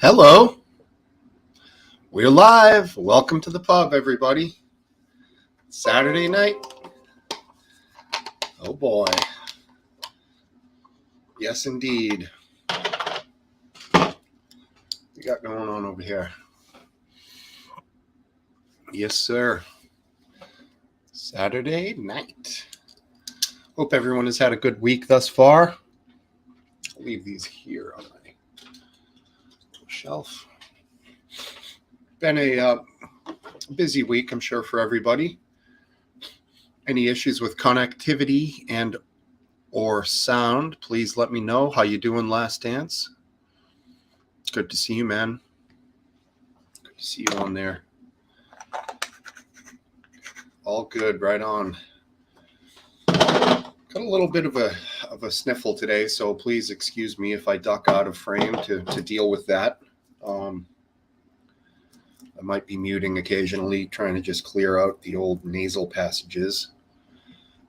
Hello, we're live. Welcome to the pub, everybody. Saturday night. Oh boy. Yes, indeed. What we got going on over here? Yes, sir. Saturday night. Hope everyone has had a good week thus far. I'll leave these here on my shelf. Been a busy week, I'm sure, for everybody. Any issues with connectivity and or sound, please let me know. How you doing, Last Dance? Good to see you, man. Good to see you on there. All good, right on. Got a little bit of a sniffle today, so please excuse me if I duck out of frame to deal with that. I might be muting occasionally, trying to just clear out the old nasal passages.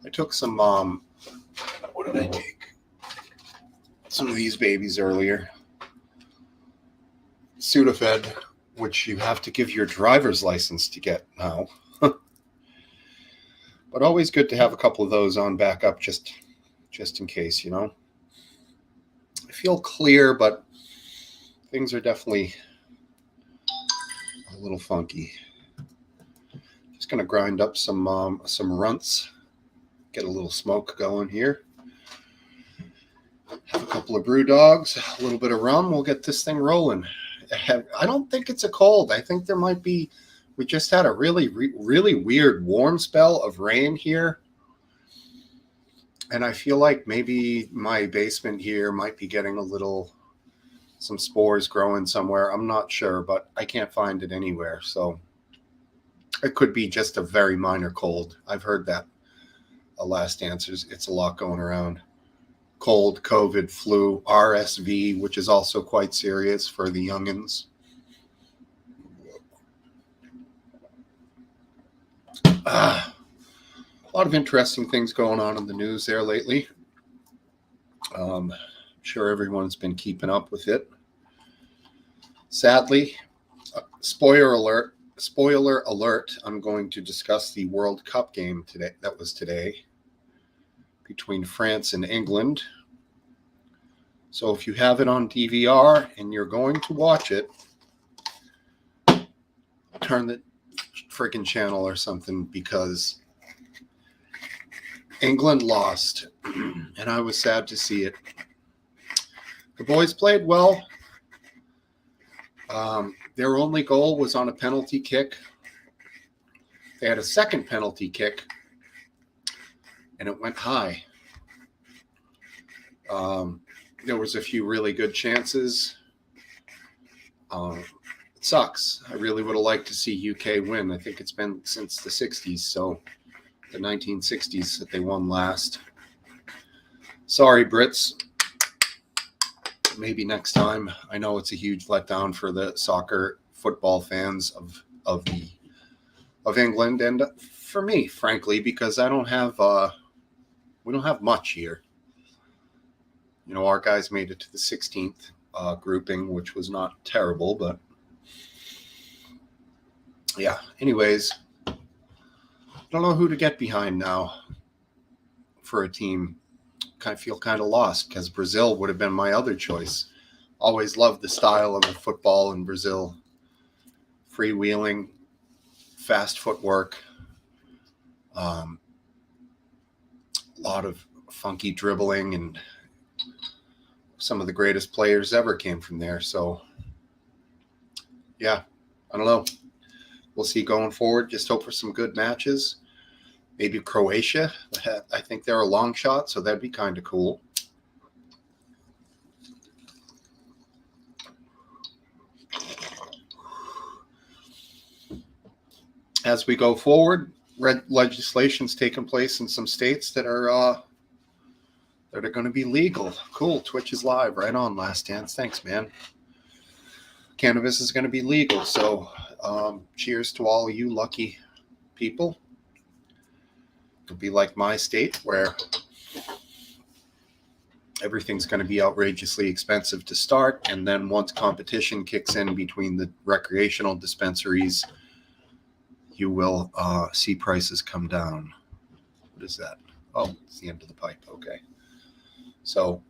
I took some, what did I take? Some of these babies earlier. Sudafed, which you have to give your driver's license to get now. But always good to have a couple of those on backup just in case, you know. I feel clear, but things are definitely a little funky. Just going to grind up some runts, get a little smoke going here. Have a couple of brew dogs, a little bit of rum. We'll get this thing rolling. I don't think it's a cold. I think there might be. We just had a really weird warm spell of rain here. And I feel like maybe my basement here might be getting some spores growing somewhere. I'm not sure, but I can't find it anywhere. So it could be just a very minor cold. I've heard that. Last answers, it's a lot going around. Cold, COVID, flu, RSV, which is also quite serious for the youngins. A lot of interesting things going on in the news there lately. I'm sure everyone's been keeping up with it. Sadly, spoiler alert, I'm going to discuss the World Cup game today. That was today between France and England. So if you have it on DVR and you're going to watch it, turn the freaking channel or something, because England lost, and I was sad to see it. The boys played well. Their only goal was on a penalty kick. They had a second penalty kick, and it went high. There was a few really good chances. It sucks. I really would have liked to see UK win. I think it's been since the 60s, so the 1960s that they won last. Sorry, Brits. Maybe next time. I know it's a huge letdown for the football fans of England, and for me, frankly, because we don't have much here. You know, our guys made it to the 16th grouping, which was not terrible, but yeah. Anyways, I don't know who to get behind now for a team. I feel kind of lost, because Brazil would have been my other choice. Always loved the style of the football in Brazil. Freewheeling, fast footwork, a lot of funky dribbling, and some of the greatest players ever came from there. So, yeah, I don't know. We'll see going forward. Just hope for some good matches. Maybe Croatia. I think they're a long shot, so that'd be kind of cool. As we go forward, legislation's taking place in some states that are going to be legal. Cool. Twitch is live. Right on, Last Dance. Thanks, man. Cannabis is going to be legal, so cheers to all you lucky people. It'll be like my state, where everything's going to be outrageously expensive to start. And then once competition kicks in between the recreational dispensaries, you will see prices come down. What is that? Oh, it's the end of the pipe. Okay. So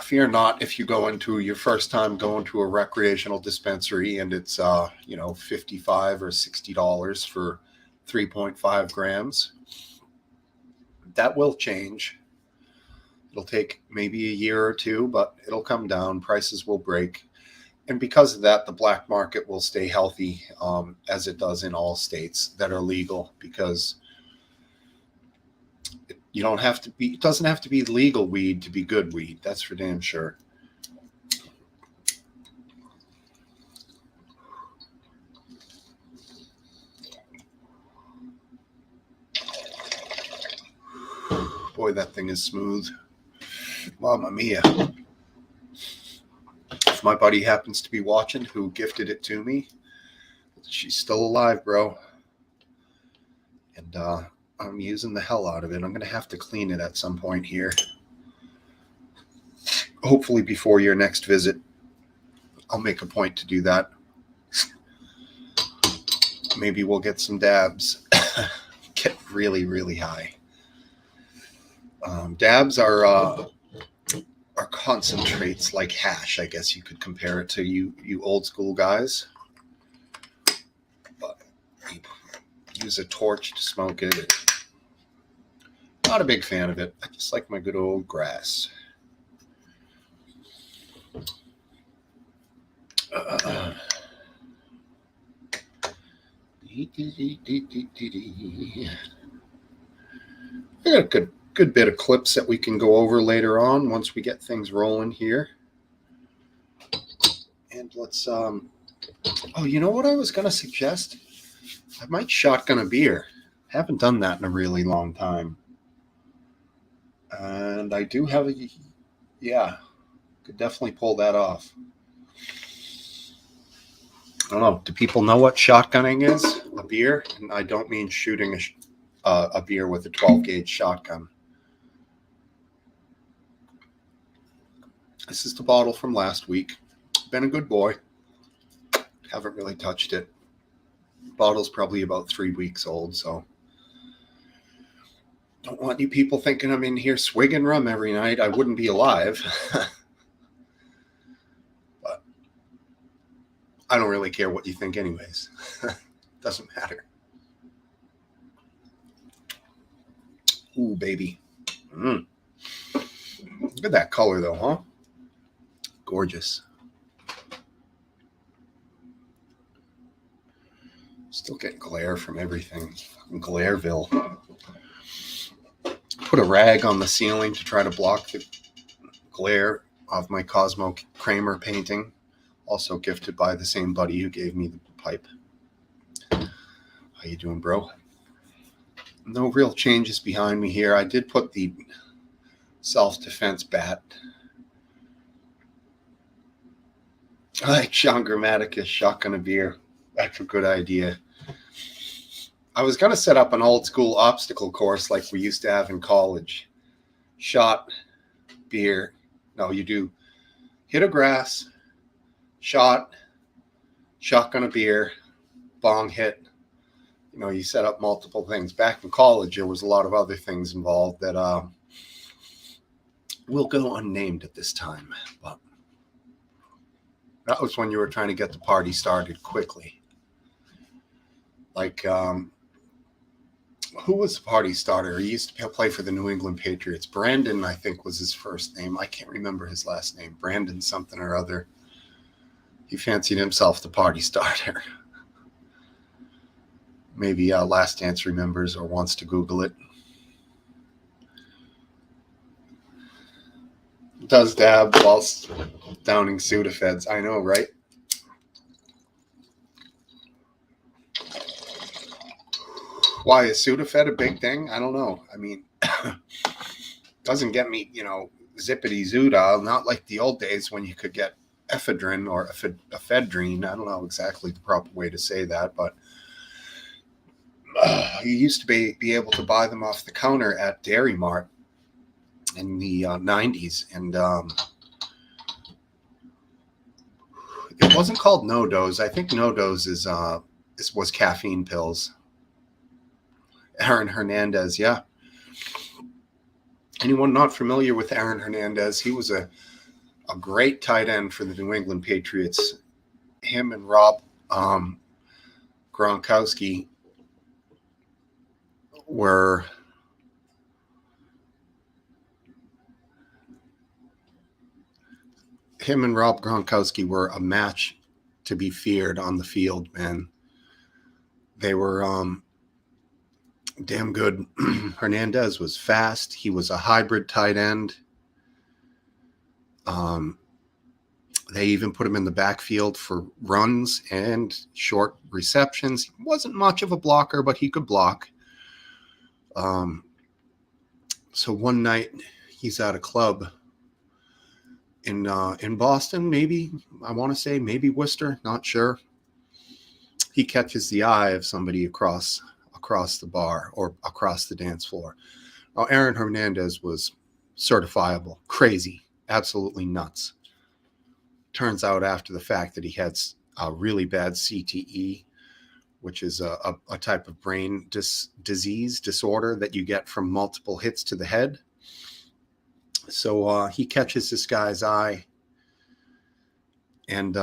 fear not if you go into your first time going to a recreational dispensary and it's $55 or $60 for 3.5 grams. That will change. It'll take maybe a year or two, but it'll come down. Prices will break. And because of that, the black market will stay healthy, as it does in all states that are legal, because it doesn't have to be legal weed to be good weed. That's for damn sure. Boy, that thing is smooth. Mamma mia. If my buddy happens to be watching, who gifted it to me, she's still alive, bro. And I'm using the hell out of it. I'm going to have to clean it at some point here. Hopefully before your next visit. I'll make a point to do that. Maybe we'll get some dabs. Get really, really high. Dabs are concentrates like hash. I guess you could compare it to you old school guys. But you use a torch to smoke it. Not a big fan of it. I just like my good old grass. I got a good bit of clips that we can go over later on once we get things rolling here. And let's oh, you know what I was going to suggest? I might shotgun a beer. Haven't done that in a really long time. And I do have could definitely pull that off. I don't know. Do people know what shotgunning is? A beer? And I don't mean shooting a beer with a 12 gauge shotgun. This is the bottle from last week. Been a good boy. Haven't really touched it. Bottle's probably about 3 weeks old, so don't want you people thinking I'm in here swigging rum every night. I wouldn't be alive. But I don't really care what you think anyways. Doesn't matter. Ooh, baby. Look at that color though, huh? Gorgeous. Still getting glare from everything. Glareville. Put a rag on the ceiling to try to block the glare of my Cosmo Kramer painting. Also gifted by the same buddy who gave me the pipe. How you doing, bro? No real changes behind me here. I did put the self-defense bat. I like Sean Grammaticus shotgun a beer. That's a good idea. I was going to set up an old school obstacle course like we used to have in college. Shot, beer. No, you do hit a grass, shot, shotgun a beer, bong hit. You know, you set up multiple things. Back in college, there was a lot of other things involved that will go unnamed at this time. But that was when you were trying to get the party started quickly. Like, who was the party starter? He used to play for the New England Patriots. Brandon, I think, was his first name. I can't remember his last name. Brandon something or other. He fancied himself the party starter. Maybe Last Dance remembers or wants to Google it. Does dab whilst downing Sudafeds. I know, right? Why is Sudafed a big thing? I don't know. I mean, doesn't get me, zippity zoodah. Not like the old days when you could get ephedrine or ephedrine. I don't know exactly the proper way to say that, but You used to be able to buy them off the counter at Dairy Mart in the 90s, and it wasn't called No Dose. I think No Dose was caffeine pills. Aaron Hernandez, yeah. Anyone not familiar with Aaron Hernandez? He was a great tight end for the New England Patriots. Him and Rob Gronkowski were a match to be feared on the field, man. They were damn good. Hernandez was fast. He was a hybrid tight end. They even put him in the backfield for runs and short receptions. He wasn't much of a blocker, but he could block. So one night he's at a club in Boston, maybe, I want to say maybe Worcester, not sure. He catches the eye of somebody across the bar or across the dance floor. Now, Aaron Hernandez was certifiable, crazy, absolutely nuts. Turns out after the fact that he had a really bad CTE, which is a type of brain disorder that you get from multiple hits to the head. So he catches this guy's eye, and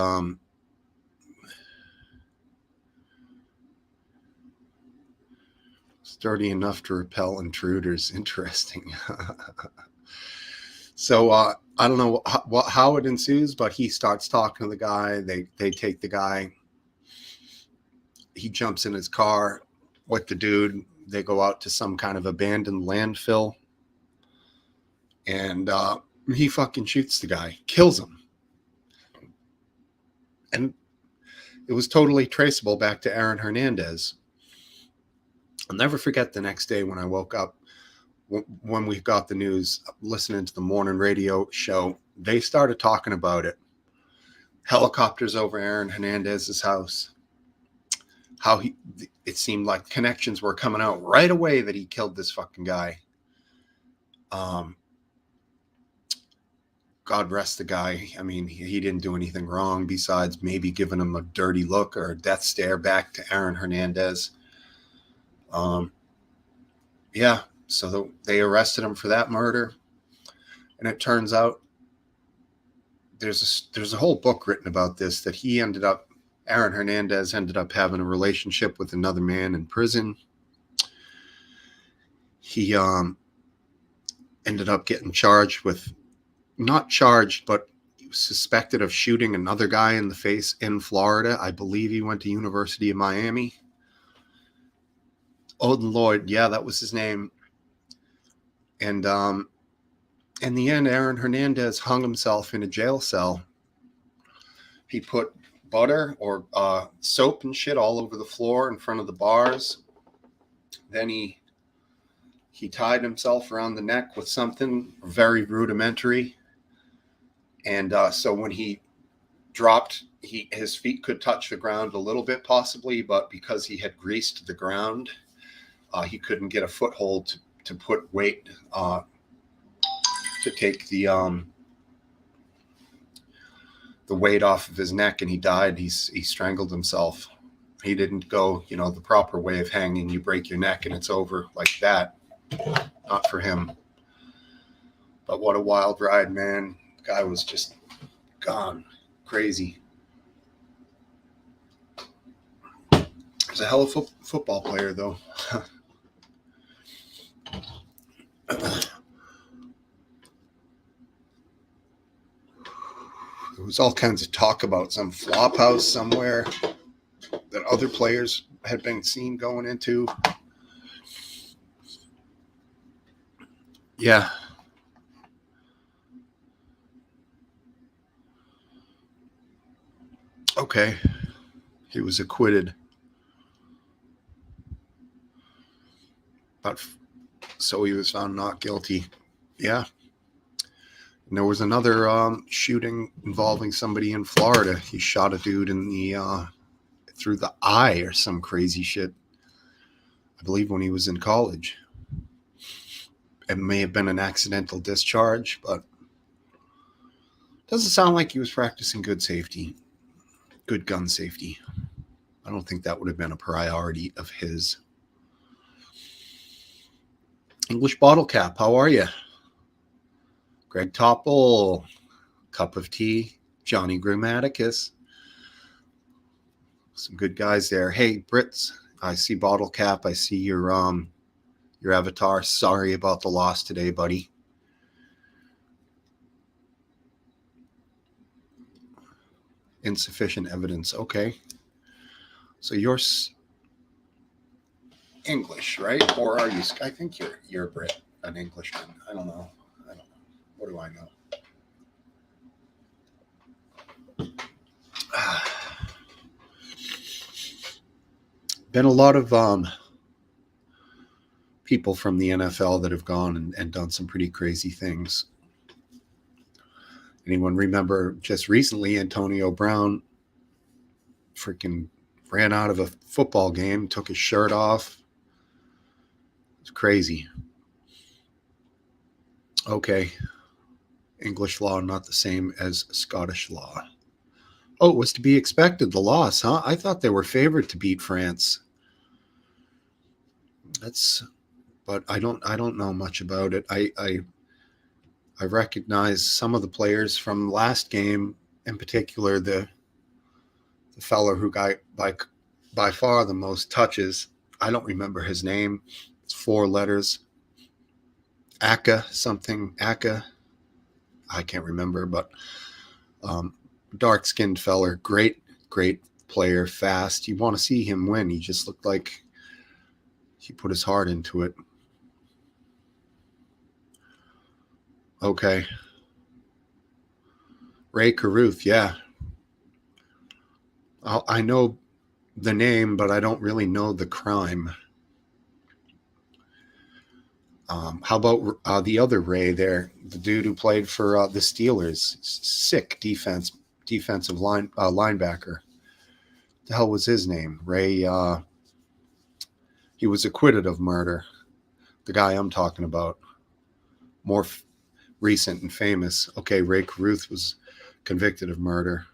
sturdy enough to repel intruders. Interesting. So I don't know how it ensues, but he starts talking to the guy. They take the guy. He jumps in his car with the dude. They go out to some kind of abandoned landfill. And he fucking shoots the guy, kills him. And it was totally traceable back to Aaron Hernandez. I'll never forget the next day when I woke up, when we got the news, listening to the morning radio show, they started talking about it. Helicopters over Aaron Hernandez's house. How it seemed like connections were coming out right away that he killed this fucking guy. God rest the guy. I mean, he didn't do anything wrong besides maybe giving him a dirty look or a death stare back to Aaron Hernandez. Yeah, so they arrested him for that murder. And it turns out there's a whole book written about this, that Aaron Hernandez ended up having a relationship with another man in prison. He ended up getting charged with, not charged, but suspected of shooting another guy in the face in Florida. I believe he went to University of Miami. Odin Lloyd, yeah, that was his name. And in the end, Aaron Hernandez hung himself in a jail cell. He put butter or soap and shit all over the floor in front of the bars. Then he tied himself around the neck with something very rudimentary. And so when he dropped, his feet could touch the ground a little bit possibly, but because he had greased the ground, he couldn't get a foothold to put weight, to take the weight off of his neck, and he died. He strangled himself. He didn't go, the proper way of hanging. You break your neck and it's over like that. Not for him. But what a wild ride, man. The guy was just gone. Crazy. He's a hell of a football player, though. There was all kinds of talk about some flop house somewhere that other players had been seen going into. Yeah. Okay. He was acquitted. But so he was found not guilty. Yeah. And there was another shooting involving somebody in Florida. He shot a dude in the through the eye or some crazy shit. I believe when he was in college. It may have been an accidental discharge, but doesn't sound like he was practicing good safety, good gun safety. I don't think that would have been a priority of his. English Bottle Cap, how are you? Greg Topple, Cup of Tea, Johnny Grammaticus. Some good guys there. Hey, Brits, I see Bottle Cap. I see your avatar. Sorry about the loss today, buddy. Insufficient evidence. Okay. So you're English, right? Or are you? I think you're a Brit, an Englishman. I don't know. What do I know? Been a lot of people from the NFL that have gone and done some pretty crazy things. Anyone remember just recently Antonio Brown freaking ran out of a football game, took his shirt off. It's crazy. Okay. English law not the same as Scottish law. Oh, it was to be expected, the loss, huh? I thought they were favored to beat France. But I don't know much about it. I recognize some of the players from last game, in particular the fellow who got by far the most touches. I don't remember his name. It's 4 letters. Aka something. Aka. I can't remember, but dark-skinned feller, great player, fast. You want to see him win. He just looked like he put his heart into it. Okay. Ray Caruth, yeah. I know the name, but I don't really know the crime. How about the other Ray there, the dude who played for the Steelers? Sick defensive linebacker. The hell was his name? Ray. He was acquitted of murder. The guy I'm talking about. More recent and famous. Okay, Ray Caruth was convicted of murder.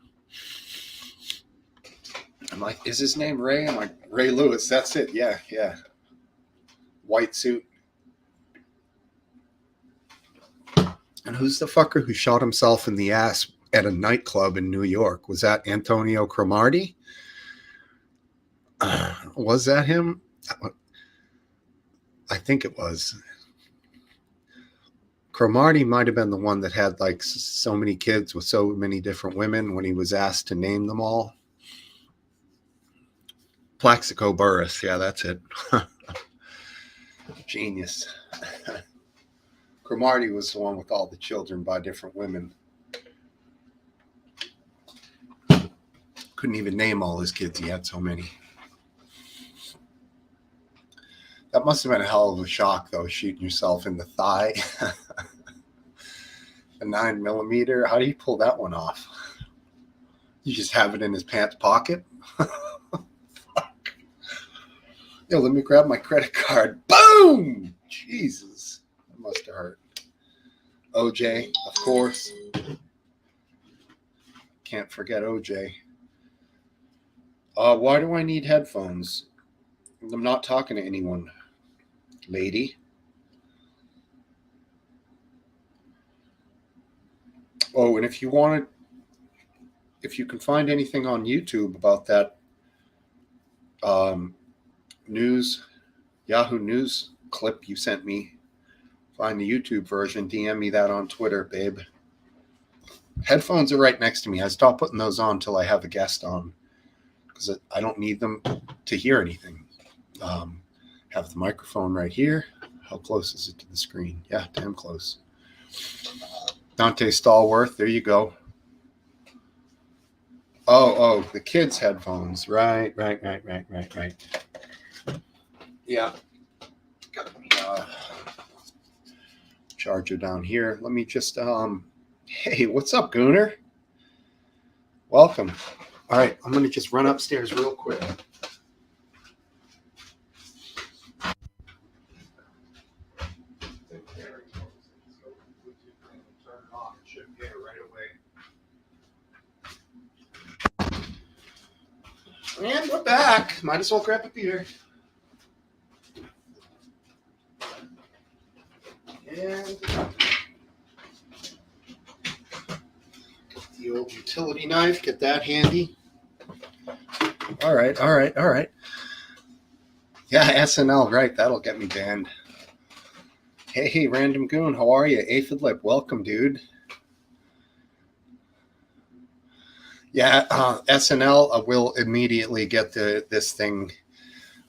I'm like, is his name Ray? I'm like, Ray Lewis. That's it. Yeah. White suit. And who's the fucker who shot himself in the ass at a nightclub in New York? Was that Antonio Cromartie? Was that him? I think it was. Cromartie might have been the one that had like so many kids with so many different women when he was asked to name them all. Plaxico Burress. Yeah, that's it. Genius. Cromartie was the one with all the children by different women. Couldn't even name all his kids. He had so many. That must have been a hell of a shock, though, shooting yourself in the thigh. A 9mm. How do you pull that one off? You just have it in his pants pocket? Fuck. Yo, let me grab my credit card. Boom! Jesus. That must have hurt. OJ, of course. Can't forget OJ. Why do I need headphones? I'm not talking to anyone, lady. Oh, and if you can find anything on YouTube about that Yahoo News clip you sent me, find the YouTube version, DM me that on Twitter, babe. Headphones are right next to me. I stopped putting those on until I have a guest on because I don't need them to hear anything. Have the microphone right here. How close is it to the screen? Yeah, damn close. Dante Stallworth, there you go. Oh, the kids' headphones. Right. Yeah. Got the charger down here. Let me just, hey, what's up, Gooner? Welcome. All right, I'm going to just run upstairs real quick. We're back. Might as well grab a beer. And the old utility knife, get that handy. All right. Yeah, SNL, right. That'll get me banned. Hey, Random Goon, how are you? Aphid Lip, welcome, dude. Yeah, SNL will immediately get this thing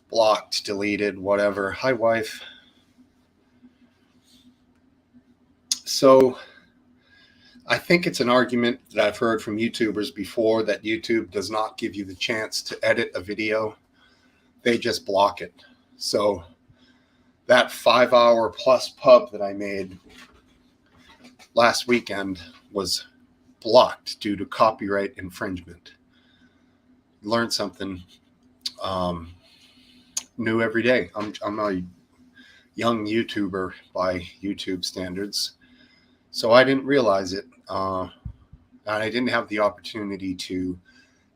blocked, deleted, whatever. Hi, wife. So I think it's an argument that I've heard from YouTubers before that YouTube does not give you the chance to edit a video. They just block it. So that 5-hour plus pub that I made last weekend was blocked due to copyright infringement. Learn something new every day. I'm a young YouTuber by YouTube standards, so I didn't realize it, and I didn't have the opportunity to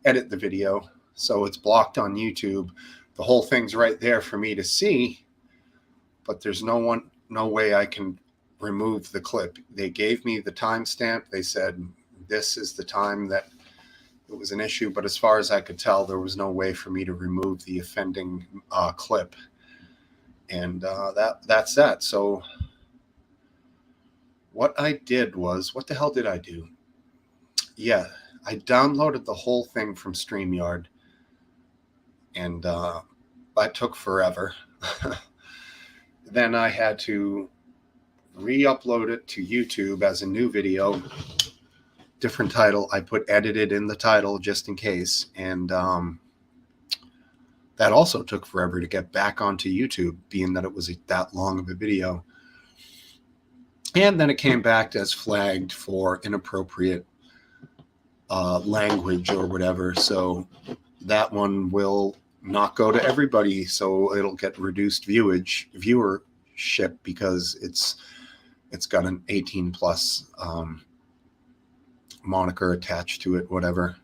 edit the video, so it's blocked on YouTube. The whole thing's right there for me to see, but there's no way I can remove the clip. They gave me the timestamp. They said this is the time that it was an issue, but as far as I could tell, there was no way for me to remove the offending clip. And that's that. So what I did was, what the hell did I do? Yeah, I downloaded the whole thing from StreamYard, and that took forever. Then I had to re-upload it to YouTube as a new video. Different title. I put edited in the title just in case. And that also took forever to get back onto YouTube, being that it was that long of a video. And then it came back as flagged for inappropriate language or whatever. So that one will not go to everybody. So it'll get reduced viewership because it's got an 18 plus moniker attached to it, whatever,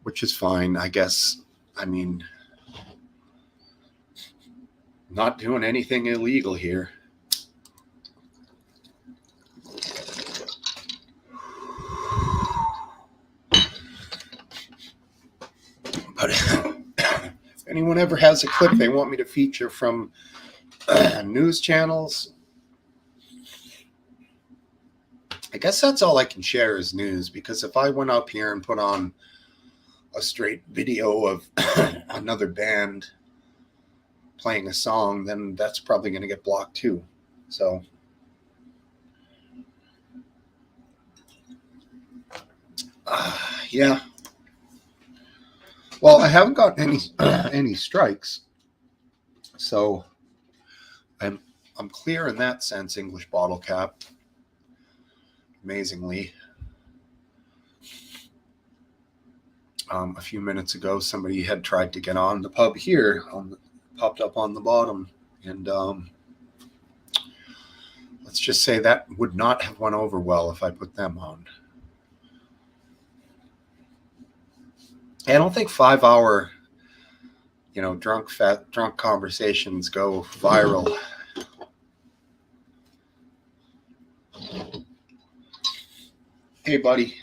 which is fine, I guess. I mean, not doing anything illegal here. But if anyone ever has a clip they want me to feature from news channels, I guess that's all I can share is news, because if I went up here and put on a straight video of another band playing a song, then that's probably going to get blocked too. So yeah. Well, I haven't gotten any strikes, so I'm clear in that sense. English Bottle Cap. Amazingly, a few minutes ago, somebody had tried to get on the pub here, popped up on the bottom, and let's just say that would not have went over well if I put them on. I don't think 5-hour, drunk conversations go viral. Hey, buddy,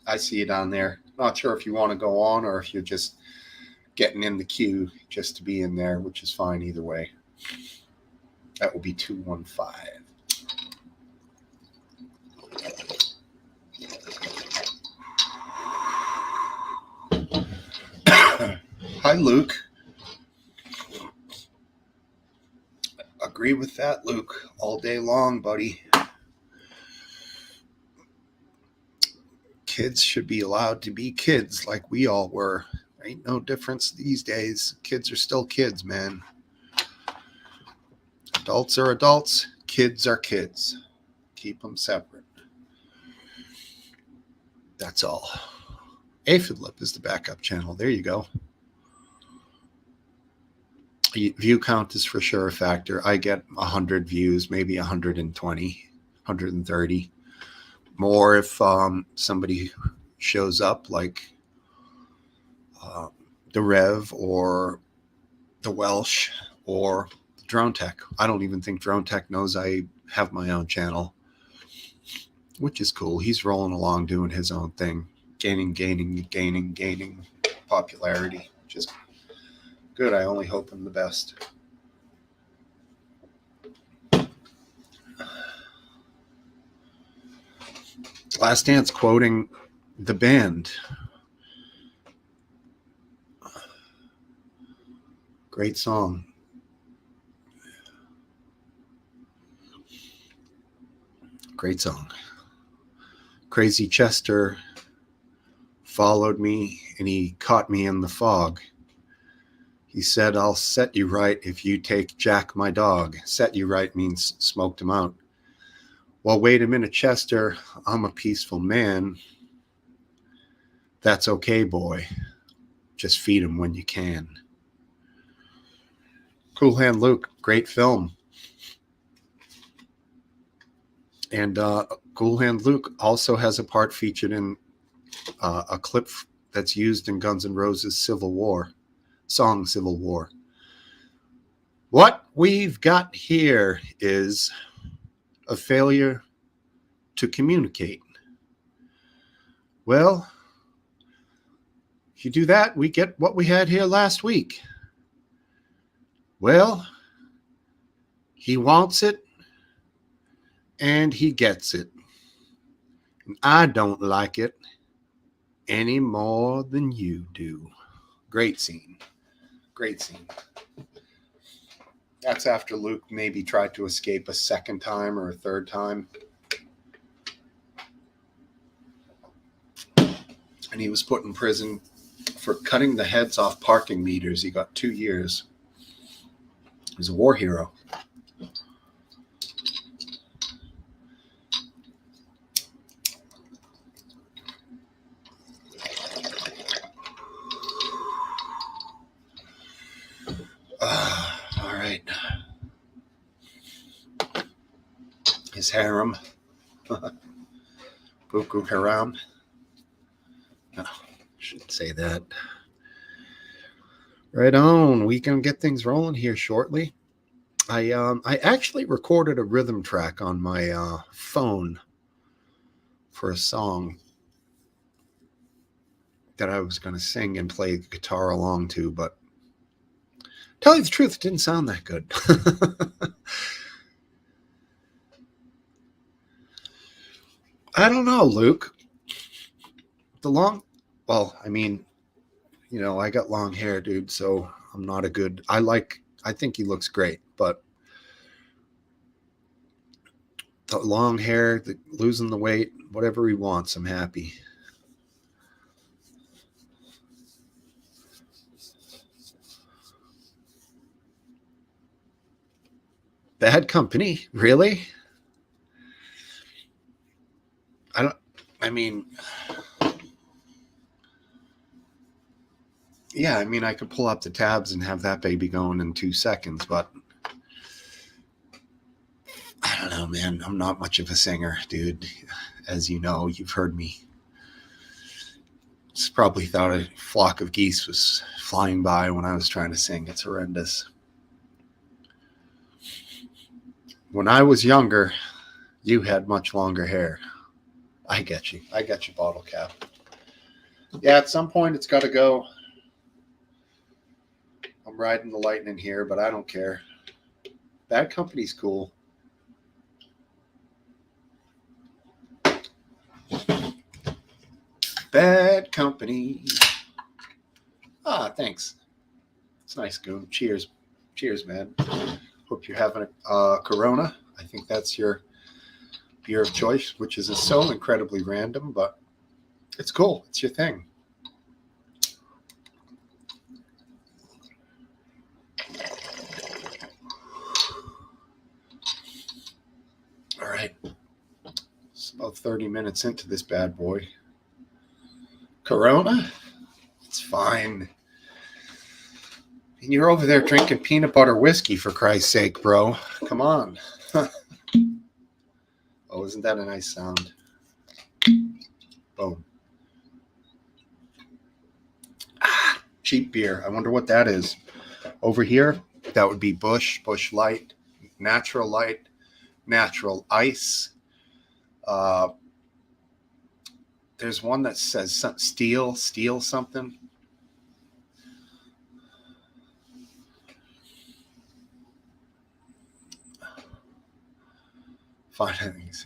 I see you down there. Not sure if you want to go on or if you're just getting in the queue just to be in there, which is fine either way. That will be 215. Hi, Luke. Agree with that, Luke. All day long, buddy. Kids should be allowed to be kids like we all were. Ain't no difference these days. Kids are still kids, man. Adults are adults. Kids are kids. Keep them separate. That's all. Aphid Lip is the backup channel. There you go. View count is for sure a factor. I get 100 views, maybe 120, 130. More if somebody shows up, like the Rev or the Welsh or Drone Tech. I don't even think Drone Tech knows I have my own channel, which is cool. He's rolling along doing his own thing, gaining popularity, which is good. I only hope him the best. Last Dance quoting the band. Great song. Great song. Crazy Chester followed me and he caught me in the fog. He said, I'll set you right if you take Jack, my dog. Set you right means smoked him out. Well, wait a minute, Chester. I'm a peaceful man. That's okay, boy. Just feed him when you can. Cool Hand Luke, great film. And Cool Hand Luke also has a part featured in a clip that's used in Guns N' Roses' Civil War, song Civil War. What we've got here is a failure to communicate. Well, if you do that, we get what we had here last week. Well, he wants it and he gets it. And I don't like it any more than you do. Great scene. Great scene. That's after Luke maybe tried to escape a second time or a third time. And he was put in prison for cutting the heads off parking meters. He got 2 years. He was a war hero. All right. His harem. Buku haram. No, shouldn't say that. Right on. We can get things rolling here shortly. I actually recorded a rhythm track on my phone for a song that I was going to sing and play the guitar along to, but tell you the truth, it didn't sound that good. I don't know, Luke. I got long hair, dude, so I'm not a good, I think he looks great, but the long hair, losing the weight, whatever he wants, I'm happy. Bad Company, really? I could pull up the tabs and have that baby going in 2 seconds, but I don't know, man. I'm not much of a singer, dude. As you know, you've heard me. Just probably thought a flock of geese was flying by when I was trying to sing. It's horrendous. When I was younger, you had much longer hair. I get you. I got you, bottle cap. Yeah, at some point it's got to go. I'm riding the lightning here, but I don't care. Bad Company's cool. Bad Company. Thanks. It's nice, Goon. Cheers. Cheers, man. Hope you're having a Corona. I think that's your beer of choice, which is so incredibly random, but it's cool. It's your thing. All right. It's about 30 minutes into this bad boy. Corona? It's fine. And you're over there drinking peanut butter whiskey, for Christ's sake, bro. Come on. Oh, isn't that a nice sound? Boom. cheap beer. I wonder what that is. Over here, that would be Bush Light, Natural Ice. Uh, there's one that says Steel something. Findings.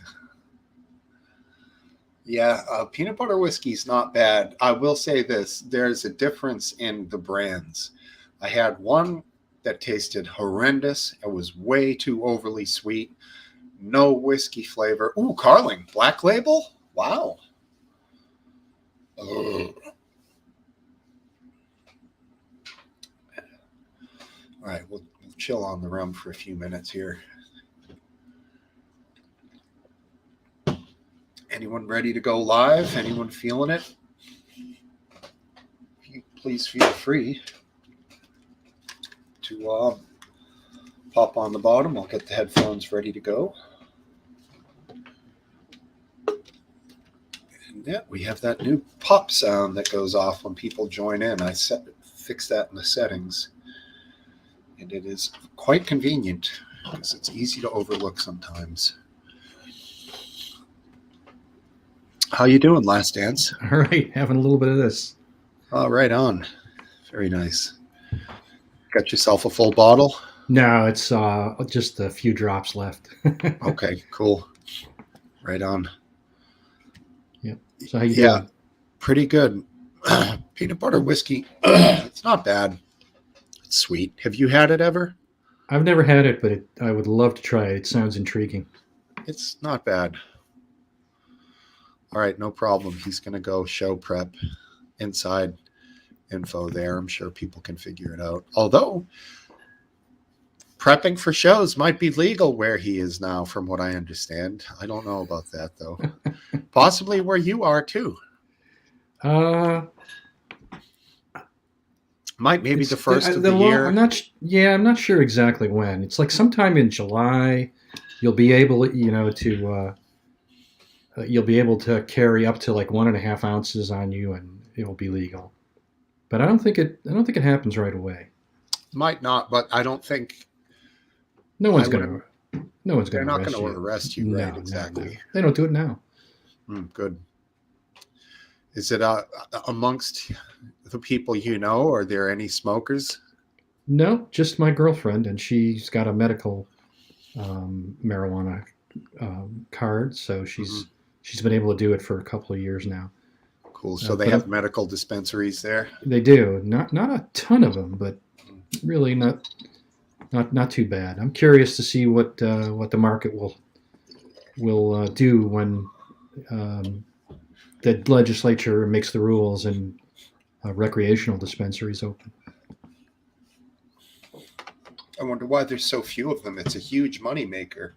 Yeah, peanut butter whiskey's not bad. I will say this: there's a difference in the brands. I had one that tasted horrendous. It was way too overly sweet. No whiskey flavor. Ooh, Carling, Black Label? Wow. Ugh. All right, we'll chill on the rum for a few minutes here. Anyone ready to go live? Anyone feeling it? Please feel free to pop on the bottom. I'll get the headphones ready to go. And yeah, we have that new pop sound that goes off when people join in. I fixed that in the settings. And it is quite convenient because it's easy to overlook sometimes. How you doing, Last Dance? All right, having a little bit of this. Oh, right on. Very nice. Got yourself a full bottle? No, it's just a few drops left. Okay, cool. Right on. Yep. So how you doing? Pretty good. Peanut butter whiskey. It's not bad. It's sweet. Have you had it ever? I've never had it, but I would love to try it. It sounds intriguing. It's not bad. All right, no problem. He's going to go show prep inside info there. I'm sure people can figure it out. Although prepping for shows might be legal where he is now, from what I understand. I don't know about that, though. Possibly where you are, too. Maybe the first of the year. I'm not sure exactly when. It's like sometime in July. You'll be able, you'll be able to carry up to like 1.5 ounces on you, and it'll be legal. But I don't think it happens right away. Might not, but I don't think no one's going to they're not going to arrest you, right? Exactly. No. They don't do it now. Good. Is it amongst the people you know? Are there any smokers? No, just my girlfriend, and she's got a medical marijuana card, so she's been able to do it for a couple of years now. Cool. So they have medical dispensaries there. They do. Not a ton of them, but really not too bad. I'm curious to see what the market will do when the legislature makes the rules and recreational dispensaries open. I wonder why there's so few of them. It's a huge moneymaker.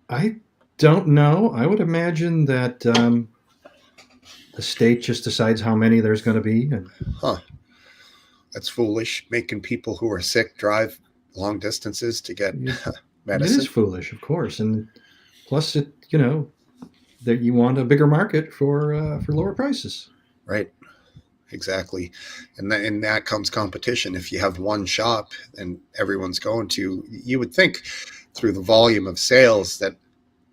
I don't know. I would imagine that the state just decides how many there's going to be. That's foolish. Making people who are sick drive long distances to get medicine. It is foolish, of course. And plus, that you want a bigger market for lower prices. Right. Exactly. And that comes competition. If you have one shop and everyone's going to, you would think through the volume of sales that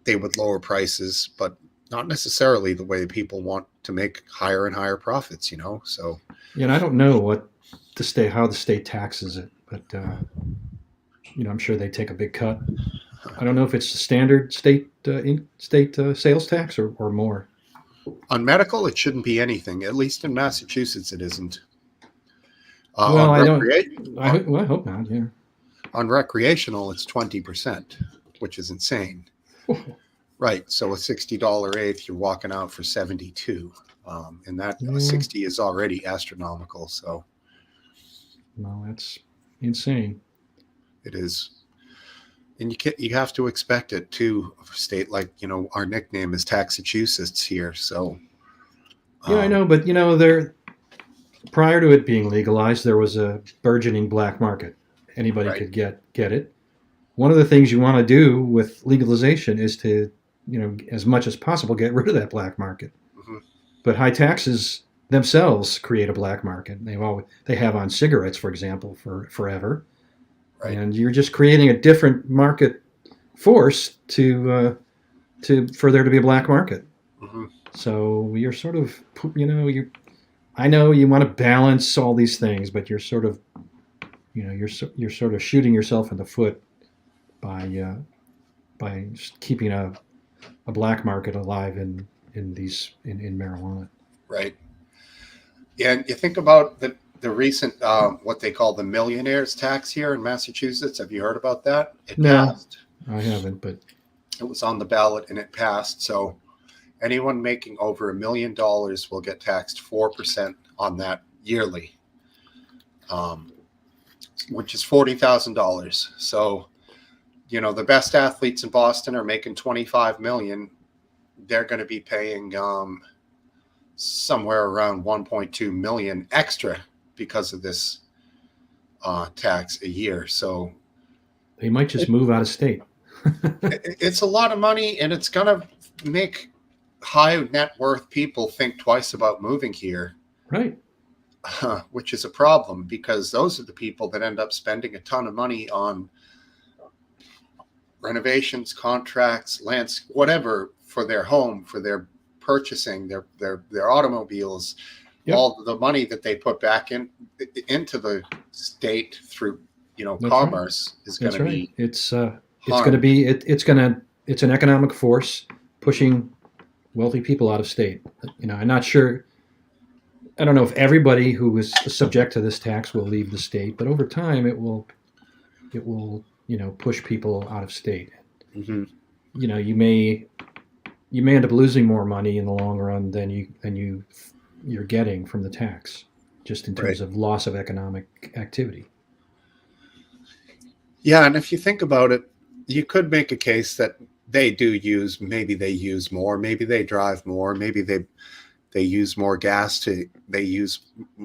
they would lower prices, but not necessarily the way people want to make higher and higher profits, So and I don't know how the state taxes it, but I'm sure they take a big cut. I don't know if it's the standard state sales tax or more. On medical, it shouldn't be anything. At least in Massachusetts, it isn't. Well, I hope not. Yeah. On recreational, it's 20%, which is insane. Right. So a $60 eighth, you're walking out for $72, and that 60 is already astronomical. So, no, that's insane. It is. And you have to expect it too. A state like, our nickname is Taxachusetts here. So yeah, I know, but there prior to it being legalized, there was a burgeoning black market. Anybody could get it. One of the things you want to do with legalization is to, as much as possible, get rid of that black market. Mm-hmm. But high taxes themselves create a black market. They have on cigarettes, for example, for forever, Right. and you're just creating a different market force for there to be a black market. Mm-hmm. So you're sort of, I know you want to balance all these things, but you're sort of, you're sort of shooting yourself in the foot by keeping a black market alive in marijuana. Right. Yeah, and you think about the recent what they call the millionaires tax here in Massachusetts. Have you heard about that? It No, passed. I haven't, but It was on the ballot and it passed. So anyone making over $1 million will get taxed 4% on that yearly, um, which is $40,000. So the best athletes in Boston are making 25 million. They're going to be paying somewhere around 1.2 million extra because of this tax a year. So they might just move out of state. it's a lot of money, and it's going to make high net worth people think twice about moving here. Right. Which is a problem, because those are the people that end up spending a ton of money on renovations, contracts, lands, whatever, for their home, for their purchasing, their automobiles. Yep. All the money that they put back into the state through commerce is going to be it's going to be it's an economic force pushing wealthy people out of state. I'm not sure. I don't know if everybody who is subject to this tax will leave the state, but over time it will push people out of state. Mm-hmm. You may end up losing more money in the long run than you're getting from the tax, just in terms of loss of economic activity. Yeah, and if you think about it, you could make a case that maybe they use more, maybe they drive more, maybe they use more gas, they use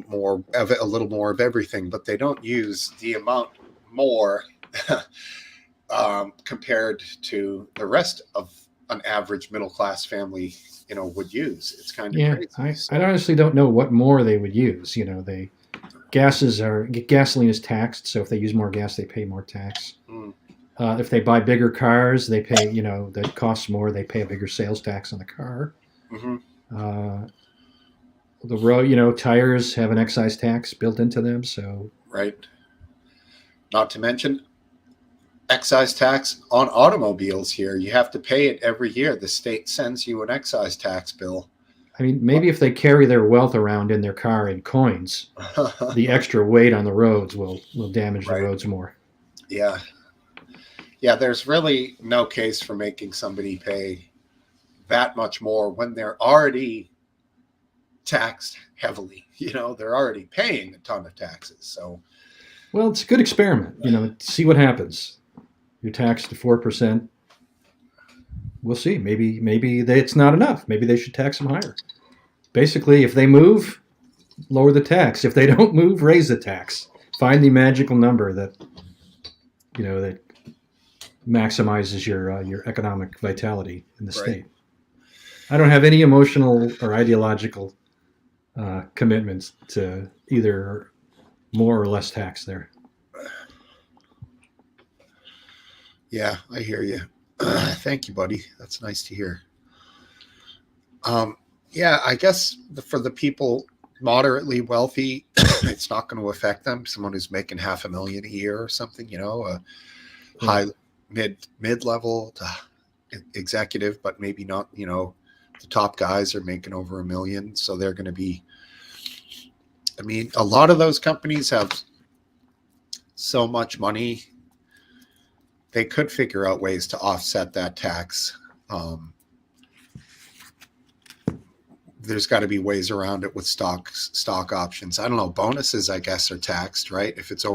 more of a little more of everything, but they don't use the amount more compared to the rest of an average middle class family would use. It's kind of crazy. I honestly don't know what more they would use. Gasoline is taxed, so if they use more gas, they pay more tax. If they buy bigger cars, they pay, that costs more, they pay a bigger sales tax on the car. Mm-hmm. The road, tires have an excise tax built into them, so. Right. Not to mention excise tax on automobiles here. You have to pay it every year. The state sends you an excise tax bill. I mean, maybe if they carry their wealth around in their car in coins, the extra weight on the roads will damage the roads more. Yeah. Yeah, there's really no case for making somebody pay that much more when they're already taxed heavily. They're already paying a ton of taxes. So, well, it's a good experiment. See what happens. You're taxed to 4%. We'll see. Maybe it's not enough. Maybe they should tax them higher. Basically, if they move, lower the tax. If they don't move, raise the tax. Find the magical number that that maximizes your economic vitality in the state. I don't have any emotional or ideological commitments to either more or less tax there. Yeah, I hear you. Thank you, buddy. That's nice to hear. Yeah, I guess for the people moderately wealthy, it's not going to affect them. Someone who's making $500,000 a year or something, a high mid-level to executive, but maybe not, the top guys are making over $1 million. So they're going to be, a lot of those companies have so much money. They could figure out ways to offset that tax. There's got to be ways around it with stock options. I don't know. Bonuses, I guess, are taxed, right? If it's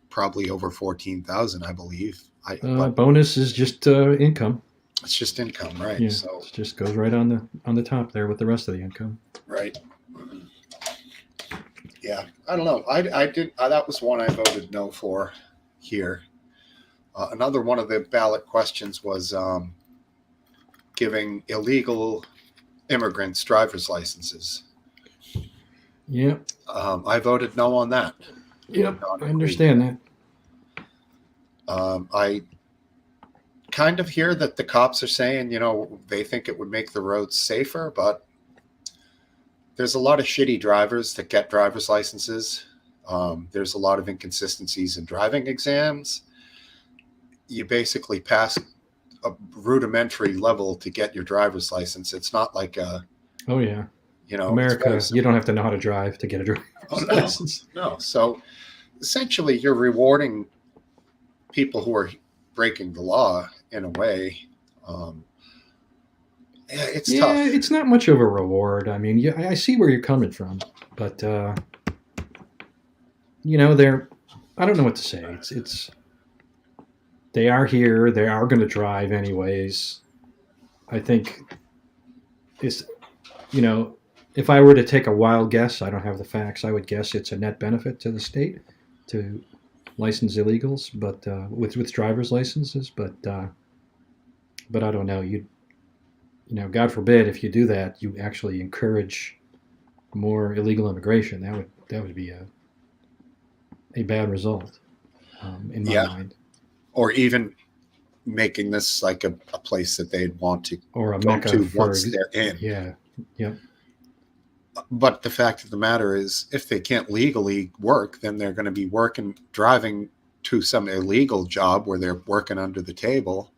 probably over 14,000, I believe. Bonus is just income. It's just income, right? Yeah, so it just goes right on the top there with the rest of the income. Right. Yeah, I don't know. I did. That was one I voted no for here. Another one of the ballot questions was giving illegal immigrants driver's licenses. Yeah. I voted no on that. Yep. Not I agree. understand that. I kind of hear that the cops are saying, they think it would make the roads safer, but there's a lot of shitty drivers that get driver's licenses. There's a lot of inconsistencies in driving exams. You basically pass a rudimentary level to get your driver's license. It's not like Oh yeah. it's very America, you don't simple. have to know how to drive to get a driver's Oh no, license. no. So essentially, you're rewarding people who are breaking the law in a way. Um, yeah, it's Yeah, tough. it's not much of a reward. I mean, yeah, I see where you're coming from, but they're. I don't know what to say. It's they are here. They are going to drive anyways. I think it's you know if I were to take a wild guess, I don't have the facts. I would guess it's a net benefit to the state to license illegals, but with driver's licenses. But I don't know. God forbid if you do that, you actually encourage more illegal immigration. That would be a bad result in my Yeah, mind, or even making this like a place that they'd want to or a go mecca to once they're in. yeah, yep, But the fact of the matter is, if they can't legally work, then they're going to be driving to some illegal job where they're working under the table.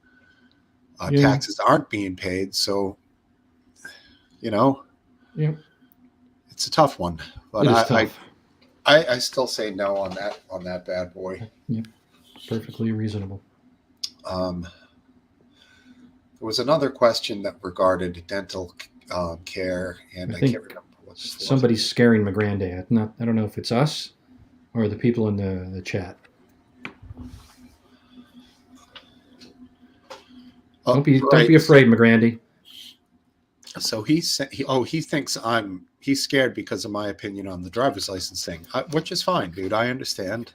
yeah, Taxes aren't being paid. So, you know, yep. it's a tough one. But It is I, tough. I still say no on that bad boy. Yep, perfectly reasonable. Um, there was another question that regarded dental care, I and I can't think remember what this was. somebody's scaring my granddad. Not, I don't know if it's us or the people in the chat. Don't be Right. afraid, McGrandy. So he thinks he's scared because of my opinion on the driver's license thing, which is fine, dude. I understand.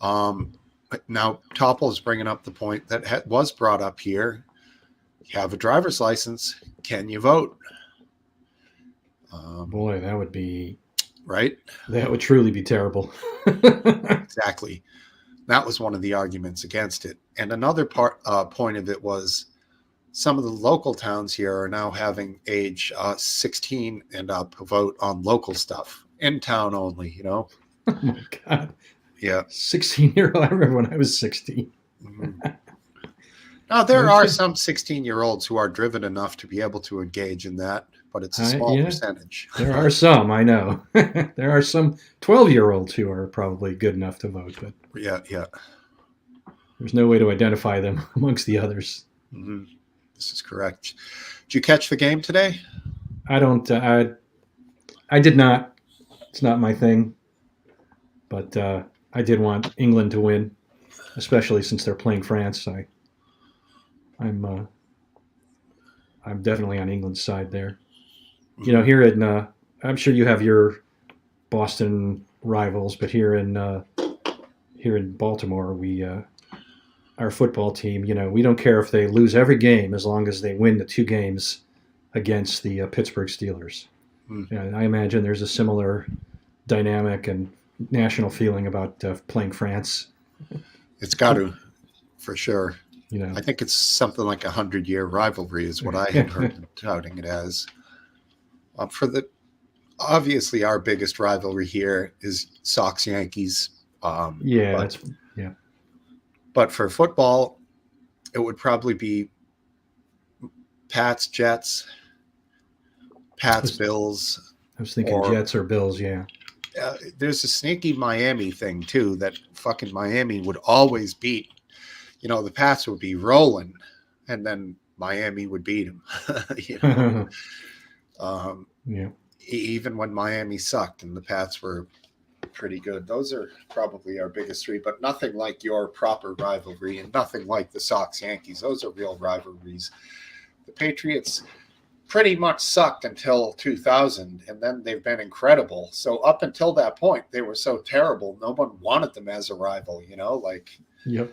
Now Topple's bringing up the point that was brought up here. You have a driver's license. Can you vote? Boy, Right? that would truly be terrible. Exactly. That was one of the arguments against it. And another point of it was some of the local towns here are now having age 16 and up vote on local stuff in town only. Oh my God. Yeah. 16-year-old. I remember when I was 16. Mm-hmm. Now, there are some 16-year-olds who are driven enough to be able to engage in that, but it's a small percentage. There are some, I know. There are some 12-year-olds who are probably good enough to vote, but yeah. There's no way to identify them amongst the others. Mm-hmm. This is correct. Did you catch the game today? I don't. I did not. It's not my thing. But I did want England to win, especially since they're playing France. I'm definitely on England's side there. Mm-hmm. Here in I'm sure you have your Boston rivals, but here in Baltimore, our football team, we don't care if they lose every game as long as they win the 2 games against the Pittsburgh Steelers. And I imagine there's a similar dynamic and national feeling about playing France. It's got to, for sure. You know, I think it's something like 100-year rivalry is what I had heard touting it as. Obviously our biggest rivalry here is Sox Yankees. yeah. But for football, it would probably be Pats Jets, Pats Bills. I was thinking Jets or Bills. Yeah. There's a sneaky Miami thing too that fucking Miami would always beat. The Pats would be rolling, and then Miami would beat them. Yeah. Even when Miami sucked and the Pats were pretty good. Those are probably our biggest 3, but nothing like your proper rivalry and nothing like the Sox Yankees. Those are real rivalries. The Patriots pretty much sucked until 2000, and then they've been incredible. So up until that point, they were so terrible, no one wanted them as a rival. Yep.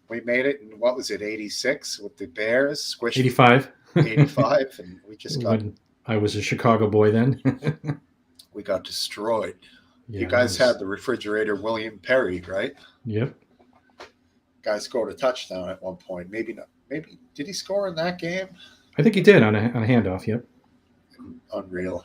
We made it in, what was it, 86 with the Bears? Squished 85. 85, and we just got... When I was a Chicago boy then. we got destroyed. Yeah, you guys had the refrigerator William Perry, right? Yep. Guy scored a touchdown at one point. Maybe not. Maybe did he score in that game? I think he did on a handoff. Yep. Unreal.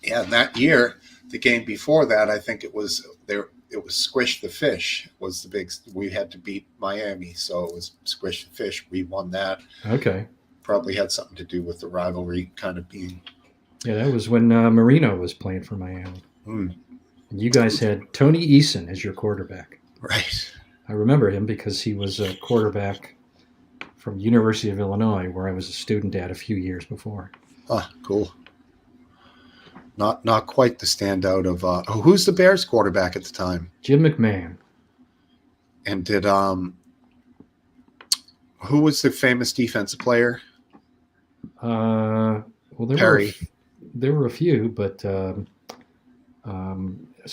Yeah, and that year, the game before that, I think it was there. It was Squish the Fish was the big. We had to beat Miami, so it was Squish the Fish. We won that. Okay. Probably had something to do with the rivalry kind of being. Yeah, that was when Marino was playing for Miami. Mm. And you guys had Tony Eason as your quarterback. Right. I remember him because he was a quarterback from University of Illinois, where I was a student at a few years before. Ah, cool. Not quite the standout of who's the Bears quarterback at the time? Jim McMahon. And did who was the famous defensive player? Well, Perry. There were a few, but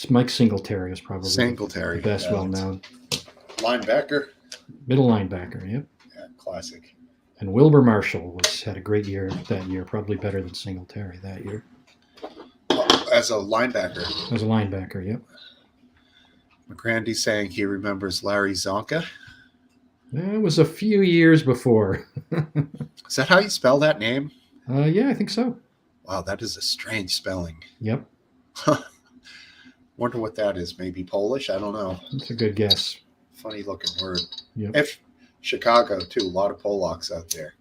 Mike Singletary was probably Singletary, the best well known. Linebacker. Middle linebacker, yep. Yeah, classic. And Wilbur Marshall had a great year that year, probably better than Singletary that year. As a linebacker. As a linebacker, yep. McGrandy saying he remembers Larry Zonka. That was a few years before. Is that how you spell that name? Yeah, I think so. Wow, that is a strange spelling. Yep. Wonder what that is. Maybe Polish? I don't know. That's a good guess. Funny looking word. Yep. If Chicago, too. A lot of Polacks out there.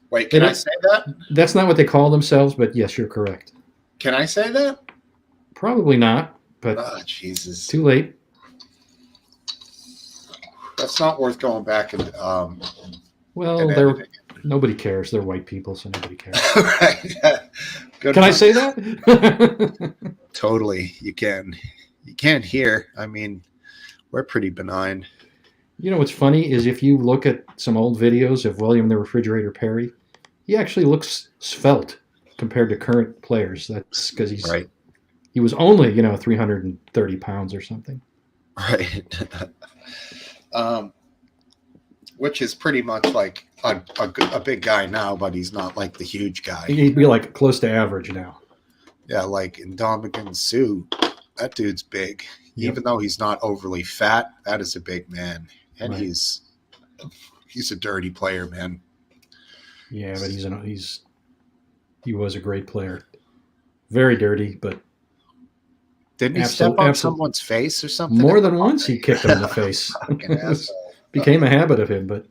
Wait, can I say that? That's not what they call themselves, but yes, you're correct. Can I say that? Probably not, but Jesus. Too late. That's not worth going back and well, nobody cares. They're white people, so nobody cares. Right. Good can I say that? Totally. You can. You can't hear. I mean, we're pretty benign. You know what's funny is if you look at some old videos of William the Refrigerator Perry, he actually looks svelte compared to current players. That's because he was only 330 pounds or something. Right. Which is pretty much like a big guy now, but he's not like the huge guy. He'd be like close to average now. Yeah, like Indomitian Sue, that dude's big. Yep. Even though he's not overly fat, that is a big man. And right. he's a dirty player, man. Yeah, but he was a great player. Very dirty, but didn't he step on someone's face or something? More than once he kicked him in the face. Became a habit of him, but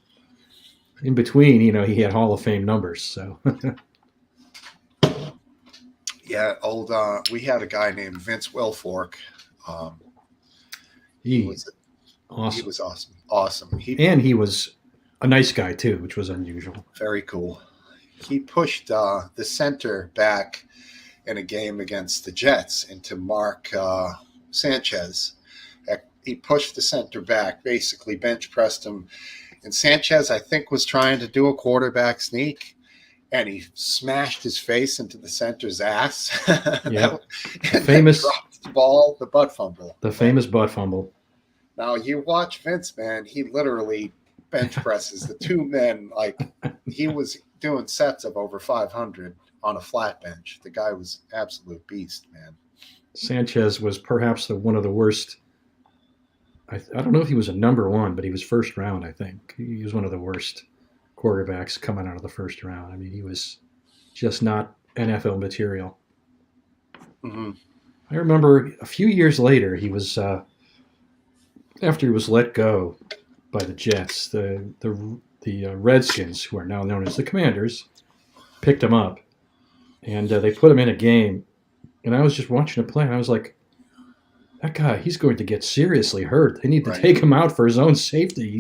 in between, he had Hall of Fame numbers. So yeah, we had a guy named Vince Wilfork. He was awesome. He was awesome. He was a nice guy too, which was unusual. Very cool. He pushed the center back in a game against the Jets into Mark Sanchez. He pushed the center back, basically bench pressed him. And Sanchez, I think, was trying to do a quarterback sneak, and he smashed his face into the center's ass. Yeah. And famous dropped the ball, the butt fumble. The famous butt fumble. Now, you watch Vince, man, he literally bench presses the two men like he was doing sets of over 500 on a flat bench. The guy was absolute beast, man. Sanchez was perhaps one of the worst. I don't know if he was a number one, but he was first round, I think. He was one of the worst quarterbacks coming out of the first round. I mean, he was just not NFL material. Mm-hmm. I remember a few years later, he was after he was let go by the Jets, the Redskins, who are now known as the Commanders, picked him up, and they put him in a game. And I was just watching him play, and I was like, that guy, he's going to get seriously hurt. They need to take him out for his own safety.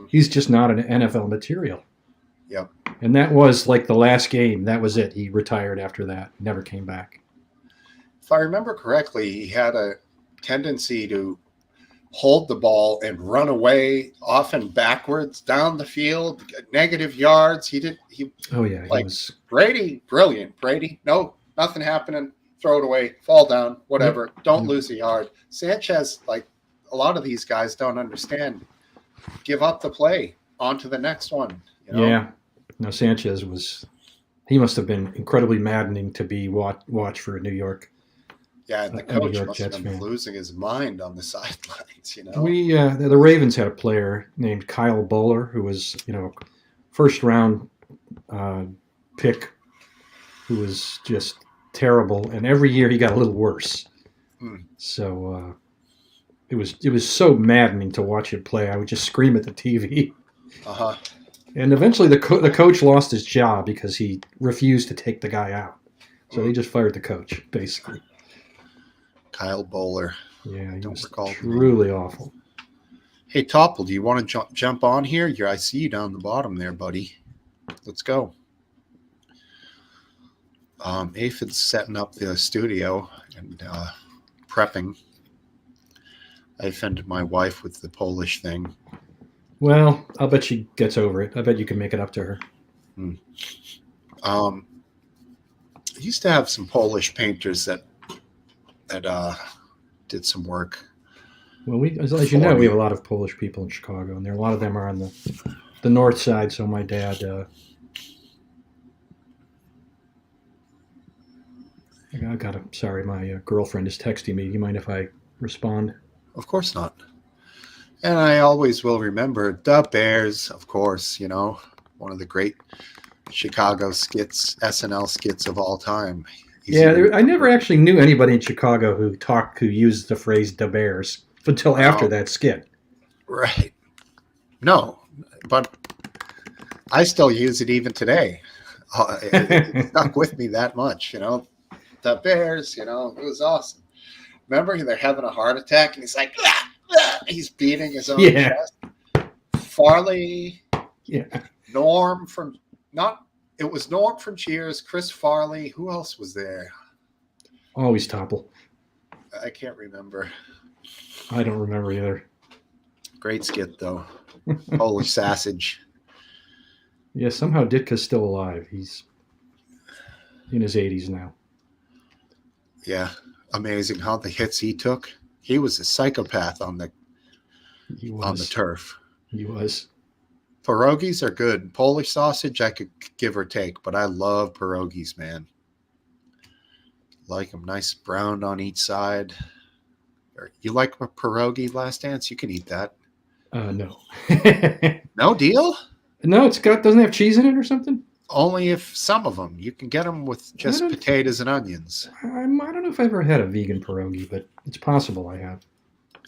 He's just not an NFL material. Yep. And that was like the last game. That was it. He retired after that. Never came back. If I remember correctly, he had a tendency to hold the ball and run away, often backwards down the field, negative yards. Oh yeah, like Brady, brilliant. Brady, no, nothing happening. Throw it away, fall down, whatever. Yep. Don't lose a yard. Sanchez, like a lot of these guys don't understand. Give up the play, on to the next one. Yeah. No, Sanchez was he must have been incredibly maddening to be watch for a New York Yeah, and the a New coach York must have Jets been fan. losing his mind on the sidelines, you know? We the Ravens had a player named Kyle Bowler who was first round uh, pick who was just terrible, and every year he got a little worse. Hmm. So it was so maddening to watch him play. I would just scream at the TV. Uh-huh. And eventually, the coach lost his job because he refused to take the guy out. So they just fired the coach, basically. Kyle Bowler. Yeah, he Don't was recall the name. truly awful. Hey, Topple, do you want to jump on here? I see you down the bottom there, buddy. Let's go. Aphid's setting up the studio and prepping. I offended my wife with the Polish thing. Well, I'll bet she gets over it. I bet you can make it up to her. I used to have some Polish painters that did some work. Well, as you know, we have a lot of Polish people in Chicago, and a lot of them are on the north side. So my dad, sorry, my girlfriend is texting me. Do you mind if I respond? Of course not. And I always will remember the Bears, of course, one of the great Chicago skits, SNL skits of all time. I never actually knew anybody in Chicago who used the phrase "the Bears" until after that skit. Right. No, but I still use it even today. It stuck with me that much, The Bears, it was awesome. Remember, they're having a heart attack, and he's like, ah, ah, he's beating his own chest. Farley, Norm from Cheers, Chris Farley. Who else was there? Always Topple. I can't remember. I don't remember either. Great skit, though. Polish sausage. Yeah, somehow Ditka's still alive. He's in his 80s now. Yeah, amazing how the hits he took. He was a psychopath on the turf. He was. Pierogies are good. Polish sausage, I could give or take, but I love pierogies, man. Like them nice browned on each side. You like a pierogi, Last Dance? You can eat that. No. No deal? No, doesn't it have cheese in it or something? Only if some of them. You can get them with just potatoes and onions. I don't know if I've ever had a vegan pierogi, but it's possible I have.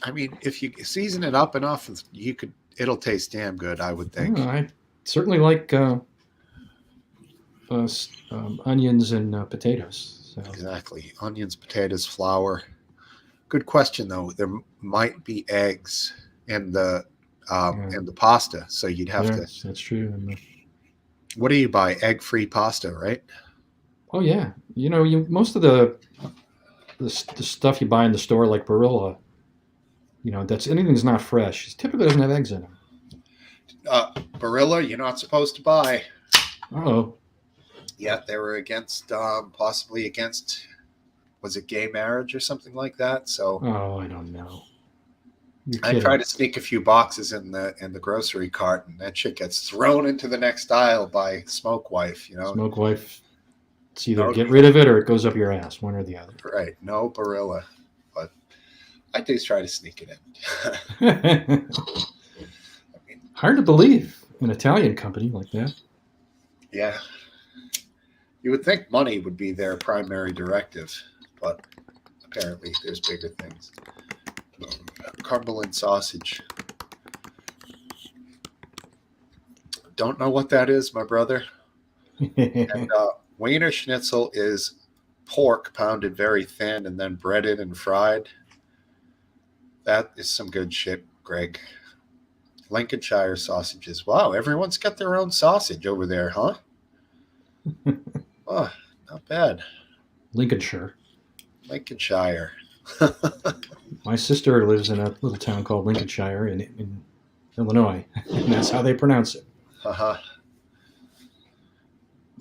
I mean, if you season it up enough, it'll taste damn good, I would think. I certainly like onions and potatoes. So. Exactly. Onions, potatoes, flour. Good question, though. There might be eggs in the pasta, so you'd have to. That's true. What do you buy? Egg-free pasta, right? Oh yeah. Most of the stuff you buy in the store, like Barilla, anything's not fresh. It typically doesn't have eggs in them. Barilla, you're not supposed to buy. Oh. Yeah, they were possibly against, was it gay marriage or something like that? So. Oh, I don't know. I try to sneak a few boxes in the grocery cart, and that shit gets thrown into the next aisle by Smoke Wife. Smoke Wife. It's either get rid of it or it goes up your ass, one or the other. Right. No Barilla, but I do try to sneak it in. Hard to believe an Italian company like that. Yeah. You would think money would be their primary directive, but apparently there's bigger things. Cumberland sausage. Don't know what that is, my brother. And Wiener Schnitzel is pork pounded very thin and then breaded and fried. That is some good shit, Greg. Lincolnshire sausages. Wow, everyone's got their own sausage over there, huh? Oh, not bad. Lincolnshire. My sister lives in a little town called Lincolnshire in Illinois, and that's how they pronounce it. Uh-huh.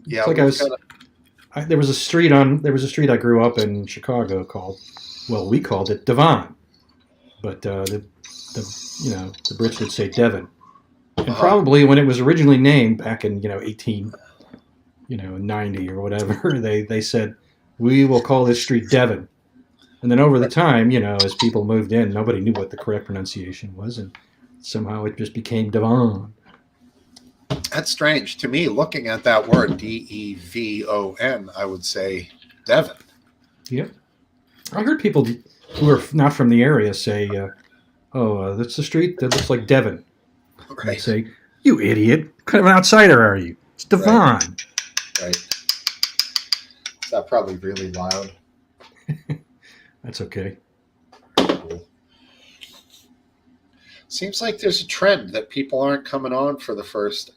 Yeah, there was a street I grew up in Chicago we called it Devon, but the Brits would say Devon, and probably when it was originally named back in '90 or whatever, they said, we will call this street Devon. And then over the time, as people moved in, nobody knew what the correct pronunciation was, and somehow it just became Devon. That's strange to me. Looking at that word Devon, I would say Devon. Yep. I heard people who are not from the area say, that's the street that looks like Devon. Right. I'd say, you idiot. What kind of an outsider are you? It's Devon. Right. Is that probably really loud? That's okay. Cool. Seems like there's a trend that people aren't coming on for the first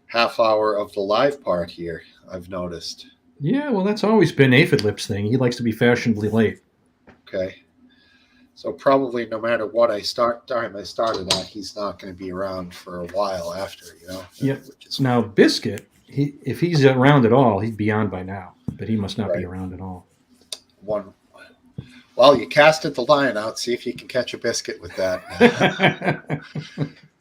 half hour of the live part here, I've noticed. Yeah, well, that's always been Aphid Lip's thing. He likes to be fashionably late. Okay. So probably no matter what time I started at, he's not going to be around for a while after, Yeah. Now, Biscuit, if he's around at all, he'd be on by now. But he must not be around at all. Well, you casted the line out. See if you can catch a Biscuit with that.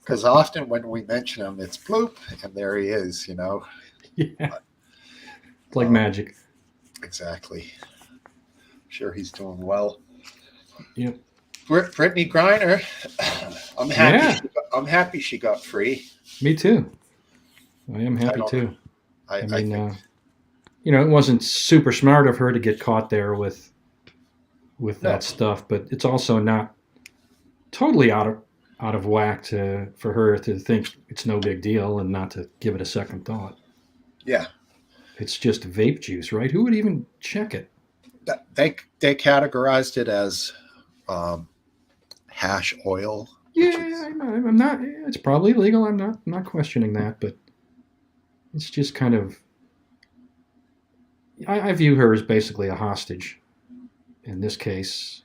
Because often when we mention him, it's bloop, and there he is, Yeah. But, it's like magic. Exactly. I'm sure he's doing well. Yep. Brittany Griner, I'm happy. Yeah. I'm happy she got free. Me too. I am happy too. I mean, it wasn't super smart of her to get caught there with that stuff, but it's also not totally out of whack for her to think it's no big deal and not to give it a second thought. Yeah. It's just vape juice, right? Who would even check it? They categorized it as hash oil. Yeah, I'm not. It's probably legal. I'm not questioning that, but it's just kind of. I view her as basically a hostage. In this case,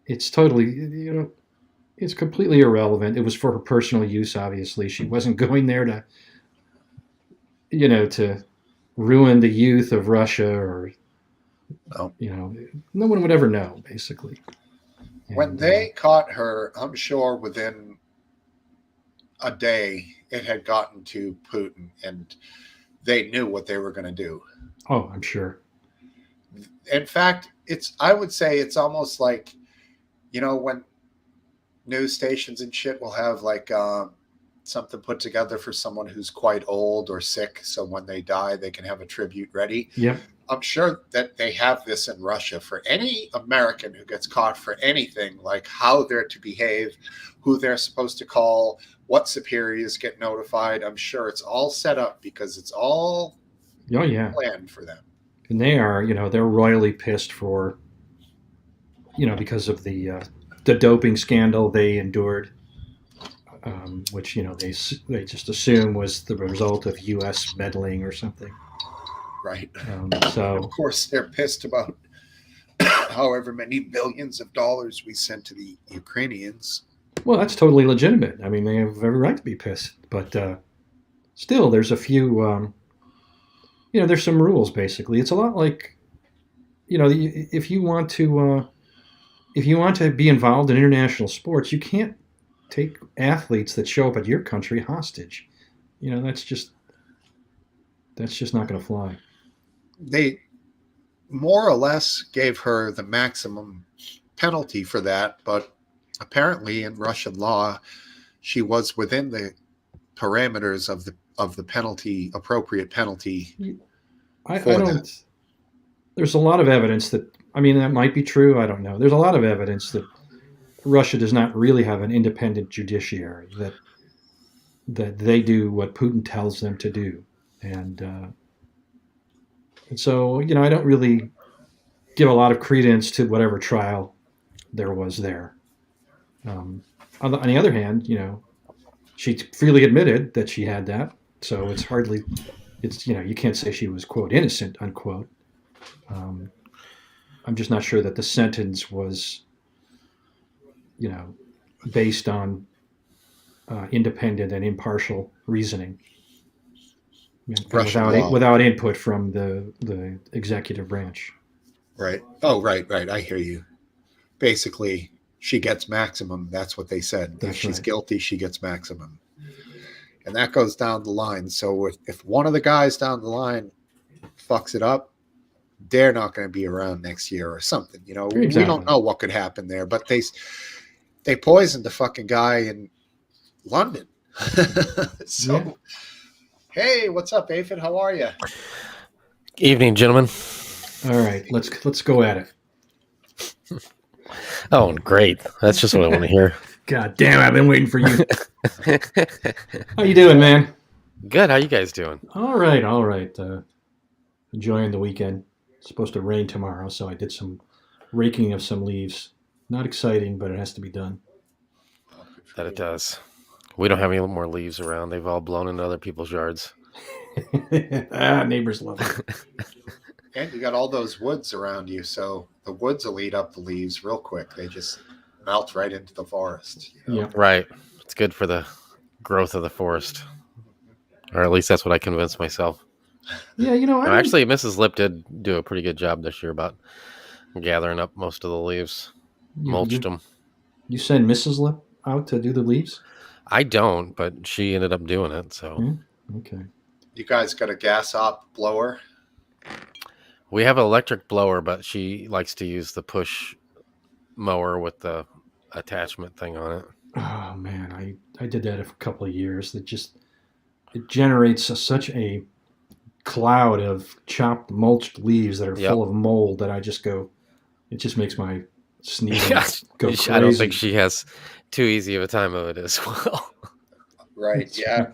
it's totally, it's completely irrelevant. It was for her personal use. Obviously, she wasn't going there to, to ruin the youth of Russia or. No. No one would ever know, basically. When they caught her, I'm sure within a day it had gotten to Putin and they knew what they were going to do. Oh, I'm sure. In fact, I would say it's almost like, when news stations and shit will have like something put together for someone who's quite old or sick. So when they die, they can have a tribute ready. Yep. I'm sure that they have this in Russia for any American who gets caught for anything, like how they're to behave, who they're supposed to call, what superiors get notified. I'm sure it's all set up because it's all planned for them. And they are, they're royally pissed for, because of the doping scandal they endured, which, they just assume was the result of U.S. meddling or something. Right. So of course they're pissed about however many billions of dollars we sent to the Ukrainians. Well, that's totally legitimate. I mean, they have every right to be pissed, but still, there's a few. There's some rules. Basically, it's a lot like, if you want to be involved in international sports, you can't take athletes that show up at your country hostage. That's just not going to fly. They more or less gave her the maximum penalty for that, but apparently in Russian law, she was within the parameters of the penalty, appropriate penalty. I don't. There's a lot of evidence that might be true. I don't know. There's a lot of evidence that Russia does not really have an independent judiciary, that they do what Putin tells them to do. And so, I don't really give a lot of credence to whatever trial there was there. On the other hand, she freely admitted that she had that. So you can't say she was, quote, innocent, unquote. I'm just not sure that the sentence was, based on independent and impartial reasoning. Without input from the executive branch. Right. Oh, right. I hear you. Basically, she gets maximum. That's what they said. If she's guilty, she gets maximum. and that goes down the line. So if one of the guys down the line fucks it up, they're not going to be around next year or something. You know, we don't Exactly. know what could happen there, but they poisoned the fucking guy in London. So, Yeah. hey, what's up, Aphid? How are you? Evening, gentlemen. All right, let's go at it. Oh, great. That's just what I want to hear. God damn, I've been waiting for you. How you doing, man? Good. How you guys doing? All right, all right. Enjoying the weekend. It's supposed to rain tomorrow, so I did some raking of some leaves. Not exciting, but it has to be done. That it does. We don't have any more leaves around. They've all blown into other people's yards. Neighbors love it. And you got all those woods around you, so the woods will eat up the leaves real quick. They just melt right into the forest. You know? Yep. Right. It's good for the growth of the forest. Or at least that's what I convinced myself. Yeah, you know, No, actually, Mrs. Lip did do a pretty good job this year about gathering up most of the leaves, mulched them. You send Mrs. Lip out to do the leaves? I don't, but she ended up doing it. So Okay. You guys got a gas op blower? we have an electric blower, but she likes to use the push mower with the attachment thing on it. Oh man, I did that a couple of years. It generates such a cloud of chopped mulched leaves that are full of mold that I just go. It just makes my sneezing go crazy. I don't think she has too easy of a time of it as well. Right. Yeah.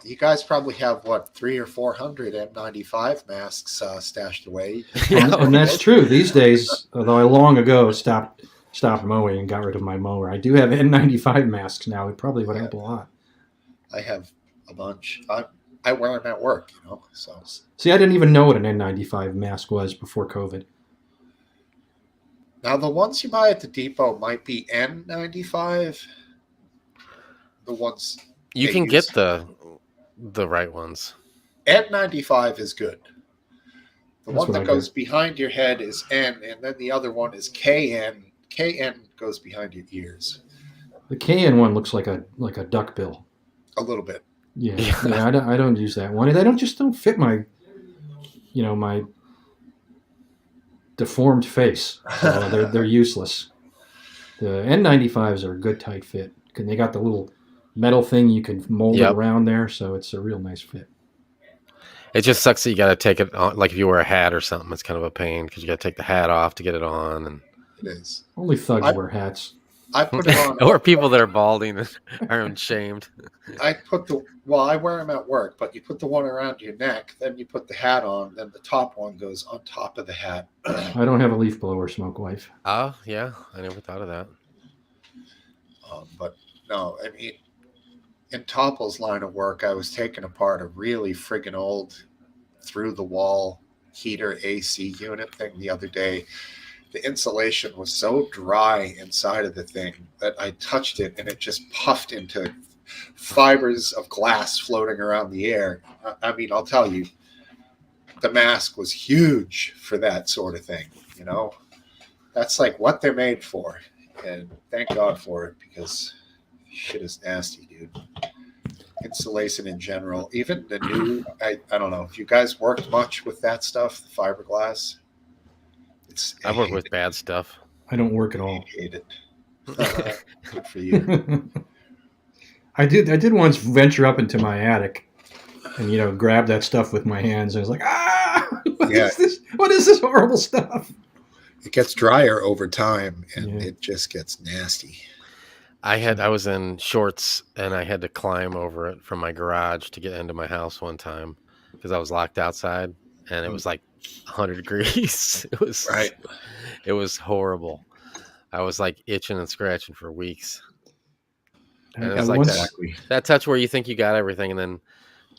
You guys probably have what 300 or 400 N95 masks stashed away. And that's true these days. Although I long ago stopped mowing and got rid of my mower, I do have N95 masks now. It probably would help a lot. I have a bunch. I wear them at work, you know. So see, I didn't even know what an N95 mask was before COVID. Now the ones you buy at the depot might be N95. The ones you can get the right ones. N95 is good. The one that goes behind your head is N, and then the other one is KN. KN goes behind your ears. The KN one looks like a duck bill. A little bit. Yeah. I don't use that one. They don't fit my, my deformed face. So they're useless. The N95s are a good tight fit. And they got the little metal thing you can mold it around there, so it's a real nice fit. It just sucks that you got to take it on. Like if you wear a hat or something, it's kind of a pain because you got to take the hat off to get it on. And it is. Only thugs wear hats. I put it on. Or people that are balding and are ashamed. I wear them at work, but you put the one around your neck, then you put the hat on, then the top one goes on top of the hat. I don't have a leaf blower, Smoke Wife. Oh, yeah. I never thought of that. But no, I mean, in Topple's line of work, I was taking apart a really friggin' old through-the-wall heater AC unit thing the other day. The insulation was so dry inside of the thing that I touched it and it just puffed into fibers of glass floating around the air. I mean, I'll tell you, the mask was huge for that sort of thing, you know? That's like what they're made for. And thank God for it, because shit is nasty, dude. Insulation in general, even the new, I don't know if you guys worked much with that stuff, the fiberglass. I work with bad stuff. I don't work at all. I hate it. Good for you. I did once venture up into my attic and grab that stuff with my hands. I was like, what is this? What is this horrible stuff? It gets drier over time and it just gets nasty. I was in shorts and I had to climb over it from my garage to get into my house one time because I was locked outside and it was like 100 degrees. It was horrible. I was like itching and scratching for weeks. And it was like that touch where you think you got everything and then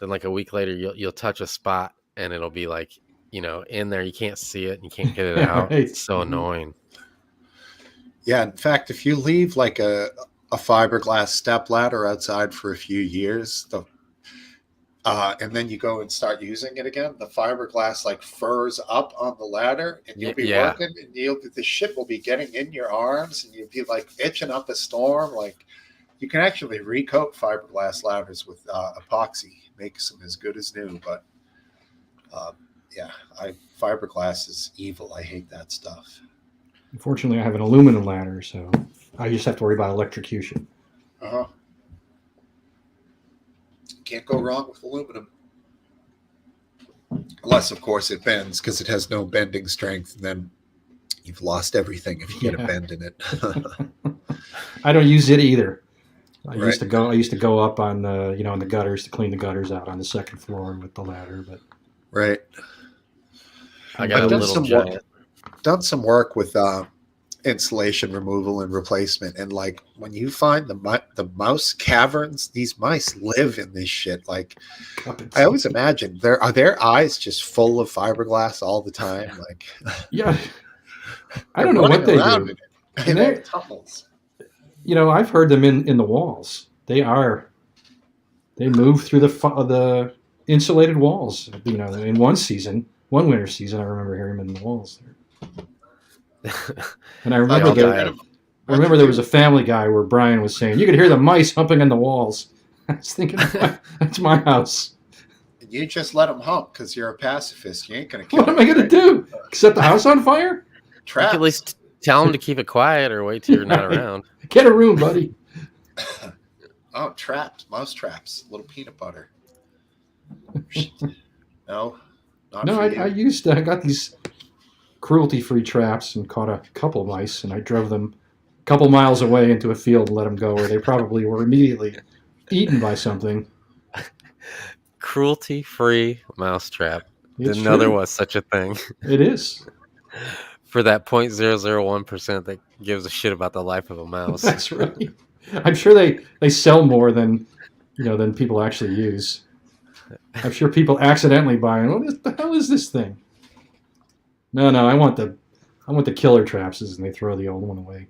like a week later you'll touch a spot and it'll be like, in there, you can't see it and you can't get it out. Right. It's so annoying. Yeah. In fact, if you leave like a fiberglass step ladder outside for a few years, and then you go and start using it again, the fiberglass like furs up on the ladder and you'll be working and the shit will be getting in your arms and you'll be like itching up a storm. Like You can actually recoat fiberglass ladders with epoxy, makes them as good as new. But uh, yeah, fiberglass is evil. I hate that stuff. Unfortunately, I have an aluminum ladder, so I just have to worry about electrocution. Uh-huh. Can't go wrong with aluminum. Unless, of course, it bends because it has no bending strength. And then you've lost everything if you get a bend in it. I don't use it either. I Right. used to go up on the on the gutters to clean the gutters out on the second floor with the ladder, but Right. I got a little giant. Done some work with insulation removal and replacement, and like when you find the mouse caverns, these mice live in this shit. Like I always imagine are their eyes just full of fiberglass all the time. Like yeah, I don't know what they do. And they're tunnels. I've heard them in the walls. They move through the insulated walls. In one winter season, I remember hearing them in the walls there. And I remember there was a Family Guy where Brian was saying you could hear the mice humping on the walls. I was thinking, that's my house. You just let them hump because you're a pacifist. You ain't gonna kill What am I gonna do? Set the house on fire? Traps. You can at least tell them to keep it quiet or wait till you're not around. Get a room, buddy. Oh, traps, mouse traps, little peanut butter. No, I got these cruelty-free traps and caught a couple of mice, and I drove them a couple miles away into a field and let them go, where they probably were immediately eaten by something. Cruelty-free mousetrap. Didn't know there was such a thing. It is. For that 0.001% that gives a shit about the life of a mouse. That's right. I'm sure they sell more than people actually use. I'm sure people accidentally buy. What the hell is this thing? No, I want the killer traps, and they throw the old one away.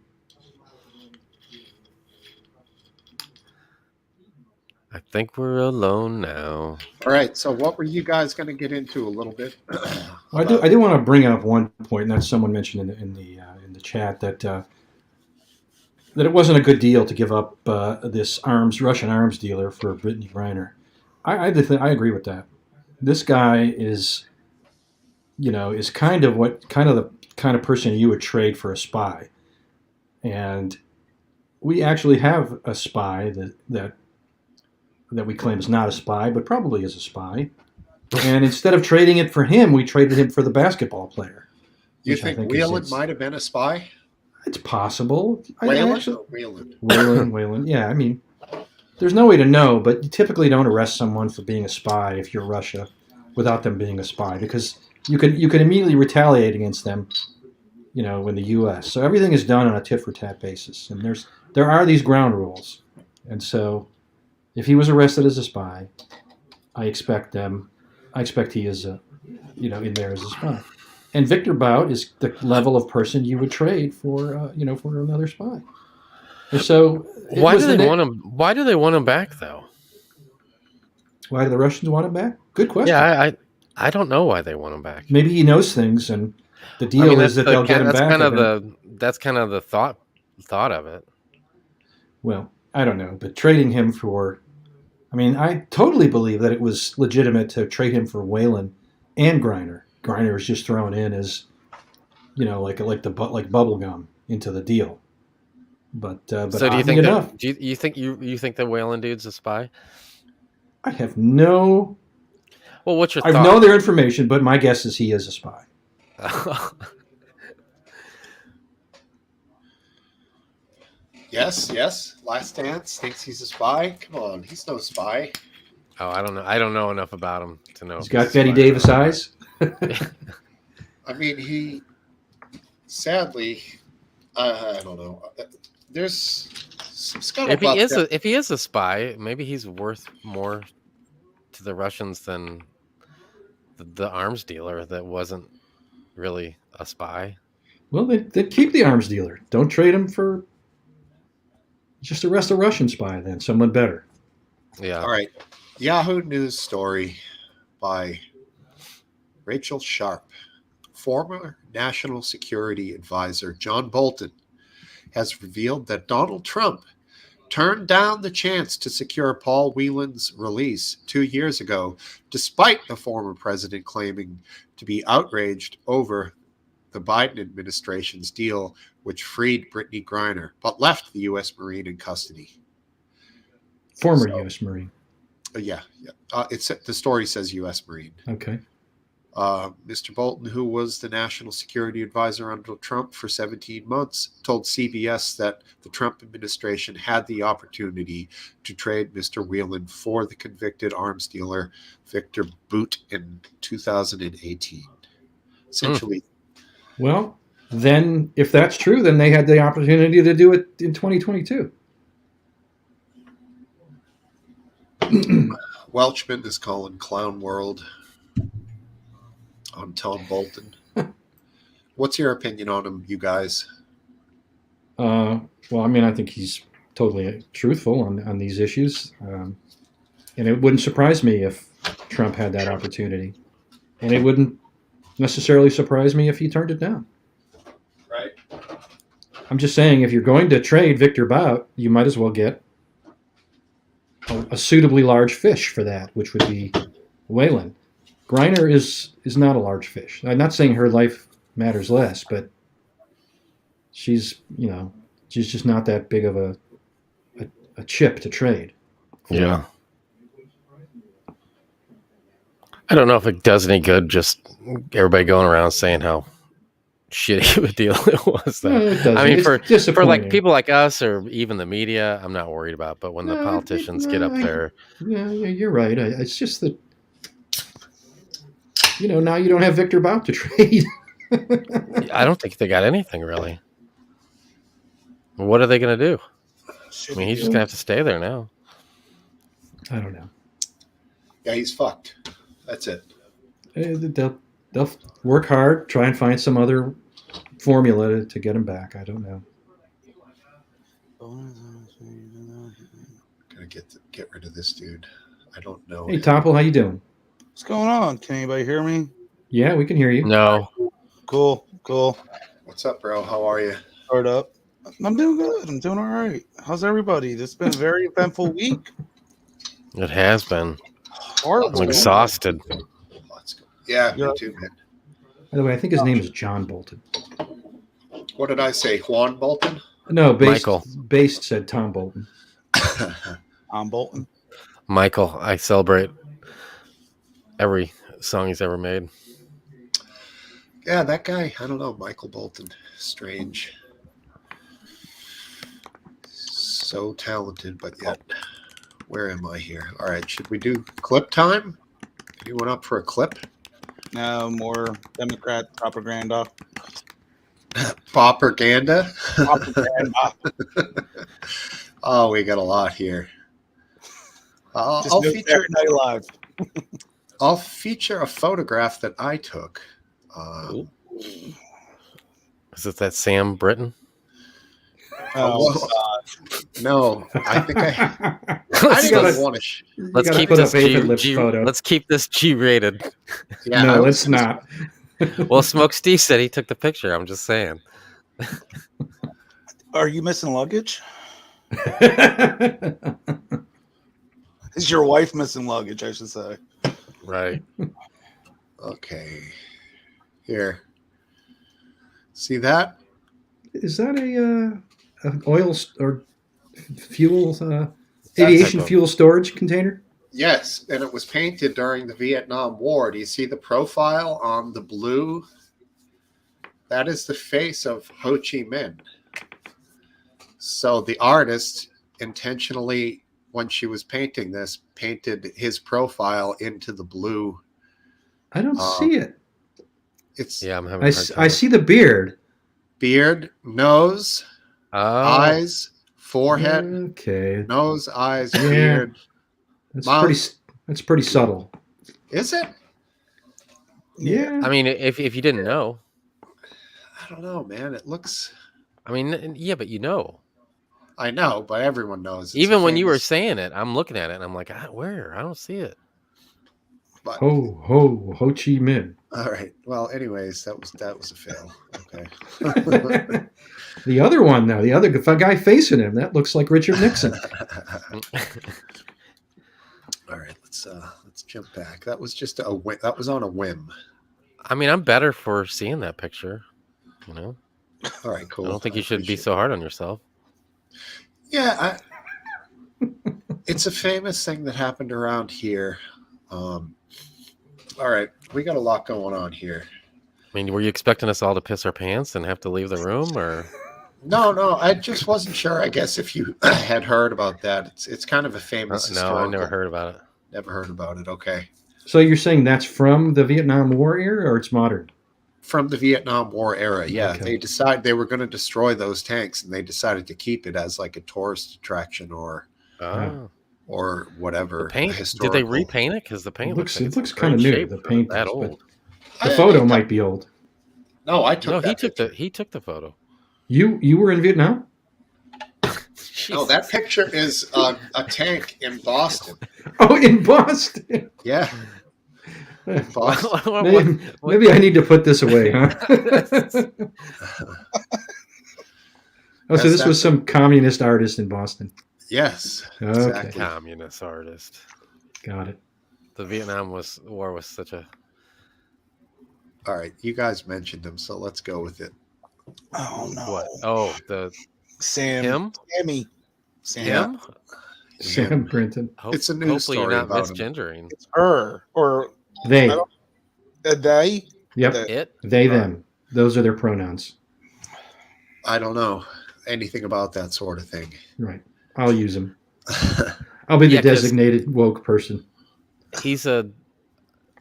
I think we're alone now. All right. So, what were you guys going to get into a little bit? I do want to bring up one point, and that someone mentioned in the chat that it wasn't a good deal to give up this Russian arms dealer for Brittany Griner. I agree with that. This guy is kind of the kind of person you would trade for a spy, and we actually have a spy that we claim is not a spy, but probably is a spy. And instead of trading it for him, we traded him for the basketball player. You think Whelan might have been a spy? It's possible. Whelan? Yeah, I mean, there's no way to know, but you typically don't arrest someone for being a spy if you're Russia without them being a spy, because you can immediately retaliate against them, in the U.S. So everything is done on a tit-for-tat basis, and there are these ground rules. And so if he was arrested as a spy, I expect he is in there as a spy. And Victor Bout is the level of person you would trade for another spy. And so why do they want him? Why do they want him back, though? Why do the Russians want him back? Good question. Yeah, I don't know why they want him back. Maybe he knows things, and the deal is that they'll get him back. That's kind of the thought of it. Well, I don't know, but trading him for, I totally believe that it was legitimate to trade him for Whelan and Griner. Griner was just thrown in as, like bubble gum into the deal. But so do you think enough, do you think the Whelan dude's a spy? I have no. Well, what's your thought? I know their information, but my guess is he is a spy. Yes. Last Dance thinks he's a spy. Come on, he's no spy. Oh, I don't know. I don't know enough about him to know. He's got Betty Davis eyes. I mean, he sadly, I don't know. There's some scuttlebutt. If he is a spy, maybe he's worth more to the Russians than the arms dealer that wasn't really a spy. Well, they keep the arms dealer. Don't trade him for. Just arrest a Russian spy, then someone better. Yeah. All right. Yahoo News story by Rachel Sharp. Former National Security Advisor John Bolton has revealed that Donald Trump turned down the chance to secure Paul Whelan's release 2 years ago, despite the former president claiming to be outraged over the Biden administration's deal, which freed Brittany Griner, but left the U.S. Marine in custody. Former U.S. Marine. Yeah. The story says U.S. Marine. Okay. Mr. Bolton, who was the national security advisor under Trump for 17 months, told CBS that the Trump administration had the opportunity to trade Mr. Whelan for the convicted arms dealer Victor Bout in 2018. Essentially. Well, then if that's true, then they had the opportunity to do it in 2022. Welchman is calling Clown World on Tom Bolton. What's your opinion on him, you guys? Well, I mean, I think he's totally truthful on these issues. And it wouldn't surprise me if Trump had that opportunity. And it wouldn't necessarily surprise me if he turned it down. Right. I'm just saying, if you're going to trade Victor Bout, you might as well get a suitably large fish for that, which would be Whelan. Griner is not a large fish. I'm not saying her life matters less, but she's just not that big of a chip to trade. Yeah. I don't know if it does any good, just everybody going around saying how shitty of a deal it was. No, it doesn't. I mean, It's for like people like us or even the media, I'm not worried about. But when the politicians get up there, yeah, you're right. It's just that now you don't have Victor Bout to trade. I don't think they got anything really. What are they going to do? I mean, he's just going to have to stay there now. I don't know. Yeah, he's fucked. That's it. They'll work hard, try and find some other formula to get him back. I don't know. Gotta get rid of this dude. I don't know. Hey, Topple, how you doing? What's going on? Can anybody hear me? Yeah, we can hear you. No. Cool. What's up, bro? How are you? Start up. I'm doing good. I'm doing all right. How's everybody? This has been a very eventful week. It has been. Horrible. I'm exhausted. Let's go. Yeah, me too, man. By the way, I think his name is John Bolton. What did I say? Juan Bolton? No, Michael. Based said Tom Bolton. I'm Bolton. Michael, I celebrate every song he's ever made. Yeah, that guy, I don't know, Michael Bolton. Strange. So talented, but yet, where am I here? All right, should we do clip time? Anyone up for a clip? No, more Democrat propaganda. Propaganda? Oh, we got a lot here. I'll feature Night Live. I'll feature a photograph that I took. Is it that Sam Britton? No, I think I Let's didn't want to. keep put this up Avid Lips photo. Let's keep this G-rated. Yeah, No, let's not. Well, Smokesteve said he took the picture. I'm just saying. Are you missing luggage? Is your wife missing luggage, I should say? Right. Okay. Here. See that? Is that an oil or fuel, aviation fuel storage container? Yes, and it was painted during the Vietnam War. Do you see the profile on the blue? That is the face of Ho Chi Minh. So the artist intentionally, when she was painting this, painted his profile into the blue. I don't see it. I'm having. I see the beard. Beard, nose, eyes, forehead. Okay. Nose, eyes, beard. That's pretty subtle. Is it? Yeah. I mean, if you didn't know. I don't know, man. It looks. I mean, yeah, but you know. I know, but everyone knows. Even when you were saying it, I'm looking at it and I'm like, where? I don't see it. But Ho Chi Minh. all right. Well, anyways, that was a fail. Okay. The other one, though, the other guy facing him, that looks like Richard Nixon. All right, let's jump back. That was just that was on a whim. I mean, I'm better for seeing that picture. You know. All right, cool. I don't think you should be so hard on yourself. Yeah, it's a famous thing that happened around here. All right, we got a lot going on here. I mean, were you expecting us all to piss our pants and have to leave the room, or? No, I just wasn't sure. I guess if you had heard about that, it's kind of a famous. No, I never heard about it. Never heard about it. Okay. So you're saying that's from the Vietnam War era, or it's modern? From the Vietnam War era, yeah. Okay. They decided they were going to destroy those tanks, and they decided to keep it as like a tourist attraction or whatever. The paint. Did they repaint it? Because the paint looks kind of new. Shape the paint that is, old. The photo might be old. No, I took. No, he took the photo. You were in Vietnam? No, that picture is a tank in Boston. Oh, in Boston. Yeah. Boston. Maybe I need to put this away, huh? So this was some communist artist in Boston. Yes. Okay. Exactly. Communist artist. Got it. The Vietnam War was such a. All right, you guys mentioned him, so let's go with it. Oh no! What? Oh, the Sammy. Him? Sam Brinton. It's a news hopefully story you're not about him. misgendering. It's her or They. They. Yep. It. They, them. Those are their pronouns. I don't know anything about that sort of thing. Right. I'll use them. I'll be the designated woke person. He's a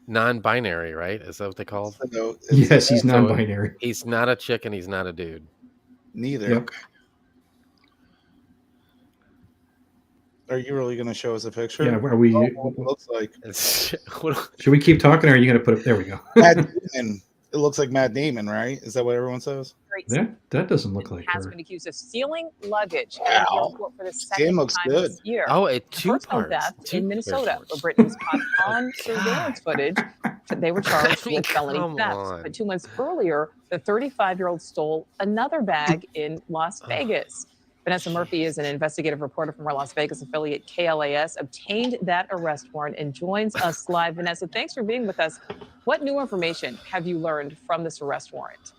non-binary, right? Is that what they call it? Yes, he's non-binary. He's not a chick and he's not a dude. Neither. Yep. Are you really going to show us a picture? Yeah, are we? What it looks like. Should we keep talking, or are you going to put it? There we go. Matt Damon. It looks like Matt Damon, right? Is that what everyone says? That doesn't look like has her. been accused of stealing luggage Wow. at the airport for the second looks time good. this year. Oh, it two First parts. death in Minnesota, where Britain's caught on surveillance footage. They were charged with felony theft. But 2 months earlier, the 35-year-old stole another bag in Las Vegas. Vanessa Murphy is an investigative reporter from our Las Vegas affiliate KLAS, obtained that arrest warrant and joins us live. Vanessa, thanks for being with us. What new information have you learned from this arrest warrant?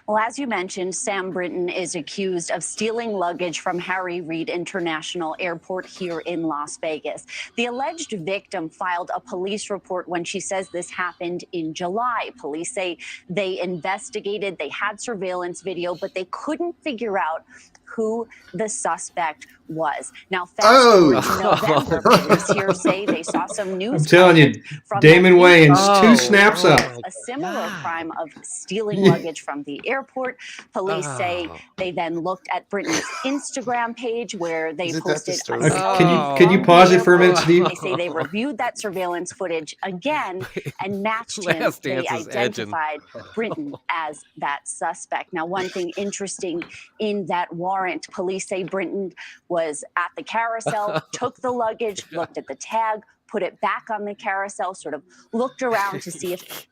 Well, as you mentioned, Sam Brinton is accused of stealing luggage from Harry Reid International Airport here in Las Vegas. The alleged victim filed a police report when she says this happened in July. Police say they investigated, they had surveillance video, but they couldn't figure out who the suspect was. Now, fast forward to November, police here say they saw some news. I'm telling you, Damon Wayans, 2 snaps up. A similar crime of stealing luggage from the airport. Police say they then looked at Britain's Instagram page where they posted. Can you pause it for a minute, Steve? They say they reviewed that surveillance footage again and matched him. They identified Brinton as that suspect. Now, one thing interesting in that warrant, police say Brinton was at the carousel, took the luggage, looked at the tag, put it back on the carousel, sort of looked around to see if.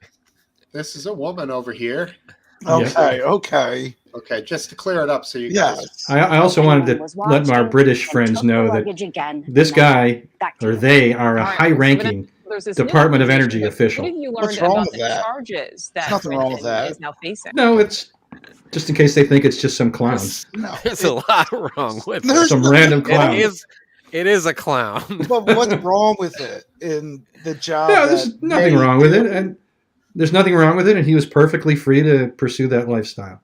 This is a woman over here. Okay. Just to clear it up so you guys. I also wanted to let our British friends know that this guy, or they, are a high-ranking Department of Energy official. What have you learned What's wrong about with the that? charges that Nothing wrong with that. is now facing? No, it's just in case they think it's just some clown. No, There's a lot wrong with There's it. Some random clown. It is a clown. But what's wrong with it in the job? No, there's nothing wrong with it, and there's nothing wrong with it, and he was perfectly free to pursue that lifestyle.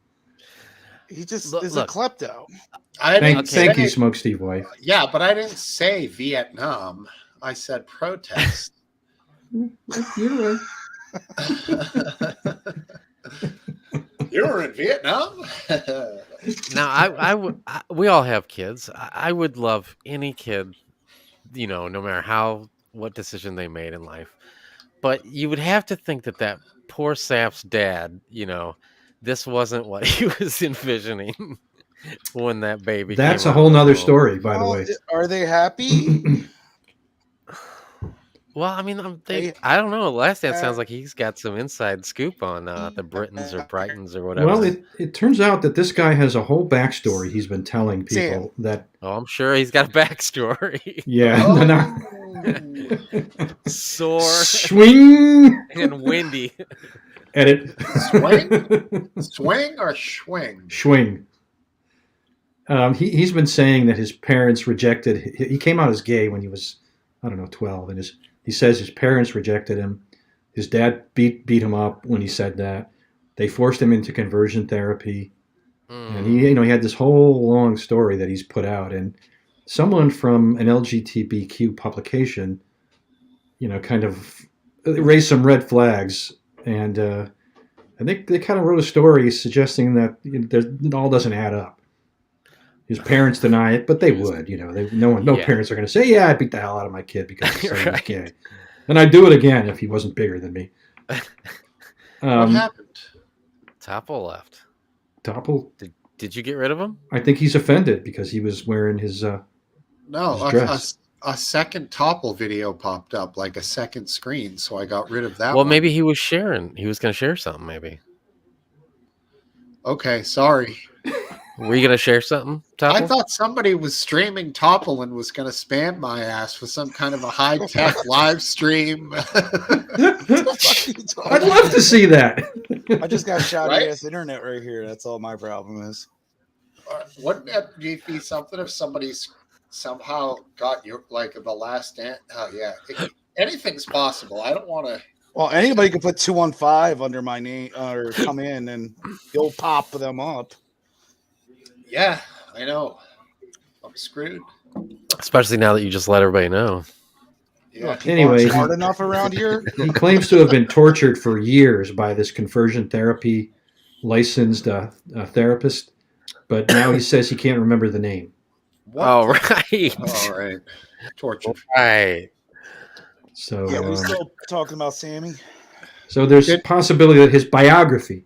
He just is a klepto. Thank you, Smokesteve wife. Yeah, but I didn't say Vietnam. I said protest. You're right. You were in Vietnam? Now, we all have kids. I would love any kid, no matter what decision they made in life. But you would have to think that poor sap's dad, this wasn't what he was envisioning when that baby. That's a whole nother story, by the way. Are they happy? Well, I mean, I don't know. Last Dance sounds like he's got some inside scoop on the Britons or Brightons or whatever. Well, it turns out that this guy has a whole backstory he's been telling people that. Oh, I'm sure he's got a backstory. Yeah. Sore. Swing. And windy. Edit. Swing or swing? Swing. He's been saying that his parents rejected. He came out as gay when he was, I don't know, 12, and he says his parents rejected him. His dad beat him up when he said that. They forced him into conversion therapy, and he had this whole long story that he's put out. And someone from an LGBTQ publication, kind of raised some red flags, and I think they kind of wrote a story suggesting that it all doesn't add up. His parents deny it, but they would. No parents are going to say, "Yeah, I beat the hell out of my kid because he said he was gay," and I'd do it again if he wasn't bigger than me. What happened? Topple left. Topple? Did you get rid of him? I think he's offended because he was wearing his dress. A second Topple video popped up, like a second screen, so I got rid of that. Well, maybe he was sharing. He was going to share something, maybe. Okay, sorry. Were you going to share something, Topple? I thought somebody was streaming Topple and was going to spam my ass with some kind of a high-tech live stream. I'd love to see that. I just got shoddy-ass internet right here. That's all my problem is. Wouldn't that be something if somebody's somehow got your, like, the last dance? Oh, yeah. Anything's possible. I don't want to... Well, anybody could put 215 under my name or come in and you'll pop them up. Yeah, I know. I'm screwed. Especially now that you just let everybody know. Yeah. Anyway, smart enough around here. He claims to have been tortured for years by this conversion therapy licensed therapist, but now he says he can't remember the name. What? Oh, right. All right. Torture. Right. So Yeah, we're still talking about Sammy. So there's a possibility that his biography,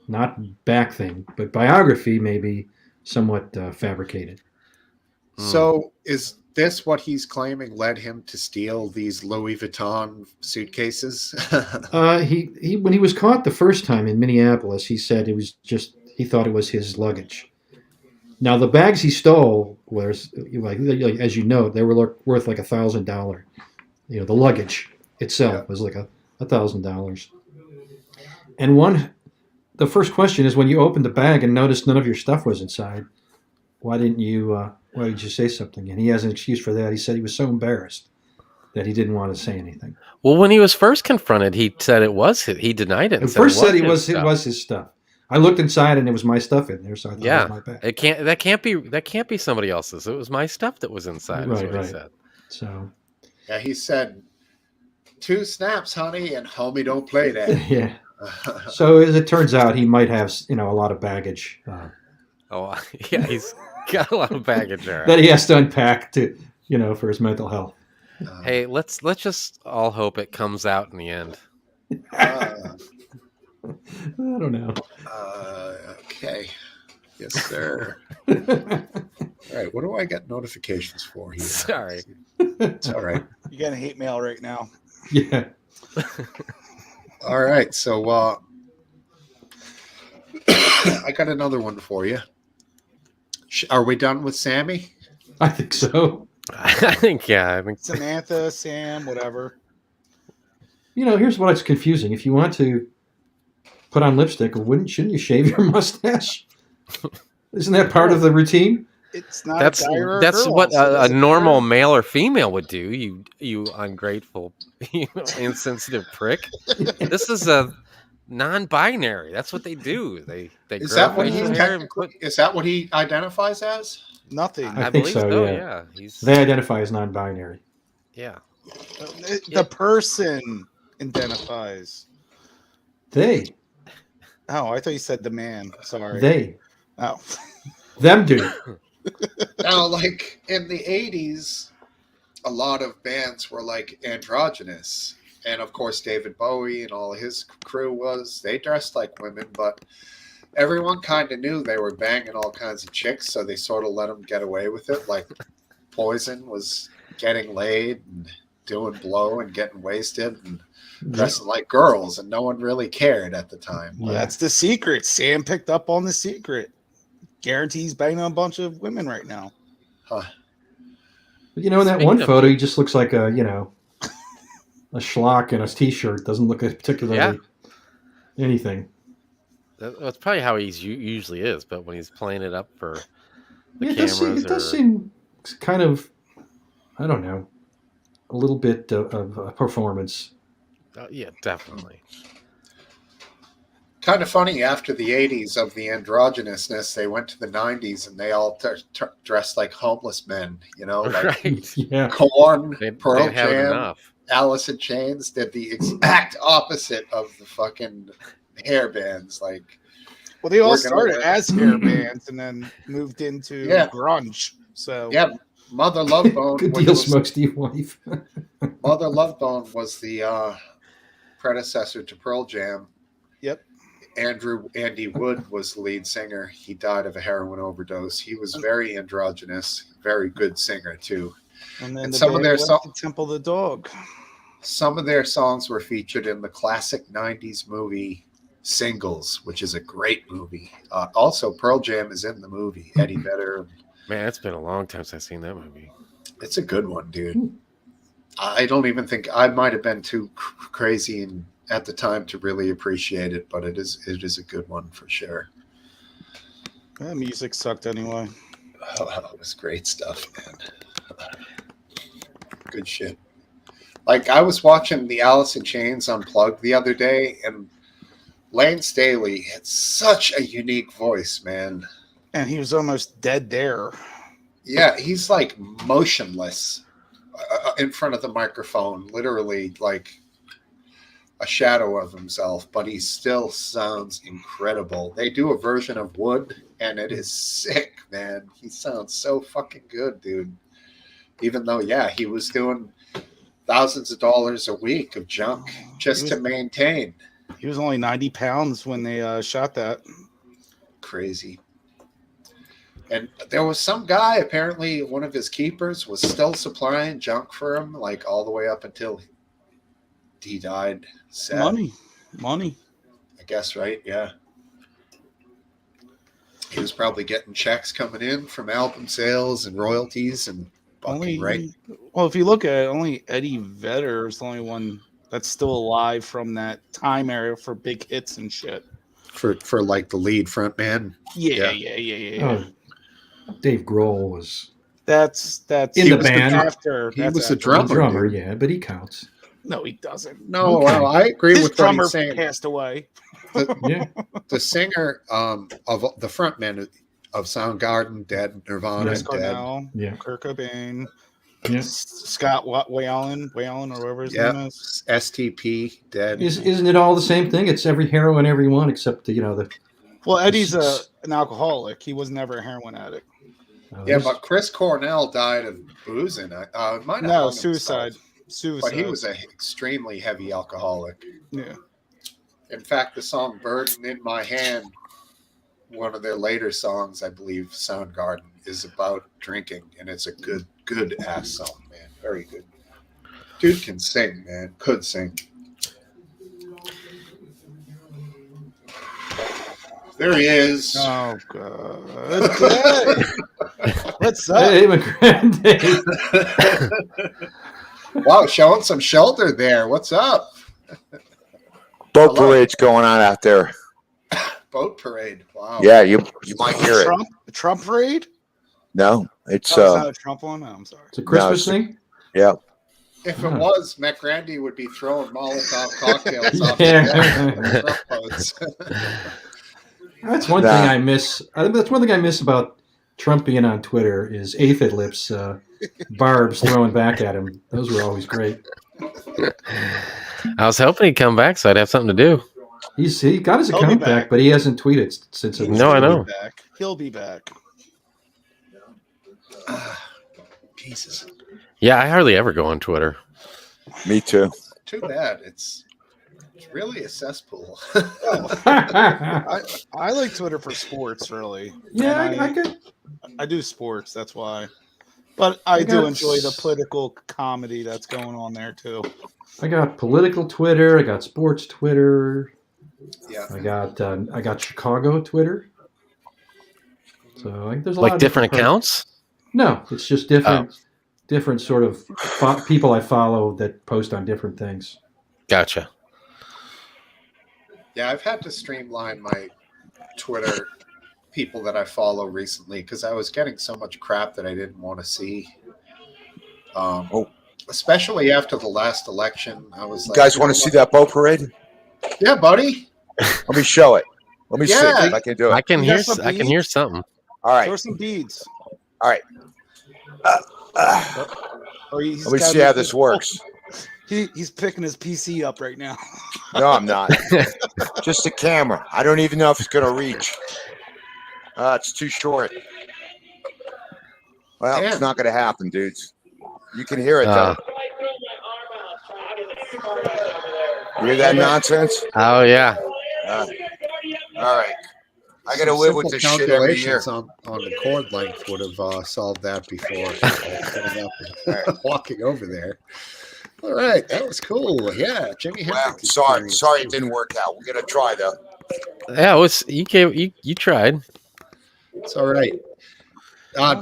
not back thing, but biography may be somewhat fabricated. So is this what he's claiming led him to steal these Louis Vuitton suitcases? He when he was caught the first time in Minneapolis, he said he thought it was his luggage. Now the bags he stole was like as you know, they were worth like $1,000. The luggage itself was like $1,000. And the first question is when you opened the bag and noticed none of your stuff was inside, why did you say something? And he has an excuse for that. He said he was so embarrassed that he didn't want to say anything. Well, when he was first confronted, he said it was he denied it. At first said it was his stuff. I looked inside and it was my stuff in there, so I thought it was my bag. That can't be somebody else's. It was my stuff that was inside. Right. He said. So yeah, he said 2 snaps, honey, and homie don't play that. Yeah. So as it turns out, he might have a lot of baggage. Yeah, he's got a lot of baggage there that he has to unpack to for his mental health. Hey, let's just all hope it comes out in the end. I don't know. Okay. Yes, sir. All right. What do I get notifications for here? Sorry. It's all right. You getting hate mail right now. Yeah. All right. So I got another one for you. Are we done with Sammy? I think so. I think Samantha, Sam, whatever. Here's what's confusing. If you want to put on lipstick, shouldn't you shave your mustache? Isn't that part of the routine? It's not. That's what a normal male or female would do. You ungrateful, insensitive prick. This is a non-binary. That's what they do. They is that what is that what he identifies as? Nothing. I think so. Yeah. They identify as non-binary. Yeah. The person identifies. They. Oh, I thought you said the man. Sorry. They. Oh. Them do. Now, like in the 80s, a lot of bands were like androgynous. And of course, David Bowie and all his crew they dressed like women, but everyone kind of knew they were banging all kinds of chicks, so they sort of let them get away with it. Like Poison was getting laid, and doing blow and getting wasted and dressing like girls, and no one really cared at the time. Well, that's the secret. Sam picked up on the secret. Guarantees banging on a bunch of women right now. Huh. But in that one photo, he just looks like a schlock in a t-shirt. Doesn't look particularly anything. That's probably how he usually is, but when he's playing it up for the it cameras, does seem kind of, I don't know, a little bit of a performance. Yeah, definitely. Kind of funny, after the 80s of the androgynousness, they went to the 90s and they all dressed like homeless men, like Korn, Pearl Jam, Alice in Chains did the exact opposite of the fucking hair bands. Well, they all started as hair bands and then moved into grunge. So Mother Love Bone. Good deal, Smokesteve wife. Mother Love Bone was the predecessor to Pearl Jam. Yep. Andy Wood was the lead singer. He died of a heroin overdose. He was very androgynous, very good singer too. And then some of their songs, Temple the Dog. Some of their songs were featured in the classic 90s movie Singles, which is a great movie. Also, Pearl Jam is in the movie. Eddie Vedder. Man, it's been a long time since I've seen that movie. It's a good one, dude. I don't even think I might have been too crazy at the time to really appreciate it, but it is a good one for sure. That music sucked anyway. Oh, it was great stuff, man. Good shit. I was watching the Alice in Chains Unplugged the other day, and Lane Staley had such a unique voice, man. And he was almost dead there. Yeah, he's motionless in front of the microphone, literally like a shadow of himself, but he still sounds incredible. They do a version of Wood, and it is sick, man. He sounds so fucking good, dude. Even though, he was doing thousands of dollars a week of junk just to maintain. He was only 90 pounds when they shot that. Crazy. And there was some guy, apparently one of his keepers, was still supplying junk for him, all the way up until he died. Sad. Money. I guess, right? Yeah. He was probably getting checks coming in from album sales and royalties and right. Well, if you look at it, only Eddie Vedder is the only one that's still alive from that time area for big hits and shit. For the lead front man. Yeah. Oh, Dave Grohl was. That's in the band. He was the drummer. Yeah, but he counts. No, he doesn't. No, okay. Well, I agree His with drummer what he's saying. Passed away. The singer of the frontman of Soundgarden, dead. Nirvana, Chris Cornell, dead. Kurt Cobain, Scott Weiland or whatever his name is. STP, dead. Isn't it all the same thing? It's every heroin, every one, except the. Well, Eddie's an alcoholic. He was never a heroin addict. But Chris Cornell died of boozing. Suicide. But he was an extremely heavy alcoholic. Yeah. In fact, the song "Burden in My Hand," one of their later songs, I believe, Soundgarden, is about drinking, and it's a good ass song, man. Very good. Dude can sing, man. Could sing. There he is. Oh, God. Okay. What's up? Hey, McGrandy. Wow, showing some shoulder there. What's up? Boat parade's going on out there. Boat parade. Wow. Yeah, you might hear it. The Trump parade? No, it's not a Trump one. No, I'm sorry. It's a Christmas thing. Yeah. If it was, McGrandy would be throwing Molotov cocktails off the boats. That's one thing I miss. That's one thing I miss about Trump being on Twitter is Aphid Lips barbs throwing back at him. Those were always great. I was hoping he'd come back so I'd have something to do. He got his account back, but he hasn't tweeted since it was. No, I know. He'll be back. Jesus. Yeah, I hardly ever go on Twitter. Me too. Too bad. It's really a cesspool. I like Twitter for sports, really. Yeah, I do sports. That's why. But I do enjoy the political comedy that's going on there too. I got political Twitter. I got sports Twitter. Yeah. I got Chicago Twitter. So there's a Like lot of different accounts? No, it's just different sort of people I follow that post on different things. Gotcha. Yeah, I've had to streamline my Twitter people that I follow recently because I was getting so much crap that I didn't want to see. Especially after the last election, I was like, you guys want to see that boat parade? Yeah, buddy. Let me show it. Let me see if I can do it. I can hear something. All right. Show some beads. All right. Let me see how this works. He's picking his PC up right now. No, I'm not. Just the camera. I don't even know if it's going to reach. It's too short. Well, it's not going to happen, dudes. You can hear it, though. You hear that nonsense? Oh, yeah. All right. I got to live with this shit every year. On the cord length would have solved that before walking over there. All right, that was cool. Yeah, Jimmy. Wow, sorry, it didn't work out. We're gonna try though. Yeah, you tried. It's all right.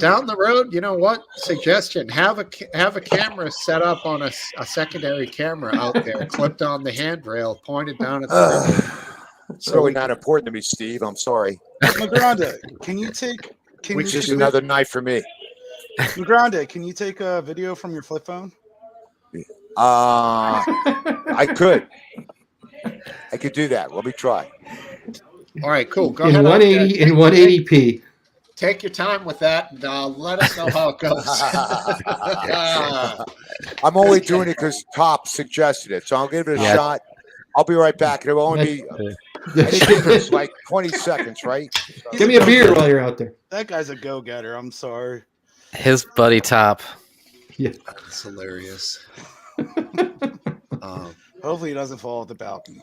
Down the road, you know what? Suggestion: have a camera set up on a secondary camera out there, clipped on the handrail, pointed down at the river. It's really not important to me, Steve. I'm sorry. Magrande, can you take? Which is another night for me. Magrande, can you take a video from your flip phone? I could do that. Let me try. All right, cool. Go in ahead. 180 in 180p. Take your time with that, and let us know how it goes. I'm only doing it because Top suggested it, so I'll give it a shot. I'll be right back. It'll only be it's like 20 seconds, right? Give me a beer while you're out there. That guy's a go-getter. I'm sorry. His buddy Top. Yeah, that's hilarious. Hopefully he doesn't fall off the balcony.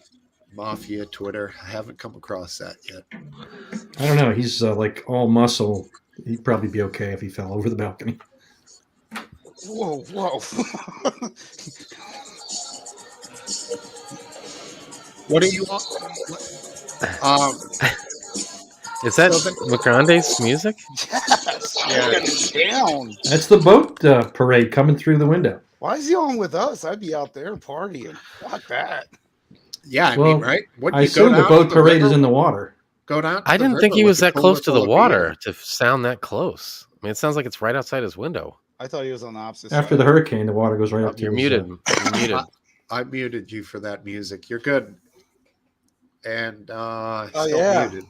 Mafia Twitter. I haven't come across that yet. I don't know. He's like all muscle. He'd probably be okay if he fell over the balcony. Whoa. What do you want? Is that Macrande's music? Yes. Down. That's the boat parade coming through the window. Why is he on with us? I'd be out there partying. Fuck that. Yeah, I mean, right? I assume the boat parade is in the water. Go down. I didn't think he was that close to the water to sound that close. I mean, it sounds like it's right outside his window. I thought he was on the opposite side. After the hurricane, the water goes right up to You're muted. You're muted. I muted you for that music. You're good. And muted.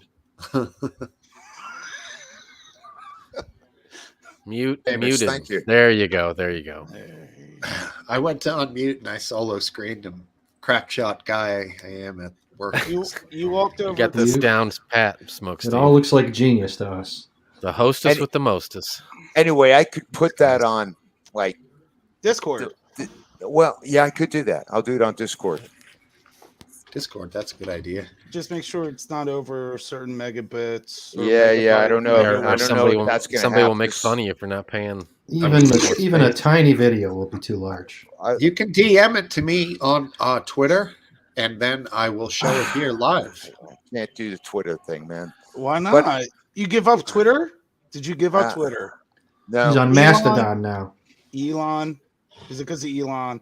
Muted. Thank you. There you go. I went to unmute and I solo screened him. Crack shot guy I am at work. You walked over. You got this down pat, Smokesteve. It all looks like genius to us. The hostess with the mostest. Anyway, I could put that on like Discord. Well, yeah, I could do that. I'll do it on Discord. Discord, that's a good idea. Just make sure it's not over certain megabits. Yeah, I don't know. I don't know if that's going to happen. Somebody will make fun of you for not paying. Even a tiny video will be too large. You can DM it to me on Twitter, and then I will show it here live. I can't do the Twitter thing, man. Why not? You give up Twitter? Did you give up Twitter? No. He's on Mastodon now. Elon? Is it because of Elon?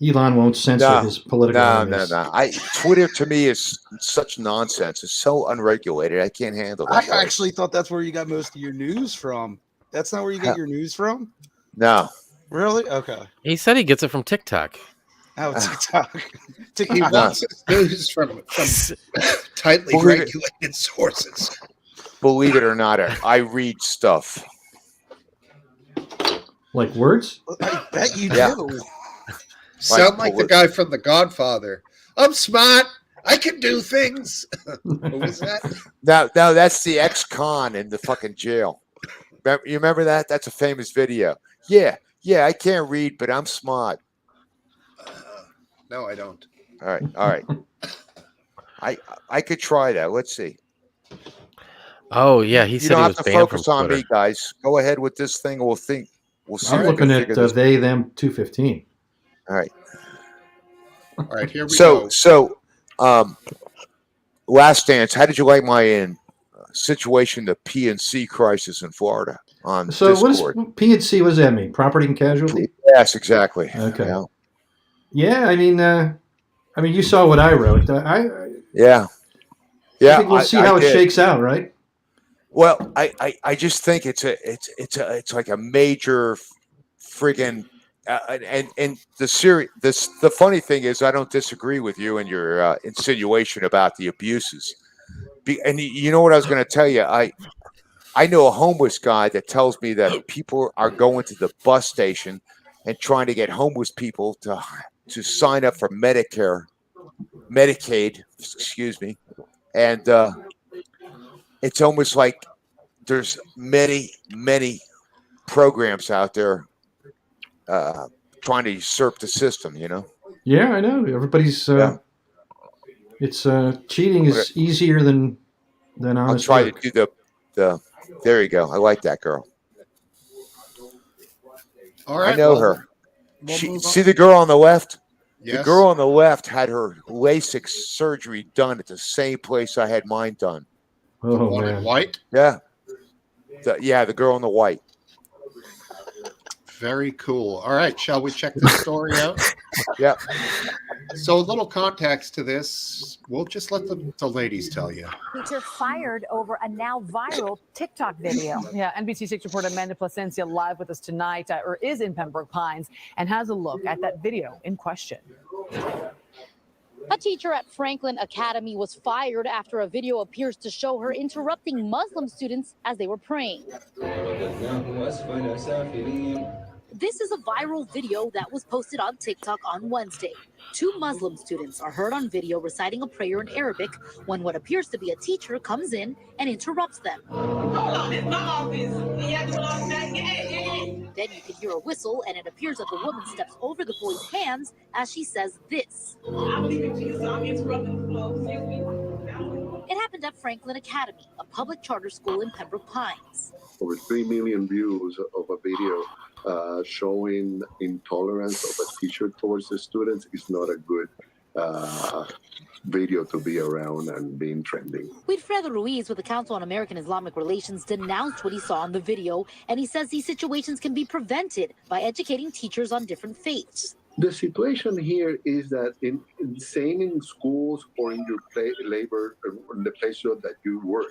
Elon won't censor his political enemies. No. Twitter to me is such nonsense. It's so unregulated. I can't handle that. I actually thought that's where you got most of your news from. That's not where you get your news from? No. Really? Okay. He said he gets it from TikTok. Oh, TikTok. He wants his news from tightly regulated sources. Believe it or not, I read stuff. Like words? I bet you do. Sound like the guy from The Godfather. I'm smart. I can do things. What was that? No, that's the ex-con in the fucking jail. You remember that? That's a famous video. Yeah, I can't read, but I'm smart. No, I don't. All right. I could try that. Let's see. Oh yeah, he said he was banned from Twitter. You don't have to focus on me, guys. Go ahead with this thing. We'll think. We'll see. I'm looking at they, them 215. All right. All right, here we go. So, Last Dance. How did you like my situation, the PNC crisis in Florida on Discord? What is PNC? What does that mean? Property and casualty? Yes, exactly. Okay. Yeah, I mean, you saw what I wrote. Yeah. I think we'll see how it shakes out, right? Well, I just think it's like a major friggin' and the funny thing is I don't disagree with you and your insinuation about the abuses. And you know what I was going to tell you? I know a homeless guy that tells me that people are going to the bus station and trying to get homeless people to sign up for Medicaid, excuse me, and it's almost like there's many programs out there trying to usurp the system. Yeah, I know. Everybody's. It's cheating is easier than honest I'll try work. to do the. There you go. I like that girl. All right, I know her. We'll See the girl on the left? Yes. The girl on the left had her LASIK surgery done at the same place I had mine done. Oh, the one man. in white? Yeah. The girl in the white. Very cool. All right, shall we check this story out? Yeah. So a little context to this. We'll just let the ladies tell you. Teacher fired over a now viral TikTok video. Yeah, NBC6 reporter Amanda Placencia live with us tonight, or is in Pembroke Pines, and has a look at that video in question. A teacher at Franklin Academy was fired after a video appears to show her interrupting Muslim students as they were praying. This is a viral video that was posted on TikTok on Wednesday. 2 Muslim students are heard on video reciting a prayer in Arabic when what appears to be a teacher comes in and interrupts them. Then you can hear a whistle, and it appears that the woman steps over the boy's hands as she says this. It happened at Franklin Academy, a public charter school in Pembroke Pines. Over 3 million views of a video showing intolerance of a teacher towards the students is not a good video to be around and being trending. Wilfredo Ruiz with the Council on American Islamic Relations denounced what he saw in the video, and he says these situations can be prevented by educating teachers on different faiths. The situation here is that same in schools or in your labor, in the place that you work,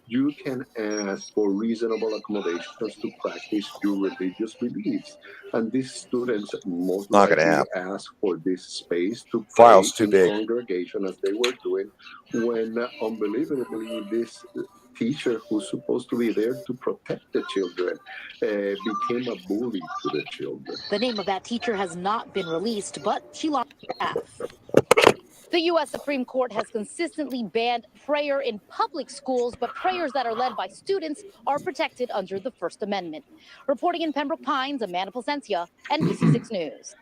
you can ask for reasonable accommodations to practice your religious beliefs. And these students most likely ask for this space to pray in congregation as they were doing when unbelievably this teacher who's supposed to be there to protect the children became a bully to the children. The name of that teacher has not been released, but she lost staff. The U.S. Supreme Court has consistently banned prayer in public schools, but prayers that are led by students are protected under the First Amendment. Reporting in Pembroke Pines, Amanda Placencia, NBC6 News.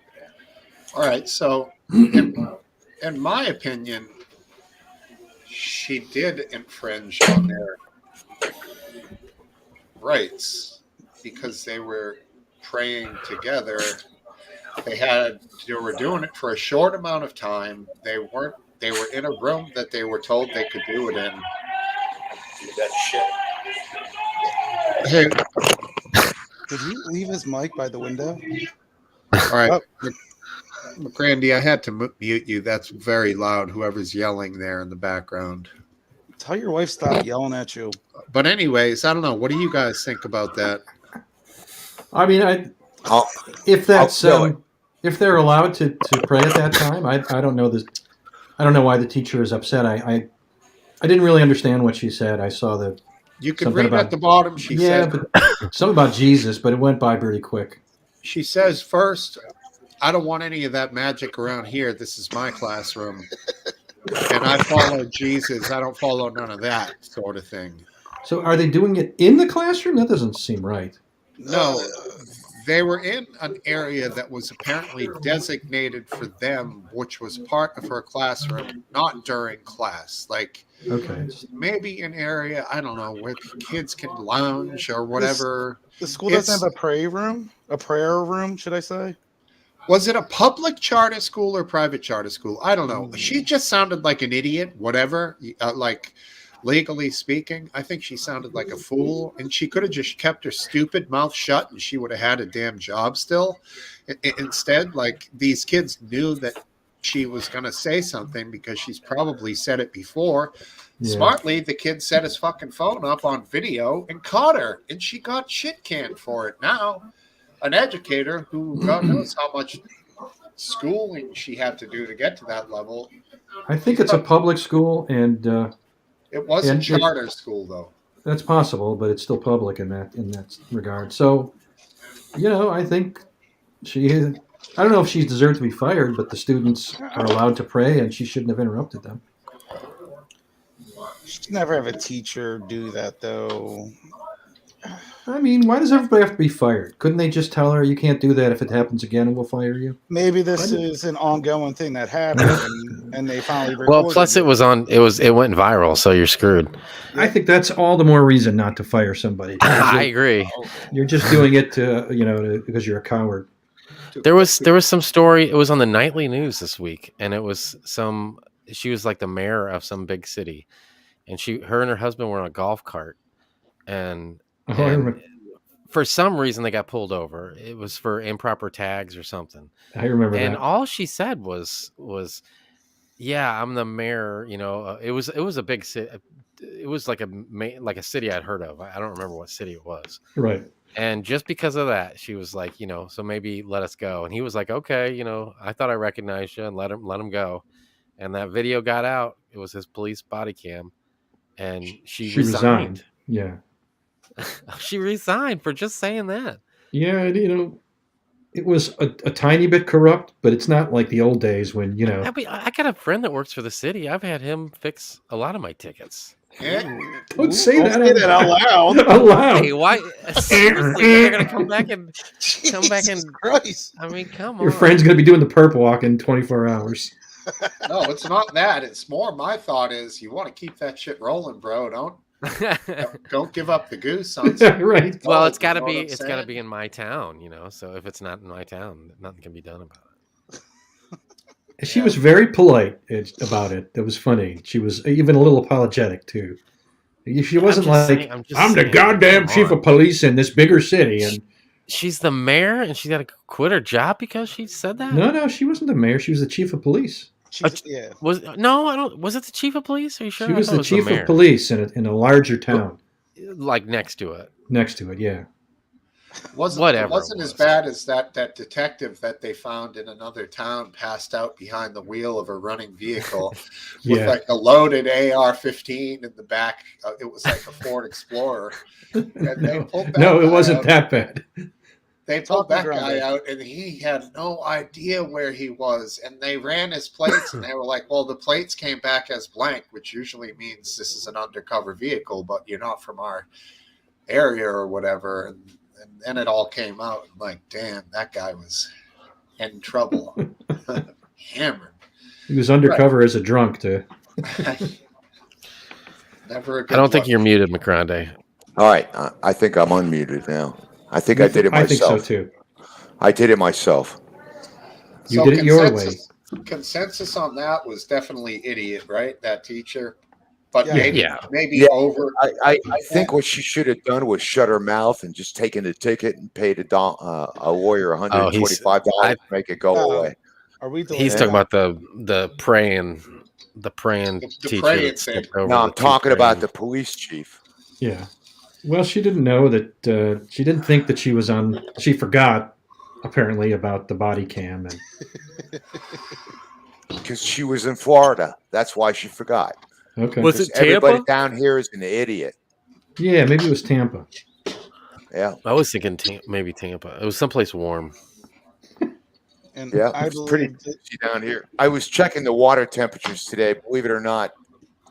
All right, so in my opinion, she did infringe on their rights because they were praying together. They were doing it for a short amount of time. They were in a room that they were told they could do it in. That shit. Hey, did he leave his mic by the window? All right, McGrandy, I had to mute you. That's very loud. Whoever's yelling there in the background. Tell your wife stop yelling at you. But anyways, I don't know. What do you guys think about that? I mean, if they're allowed to pray at that time, I don't know this. I don't know why the teacher is upset. I didn't really understand what she said. I saw the. You can read at the bottom. She said something about Jesus, but it went by pretty quick. She says first, I don't want any of that magic around here. This is my classroom, and I follow Jesus. I don't follow none of that sort of thing. So, are they doing it in the classroom? That doesn't seem right. No. they were in an area that was apparently designated for them, which was part of her classroom, not during class. Like, Okay. maybe an area, I don't know, where kids can lounge or whatever. The school doesn't have a prayer room, should I say? Was it a public charter school or private charter school? I don't know. She just sounded like an idiot, whatever. Like, legally speaking, I think she sounded like a fool, and she could have just kept her stupid mouth shut and she would have had a damn job still. Instead, like, these kids knew that she was going to say something because she's probably said it before. Yeah. Smartly, the kid set his fucking phone up on video and caught her, and she got shit canned for it. Now, an educator who God knows how much schooling she had to do to get to that level. I think it's a public school, and it was a charter school, though. That's possible, but it's still public in that regard. So, I think she. I don't know if she deserves to be fired, but the students are allowed to pray, and she shouldn't have interrupted them. She should never have a teacher do that, though. I mean, why does everybody have to be fired? Couldn't they just tell her, you can't do that, if it happens again, we'll fire you? Maybe this is an ongoing thing that happened, and they finally recorded Well, plus it went viral, so you're screwed. I think that's all the more reason not to fire somebody. I agree. You're just doing it because you're a coward. There was some story. It was on the nightly news this week, and it was she was like the mayor of some big city, and her and her husband were on a golf cart, and for some reason they got pulled over. It was for improper tags or something. I remember that. And all she said was, "Yeah, I'm the mayor." It was a big city. It was like a city I'd heard of. I don't remember what city it was. Right. And just because of that, she was like, so maybe let us go. And he was like, okay, I thought I recognized you, and let him go. And that video got out. It was his police body cam, and she resigned. Yeah. She resigned for just saying that. Yeah, it was a tiny bit corrupt, but it's not like the old days when, I got a friend that works for the city. I've had him fix a lot of my tickets. Don't say that out loud. Out loud. Hey, why? Seriously, they're gonna come back and Christ. I mean, come on. Your friend's gonna be doing the perp walk in 24 hours. No, it's not that. It's more my thought is you want to keep that shit rolling, bro. Don't give up the goose on right. Well, it's got to be in my town, So if it's not in my town, nothing can be done about it. She was very polite about it. That was funny. She was even a little apologetic too. She wasn't like, I'm the goddamn chief of police in this bigger city, and she's the mayor, and she's got to quit her job because she said that. No, she wasn't the mayor. She was the chief of police. Yeah. Was it the chief of police? Are you sure? She was the chief of police in a larger town, like next to it. Next to it, yeah. It wasn't as bad as that detective that they found in another town passed out behind the wheel of a running vehicle with like a loaded AR-15 in the back. It was like a Ford Explorer. And they pulled that it wasn't that bad. They pulled that guy out, and he had no idea where he was. And they ran his plates, and they were like, well, the plates came back as blank, which usually means this is an undercover vehicle, but you're not from our area or whatever. And then it all came out. I'm like, damn, that guy was in trouble. Hammered. He was undercover as a drunk, too. Never a good I don't think look. you're muted, McGrande. All right. I think I'm unmuted now. I think I did it myself. I think so, too. I did it myself. You did it your way. Consensus on that was definitely idiot, right? That teacher. But maybe Yeah. over. I think what she should have done was shut her mouth and just taken the ticket and paid a lawyer $125 to make it go away. Are we? He's talking about the praying teacher. praying thing. No, I'm talking about the police chief. Yeah. Well, she didn't know that. She didn't think that she was on. She forgot, apparently, about the body cam, and because she was in Florida. That's why she forgot. Okay. Was it Tampa? Everybody down here is an idiot. Yeah, maybe it was Tampa. Yeah. I was thinking maybe Tampa. It was someplace warm. And Yeah, I it's pretty believe that- busy down here. I was checking the water temperatures today. Believe it or not,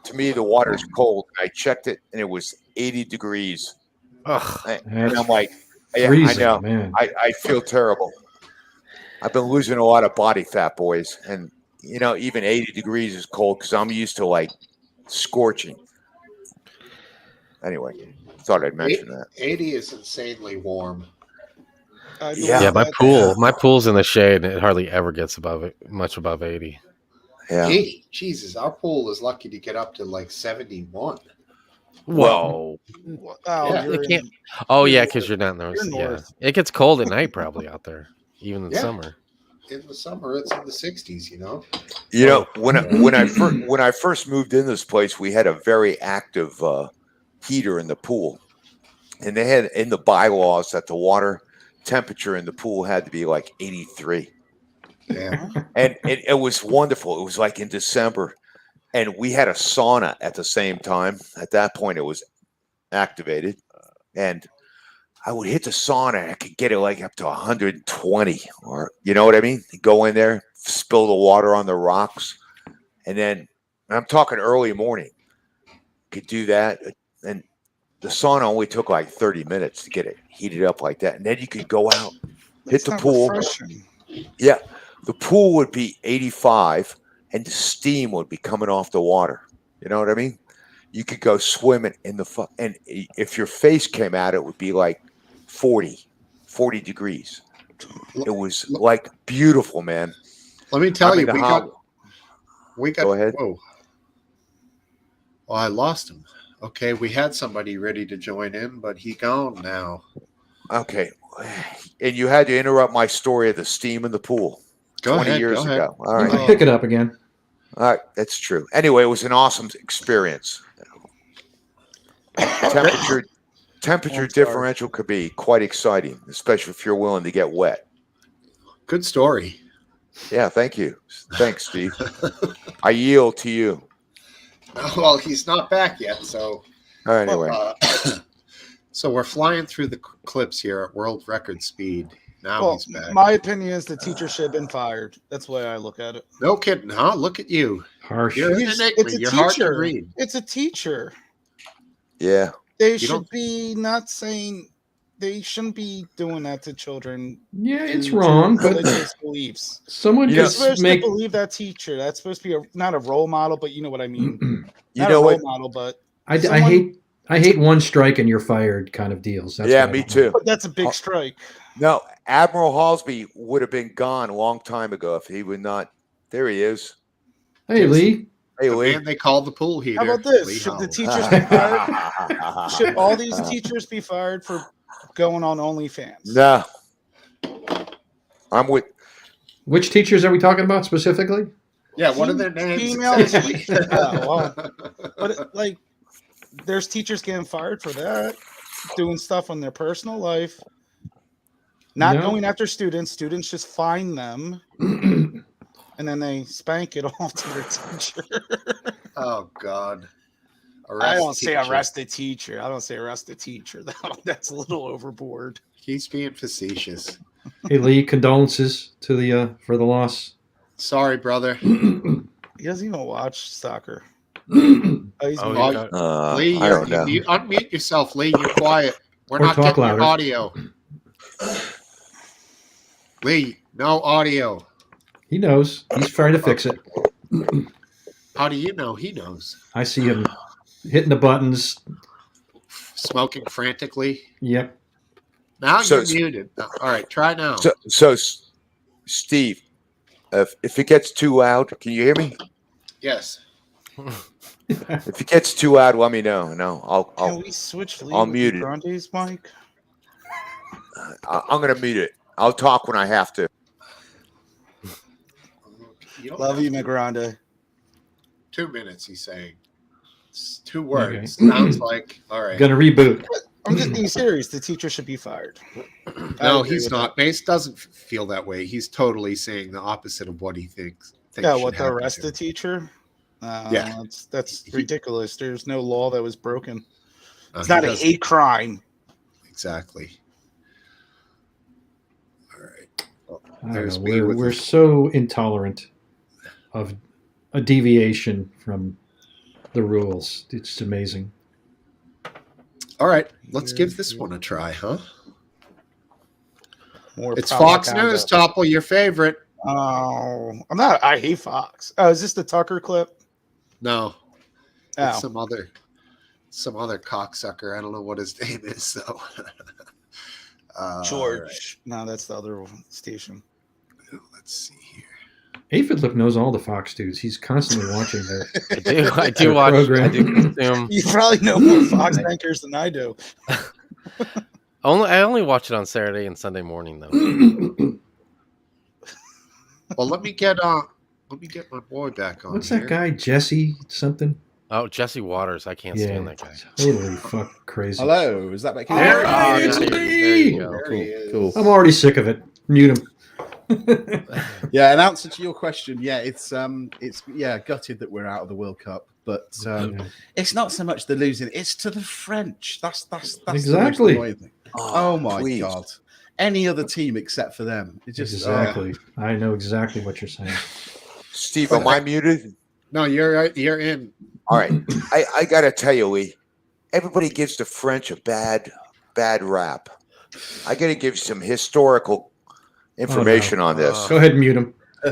to me the water's cold. I checked it and it was 80 degrees. Ugh. And I'm like, Yeah, freezing, I know. man. I feel terrible. I've been losing a lot of body fat, boys, and even 80 degrees is cold because I'm used to like scorching. Anyway, thought I'd mention that. 80 is insanely warm. Yeah, my pool's in the shade, and it hardly ever gets much above 80. Yeah. 80. Jesus, our pool is lucky to get up to like 71. Whoa. Yeah. It can't. Oh yeah, because you're not in the. Yeah, north. it gets cold at night probably out there, even in Yeah. summer. In the summer, it's in the 60s. When I first moved in this place, we had a very active heater in the pool, and they had in the bylaws that the water temperature in the pool had to be like 83. Yeah. And it was wonderful. It was like in December, and we had a sauna at the same time. At that point, it was activated, and I would hit the sauna and I could get it like up to 120, or you know what I mean? Go in there, spill the water on the rocks, and then I'm talking early morning. Could do that, and the sauna only took like 30 minutes to get it heated up like that, and then you could go out, hit the not pool. refreshing. Yeah, the pool would be 85, and the steam would be coming off the water. You know what I mean? You could go swimming in the and if your face came out, it would be like 40 degrees. It was like beautiful, man. Let me tell you, we got. Go ahead. Whoa. Well, I lost him. Okay, we had somebody ready to join in, but he gone now. Okay, and you had to interrupt my story of the steam in the pool. Go 20 ahead, years go ahead. ago. All You right, can pick it up again. all right, that's true. Anyway, it was an awesome experience. Temperature differential could be quite exciting, especially if you're willing to get wet. Good story. Yeah, thank you. Thanks, Steve. I yield to you. Well, he's not back yet, so. All right, anyway. So we're flying through the clips here at world record speed. Now he's back. My opinion is the teacher should have been fired. That's the way I look at it. No kidding, huh? Look at you. Harsh. You're It's a You're hard to teacher. read. It's a teacher. Yeah. They should be not saying they shouldn't be doing that to children. Yeah, it's wrong, but religious beliefs. someone You're could supposed make. to believe that teacher. That's supposed to be not a role model, but you know what I mean. You Not know a role what? model, but I someone- hate one strike and you're fired kind of deals. That's Yeah, what I me don't too. like. But that's a big strike. No, Admiral Halsby would have been gone a long time ago if he would not. There he is. Hey, Lee. Hey, The Lee. man they call the pool heater. How about this? Lee Should the Howell. teachers be fired? Should all these teachers be fired for going on OnlyFans? No. I'm with. Which teachers are we talking about specifically? Yeah, what are their names? Female exactly? teachers. Yeah, well, but like, there's teachers getting fired for that, doing stuff on their personal life, not No. going after students. Students just find them, and then they spank it all to their teacher. Oh God. I don't say teacher. arrest the teacher. I don't say arrest the teacher. That's a little overboard. He's being facetious. Hey, Lee. Condolences to the for the loss. Sorry, brother. He doesn't even watch soccer. He's Oh, mad. you got- Lee, I don't know. you unmute yourself, Lee. You're quiet. We're Or not talk getting louder. your audio. Lee, no audio. He knows. He's trying to fix it. How do you know he knows? I see him hitting the buttons. Smoking frantically. Yep. Now So- you're muted. All right, try now. So Steve, if it gets too loud, can you hear me? Yes. If it gets too loud, let me know. No, Can I'll we switch I'll Lee mute with it. Grande's mic? I'm gonna mute it. I'll talk when I have to. You don't Love have you, to. McGrande. 2 minutes, he's saying. It's 2 words. Okay. Sounds like, all right. Gonna reboot. I'm just being serious. The teacher should be fired. I No, agree he's with not. Mace doesn't feel that way. He's totally saying the opposite of what he thinks. Yeah, should what the happen arrest to the him. teacher? Yeah. That's ridiculous. There's no law that was broken. No, It's he not a doesn't. hate crime. Exactly. All right. Well, I don't there's know. me with We're the- so intolerant of a deviation from the rules. It's amazing. All right, let's give this one a try, huh? More It's Fox propaganda. News, Topple, your favorite. Oh, I'm not. I hate Fox. Oh, is this the Tucker clip? No, it's Oh. some other cocksucker. I don't know what his name is though. George. No, that's the other station. Let's see here. Aphid knows all the Fox dudes. He's constantly watching their. I do watch. program. I do consume. You probably know more Fox anchors than I do. I only watch it on Saturday and Sunday morning though. Well, let me get my boy back on. What's here. that guy, Jesse something? Oh, Jesse Waters. I can't stand that guy. Totally fucking crazy. Hello, is that back here? It's there me! you go. Cool. I'm already sick of it. Mute him. Yeah, in answer to your question, it's gutted that we're out of the World Cup, but it's not so much the losing; it's to the French. That's Exactly. the most annoying thing. Oh my please. God! Any other team except for them? It just Exactly. I know exactly what you're saying. Steve, am I muted? No, you're right. You're in. All right. I got to tell you, Lee, everybody gives the French a bad rap. I got to give some historical information on this. Go ahead and mute him. I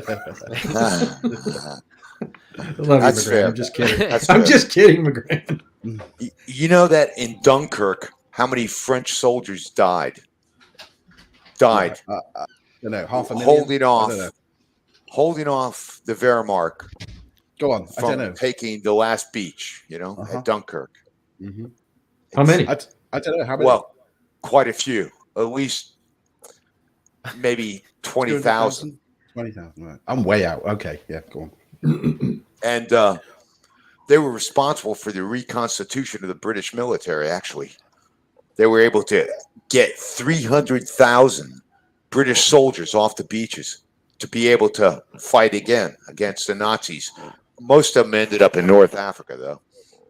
love That's you, McGrath. fair. I'm just kidding. That's I'm fair. just kidding, McGrath. You know that in Dunkirk, how many French soldiers died? I don't know, 500,000. Holding off the Wehrmacht. Go on. I don't From know. taking the last beach, at Dunkirk. Mm-hmm. How many? I don't know how many. Well, quite a few. At least maybe 20,000. 20,000. Right. I'm way out. Okay, yeah, go on. And they were responsible for the reconstitution of the British military, actually. They were able to get 300,000 British soldiers off the beaches to be able to fight again against the Nazis. Most of them ended up in North Africa, though.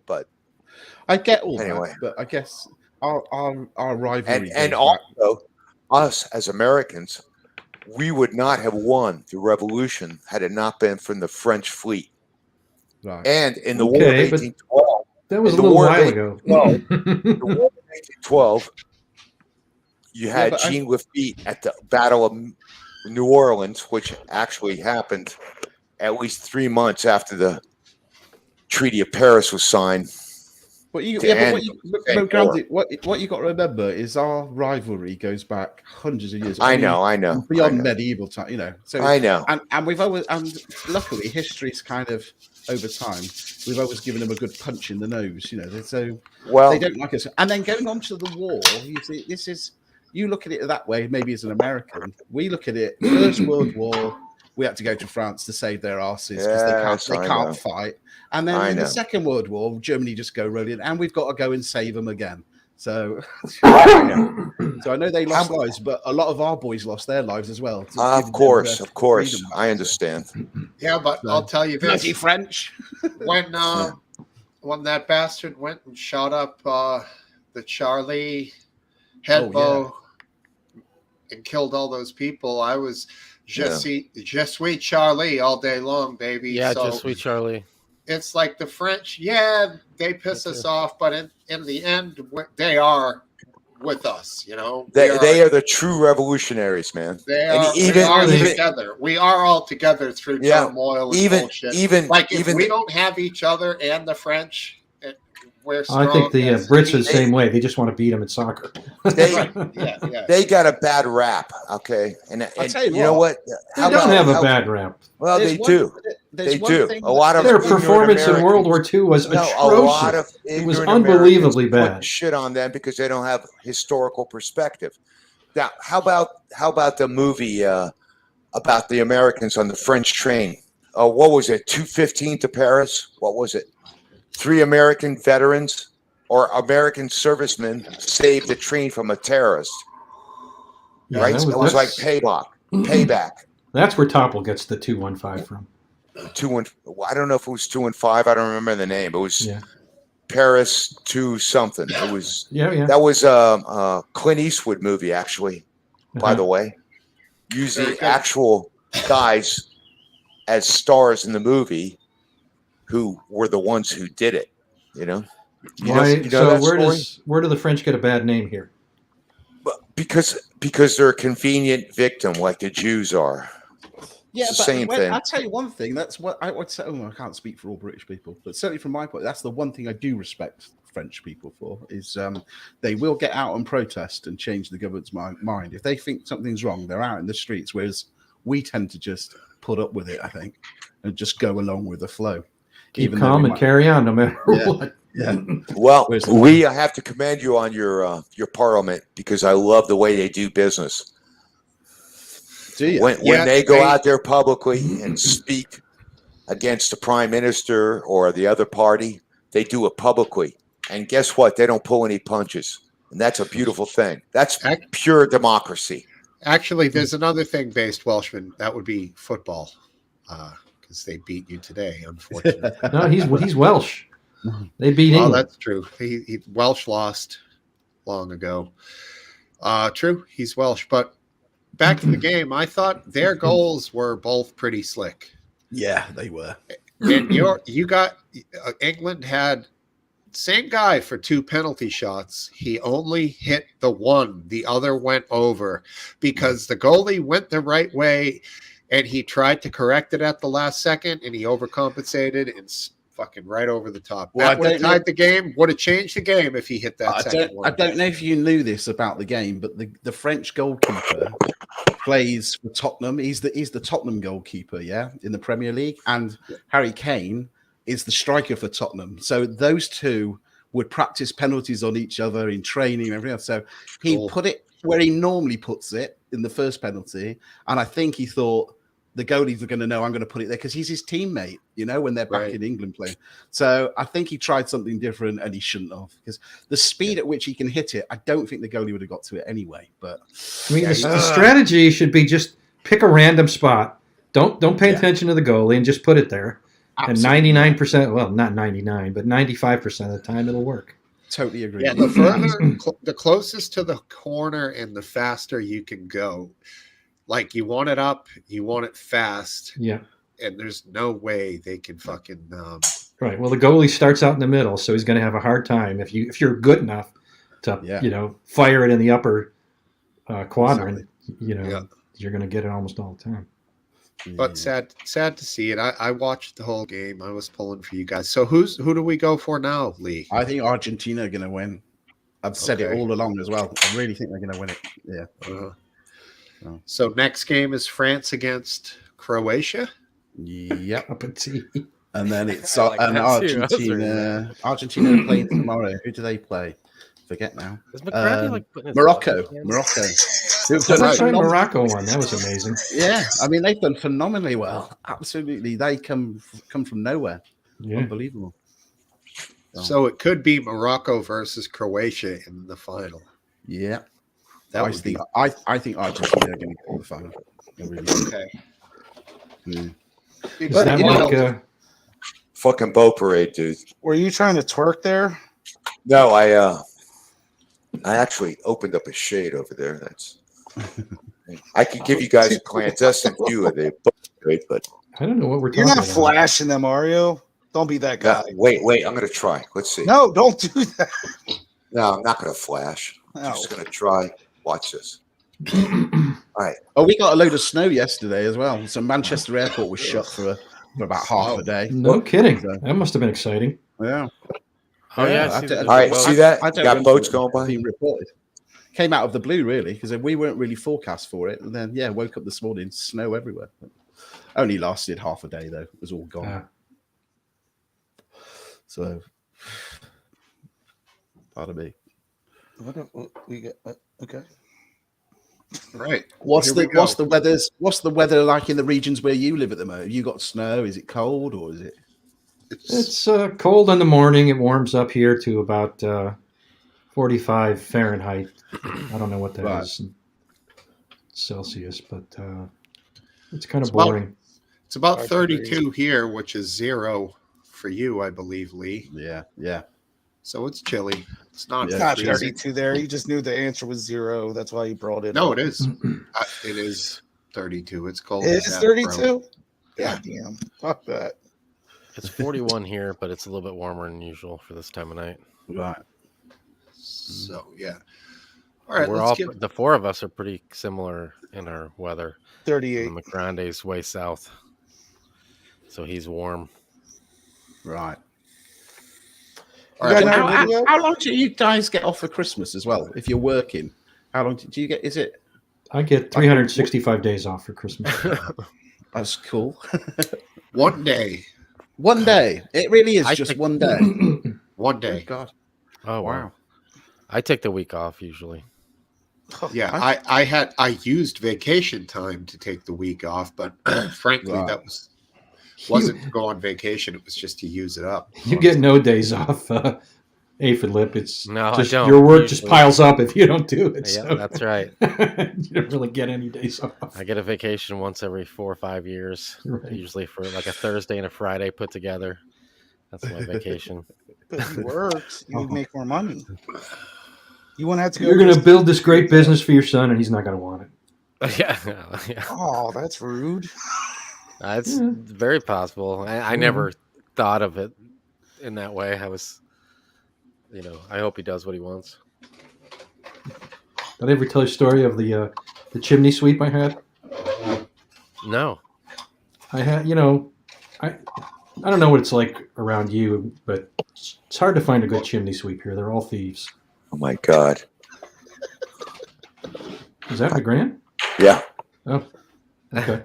But I get all anyway. that, but I guess our rivalry And goes also, us as Americans, we would not have won the revolution had it not been from the French fleet. back. Right. And in the War of Okay, but 1812, that was a in the little War of while ago. 1812, the War of 1812, you had but Jean Lafitte at the Battle of New Orleans, which actually happened at least 3 months after the Treaty of Paris was signed. But Grandy, what you got to remember is our rivalry goes back hundreds of years. I know. Beyond medieval time, So I know. And we've always, and luckily, history's kind of over time. We've always given them a good punch in the nose, So they don't like us. And then going on to the war, you see, this is, you look at it that way. Maybe as an American, we look at it. First World War, we had to go to France to save their asses because they can't fight. And then in the Second World War, Germany just go rolling, and we've got to go and save them again. So, so I know they lost lives, but a lot of our boys lost their lives as well. Of course, I understand. Yeah, but I'll tell you this: bloody French. when that bastard went and shot up the Charlie Hebdo and killed all those people, I was just sweet Charlie all day long, baby. Yeah, so just sweet Charlie. It's like the French, they piss us off, but in the end, they are with us, They are the true revolutionaries, man. They are together. We are all together through turmoil and bullshit. If we don't have each other and the French, we're strong. I think the Brits are the same way. They just want to beat them in soccer. They got a bad rap, okay? And tell you know what? They don't have a bad rap. Well, they do. They do. A lot of their performance in World War II was atrocious. It was unbelievably bad. Shit on them because they don't have historical perspective. Now, how about the movie about the Americans on the French train? What was it? 2:15 to Paris? What was it? 3 American veterans or American servicemen saved the train from a terrorist. Yeah, right? It was like payback. That's where Topple gets the 215 from. I don't know if it was 215. I don't remember the name. It was Paris 2 something. It was that was a Clint Eastwood movie, actually. By the way, using actual guys as stars in the movie who were the ones who did it. Where do the French get a bad name here? because they're a convenient victim, like the Jews are. Yeah, It's but the same thing. I'll tell you one thing. That's what I would say. I can't speak for all British people, but certainly from my point, that's the one thing I do respect French people for is they will get out and protest and change the government's mind. If they think something's wrong, they're out in the streets, whereas we tend to just put up with it, I think, and just go along with the flow. Keep calm and carry on no matter what. Yeah. Well, Lee, I have to commend you on your parliament because I love the way they do business. When they go out there publicly and speak against the prime minister or the other party, they do it publicly. And guess what? They don't pull any punches. And that's a beautiful thing. That's pure democracy. Actually, there's another thing based Welshman. That would be football. Because they beat you today, unfortunately. No, he's Welsh. They beat England. Oh, that's true. He Welsh lost long ago. True, he's Welsh. But back to the game, I thought their goals were both pretty slick. Yeah, they were. And England had same guy for 2 penalty shots. He only hit the one. The other went over because the goalie went the right way and he tried to correct it at the last second and he overcompensated and fucking right over the top. Well, that would have tied the game, would have changed the game if he hit that second one. I don't know if you knew this about the game, but the French goalkeeper plays for Tottenham. He's the Tottenham goalkeeper, in the Premier League, and Harry Kane is the striker for Tottenham. So those two would practice penalties on each other in training and everything else. So he put it where he normally puts it in the first penalty, and I think he thought the goalies are going to know I'm going to put it there because he's his teammate, when they're back in England playing. So I think he tried something different and he shouldn't have because the speed at which he can hit it, I don't think the goalie would have got to it anyway. But I mean, the strategy should be just pick a random spot. Don't pay attention to the goalie and just put it there. Absolutely. And 99%, well, not 99, but 95% of the time it'll work. Totally agree. Yeah, the closest to the corner and the faster you can go. Like you want it up, you want it fast. Yeah. And there's no way they can fucking right. Well, the goalie starts out in the middle, so he's going to have a hard time if you're good enough to fire it in the upper quadrant. You're going to get it almost all the time. But sad to see it. I watched the whole game. I was pulling for you guys. So who do we go for now, Lee? I think Argentina are going to win. I've said it all along as well. I really think they're going to win it. Yeah. So next game is France against Croatia. Yep. And then it's Argentina. Argentina are playing tomorrow. Who do they play? Forget now. Morocco. Morocco won. That was amazing. Yeah, I mean they've done phenomenally well. Absolutely, they come from nowhere. Yeah. Unbelievable. So it could be Morocco versus Croatia in the final. Yeah. I think Argentina are going to go to the final. Really okay. Yeah. Is that like fucking boat parade, dude? Were you trying to twerk there? No, I actually opened up a shade over there. That's I could give you guys a clandestine view of the boat parade, but I don't know what we're talking about. You're not flashing them, are you? Don't be that guy. Wait, I'm going to try. Let's see. No, don't do that. No, I'm not going to flash. I'm just going to try. Watch this. All right. Oh, we got a load of snow yesterday as well. So Manchester Airport was shut for about half a day. No kidding. That must have been exciting. Yeah. Oh yeah. All right. See that? You got boats going by. Being reported. Came out of the blue, really, because we weren't really forecast for it. And then, woke up this morning, snow everywhere. Only lasted half a day though. It was all gone. So, pardon me. What we get? Okay. Right. What's the weather like in the regions where you live at the moment? Have you got snow? Is it cold or is it? It's cold in the morning. It warms up here to about 45 Fahrenheit. I don't know what that is in Celsius, but it's kind of boring. It's about 32 here, which is 0 for you, I believe, Lee. Yeah. So it's chilly. It's not. It's not 32 there. You just knew the answer was 0. That's why you brought it. No, up. it is. It is 32. It's cold. It is 32. Yeah. Damn. Fuck that. It's 41 here, but it's a little bit warmer than usual for this time of night. Right. So yeah. All right, the four of us are pretty similar in our weather. 38. And McGrande's way south, so he's warm. Right. All right, How long do you guys get off for Christmas as well? If you're working, how long do you get? Is it? I get 365 days off for Christmas. That's cool. 1 day. 1 day. It really is just 1 day. 1 day. Oh, God. Oh wow. I take the week off usually. Yeah, I used vacation time to take the week off, but frankly, that wasn't to go on vacation. It was just to use it up. You get no days off, aphid lip. It's No, just I don't. your work Usually. just piles up if you don't do it. Yeah, so. that's right. You don't really get any days off. I get a vacation once every 4 or 5 years, usually for like a Thursday and a Friday put together. That's my vacation. But you worked, you would make more money. You wouldn't have to go. You're going to build this great business for your son, and he's not going to want it. Yeah. Oh, that's rude. It's very possible. I never thought of it in that way. I was, I hope he does what he wants. Did I ever tell you a story of the chimney sweep I had? No. I had, I don't know what it's like around you, but it's hard to find a good chimney sweep here. They're all thieves. Oh my God. Is that McGran? Yeah. Oh, okay.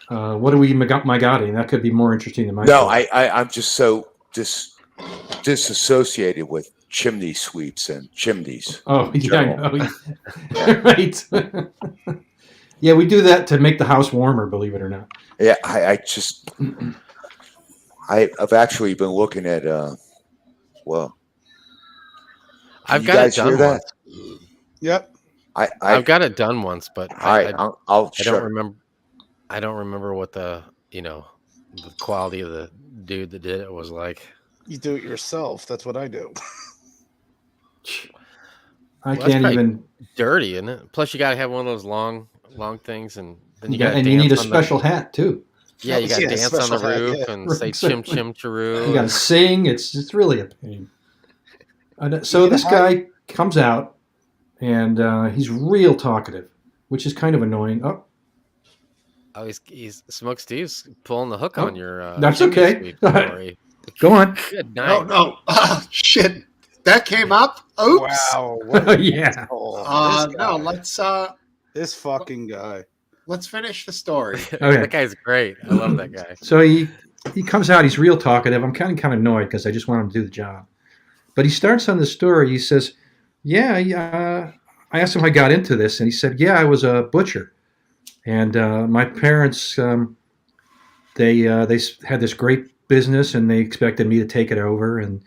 What are we my godding? That could be more interesting than my. No, I'm just so disassociated with chimney sweeps and chimneys. Oh yeah, I know. Right. Yeah, we do that to make the house warmer. Believe it or not. Yeah, I've actually been looking at I've got it done once. Yep. I've got it done once, but I don't remember. I don't remember what the quality of the dude that did it was like. You do it yourself. That's what I do. I can't even. Dirty, isn't it? Plus, you got to have one of those long things, and then you got and you need a special hat too. Yeah, you got to dance on the roof and say "chim chim chiroo." You got to sing. It's really a pain. So this guy comes out, and he's real talkative, which is kind of annoying. Oh, he's Smokesteve's pulling the hook on your. That's okay. Go on. Good night. No. Oh, shit. That came up. Oops. Wow. Yeah. No. Let's. This fucking guy. Let's finish the story. Okay. That guy's great. I love that guy. So he comes out. He's real talkative. I'm kind of annoyed because I just want him to do the job. But he starts on the story. He says, "Yeah, I asked him how I got into this, and he said, yeah, I was a butcher, and my parents they had this great business, and they expected me to take it over, and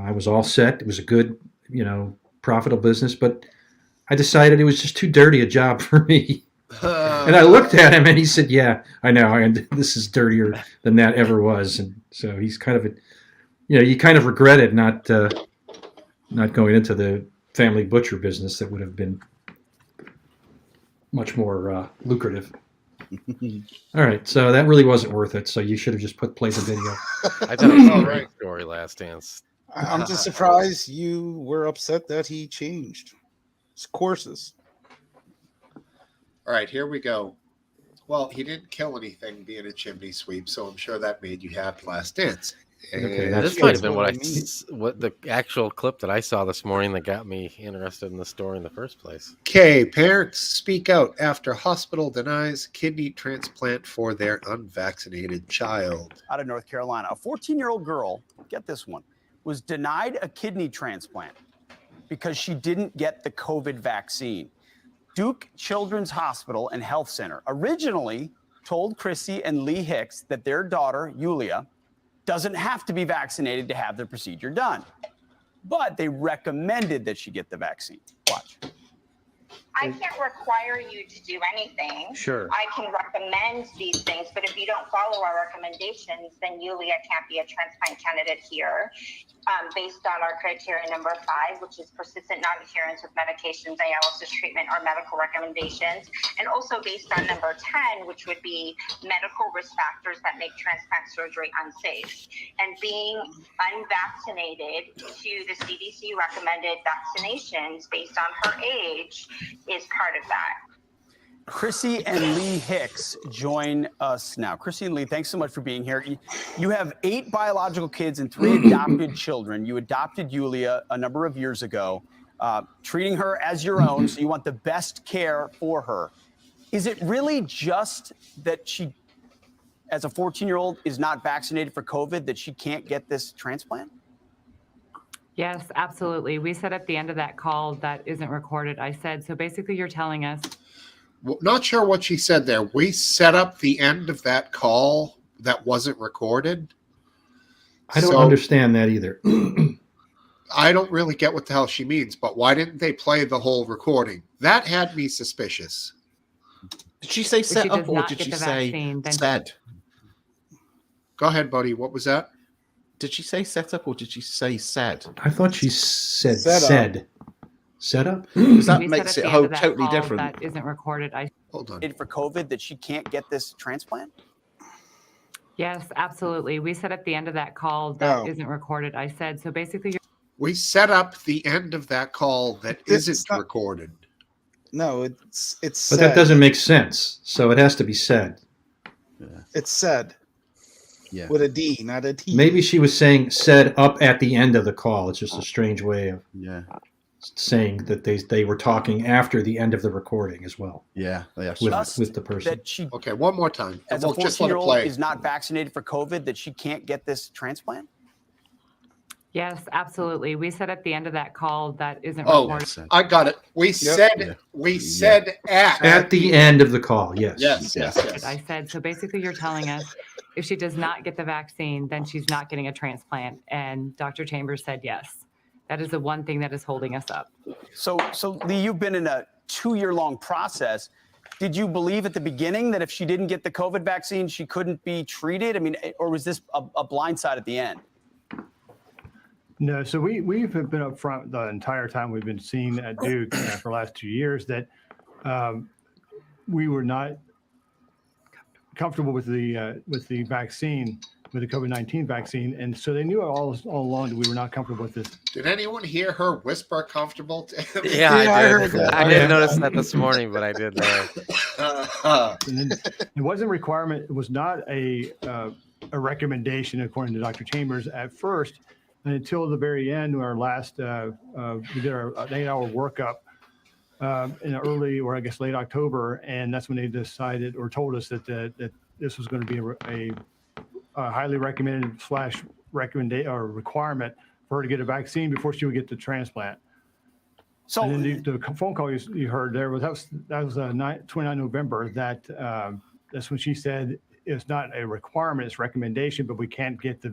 I was all set. It was a good, profitable business, but I decided it was just too dirty a job for me." And I looked at him, and he said, "Yeah, I know, and this is dirtier than that ever was." And so he's kind of you kind of regretted not going into the family butcher business. That would have been much more lucrative. All right, so that really wasn't worth it. So you should have just played the video. I thought it was a great story, Last Dance. I'm just surprised you were upset that he changed his courses. All right, here we go. Well, he didn't kill anything being a chimney sweep, so I'm sure that made you happy, Last Dance. Okay, this might have been what the actual clip that I saw this morning that got me interested in the story in the first place. Okay, parents speak out after hospital denies kidney transplant for their unvaccinated child. Out of North Carolina, a 14-year-old girl, get this one, was denied a kidney transplant because she didn't get the COVID vaccine. Duke Children's Hospital and Health Center originally told Chrissy and Lee Hicks that their daughter, Yulia, doesn't have to be vaccinated to have the procedure done. But they recommended that she get the vaccine. Watch. I can't require you to do anything. Sure. I can recommend these things, but if you don't follow our recommendations, then Yulia can't be a transplant candidate here. based on our criteria number 5, which is persistent non-adherence with medications, dialysis treatment, or medical recommendations, and also based on number 10, which would be medical risk factors that make transplant surgery unsafe. And being unvaccinated to the CDC recommended vaccinations based on her age is part of that. Chrissy and Lee Hicks join us now. Chrissy and Lee, thanks so much for being here. You have 8 biological kids and 3 adopted children. You adopted Yulia a number of years ago, treating her as your own, so you want the best care for her. Is it really just that she, as a 14-year-old, is not vaccinated for COVID, that she can't get this transplant? Yes, absolutely. We said at the end of that call that isn't recorded, I said, so basically you're telling us. Well, not sure what she said there. We set up the end of that call that wasn't recorded. I don't understand that either. I don't really get what the hell she means, but why didn't they play the whole recording? That had me suspicious. Did she say set up or did she say said? Go ahead, buddy. What was that? Did she say set up or did she say said? I thought she said said. Set up? Because that makes it totally different. That isn't recorded. Hold on. For COVID, that she can't get this transplant? Yes, absolutely. We said at the end of that call that isn't recorded. I said, so basically you're. We set up the end of that call that isn't recorded. No, it's But said. that doesn't make sense. So it has to be said. It's said. Yeah. With a D, not a T. Maybe she was saying said up at the end of the call. It's just a strange way of saying that they were talking after the end of the recording as well. Yeah, with the person. That she, okay, one more time. As We'll a just let it 14-year-old play. is not vaccinated for COVID, that she can't get this transplant? Yes, absolutely. We said at the end of that call that isn't Oh, recorded. I got it. We said At the end of the call, yes. Yes. I said, so basically you're telling us if she does not get the vaccine, then she's not getting a transplant. And Dr. Chambers said yes. That is the one thing that is holding us up. So Lee, you've been in a 2-year-long process. Did you believe at the beginning that if she didn't get the COVID vaccine, she couldn't be treated? I mean, or was this a blindside at the end? No, so we've been up front the entire time we've been seeing at Duke for the last 2 years that we were not comfortable with the vaccine, with the COVID-19 vaccine, and so they knew all along that we were not comfortable with this. Did anyone hear her whisper comfortable to him? Yeah, I did. I didn't notice that this morning, but I did there. And then it wasn't a requirement. It was not a recommendation, according to Dr. Chambers, at first, and until the very end, our last we did our 8-hour workup in early, or I guess late October, and that's when they decided or told us that this was going to be a highly recommended / requirement for her to get a vaccine before she would get the transplant. So, and then the phone call you heard there was that was 29 November. That's when she said it's not a requirement, it's a recommendation, but we can't get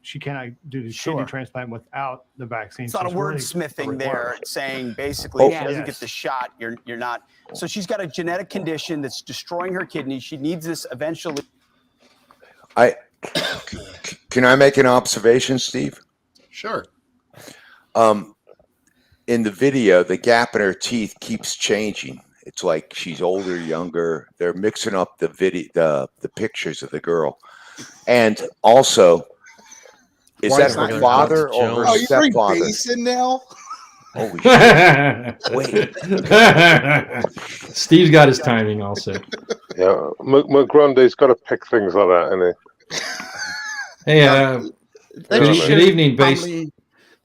she cannot do the kidney transplant without the vaccine. It's not a wordsmithing there saying basically if she doesn't get the shot, you're not. So she's got a genetic condition that's destroying her kidney. She needs this eventually. Can I make an observation, Steve? Sure. In the video, the gap in her teeth keeps changing. It's like she's older, younger. They're mixing up the pictures of the girl. And also, is that her father or her stepfather? You bring bass in now? Holy shit. Wait. Steve's got his timing all set. Yeah, McGrundy's got to pick things like that, isn't he? Hey, good evening, Bass.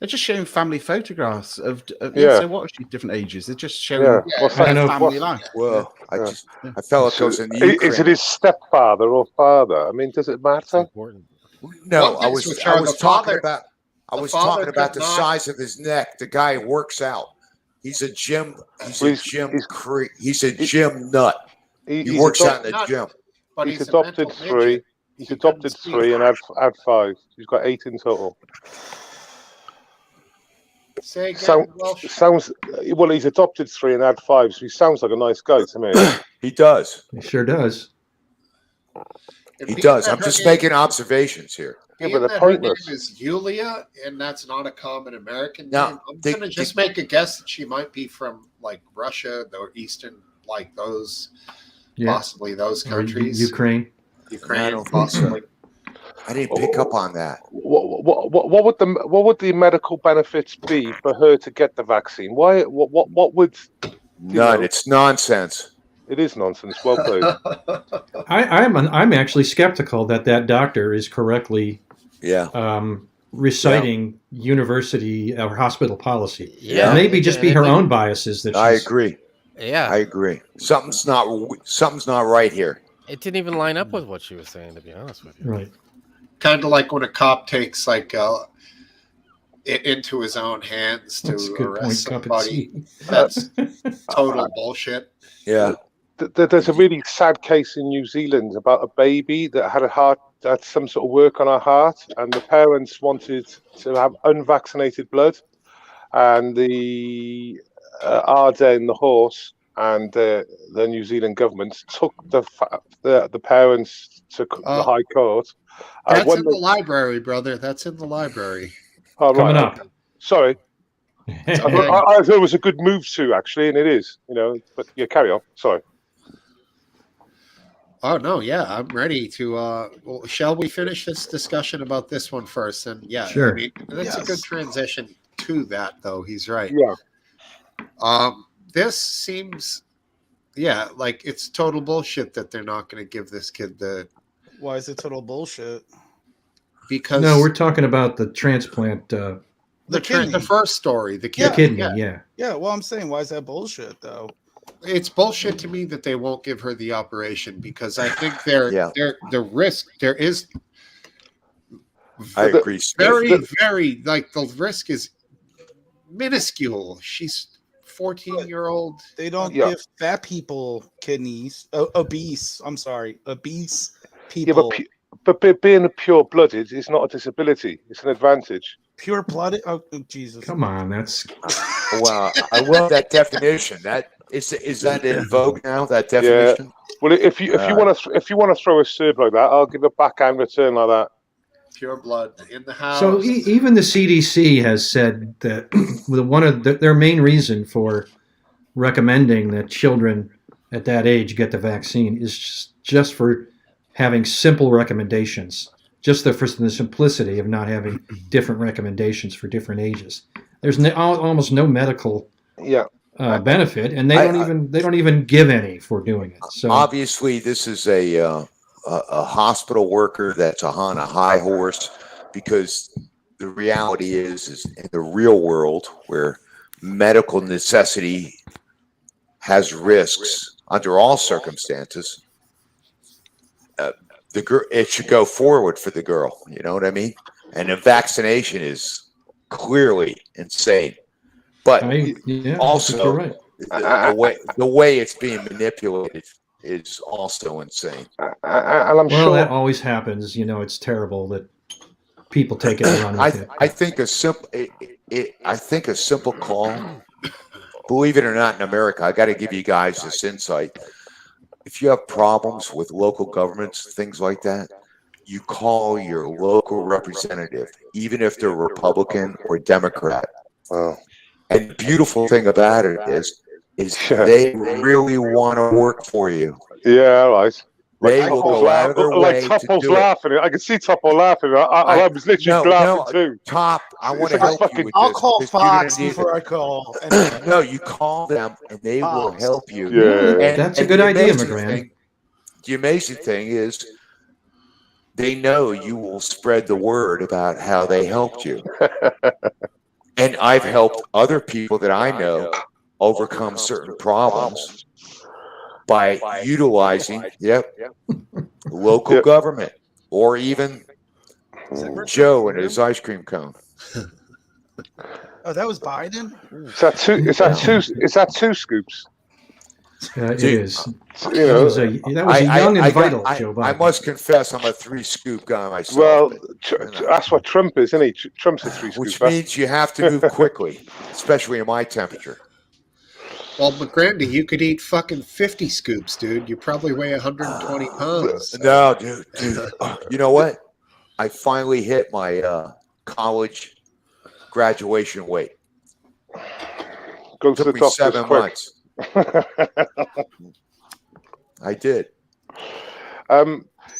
They're just showing family photographs of so what are she different ages? They're just showing family life. Well, I felt it goes in the Ukraine. Is it his stepfather or father? I mean, does it matter? No, I was talking about the size of his neck. The guy works out. He's a gym nut. He works out in the gym. But he's adopted 3. He's adopted 3 and had 5. He's got 8 in total. Say again, sounds well. He's adopted 3 and had 5, so he sounds like a nice guy to me. He does. He sure does. He does. I'm just making observations here. Being but they're that her name pointless. is Yulia, and that's not a common American No, name, I'm going to just make a guess that she might be from like Russia, or Eastern, like those, possibly those Or countries. Ukraine. I don't think so. I didn't pick up on that. What would the medical benefits be for her to get the vaccine? Why? What would? None. It's nonsense. It is nonsense. Well played. I'm actually skeptical that doctor is correctly reciting university or hospital policy. Yeah. Maybe just be her own biases that I she's. agree. Yeah. I agree. Something's not right here. It didn't even line up with what she was saying, to be honest with you. Right. Kind of like when a cop takes like it into his own hands to That's a good arrest point, somebody. That's total bullshit. Yeah. There's a really sad case in New Zealand about a baby that had some sort of work on her heart, and the parents wanted to have unvaccinated blood, and the Arden, the horse, and the New Zealand government took the parents to the High Court. That's in the library, brother. That's in the library. Oh, Coming right, up. okay. Sorry. I thought it was a good move too, actually, and it is, but yeah, carry on. Sorry. Oh no, yeah, I'm ready to. Well, shall we finish this discussion about this one first? And yeah, Sure. I mean that's a good transition to that, though. He's right. Yeah. This seems, like it's total bullshit that they're not going to give this kid the. Why is it total bullshit? Because No, we're talking about the transplant. the kidney. first story, the The kid, kidney, yeah. Yeah, well, I'm saying, why is that bullshit though? It's bullshit to me that they won't give her the operation because I think the risk there is. I agree. Very like the risk is minuscule. She's 14-year-old. They don't give fat people kidneys. Obese. I'm sorry, obese people. Yeah, but being a pure-blooded is not a disability; it's an advantage. Pure blooded. Oh, Jesus! Come on, that's. Wow, I love that definition. That is that in vogue now? That definition. Yeah. Well, if you want to throw a serve like that, I'll give a backhand return like that. Pure blood in the house. So even the CDC has said that one of their main reason for recommending that children at that age get the vaccine is just for having simple recommendations, just for the simplicity of not having different recommendations for different ages. There's almost no medical benefit, and they don't even give any for doing it. So obviously, this is a hospital worker that's on a high horse, because the reality is in the real world where medical necessity has risks under all circumstances, it should go forward for the girl. You know what I mean? And a vaccination is clearly insane, but also right. the way it's being manipulated is also insane. And I'm well, sure that always happens. It's terrible that people take it and run with it. I think a simple call. Believe it or not, in America, I got to give you guys this insight. If you have problems with local governments, things like that, you call your local representative, even if they're Republican or Democrat. Wow. And the beautiful thing about it is they really want to work for you. Yeah, right. They will go out of their way to Topo's do it. laughing. I can see Topo laughing. I was literally laughing too. Top, I want to help you with I'll this, call because you're gonna Fox need it. before I call. No, you call them and they will help you. Yeah. That's a good idea, McGran. The amazing thing is they know you will spread the word about how they helped you. And I've helped other people that I know overcome certain problems by utilizing local government, or even Joe and his ice cream cone. Oh, that was Biden. Is that two scoops? It is. That was a young and vital Joe Biden. I must confess, I'm a 3-scoop guy myself. Well, that's what Trump is, isn't he? Trump's a 3-scoop. Which means you have to move quickly, especially in my temperature. Well, McGrandy, you could eat fucking 50 scoops, dude. You probably weigh 120 pounds. No, dude. You know what? I finally hit my college graduation weight. Go to the me doctor's 7 quick. months. I did.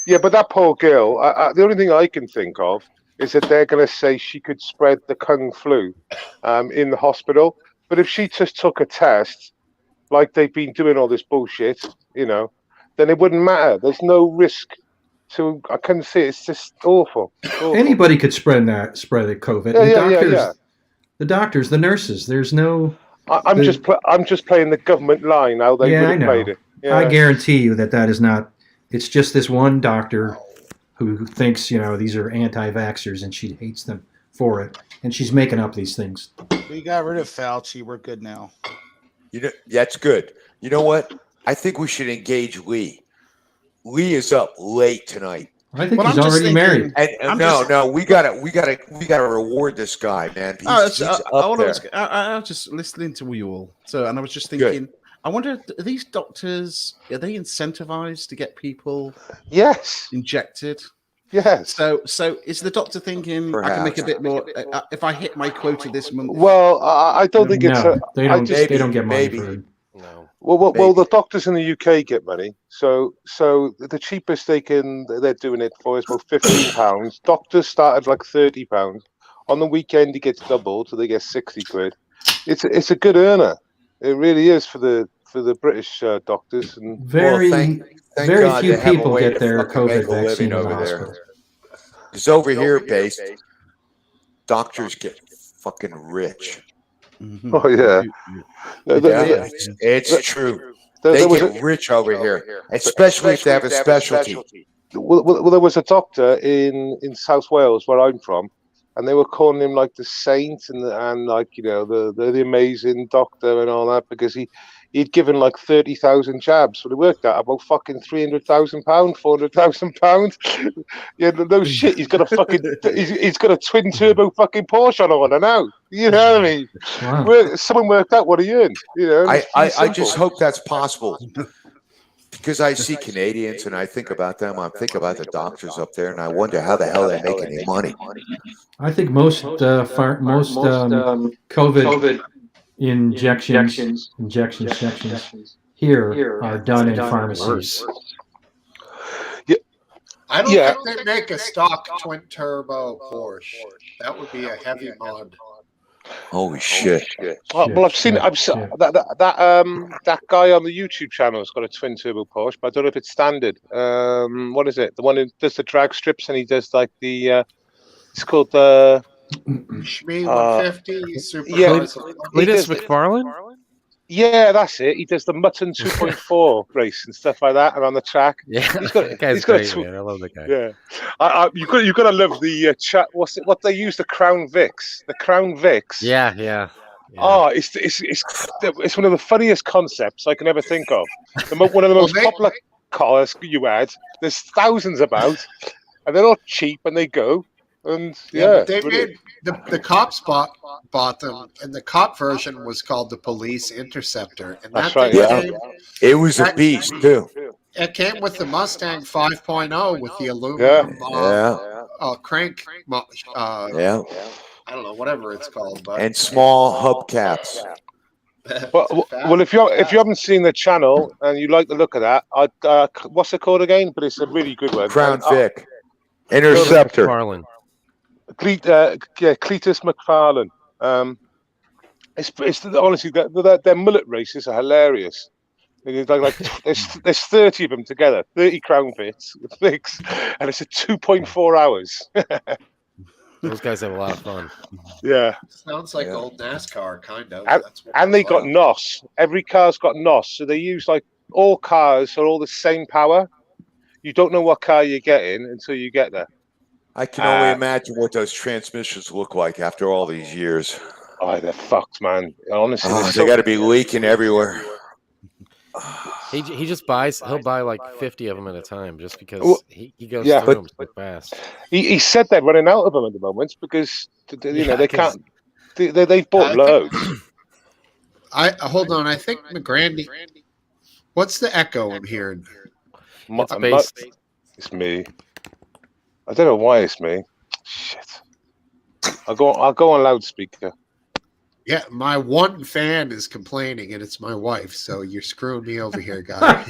Yeah, but that poor girl. The only thing I can think of is that they're going to say she could spread the kung flu in the hospital. But if she just took a test, like they've been doing all this bullshit, then it wouldn't matter. There's no risk to. I couldn't see it. It's just awful. Awful. Anybody could spread the COVID. Yeah. The doctors, the nurses. There's no. I'm just playing the government line. How they would I have know. played it. Yeah. I guarantee you that is not. It's just this one doctor who thinks these are anti-vaxxers and she hates them for it, and she's making up these things. We got rid of Fauci. We're good now. That's good. You know what? I think we should engage Lee. Lee is up late tonight. I think he's already married. And we gotta reward this guy, man. He's up there. I was just listening to you all. And I was just thinking, Good. I wonder, are these doctors, are they incentivized to get people injected? Yes. So is the doctor thinking I can make a bit more if I hit my quota this month? Well, I don't think it's. They don't get money for it. No. Well, the doctors in the UK get money. So the cheapest they're doing it for is about £15. Doctors start at like £30. On the weekend, it gets doubled, so they get 60 quid. It's a good earner. It really is for the British doctors. And Very God few they have a people way get to their fucking COVID make a living vaccine in the over hospital. there. Because over here, based, doctors get fucking rich. Oh yeah, it's true. They get rich over here, especially if they have a specialty. Well, there was a doctor in South Wales where I'm from, and they were calling him like the saint and like the amazing doctor and all that because he'd given like 30,000 jabs, so they worked out about fucking £300,000, £400,000. Yeah, no shit. He's got a twin turbo fucking Porsche on order now. You know what I mean? Wow. Someone worked out what he earned. I just hope that's possible. Because I see Canadians and I think about them. I think about the doctors up there, and I wonder how the hell they make any money. I think most COVID injections here are done in pharmacies. I don't think they make a stock twin turbo Porsche. That would be a heavy mod. Holy shit! Well, I've seen that guy on the YouTube channel has got a twin turbo Porsche, but I don't know if it's standard. What is it? The one who does the drag strips and he does like the. It's called the. Shmee 150 Super. Cletus McFarlane. Yeah, that's it. He does the Mutton 2.4 race and stuff like that, and on the track. Yeah, he's got great, man. I love the guy. Yeah, you've got to love the chat. What they use the Crown Vics. The Crown Vics. Yeah. Oh, it's one of the funniest concepts I can ever think of. One of the most popular cars you had. There's thousands about, and they're all cheap, and they go. And but they made the cops bought them, and the cop version was called the Police Interceptor. And that's right. Yeah, it was a beast too. It came with the Mustang 5.0 with the aluminum crank. I don't know, whatever it's called, but and small hubcaps. Well, if you haven't seen the channel and you like the look of that, what's it called again? But it's a really good one. Crown Vic Interceptor. Cletus McFarlane. It's honestly their mullet races are hilarious. There's 30 of them together, 30 Crown Vics, and it's a 2.4 hours. Those guys have a lot of fun. Yeah, sounds like old NASCAR kind of. And they got NOS. Every car's got NOS, so they use all cars are all the same power. You don't know what car you're getting until you get there. I can only imagine what those transmissions look like after all these years. Oh, they're fucked, man. Honestly, they got to be leaking everywhere. He just buys. He'll buy like 50 of them at a time, just because he goes through them so fast. He said they're running out of them at the moment because they can't. They've bought loads. Hold on. I think McGrandy. What's the echo I'm hearing? It's based. It's me. I don't know why it's me. Shit. I'll go on loudspeaker. Yeah, my one fan is complaining, and it's my wife. So you're screwing me over here, guy.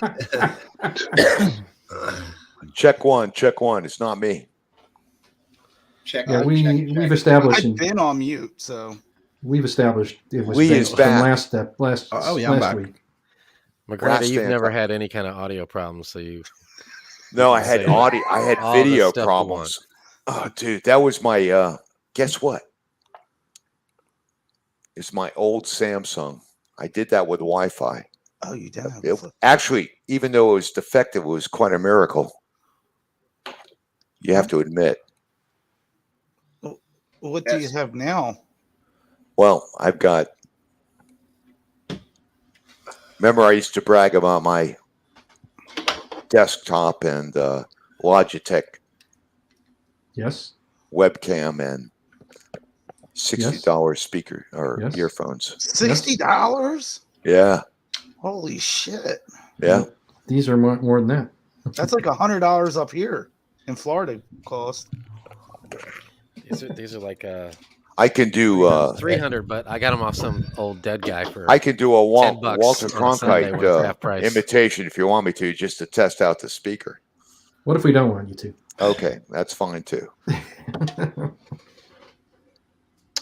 Check one. It's not me. Check. Yeah, we've established. I've been on mute, so we've established it was We from is back. last I'm last back. week. McGrady, you've never had any kind of audio problems, so you. No, I had audio. I had all the video stuff you problems. Oh, dude, that was my. Guess what? It's my old Samsung. I did that with Wi-Fi. Oh, you did. Actually, even though it was defective, it was quite a miracle. You have to admit. What do you have now? Well, I've got. Remember, I used to brag about my desktop and Logitech. Yes. Webcam and $60 speaker or earphones. $60? Yeah. Holy shit! Yeah. These are more than that. That's like $100 up here in Florida cost. These are like I can do 300, but I got them off some old dead guy for. I can do a $10 Walter on a Sunday when it's half Cronkite price. imitation if you want me to, just to test out the speaker. What if we don't want you to? Okay, that's fine too.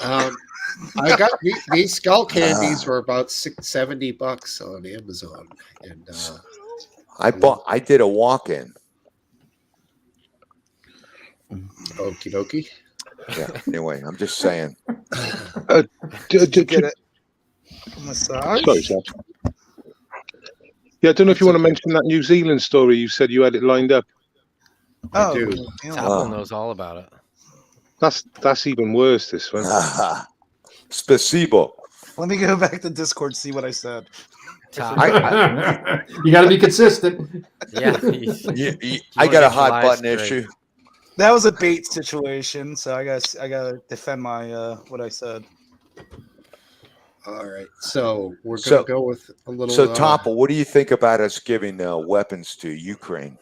I got these skull candies were about $70 on Amazon, and I did a walk-in. Okie dokie. Yeah. Anyway, I'm just saying. Get it? Massage. Sorry, Sam. Yeah, I don't know if you want to mention that New Zealand story. You said you had it lined up. Oh, Topham knows all about it. That's even worse. This one. Spasibo. Let me go back to Discord and see what I said. You got to be consistent. Yeah. I got a hot button issue. That was a bait situation, so I gotta defend my what I said. All right, so we're gonna go with a little. So, Topple, what do you think about us giving weapons to Ukraine?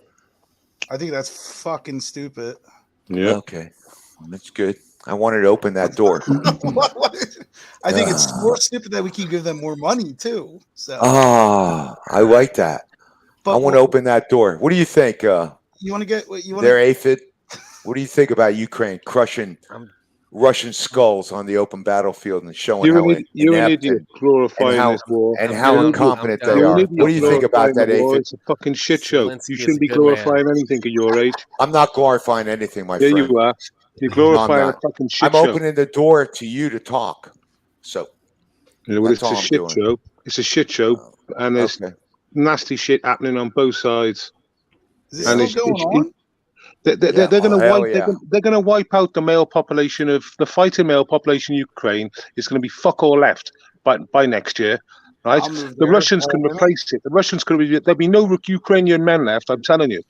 I think that's fucking stupid. Yeah. Okay, that's good. I wanted to open that door. I think it's more stupid that we can give them more money too. So. I like that. I want to open that door. What do you think? You want to get what you want? They're aphid. What do you think about Ukraine crushing Russian skulls on the open battlefield and showing you're an idiot glorifying this war and how incompetent they are? What do you think about that, aphid? It's a fucking shit show. You shouldn't be glorifying anything at your age. I'm not glorifying anything, my friend. Yeah, you are. You're glorifying a fucking shit show. I'm opening the door to you to talk. So it's a shit show. It's a shit show, and there's nasty shit happening on both sides. Is this still going on? They're going to wipe out the male population of the fighting male population. Ukraine is going to be fuck all left by next year, right? The Russians can replace it. The Russians there'll be no Ukrainian men left. I'm telling you.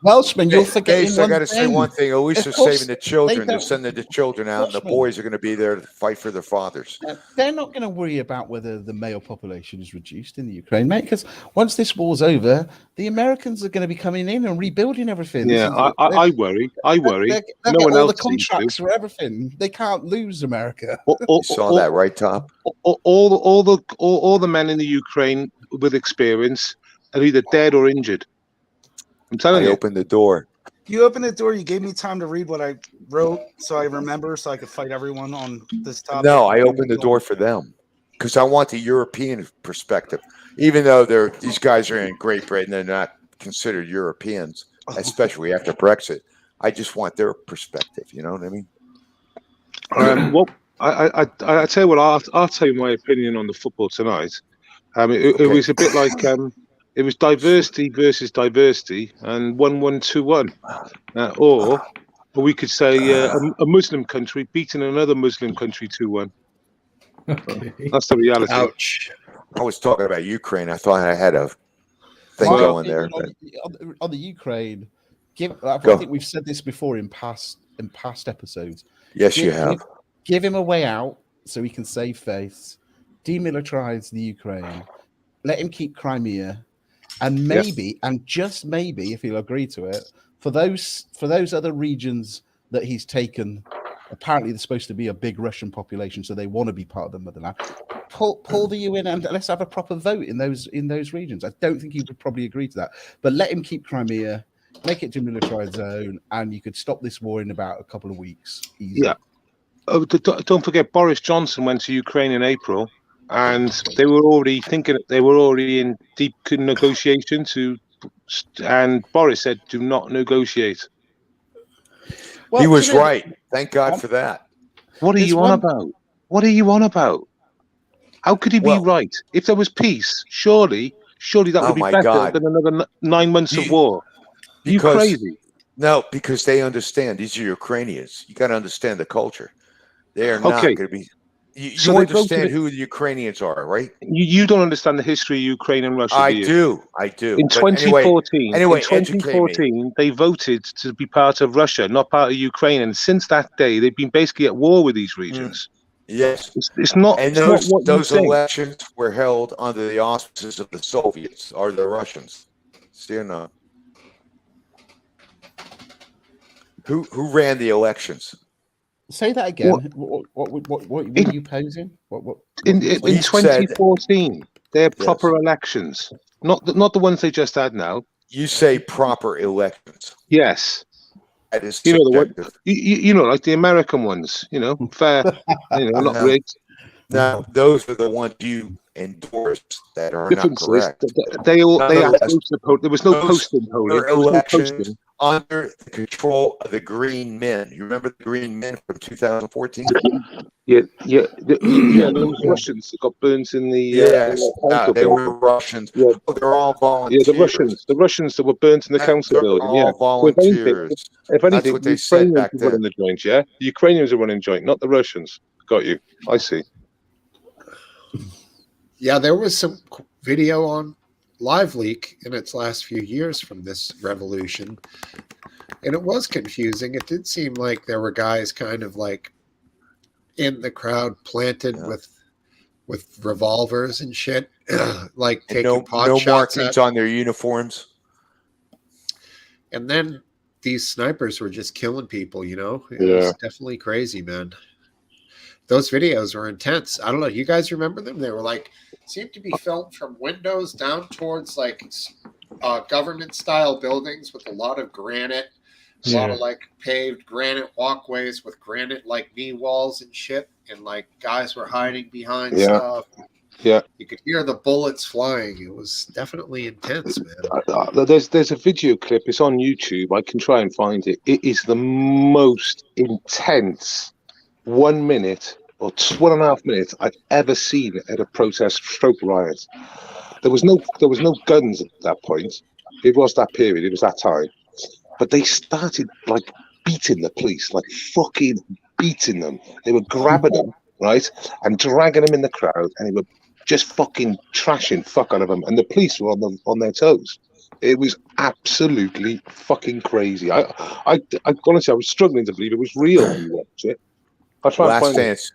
Welshman, you're forgetting I got to say one thing. At least they're saving the children. They're sending the children out, and the boys are going to be there to fight for their fathers. They're not going to worry about whether the male population is reduced in the Ukraine, mate, because once this war's over, the Americans are going to be coming in and rebuilding everything. Yeah, I worry. I worry. They'll No get one all else the contracts for everything. They can't lose America. You saw that, right, Top? All the men in the Ukraine with experience are either dead or injured. I'm telling you. Open the door. You opened the door. You gave me time to read what I wrote, so I remember, so I could fight everyone on this topic. No, I opened the door for them because I want the European perspective. Even though these guys are in Great Britain, they're not considered Europeans, especially after Brexit. I just want their perspective. You know what I mean? Well, I tell you what. I'll tell you my opinion on the football tonight. It was a bit like. It was diversity versus diversity, and 1-1-2-1, or we could say a Muslim country beating another Muslim country 2-1. Okay. That's the reality. Ouch! I was talking about Ukraine. I thought I had a thing going there. On the Ukraine, I think we've said this before in past episodes. Yes, you have. Give him a way out so he can save face. Demilitarize the Ukraine. Let him keep Crimea. And maybe, and just maybe, if he'll agree to it, for those other regions that he's taken. Apparently, there's supposed to be a big Russian population, so they want to be part of the motherland. Pull the UN and let's have a proper vote in those regions. I don't think he would probably agree to that, but let him keep Crimea, make it demilitarized zone, and you could stop this war in about a couple of weeks. Easy. Yeah. Oh, don't forget, Boris Johnson went to Ukraine in April, and they were already in deep negotiation and Boris said, "Do not negotiate." Well, he was right. Thank God for that. What are you on about? What are you on about? How could he be right? If there was peace, surely that would be better than another 9 months of war. You crazy? No, because they understand. These are Ukrainians. You got to understand the culture. They are not going to be. You understand who the Ukrainians are, right? You don't understand the history of Ukraine and Russia. I do. In 2014, they voted to be part of Russia, not part of Ukraine. And since that day, they've been basically at war with these regions. Yes, it's not. And those elections were held under the auspices of the Soviets or the Russians. See or not? Who ran the elections? Say that again. What were you posing? In 2014, they're proper elections, not the ones they just had now. You say proper elections? Yes. That is the one, like the American ones. Fair. Not rigged. No, those are the ones you endorsed that are not correct. They had there was no posting. Elections under the control of the Green Men. You remember the Green Men from 2014? Yeah. Those Russians that got burnt in the they were Russians. Yeah, they're all volunteers. Yeah, the Russians that were burnt in the council building. Yeah, volunteers. If anything, that's what they said back then. Running the joint, yeah, the Ukrainians are running joint, not the Russians. Got you. I see. Yeah, there was some video on Live Leak in its last few years from this revolution, and it was confusing. It did seem like there were guys kind of like in the crowd planted with revolvers and shit, like and taking pot no shots markings on their uniforms. And then these snipers were just killing people. It was definitely crazy, man. Those videos were intense. I don't know. You guys remember them? They were like, seemed to be filmed from windows down towards like government style buildings with a lot of granite, a lot of like paved granite walkways with granite like knee walls and shit. And like guys were hiding behind stuff. Yeah. You could hear the bullets flying. It was definitely intense, man. There's a video clip. It's on YouTube. I can try and find it. It is the most intense 1 minute or 1.5 minutes I've ever seen at a protest stroke riot. There was no guns at that point. It was that period. It was that time. But they started like beating the police, like fucking beating them. They were grabbing them, right, and dragging them in the crowd, and they were just fucking trashing fuck out of them. And the police were on their toes. It was absolutely fucking crazy. I honestly, I was struggling to believe it was real when you watched it. Last Dance.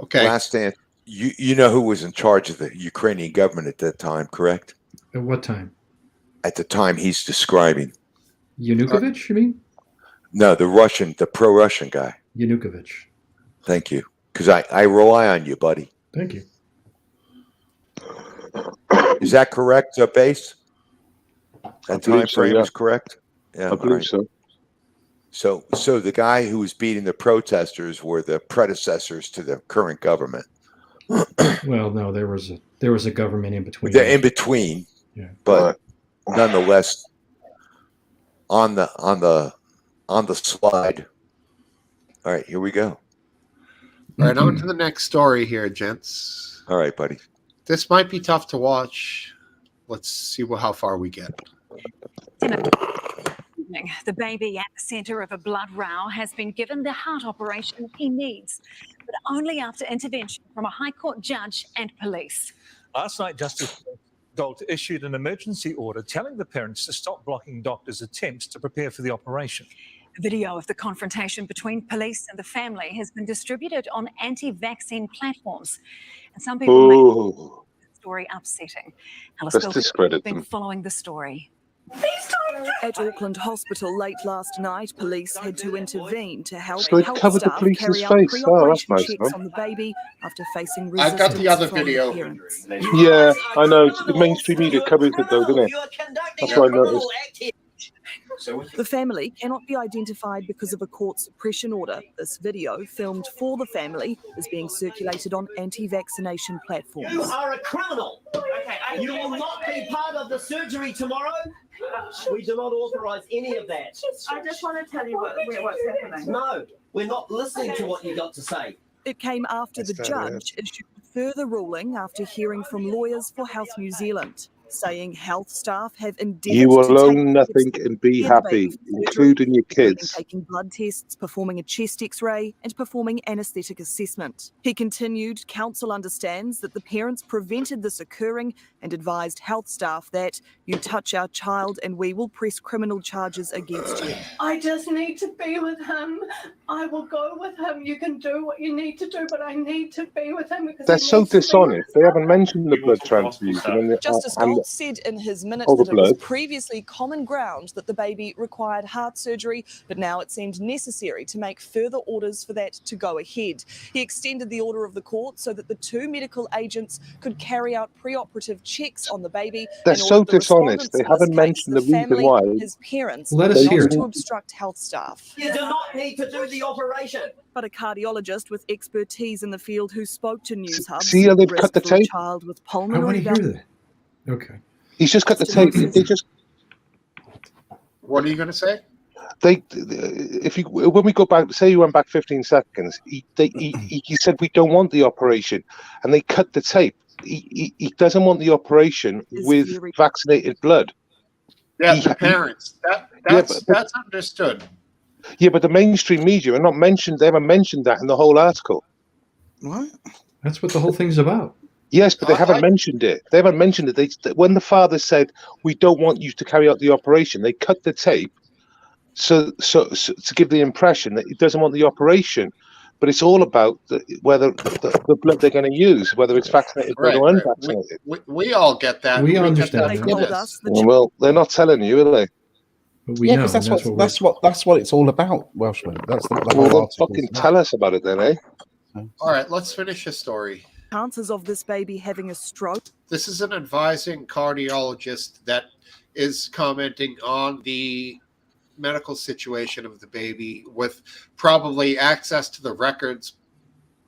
Okay. Last Dance. You know who was in charge of the Ukrainian government at that time, correct? At what time? At the time he's describing. Yanukovych, you mean? No, the pro-Russian guy. Yanukovych. Thank you. Because I rely on you, buddy. Thank you. Is that correct, Base? That time frame is correct? Yeah, I believe so. So the guy who was beating the protesters were the predecessors to the current government. Well, no, there was a government in between. In between, but nonetheless, on the slide. All right, here we go. All right, on to the next story here, gents. All right, buddy. This might be tough to watch. Let's see how far we get. The baby at the centre of a blood row has been given the heart operation he needs, but only after intervention from a High Court judge and police. Last night, Justice Galt issued an emergency order telling the parents to stop blocking doctors' attempts to prepare for the operation. A video of the confrontation between police and the family has been distributed on anti-vaccine platforms, and some people make the story upsetting. Let's discredit been them. following the story. At Auckland Hospital late last night, police had to intervene to help So they've health covered the staff police's carry out face. Oh, that's pre-operation nice, checks man. on the baby after facing I've got resistance the other from video. the parents. Yeah, I know. The mainstream media covers it though, doesn't it? That's what I noticed. The family cannot be identified because of a court suppression order. This video, filmed for the family, is being circulated on anti-vaccination platforms. You are a criminal. You will not be part of the surgery tomorrow. We do not authorise any of that. I just want to tell you what's happening. No, we're not listening to what you got to say. It came after the judge issued a further ruling after hearing from lawyers for Health New Zealand, saying health staff have endeavoured You will to take own nothing and be happy, including your kids. taking blood tests, performing a chest x-ray and performing anaesthetic assessment. He continued, council understands that the parents prevented this occurring and advised health staff that you touch our child and we will press criminal charges against you. I just need to be with him. I will go with him. You can do what you need to do, but I need to be with him because They're so dishonest. They haven't mentioned the blood transfusion Justice and Gold said in his minutes all the that it was blood. previously common ground that the baby required heart surgery, but now it seemed necessary to make further orders for that to go ahead. He extended the order of the court so that the two medical agents could carry out pre-operative checks on the baby. They're and so ordered the dishonest. They respondents in haven't this mentioned the case, reason family, why. his parents, Let us not hear to it. obstruct health staff. You do not need to do the operation. But a cardiologist with expertise in the field who spoke to News Hub See said how the they've cut risk the for a tape? child with I want pulmonary to hear that. Okay. He's just cut the tape. They just What are you going to say? when we go back, say you went back 15 seconds, he said we don't want the operation, and they cut the tape. He doesn't want the operation with vaccinated blood. Yeah, the parents. That's understood. Yeah, but the mainstream media are not mentioned. They haven't mentioned that in the whole article. What? That's what the whole thing's about. Yes, but they haven't mentioned it. They haven't mentioned it. When the father said, "We don't want you to carry out the operation," they cut the tape, so to give the impression that he doesn't want the operation. But it's all about whether the blood they're going to use, whether it's vaccinated blood or unvaccinated. We all get that. We get understand that that. from this. Well, they're not telling you, are they? But we Yeah, know. because That's that's what it's all about, Welshman. That's the whole Well, article. fucking tell us about it then, eh? All right, let's finish the story. Chances of this baby having a stroke. This is an advising cardiologist that is commenting on the medical situation of the baby with probably access to the records,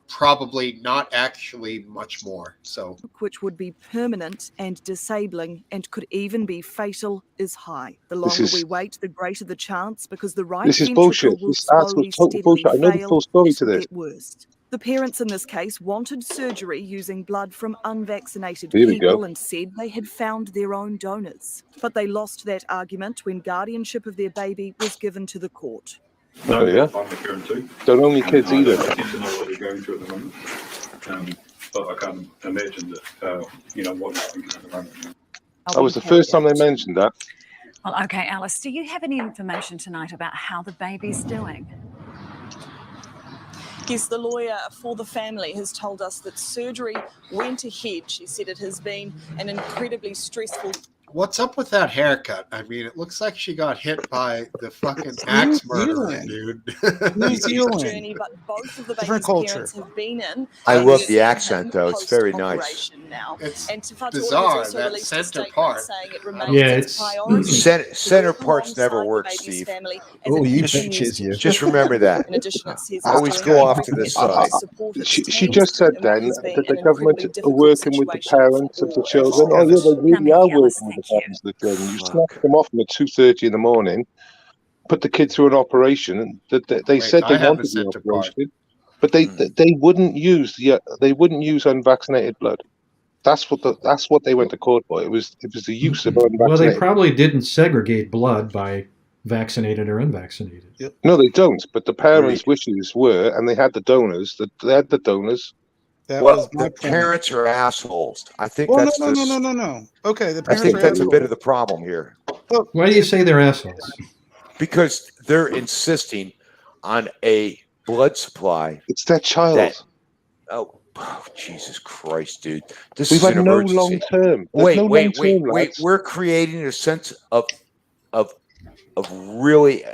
probably not actually much more. So, which would be permanent and disabling and could even be fatal, is high. The longer we wait, the greater the chance, because the right This is ventricle bullshit. will This article's slowly, total steadily bullshit. I know the fail. full story It to will this. get worse. The parents in this case wanted surgery using blood from unvaccinated Here we go. people and said they had found their own donors. But they lost that argument when guardianship of their baby was given to the court. Oh, yeah. Don't own your kids either. I need to know what you're going through at the moment. But I can imagine that, what you're thinking at the moment. That was the first time they mentioned that. Well, okay, Alice, do you have any information tonight about how the baby's doing? Yes, the lawyer for the family has told us that surgery went ahead. She said it has been an incredibly stressful. what's up with that haircut? I mean, it looks like she got hit by the fucking axe murderer, dude. New Zealand. Journey, but both of the Different baby's culture. parents have been in. I and love they've the seen accent, him though. It's very nice. post-operation now. It's and Tafatu bizarre, has also that released a center statement part. saying it remains Yeah, its it's- priority Center to parts work never alongside work, the baby's Steve. family as Oh, it you continues bitches, to you. Just remember that. In addition, it says Always it's go doing off to the everything side. to support its She team. just said It then has been that the an government incredibly are difficult working with the situation parents of the for children. all Oh, yeah, they really Thank are you, Alice, working with the thank you. parents of the children. You snap them off them at 2:30 in the morning, put the kid through an operation. And they Wait, said I they have a wanted the center part. operation, but they wouldn't use unvaccinated blood. That's what they went to court for. It was the use of Well, they unvaccinated. probably didn't segregate blood by vaccinated or unvaccinated. No, they don't. But the parents' wishes were, and they had the donors. They had the donors. That Well, was my the point. parents are assholes. I think Well, that's no. Okay, the I parents think are that's a assholes. bit of the problem here. Why do you say they're assholes? Because they're insisting on a blood supply. It's their child. Oh, Jesus Christ, dude! This We've is had an no emergency. long term. Wait. We're creating a sense of of really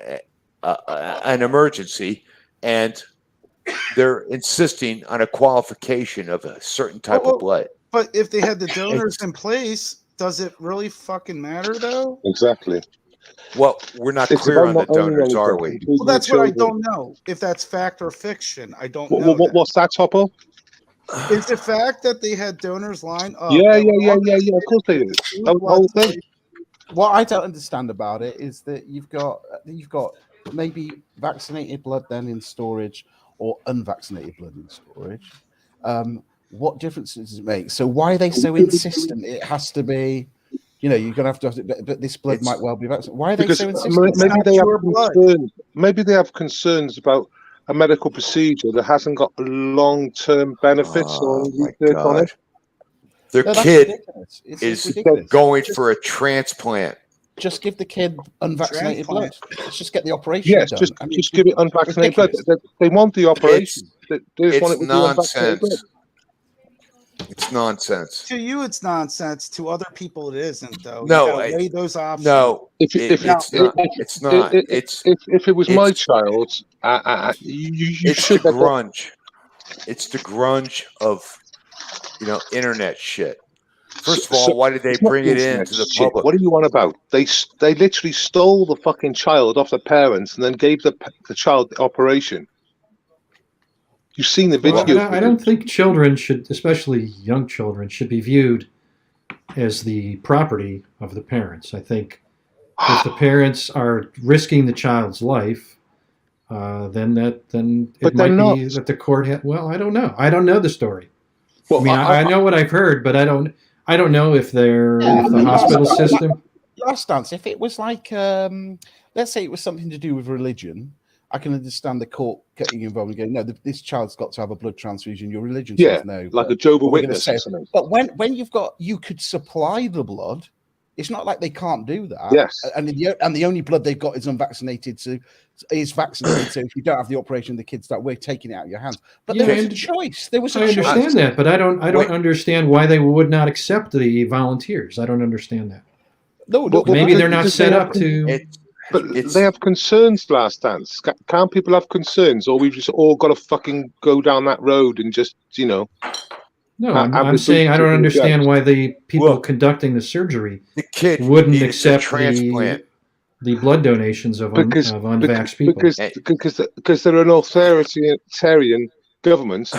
an emergency, and they're insisting on a qualification of a certain type of blood. But if they had the donors in place, does it really fucking matter though? Exactly. Well, we're not It's clear about on the not only donors, knowledge, are but we? including Well, the that's what I children. don't know. If that's fact or fiction, I don't know. What's that, Topo? Is the fact that they had donors line up? Yeah. That were all gonna Of course they did. do That was the blood whole thing. type? What I don't understand about it is that you've got maybe vaccinated blood then in storage or unvaccinated blood in storage. What difference does it make? So why are they so insistent? It has to be, you're gonna have to. But this blood might well be vaccinated. Why are they Because so insistent? maybe they have concerns. Maybe they have concerns about a medical procedure that hasn't got long-term benefits or research on it. Their No, that's kid ridiculous. It's is ridiculous. going for a transplant. Just give the kid unvaccinated blood. Let's just get the operation Yes, done. just give it unvaccinated blood. ridiculous. They want the operation. They just want It's it with the unvaccinated blood. nonsense. It's nonsense. To you, it's nonsense. To other people, it isn't. Though. No, you gotta weigh those options. No, If it's not. It's not. If it was my child, you It's should. the grunge. It's the grunge of internet shit. First of all, why did they It's not bring it internet into the shit. public? What are you on about? They literally stole the fucking child off the parents and then gave the child the operation. You've seen the Well, video. I don't think children should, especially young children, should be viewed as the property of the parents. I think if the parents are risking the child's life, then it might be that the court had. Well, I don't know. I don't know the story. Well, I mean, I know what I've heard, but I don't know if the hospital system. Last dance. If it was like, let's say it was something to do with religion, I can understand the court getting involved and going, no, this child's got to have a blood transfusion. Your religion says no. Like a Jehovah's We're gonna Witness say- or something. But when you could supply the blood, it's not like they can't do that. Yes. And the only blood they've got is unvaccinated. So is vaccinated. So if you don't have the operation, the kids that we're taking it out of your hands. But Yeah, there was a and choice. There was a I choice. understand that, but I don't understand why they would not accept the volunteers. I don't understand that. No, maybe they're not set up to. But they have concerns, Last Dance. Can't people have concerns, or we've just all got to fucking go down that road and just, No, I'm saying I don't understand why the people conducting the surgery wouldn't accept the blood donations of unvaxxed people. Because they're an authoritarian government.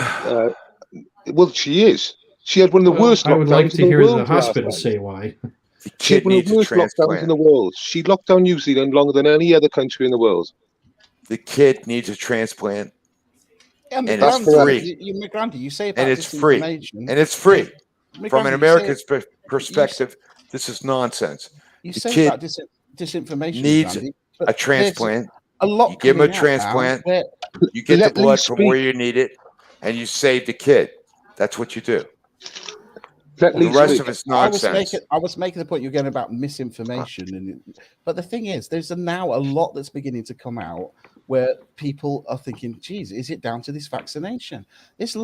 Well, she is. She had one of the worst I would like lockdowns to in the hear world the hospital last say time. why. She had one of the worst lockdowns in the world. She locked down New Zealand longer than any other country in the world. The kid needs a transplant. Yeah, And it's free. You say about And it's free. disinformation. And it's free. Migrante, From an you American's say- perspective, this is nonsense. You The say kid about disinformation, needs Migrante, a but transplant. A lot. You give him a coming out now transplant. where- You get the Let me blood from where speak. you need it, and you save the kid. That's what you do. The rest of it's nonsense. I was making the point you're going about misinformation, but the thing is, there's now a lot that's beginning to come out where people are thinking, "Geez, is it down to this vaccination?" There's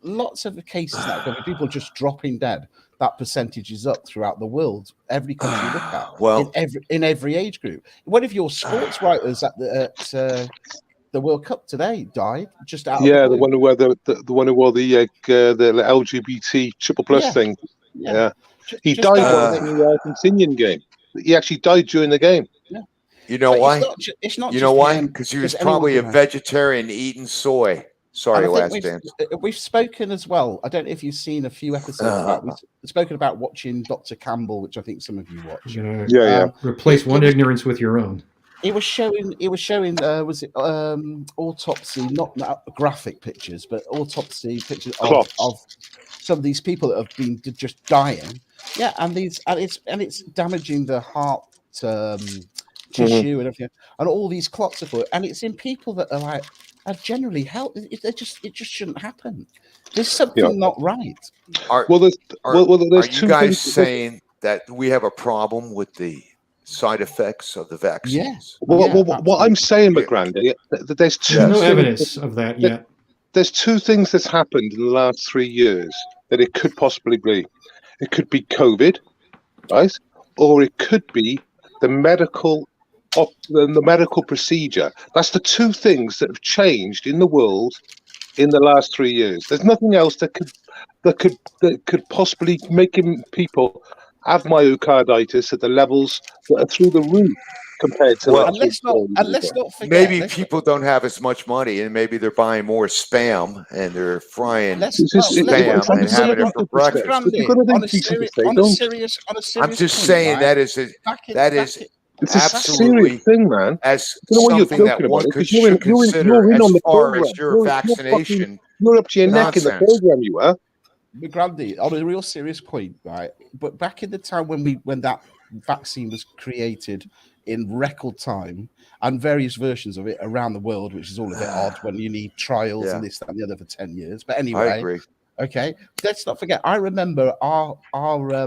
lots of cases now where people just dropping dead. That percentage is up throughout the world. Every country you look at, Well- in every age group. One of your sports writers at the World Cup today died just out. Yeah, of the one who wore the one who wore the LGBT triple plus Yeah. thing. Yeah. Yeah, he Just died that. watching the Argentinian game. He actually died during the game. You know But why? it's not You just know why? him, Because he was because anyone probably a can have- vegetarian eating soy. Sorry, And I think Last Dance. we've spoken as well. I don't know if you've seen a few episodes about. We've spoken about watching Dr. Campbell, which I think some of you watch. You're gonna replace one ignorance with your own. It was showing. Was it autopsy? Not graphic pictures, but autopsy pictures of some of these people that have been just dying. Yeah, and it's damaging the heart tissue and everything, and all these clots of it, and it's in people that are generally healthy. It just shouldn't happen. There's something not right. Are there's you two guys things- saying that we have a problem with the side effects of the vaccines? What I'm saying, McGrandy, that there's two. There's no things evidence of that yet. There's two things that's happened in the last 3 years that it could possibly be. It could be COVID, right? Or it could be the medical the medical procedure. That's the two things that have changed in the world in the last 3 years. There's nothing else that could possibly make people have myocarditis at the levels that are through the roof compared to. Well, and let's not forget. Maybe people don't have as much money, and maybe they're buying more spam and they're frying spam and having it for breakfast. On a serious I'm just point, saying right? that is It's a absolutely serious thing, man. as I don't know what you're something that talking one about, could because you're in consider on as the far program. as your vaccination. You're up to your neck in the nonsense. program. You are. But Grandy, on a real serious point, right? But back in the time when that vaccine was created in record time and various versions of it around the world, which is all a bit odd when you need trials and this, that, and the other for 10 years. But anyway, I agree. Okay, let's not forget. I remember our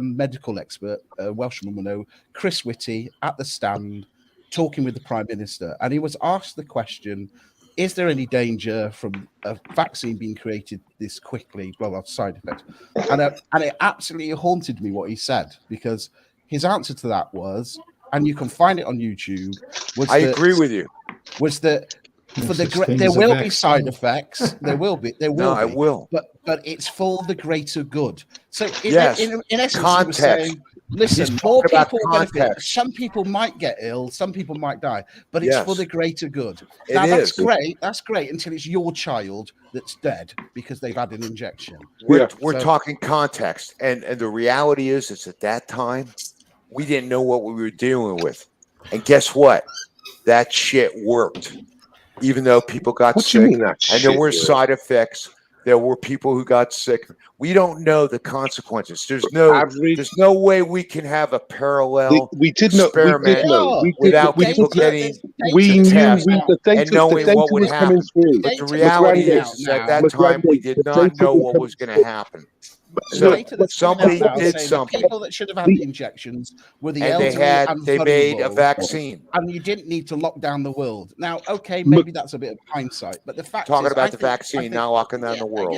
medical expert, Welshman will know, Chris Whitty, at the stand talking with the Prime Minister, and he was asked the question: is there any danger from a vaccine being created this quickly? Blah blah side effects, and it absolutely haunted me what he said, because his answer to that was, and you can find it on YouTube. I agree with you. Was that for there will be side effects. There will be. No, I will. But it's for the greater good. So in essence, he was Context. saying, listen, He's more talking about people are going to context. some people might get ill, some people might die, but it's for Yes. the greater good. It Now that's is. great. That's great until it's your child that's dead because they've had an injection. We're So- talking context, and the reality is at that time we didn't know what we were dealing with, and guess what? That shit worked, even though people got What do you sick, mean that and there shit were worked? side effects. There were people who got sick. We don't know the consequences. There's no way we can have a parallel We did know. We experiment did know. We did. without We people did. getting We the knew. test The and data. knowing The what data would was coming happen. through. But the reality is, at that time, we did not know what was going to happen. So data that's coming somebody out now did saying the something, people that should have had the injections were the and elderly they made a vulnerable, vaccine. and you didn't need to lock down the world. Now, okay, maybe that's a bit of hindsight, but the fact Talking is, about I the think- vaccine, not locking down the world.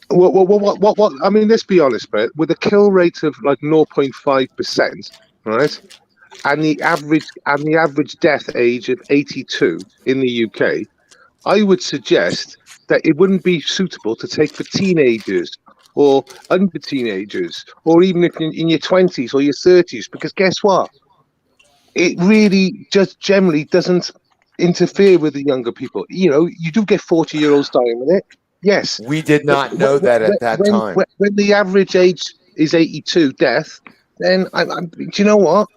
What? I mean, let's be honest, Brett. With a kill rate of like 0.5%, right, and the average death age of 82 in the UK, I would suggest that it wouldn't be suitable to take for teenagers or under teenagers, or even if you're in your 20s or your 30s, because guess what? It really just generally doesn't interfere with the younger people. You know, you do get 40-year-olds dying with it. Yes. We did not know that at that time. When the average age is 82 death, then do you know what?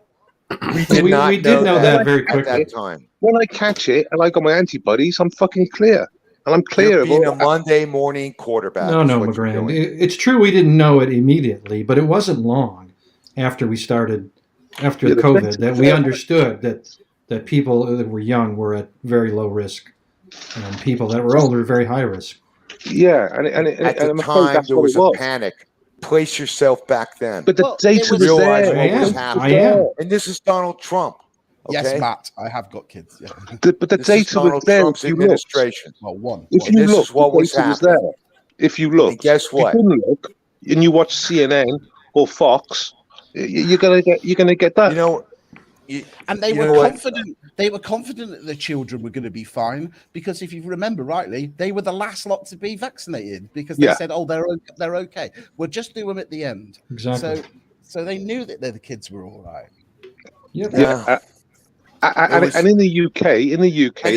We did not know that very at quickly. that time. When I catch it and I got my antibodies, I'm fucking clear. And I'm clear You're of being all a Monday morning quarterback. No, is no, what you're McGrand. doing. It's true we didn't know it immediately, but it wasn't long after we started, after Yeah, the COVID, things- that we understood that people that were young were at very low risk, and people that were older were very high risk. Yeah, and At I'm the afraid time, that's there what was it a was. panic. Place yourself back then. But the data was Realize there. what was The data happening. am. And this is Donald Trump. Yes, Okay? Matt, I have got kids. Yeah. But the This is data was Donald there. Trump's If you look, administration. Well, one. if And you this look, is what the was data was happening. there. If you look, And guess what? If you didn't look, and you watch CNN or Fox, you're gonna get that. You know, And they you were know what? confident. They were confident that the children were going to be fine because, if you remember rightly, they were the last lot to be vaccinated because they Yeah. said, "Oh, they're okay. We'll just do them at the end." Exactly. So they knew that the kids were all right. Yep. Yeah. And in the UK,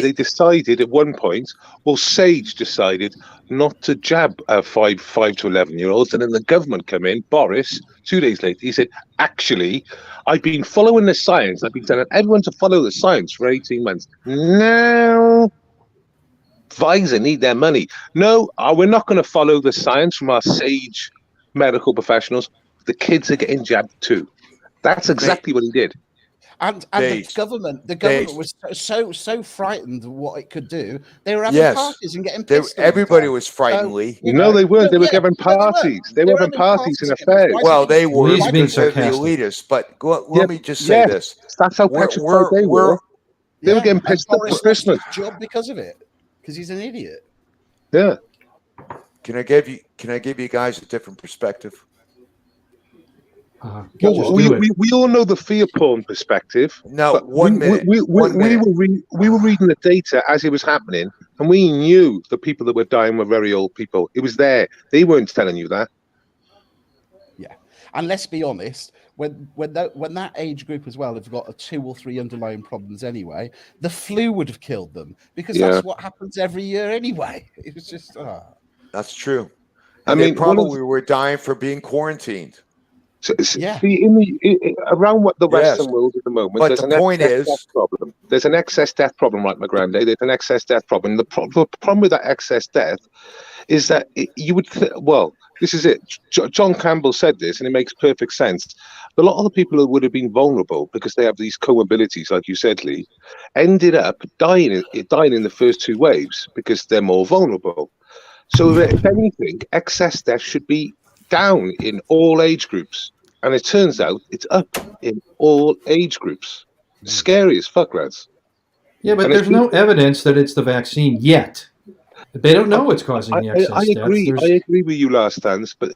they decided at one point, well, Sage decided not to jab 5 to 11-year-olds, and then the government come in, Boris, 2 days later, he said, actually, I've been following the science. I've been telling everyone to follow the science for 18 months. Now, Pfizer need their money. No, we're not going to follow the science from our Sage medical professionals. The kids are getting jabbed too. That's exactly what he did. And the government was so frightened of what it could do. They were having Yes. parties and getting pissed. all the Everybody time. was frightened, So, Lee. No, they weren't. They were yeah, having no, they weren't. parties. They They were were having having parties and parties. affairs. Well, they were Lee's being because they're the sarcastic. elitists. But let me just say Yes, this. that's how We're- petrified they we're- were. They were getting and pissed up Boris for Christmas. lost his job because of it, because he's an idiot. Yeah. Can I give you guys a different perspective? We all know the fear porn perspective. No, but one minute. We were reading the data as it was happening, and we knew the people that were dying were very old people. It was there. They weren't telling you that. Yeah, and let's be honest, when that age group as well have got 2 or 3 underlying problems anyway, the flu would have killed them because that's what happens every year anyway. It was just That's true. And they probably were dying for being quarantined. So, see, around what the Western world at the moment, but there's an excess death problem. There's an excess death problem, right, my granddad? There's an excess death problem. The problem with that excess death is that you would this is it. John Campbell said this, and it makes perfect sense. A lot of the people who would have been vulnerable because they have these comorbidities, like you said, Lee, ended up dying in the first 2 waves because they're more vulnerable. So, if anything, excess death should be down in all age groups, and it turns out it's up in all age groups. Scary as fuck, lads. Yeah, but there's no evidence that it's the vaccine yet. They don't know what's causing the excess I agree. deaths. I agree with you, last dance. But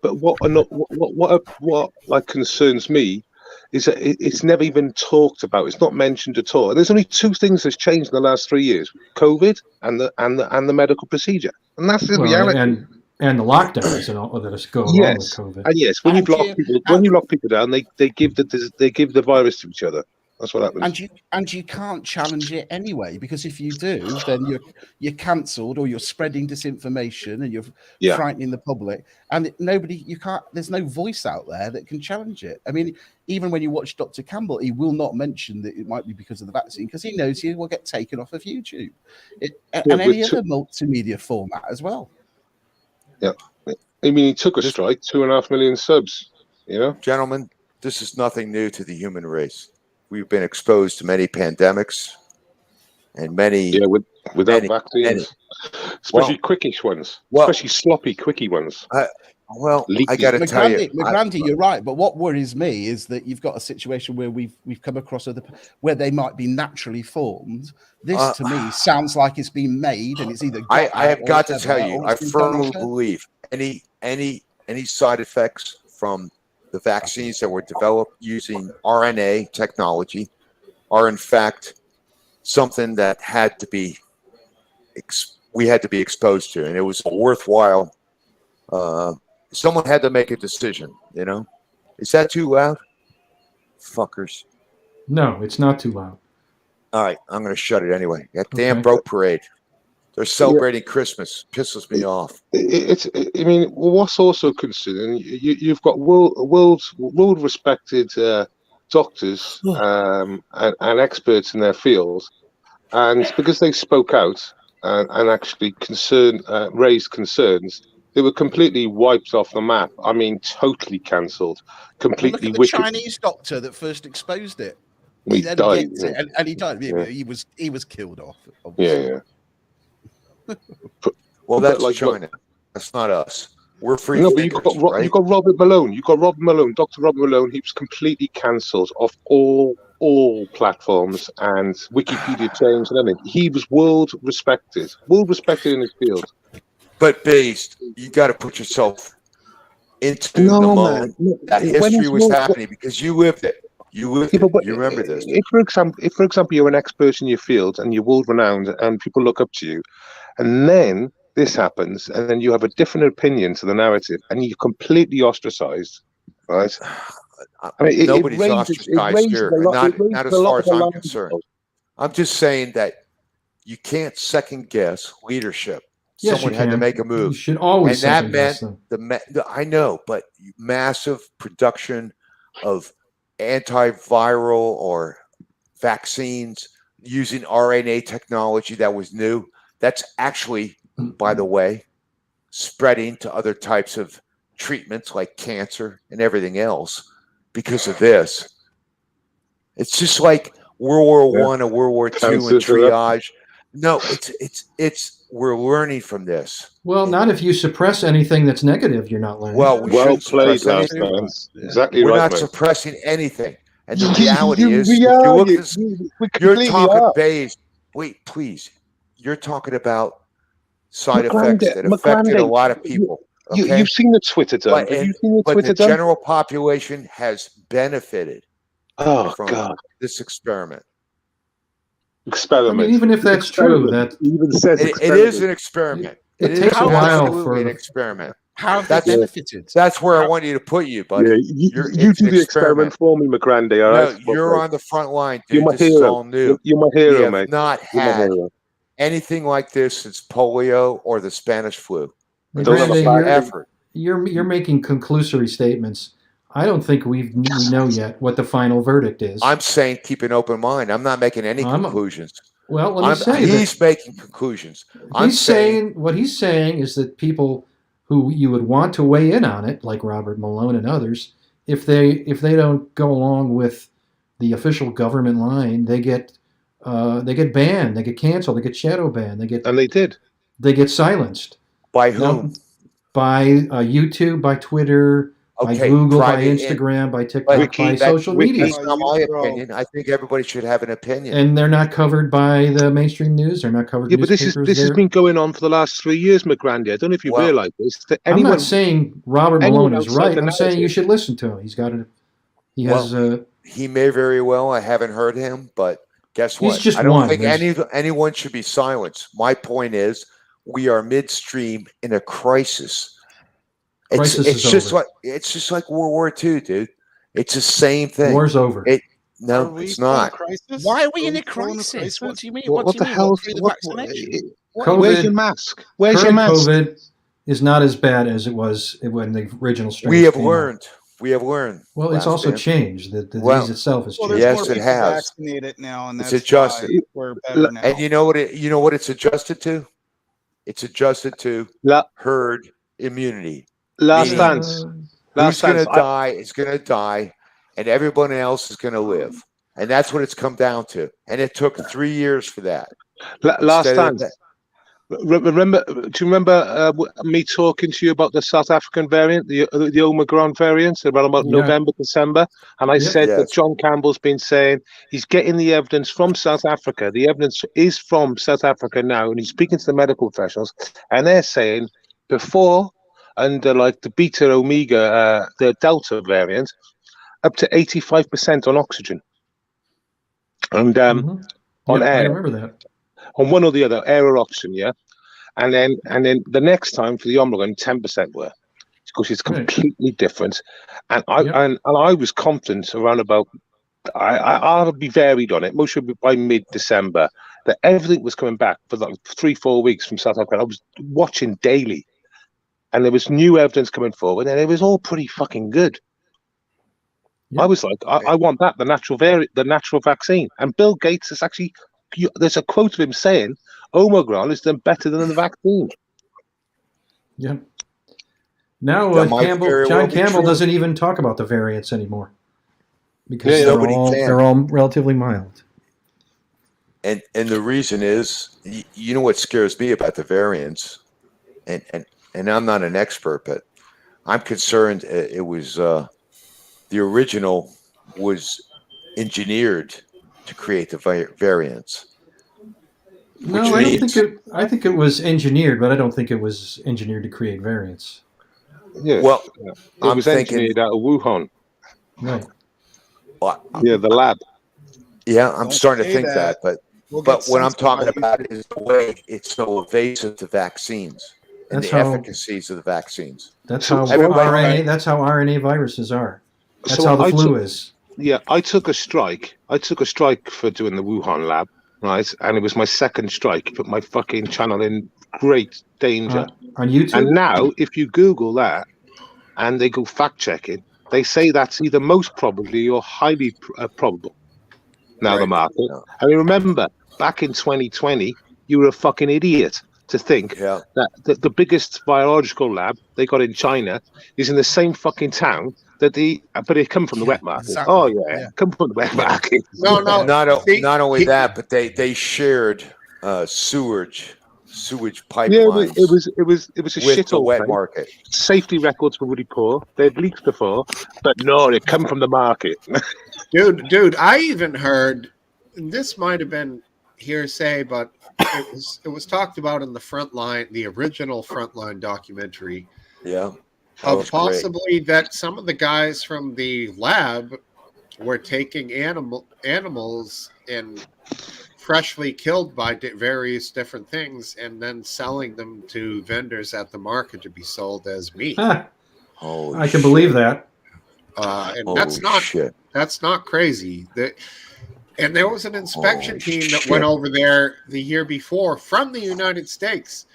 what like concerns me is that it's never even talked about. It's not mentioned at all. And there's only 2 things that's changed in the last 3 years: COVID and the medical procedure, and that's the reality. And the lockdowns and all that is going on with COVID. And yes, when you lock people down, they give the virus to each other. That's what happens. And you can't challenge it anyway, because if you do, then you're cancelled, or you're spreading disinformation and you're frightening the public. And there's no voice out there that can challenge it. I mean, even when you watch Dr. Campbell, he will not mention that it might be because of the vaccine, because he knows he will get taken off of YouTube and any other multimedia format as well. Yeah, I mean, he took a strike, 2.5 million subs. You know, gentlemen, this is nothing new to the human race. We've been exposed to many pandemics and many without vaccines, especially quickish ones, especially sloppy, quickie ones. I got to tell you, McGrandy, you're right. But what worries me is that you've got a situation where we've come across where they might be naturally formed. This to me sounds like it's been made, and it's either. I have got to tell you, I firmly believe any side effects from the vaccines that were developed using RNA technology are in fact something that we had to be exposed to, and it was a worthwhile. Someone had to make a decision, you know. Is that too loud? Fuckers. No, it's not too loud. All right, I'm going to shut it anyway. That damn broke parade. They're celebrating Christmas. Pisses me off. I mean, what's also concerning, you've got world respected doctors and experts in their field, and because they spoke out and actually raised concerns, they were completely wiped off the map. I mean, totally cancelled, completely wicked. The Chinese doctor that first exposed it, he died, and he died. Yeah. He was killed off. Obviously. Yeah. Well, that's like China. That's not us. We're free. No, but you got Robert Malone. You got Robert Malone, Dr. Robert Malone. He was completely cancelled off all platforms, and Wikipedia changed and everything. He was world respected in his field. But Based, you got to put yourself into the moment that history was happening, because you lived it. You lived it. You remember this. If, for example, you're an expert in your field and you're world renowned and people look up to you, and then this happens, and then you have a different opinion to the narrative, and you're completely ostracized, right? I mean, nobody's ostracized here, not as far as I'm concerned. I'm just saying that you can't second guess leadership. Yes, Someone had to make a move. You should always and that meant I know, but massive production of antiviral or vaccines using RNA technology that was new. That's actually, by the way, spreading to other types of treatments like cancer and everything else because of this. It's just like World War I and World War II and triage. No, it's we're learning from this. Well, not if you suppress anything that's negative, you're not learning. Well, well played, last man. Exactly we're right. We're not mate. suppressing anything. And the reality is, you're talking based. Wait, please. You're talking about side effects that affected a lot of people. Okay? You've seen the Twitter done. Have you seen the Twitter the done? general population has benefited from God. this experiment. Experiment. I mean, even if that's true, that even says it is an experiment. It It takes is a while absolutely for an the- experiment. How have they That's benefited? That's where I want you to put you, buddy. Yeah, you It's do an the experiment for me, McGrandy. All right. No, you're on the front line, You're dude. my This is hero. all new. You're my We hero, have mate. not You're my had hero. anything like this since polio or the Spanish flu. Grande, you're making conclusory statements. I don't think we know yet what the final verdict is. I'm saying keep an open mind. I'm not making any conclusions. Well, let me say that he's making conclusions. I'm he's saying what he's saying is that people who you would want to weigh in on it, like Robert Malone and others, if they don't go along with the official government line, they get banned, they get canceled, they get shadow banned, and they did. They get silenced. By whom? By YouTube, by Twitter, by Okay, Google, by private Instagram, by TikTok, by social media. That's not my opinion. I think everybody should have an opinion. And they're not covered by the mainstream news. They're not covered. Yeah, but this newspapers. has been going on for the last 3 years, McGrandy. I don't know if you realise this. That I'm anyone, not saying Robert anyone Malone is outside right. the I'm saying you narrative- should listen to him. He's got it. He has. He may very well. I haven't heard him, but guess He's what? just I don't one. think There's- anyone should be silenced. My point is, we are midstream in a crisis. Crisis It's is just over. like it's just like World War II, dude. It's the same thing. War's over. No, it's not. Why are we in a crisis? What do you mean? What do you mean? hell? Through the vaccination? Where's your mask? Where's your current mask? COVID is not as bad as it was when the original strain. We have learned. We have learned. Well, it's last also man. changed. The disease Well, itself has Well, changed. there's Yes, more it people has. vaccinated now, and It's that's adjusted. why we're better now. And you know what it's adjusted to? It's adjusted to herd immunity. Last Meaning, dance. Last who's going to dance. die is going to die, and everyone else is going to live. And that's what it's come down to. And it took 3 years for that. Last Instead of dance. Remember? Do you remember me talking to you about the South African variant, the Omicron variant, around about Yeah. November, December? And I Yep. said that Yes. John Campbell's been saying he's getting the evidence from South Africa. The evidence is from South Africa now, and he's speaking to the medical professionals, and they're saying before under like the Beta Omega, the Delta variant, up to 85% on oxygen, and on Yeah, I air. remember that. On one or the other, air or oxygen, yeah. And then the next time for the Omicron, 10% were, because it's Right. completely different. And I was confident around about. I'll be varied on it. Most should be by mid-December that everything was coming back for like 3-4 weeks from South Africa. I was watching daily, and there was new evidence coming forward, and it was all pretty fucking good. I was like, I want that, the natural vaccine. And Bill Gates is actually. There's a quote of him saying, "Omicron is done better than the vaccine." Yeah. Now That might John very well be Campbell true. doesn't even talk about the variants anymore because Yeah, nobody can. they're all relatively mild. And the reason is, you know what scares me about the variants, and I'm not an expert, but I'm concerned it was the original was engineered to create the variants. No, Which I don't means- think it. I think it was engineered, but I don't think it was engineered to create variants. Yeah. Well, it I'm was thinking- engineered out of Wuhan. Right. Yeah, the lab. Yeah, I'm Don't starting to say think that, but We'll get what I'm censored talking by about is the way it's so evasive to vaccines and That's the how- efficacies of the vaccines. That's So how everybody- RNA. That's how RNA viruses are. That's So how the I flu took- is. Yeah, I took a strike. For doing the Wuhan lab, right? And it was my second strike. It put my fucking channel in great danger. On YouTube. And now, if you Google that and they go fact checking, they say that's either most probably or highly probable. Now the Right. market. Yeah. I mean, remember back in 2020, you were a fucking idiot to think Yeah. that the biggest biological lab they got in China is in the same fucking town that but it come from the wet market. exactly. Oh yeah, Yeah. come from the wet market. No, Not only that, but they shared sewage pipelines. Yeah, it was a with shit the wet place. market. Safety records were really poor. They'd leaked before, but no, they come from the market. Dude, I even heard, and this might have been hearsay, but it was talked about in the Frontline, the original Frontline documentary, Yeah. Of possibly that some of the guys from the lab were taking animals and freshly killed by various different things and then selling them to vendors at the market to be sold as meat. I can believe that. And that's not crazy. And there was an inspection team that went over there the year before from the United States.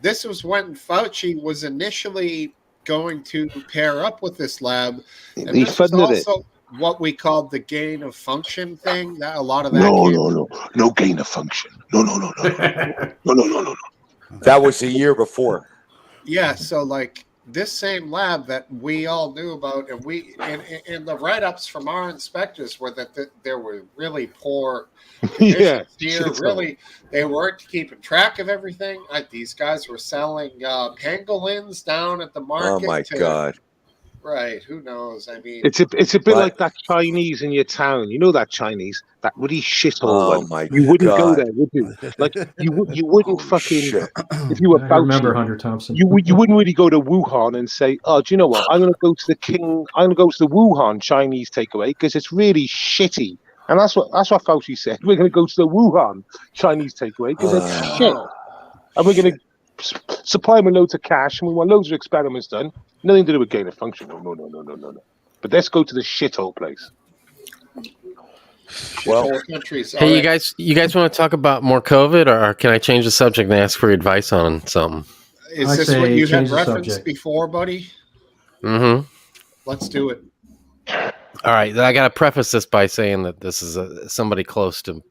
This was when Fauci was initially going to pair up with this lab. And He this was funded it. also what we called the gain of function thing. That a lot of that No gain of function. No. That was the year before. Yeah, so like this same lab that we all knew about, and and the write-ups from our inspectors were that there were really poor conditions here. shit Really, they weren't keeping track of everything. These guys were selling pangolins down at the market. Oh my God. Right? Who knows? I mean, It's a bit like that Chinese in your town. You know that Chinese, that really shithole one. my You wouldn't go God. there, would you? Like you wouldn't fucking if you were I remember Fauci, Hunter Thompson. you wouldn't really go to Wuhan and say, "Oh, do you know what? I'm going to go to the Wuhan Chinese takeaway because it's really shitty." And that's what Fauci said. We're going to go to the Wuhan Chinese takeaway because it's shit, and we're going to supply them with loads of cash, and we want loads of experiments done. Nothing to do with gain of function. No. But let's go to the shithole place. Well, countries. Hey, you guys want to talk about more COVID, or can I change the subject and ask for your advice on something? Is this what you had referenced before, buddy? Mm-hmm. Let's do it. All right. I got to preface this by saying that this is somebody close to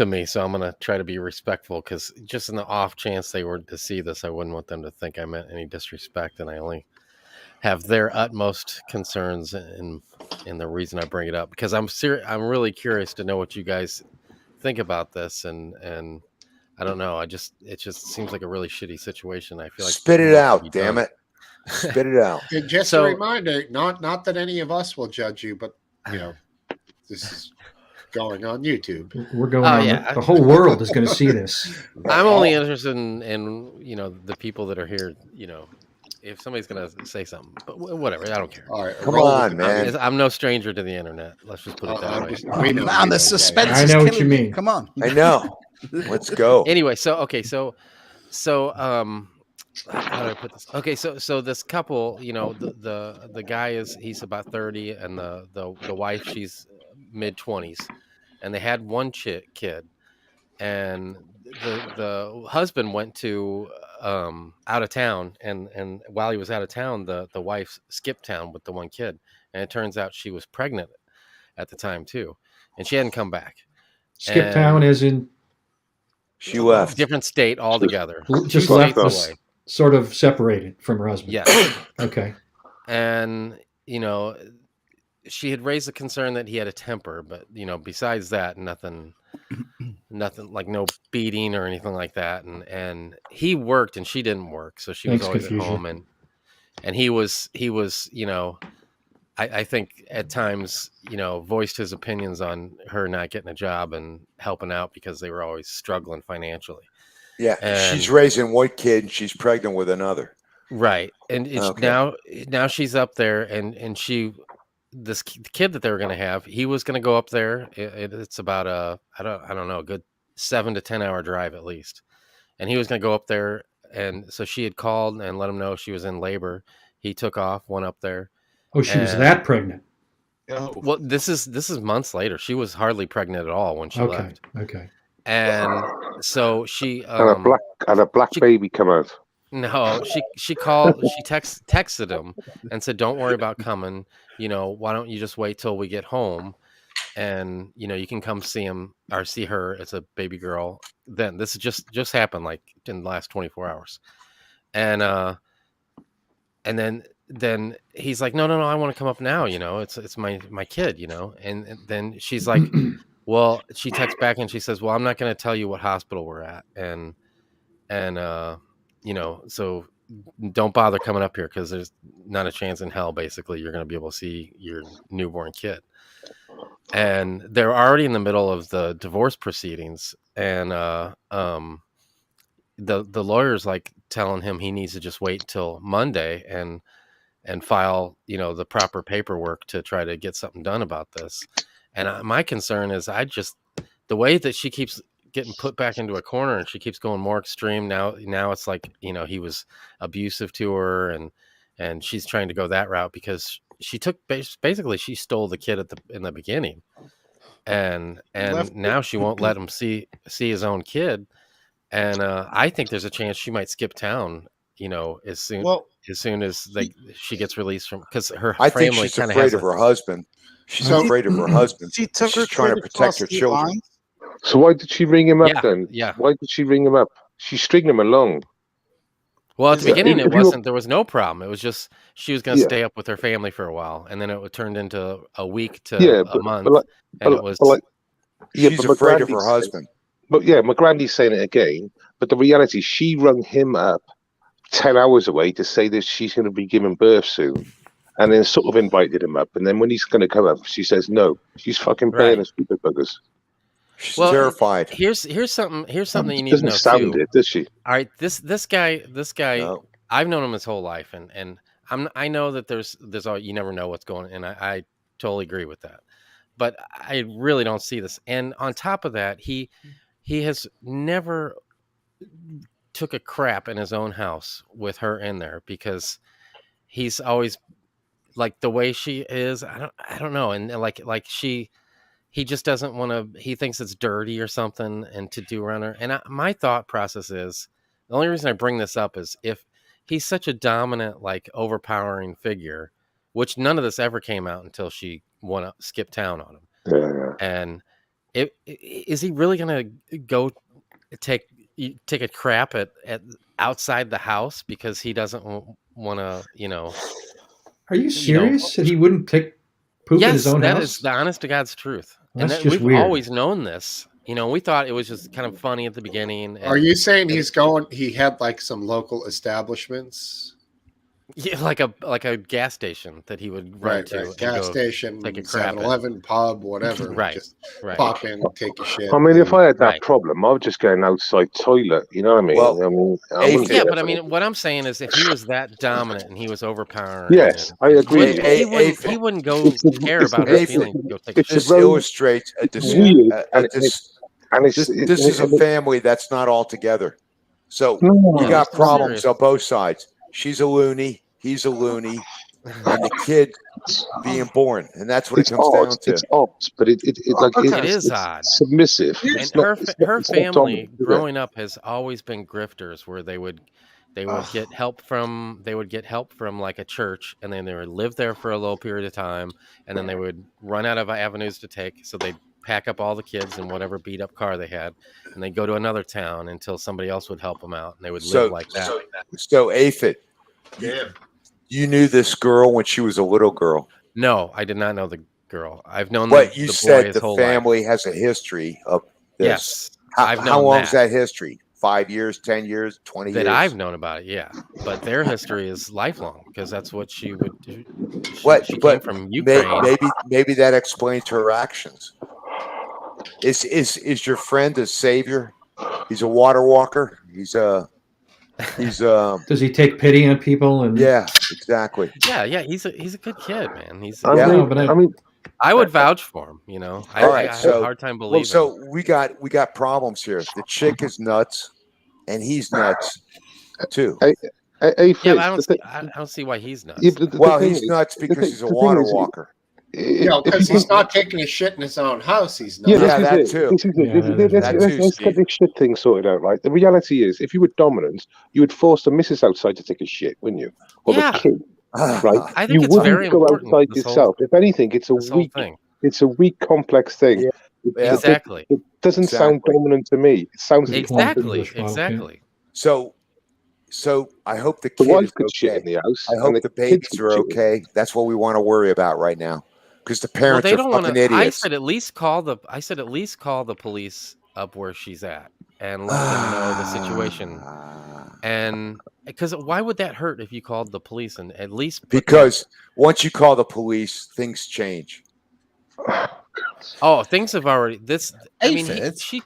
me, so I'm going to try to be respectful, because just in the off chance they were to see this, I wouldn't want them to think I meant any disrespect, and I only have their utmost concerns in the reason I bring it up, because I'm really curious to know what you guys think about this, and I don't know, it just seems like a really shitty situation. I feel like spit it out, damn it. Spit it out. And just a reminder, not that any of us will judge you, but you know, this is going on YouTube. We're going on. The whole world is going to see this. I'm only interested in the people that are here. If somebody's going to say something, but whatever, I don't care. All right, come on, man. I'm no stranger to the internet. Let's just put it that way. Man, the suspense I is know what killing you me. mean. Come on. I know. Let's go. Anyway, so how do I put this? Okay, so this couple, the guy he's about 30, and the wife, she's mid-20s, and they had one kid, and the husband went to out of town, and while he was out of town, the wife skipped town with the one kid, and it turns out she was pregnant at the time too, and she hadn't come back. Skip town as in she left. Different state altogether. Just left us, sort of separated from her husband. Yes. Okay. And she had raised the concern that he had a temper, but besides that, nothing like no beating or anything like that. And he worked and she didn't work, so she was always at home. And he was I think at times voiced his opinions on her not getting a job and helping out because they were always struggling financially. Yeah, she's raising one kid and she's pregnant with another. Right, and now she's up there, and this kid that they were going to have, he was going to go up there. It's about I don't know, a good 7 to 10 hour drive at least, and he was going to go up there, and so she had called and let him know she was in labor. He took off, went up there. Oh, she was that pregnant. Well, this is months later. She was hardly pregnant at all when she left. Okay. And so she and a black baby come out. No, she called. She texted him and said, "Don't worry about coming. Why don't you just wait till we get home, and you can come see him or see her. It's a baby girl." Then this just happened like in the last 24 hours, and then he's like, no, I want to come up now. It's my kid. And then she's like, well, she texts back and she says, well, I'm not going to tell you what hospital we're at, and so don't bother coming up here because there's not a chance in hell, basically, you're going to be able to see your newborn kid. And they're already in the middle of the divorce proceedings. And the lawyer's like telling him he needs to just wait until Monday and file, the proper paperwork to try to get something done about this. And my concern is the way that she keeps getting put back into a corner and she keeps going more extreme. Now it's like, he was abusive to her and she's trying to go that route because she took basically she stole the kid in the beginning. And now she won't let him see his own kid. And I think there's a chance she might skip town, as soon as she gets released from, because her I think family she's kind of afraid has of her husband. She's afraid of her husband. She took her She's trying to kid protect across her state children. lines. So why did she ring him up Yeah, then? yeah. Why did she ring him up? She's stringing him along. Well, at the beginning, If you were- there was no problem. It was just she was going to Yeah. stay up with her family for a while, and then it turned into a week to Yeah, a month, but it was. She's but afraid of her McGrandy's husband. But yeah, McGrandy's saying it again. But the reality, she rung him up 10 hours away to say that she's going to be giving birth soon, and then sort of invited him up. And then when he's going to come up, she says no. She's fucking paying us stupid buggers. She's Well, terrified. Here's something you need to Doesn't know sound too. it, does she? All right, this guy, I've known him his whole life, and I know that there's all, you never know what's going, and I totally agree with that, but I really don't see this. And on top of that, he has never took a crap in his own house with her in there, because he's always like the way she is. I don't know, and like he just doesn't want to. He thinks it's dirty or something, and to do around her. And my thought process is, the only reason I bring this up is if he's such a dominant, like overpowering figure, which none of this ever came out until she skip town on him. Yeah. And is he really going to go take a crap at outside the house because he doesn't want to, Are you serious that he wouldn't take poop in his own that house? is the honest to God's truth. That's and just we've weird. always known this. We thought it was just kind of funny at the beginning. Are you saying he had like some local establishments? Yeah, like a gas station that he would run to. And Gas go station, take a crap 7-Eleven, pub, whatever. Right, Just right. pop in, take a shit. I mean, if I had that Right. problem, I would just go an outside toilet. You know what I mean? Well, I wouldn't Yeah, care but I if mean, what I'm saying is, if he was that dominant and he was overpowering, Yes, I agree. He wouldn't go care about her feelings. Go take a shit. This illustrates a weird, this is a family that's not all together. So No. you got it's problems serious. on both sides. She's a loony, he's a loony, and the kid being born, and that's what it comes down to. It's odd, but it is it's odd. submissive. And It's not, her it's not family dominant, is it? growing up has always been grifters, where they would get help from like a church, and then they would live there for a little period of time, and then they would run out of avenues to take, so they'd pack up all the kids in whatever beat up car they had, and they'd go to another town until somebody else would help them out, and they would live like that. So Aphid, you knew this girl when she was a little girl. No, I did not know the girl. I've known But the you boy said his the whole life. family has a history of this. Yes, How, I've how known long's that. that history? 5 years, 10 years, 20 That years? I've known about it, yeah. But their history is lifelong, because that's what she would do. She came from Ukraine. Maybe that explains her actions. Is your friend a savior? He's a water walker. He's Does he take pity on people? And yeah, exactly. Yeah, he's a good kid, man. I would vouch for him. All I right, have so a hard time believing. so we got problems here. The chick is nuts, and he's nuts too. Yeah, but I don't see why he's nuts. Well, he's nuts because he's a water walker. Because he's not taking a shit in his own house. He's not. Yeah, that this is too. it. This is it. Let's get this shit thing sorted out, right? The reality is, if you were dominant, you would force the missus outside to take a shit, wouldn't you? Or Yeah. the kid, right? I think You it's very wouldn't go important, outside this whole- yourself. If anything, it's a this whole weak, thing. it's a weak, complex thing. Exactly. It doesn't sound dominant to me. It sounds Exactly. So I hope the The kid wife is could okay. shit in the house. I hope the babies are okay. That's what we want to worry about right now, because the parents they are don't fucking want to. I idiots. said at least call the police up where she's at and let them know the situation. And because why would that hurt if you called the police and at least Because once you call the police, things change. things have already I mean Aphid. she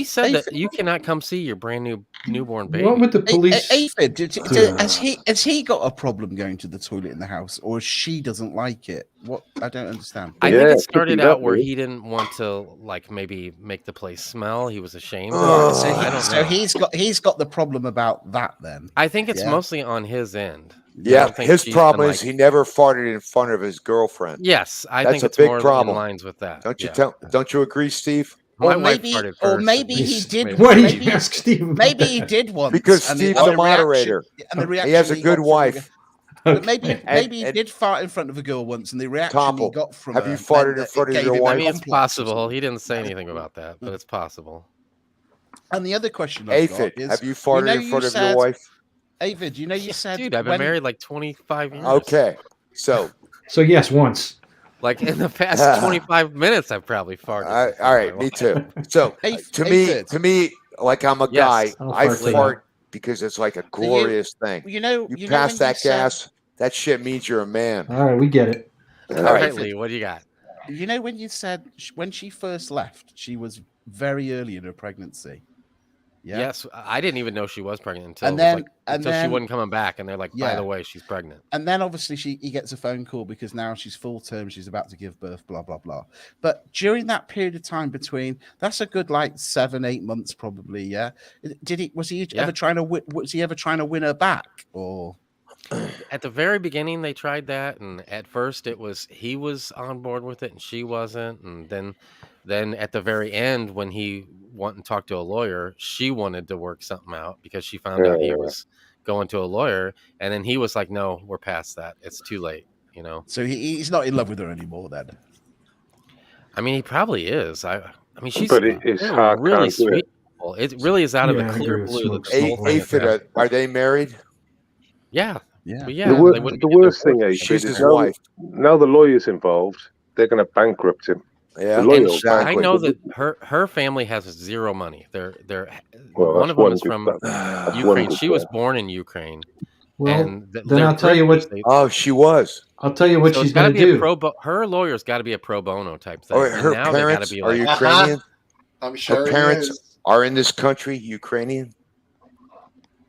said that you cannot come see your brand new newborn baby. What would the police? Aphid, has he got a problem going to the toilet in the house, or she doesn't like it? What I don't understand. I think it started out where he didn't want to like maybe make the place smell. He was ashamed. Of it. So, I don't know. he's got the problem about that then. I think it's Yeah. mostly on his end. I Yeah, don't think his she's problem been, is he never farted in front of his girlfriend. Yes, I That's think a it's big more problem. in lines with that. Don't you yeah. Don't you agree, Steve? My Or wife maybe, farted or first. maybe and he did. Why did maybe, you ask Steve? About maybe he that? did once Because and Steve's and the reaction- moderator. and the reaction He has a got good from wife. But maybe And- he and- did fart in front of a girl once, and the reaction he Topple, got from have her you farted meant in that front it of gave your him a wife? I mean, it's complex or possible. something. He didn't say anything about that, but it's possible. And the other question I've got Aphid, is, have you farted in front of your wife? Avid, you said, Dude, I've been married like 25 years. Okay, so yes, once. Like in the past 25 minutes, I've probably farted. all right, me too. So to me, like I'm a guy, I'll I fart for fart because it's like a glorious thing. You know pass when that you said- gas, that shit means you're a man. All right, we get it. All right, Lee, what do you got? You know when you said when she first left, she was very early in her pregnancy. Yeah? Yes, I didn't even know she was pregnant until And it was then- until she then- wasn't coming back, and they're like, by Yeah. the way, she's pregnant. And then obviously he gets a phone call because now she's full term, she's about to give birth, blah blah blah. But during that period of time between, that's a good like 7-8 months probably. Yeah. Was he ever trying to win her back or? At the very beginning, they tried that, and at first it was he was on board with it and she wasn't, and then at the very end, when he went and talked to a lawyer, she wanted to work something out because she found out he was going to a lawyer, and then he was like, "No, we're past that. It's too late." So he's not in love with her anymore then. I mean, he probably is. I mean, she's But it's they're hard really can't do sweet. it. People. It really is out of Yeah, the I clear agree with blue. that Smokesteve. this whole thing Aphid, happened. are they married? Yeah, yeah. But The, yeah. wor- they wouldn't the get worst thing divorced. is, She's his now, wife. now the lawyer's involved, they're going to bankrupt him. Yeah, The lawyer will I bankrupt know him. that her family has zero money. They're Well, one that's of them one is good- from that's one Ukraine. good She was point. born in Ukraine. Well, and then they're I'll tell you what. British. Oh, she was. I'll tell you what So she's it's got to going to be do. her lawyer's got to be a pro bono type thing. Oh, and her now they got parents to be are like, Ukrainian. I'm sure Her he parents is. are in this country, Ukrainian.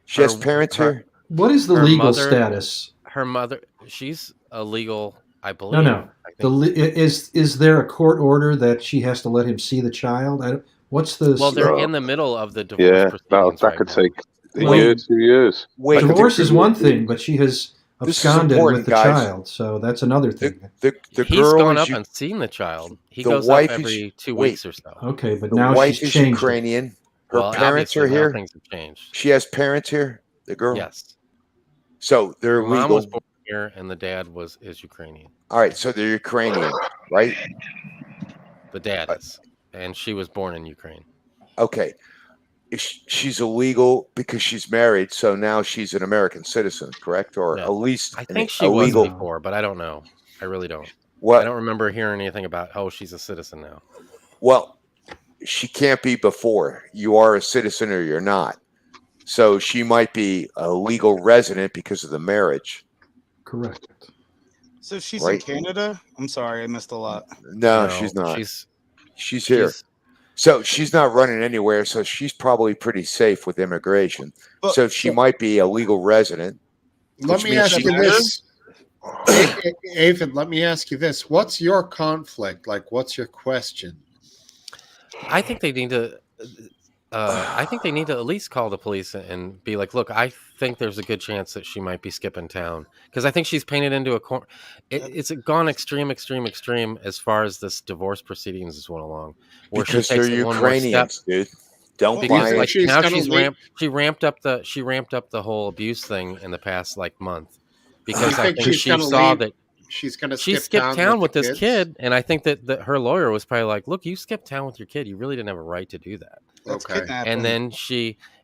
She has parents here. What is the her legal mother- status? her mother, she's a legal, I believe. No. I think. Is there a court order that she has to let him see the child? What's the? Well, they're in the middle of the divorce Yeah, proceedings that right could now. take a Wait. year, 2 years. Wait, Divorce is one thing, but she has This is absconded important, with the guys. child, so that's another thing. The He's girl gone is up U- and seen the child. He the goes up wife is- every 2 wait. weeks or so. Okay, but the now wife she's is changed. Ukrainian. Her Well, parents obviously are now here. things have changed. She has parents here. The girl. Yes, So they're her mom legal. was born here, and the dad is Ukrainian. All right. So they're Ukrainian, right? The dad is, and she was born in Ukraine. Okay. She's illegal because she's married, so now she's an American citizen, correct? Or Yeah. at least I think she illegal. was before, but I don't know. I really don't. What? I don't remember hearing anything about. Oh, she's a citizen now. Well, she can't be before. You are a citizen or you're not. So she might be a legal resident because of the marriage. Correct. So she's Right. in Canada. I'm sorry, I missed a lot. No, she's not. She's here. she's- So she's not running anywhere. So she's probably pretty safe with immigration. But- So she might be a legal resident. Let which me means ask she you can- this. Avid, let me ask you this. What's your conflict? Like, what's your question? I think they need to. I think they need to at least call the police and be like, "Look, I think there's a good chance that she might be skipping town," because I think she's painted into a corner. It's gone extreme as far as this divorce proceedings has went along, where Because she takes they're it one more step. Ukrainians, dude. Don't Do you buy think it. Like she's now gonna she's leave- ramped up the whole abuse thing in the past like month, because You I think think she's she gonna saw leave- that She's going to she skipped town with this kid, and I think that her lawyer was probably like, "Look, you skipped town with your kid. You really didn't have a right to do that." That's Okay. kidnapping. And then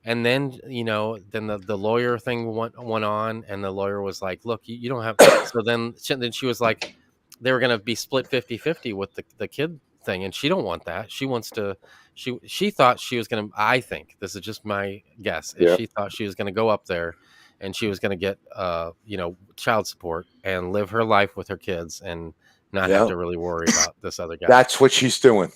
then the lawyer thing went on, and the lawyer was like, "Look, you don't have." So then she was like, they were going to be split 50-50 with the kid thing, and she don't want that. She wants to. She thought she was going to. I think this is just my guess. Yeah. She thought she was going to go up there, and she was going to get child support and live her life with her kids and not Yeah. have to really worry about this other guy. That's what she's doing.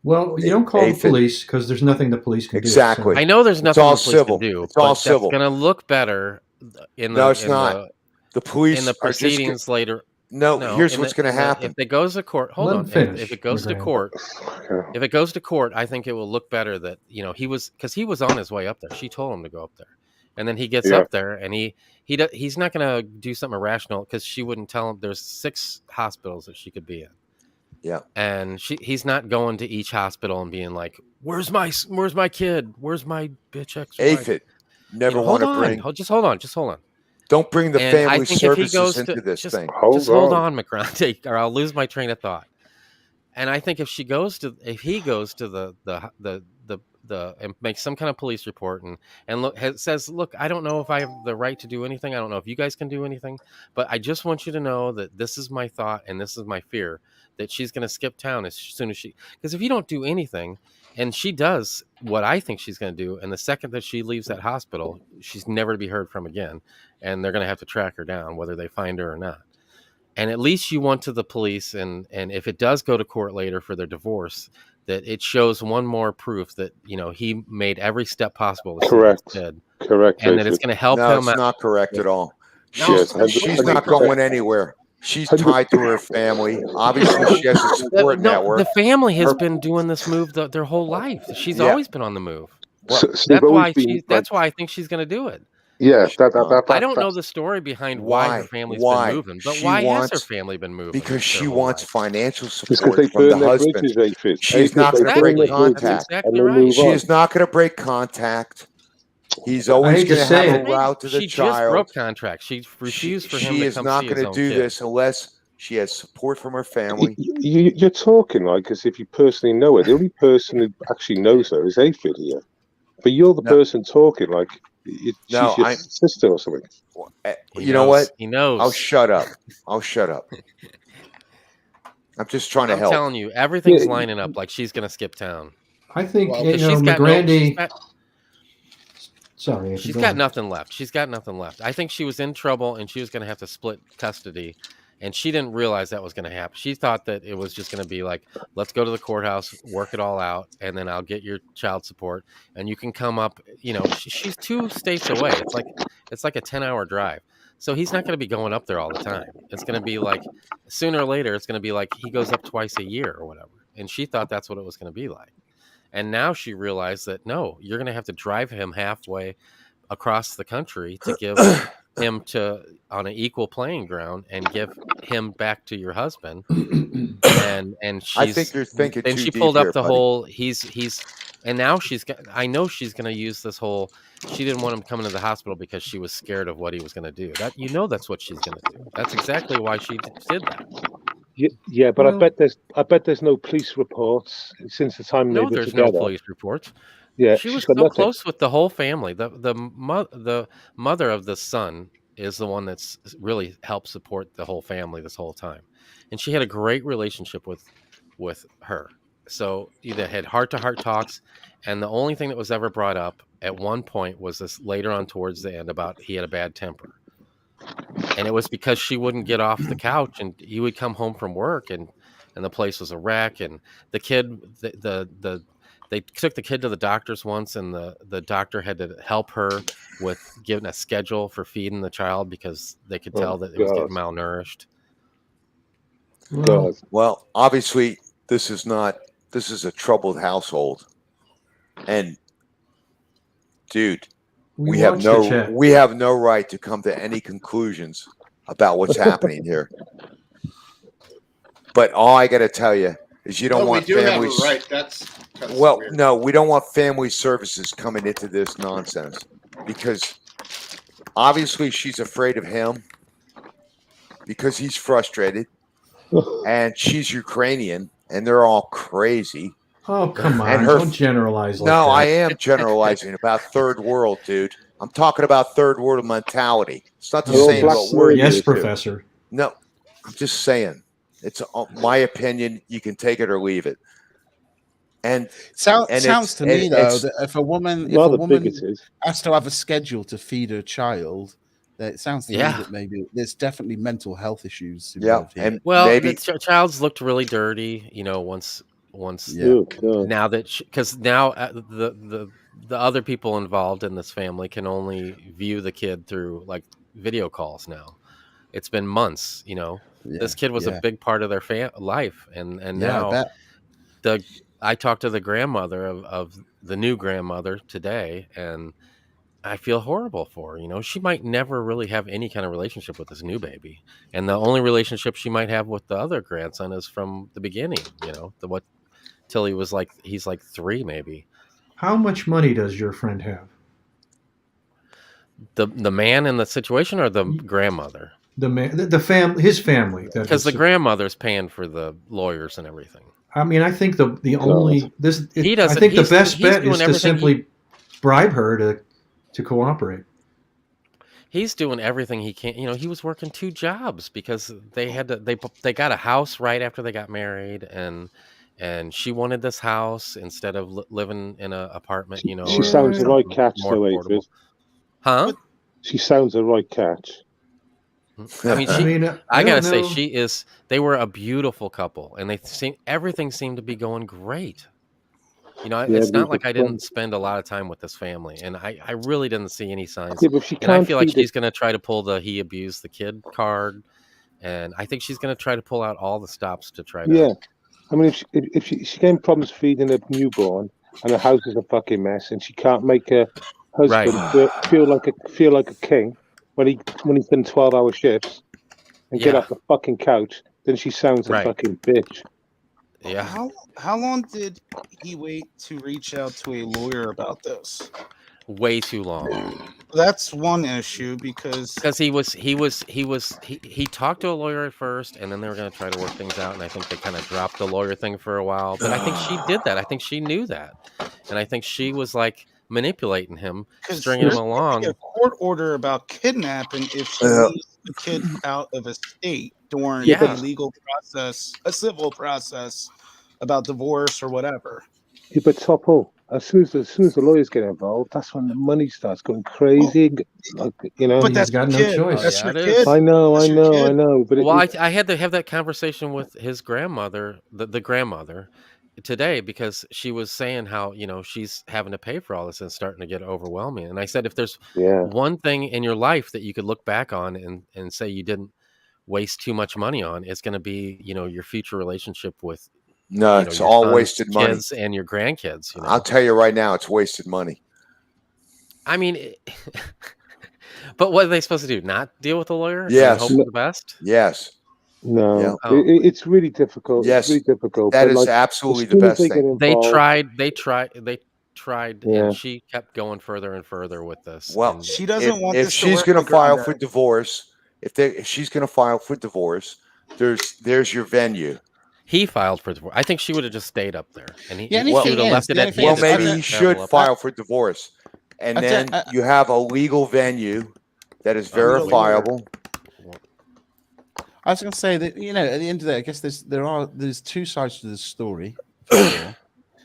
Well, you don't call the police because there's nothing the police can do. Exactly. So. I know there's It's nothing all the police civil. can do, It's all but civil. that's going to look better in the No, it's not. The police in the are just proceedings later. No, here's in what's the- going to in the- happen. If it goes to court, hold Let on. him finish, If it goes to McGrady. court, if it goes to court, I think it will look better that he was because he was on his way up there. She told him to go up there, and then he gets up there and he's not going to do something irrational because she wouldn't tell him. There's 6 hospitals that she could be in. Yeah, and he's not going to each hospital and being like, "Where's my kid? Where's my bitch ex-wife?" Aphid, never want to bring. Just hold on. Don't bring the And I family think if he services goes into this thing. Just hold on, McGrady, or I'll lose my train of thought. And I think if he goes to the and makes some kind of police report and says, "Look, I don't know if I have the right to do anything. I don't know if you guys can do anything, but I just want you to know that this is my thought and this is my fear that she's going to skip town as soon as because if you don't do anything and she does what I think she's going to do, and the second that she leaves that hospital, she's never to be heard from again, and they're going to have to track her down whether they find her or not." And at least you want to the police, and if it does go to court later for their divorce, that it shows one more proof that he made every step possible to Correct. save his kid. Correct. And that it's going to help No, him it's out. not correct at all. Yes, She's not going anywhere. She's tied to her family. Obviously, she has a support network. The family has been doing this move their whole life. She's always been on the move. They've always been, That's why I think she's going to do it. Yeah, I don't know the story behind why her family's been moving, but why has her family been moving? Because she wants financial because support they from the burn their husband. bridges, Aphid. She's not going to Exactly. break That's contact. exactly right. She is not going to break contact. He's I always hate to going to say have it. a route to the She just child. broke contract. She refused for him She to is come not see going his to own do kid. this unless she has support from her family. You're talking like as if you personally know her. The only person who actually knows her is Aphid here. But you're the person talking like she's your sister or something. You know what? He knows. I'll shut up. I'm just trying to I'm help. telling you, everything's lining up like she's going to skip town. I think She's got McGrady. Sorry, she's got nothing left. She's got nothing left. I think she was in trouble and she was going to have to split custody, and she didn't realize that was going to happen. She thought that it was just going to be like, let's go to the courthouse, work it all out, and then I'll get your child support, and you can come up. She's 2 states away. It's like a 10-hour drive. So he's not going to be going up there all the time. It's going to be like sooner or later, it's going to be like he goes up twice a year or whatever. And she thought that's what it was going to be like. And now she realized that, no, you're going to have to drive him halfway across the country to give him on an equal playing ground and give him back to your husband. And she's, I think you're thinking then too she deep pulled up here, the buddy. whole, and now I know she's going to use this whole, she didn't want him coming to the hospital because she was scared of what he was going to do. That's what she's going to do. That's exactly why she did that. Yeah, but I bet there's no police reports since the time they were There's together. no police reports. Yeah, she was she's got so nothing. close with the whole family. The mother of the son is the one that's really helped support the whole family this whole time, and she had a great relationship with her. So they had heart-to-heart talks, and the only thing that was ever brought up at one point was this later on towards the end about he had a bad temper. And it was because she wouldn't get off the couch, and he would come home from work, and the place was a wreck. And the kid, they took the kid to the doctor's once, and the doctor had to help her with giving a schedule for feeding the child because they could tell that it was getting malnourished. Well, obviously, this is a troubled household, and dude. We have no right to come to any conclusions about what's happening here. But all I got to tell you is you don't want families. Right, that's weird. No, we don't want family services coming into this nonsense because obviously she's afraid of him because he's frustrated, and she's Ukrainian, and they're all crazy. Oh, come on. Don't generalize like that. No, I am generalizing about third world, dude. I'm talking about third world mentality. It's not the same what we're Yes, used to. Professor. No, I'm just saying. It's my opinion. You can take it or leave it. And sounds to me though that if a woman has to have a schedule to feed her child, that it sounds to me that maybe there's definitely mental health issues involved here. And well, maybe the child's looked really dirty, once once Yeah. Oh, now that because now the other people involved in this family can only view the kid through like video calls now. It's been months, this kid was a big part of their life, and Yeah, I now bet. I talked to the grandmother of the new grandmother today, and I feel horrible for her. She might never really have any kind of relationship with this new baby, and the only relationship she might have with the other grandson is from the beginning. Till he's like 3 maybe. How much money does your friend have? The man in the situation or the grandmother? The man, his family. Because the grandmother's paying for the lawyers and everything. I mean, I think the only He I doesn't. think the He's best bet doing is to everything simply bribe her to cooperate. He's doing everything he can. He was working 2 jobs because they had to. They got a house right after they got married, and she wanted this house instead of living in an apartment. she sounds the right catch, more though, affordable. Adrian. Huh? She sounds the right catch. I mean, I don't gotta say, know. they were a beautiful couple, and everything seemed to be going great. It's not like I didn't spend a lot of time with this family, and I really didn't see any signs. Yeah, but she And I can't feel like feed she's going to try to pull the he abused the kid card, and I think she's going to try to pull out all the stops to try to. Yeah, I mean, if she getting problems feeding a newborn, and the house is a fucking mess, and she can't make her husband feel like a king when he's done 12-hour shifts and get off the fucking couch, then she sounds a fucking bitch. Yeah. How long did he wait to reach out to a lawyer about this? Way too long. That's one issue because he talked to a lawyer at first, and then they were going to try to work things out, and I think they kind of dropped the lawyer thing for a while. But I think she did that. I think she knew that, and I think she was like manipulating him, stringing him along. A court order about kidnapping if she leaves the kid out of a state during a legal process, a civil process about divorce or whatever. Yeah, but Topo, as soon as the lawyers get involved, that's when the money starts going crazy. But he's got no choice. That's your kid. I know. But I had to have that conversation with his grandmother, the grandmother, today, because she was saying how she's having to pay for all this and starting to get overwhelming. And I said, if there's one thing in your life that you could look back on and say you didn't waste too much money on, it's going to be your future relationship with. No, it's all wasted money. Kids and your grandkids. I'll tell you right now, it's wasted money. I mean, but what are they supposed to do? Not deal with a lawyer? Yes. Hope for the best? Yes. No. Yeah. It's really difficult. Yes. It's really difficult. That but is absolutely the best thing. They tried, and she kept going further and further with this. Well, she doesn't want if she's going to file for divorce, if she's going to file for divorce, there's your venue. He filed for divorce. I think she would have just stayed up there, and she would have left it at. Well, maybe he should file for divorce, and then you have a legal venue that is verifiable. I was going to say that at the end of the day, I guess there's 2 sides to the story. There's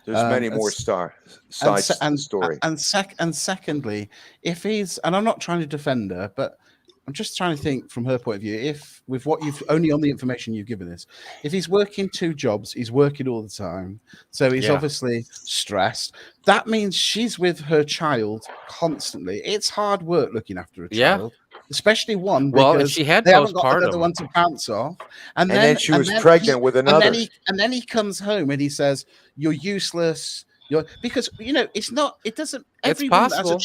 many more sides to the story. And secondly, if he's, and I'm not trying to defend her, but I'm just trying to think from her point of view, if with what you've only on the information you've given us, if he's working 2 jobs, he's working all the time, so he's obviously stressed. That means she's with her child constantly. It's hard work looking after a child. Especially one because and she had they haven't got the other postpartum. one to bounce off, And then she was pregnant with another. And then he comes home and he says, "You're useless." Because it's not. It doesn't. It's possible.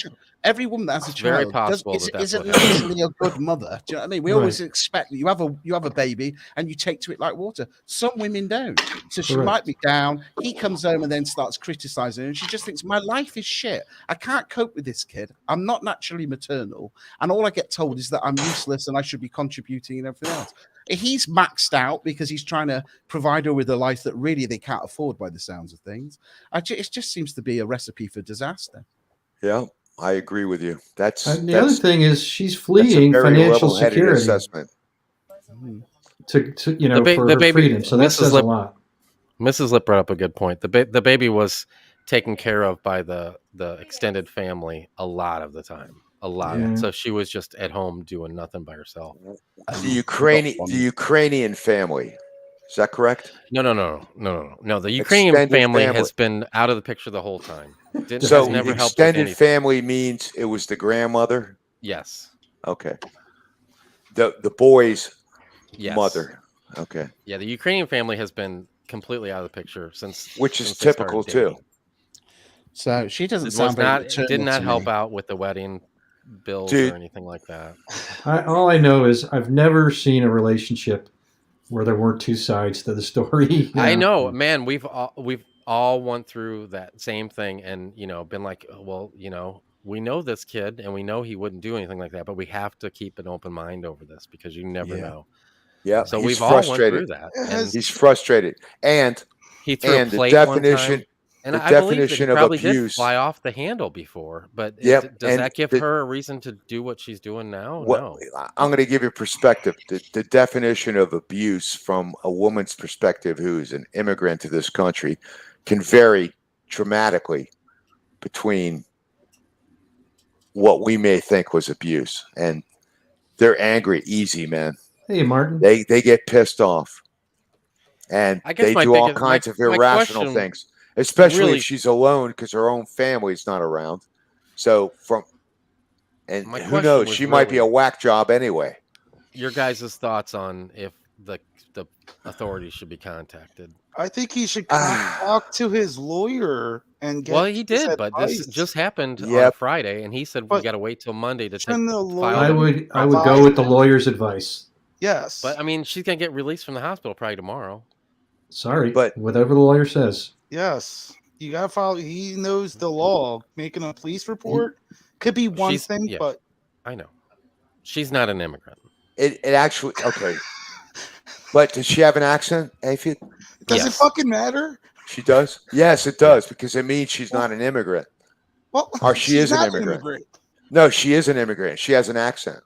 Every woman that has a Very child possible isn't necessarily a good mother. Do you know what I mean? We always expect that you have a baby and you take to it like water. Some women don't. So she might be down. He comes home and then starts criticizing her, and she just thinks, "My life is shit. I can't cope with this kid. I'm not naturally maternal, and all I get told is that I'm useless and I should be contributing and everything else." He's maxed out because he's trying to provide her with a life that really they can't afford by the sounds of things. It just seems to be a recipe for disaster. Yeah, I agree with you. That's the other thing is she's fleeing financial security assessment. to for her freedom. So that says a lot. Mrs. Lip brought up a good point. The baby was taken care of by the extended family a lot of the time. A lot. Yeah. So she was just at home doing nothing by herself. The Ukrainian family Is that correct? No. The Ukrainian Extended family has been out of the picture the whole time. So Has never helped with extended anything. family means it was the grandmother? Yes. Okay. The boy's Yes. mother. Okay. Yeah, the Ukrainian family has been completely out of the picture which is since they started typical dating. too. So she doesn't It sound was very not maternal did not to help me. out with the wedding bills Dude. or anything like that. All I know is I've never seen a relationship where there weren't two sides to the story. I know, man. We've all went through that same thing, and been like, well, we know this kid, and we know he wouldn't do anything like that, but we have to keep an open mind over this because you never know. Yeah. So he's we've all went frustrated. through that. And He's frustrated. And he threw a the plate definition one time, and the I believe that he definition of probably did abuse. fly off the handle before. But Yep. does And that give the- her a reason to do what she's doing now? What, No. I'm going to give you perspective. The definition of abuse from a woman's perspective who is an immigrant to this country can vary dramatically between what we may think was abuse. And they're angry easy, man. Hey, Martin. They get pissed off. And I guess they my do all biggest- kinds my- of my irrational question things, especially really- if she's alone because her own family's not around. So and My who question knows? was She might be a really- whack job anyway. Your guys' thoughts on if the authorities should be contacted? I think he should talk to his lawyer and get. Well, he his did, but this advice. just happened on Yep. Friday, and he said we But got to wait till Monday to take shouldn't the lawyer- file. I would go with the lawyer's advice. Yes, But I mean, she's gonna get released from the hospital probably tomorrow. Sorry, but whatever the lawyer says. yes. You gotta follow. He knows the law. Making a police report could be one She's- thing, yeah. but I know she's not an immigrant. It actually okay. But does she have an accent? If does it fucking matter? she does? Yes, it does because it means she's not an immigrant. Well, Or she she's is an not immigrant. No, she is an immigrant. She has an accent.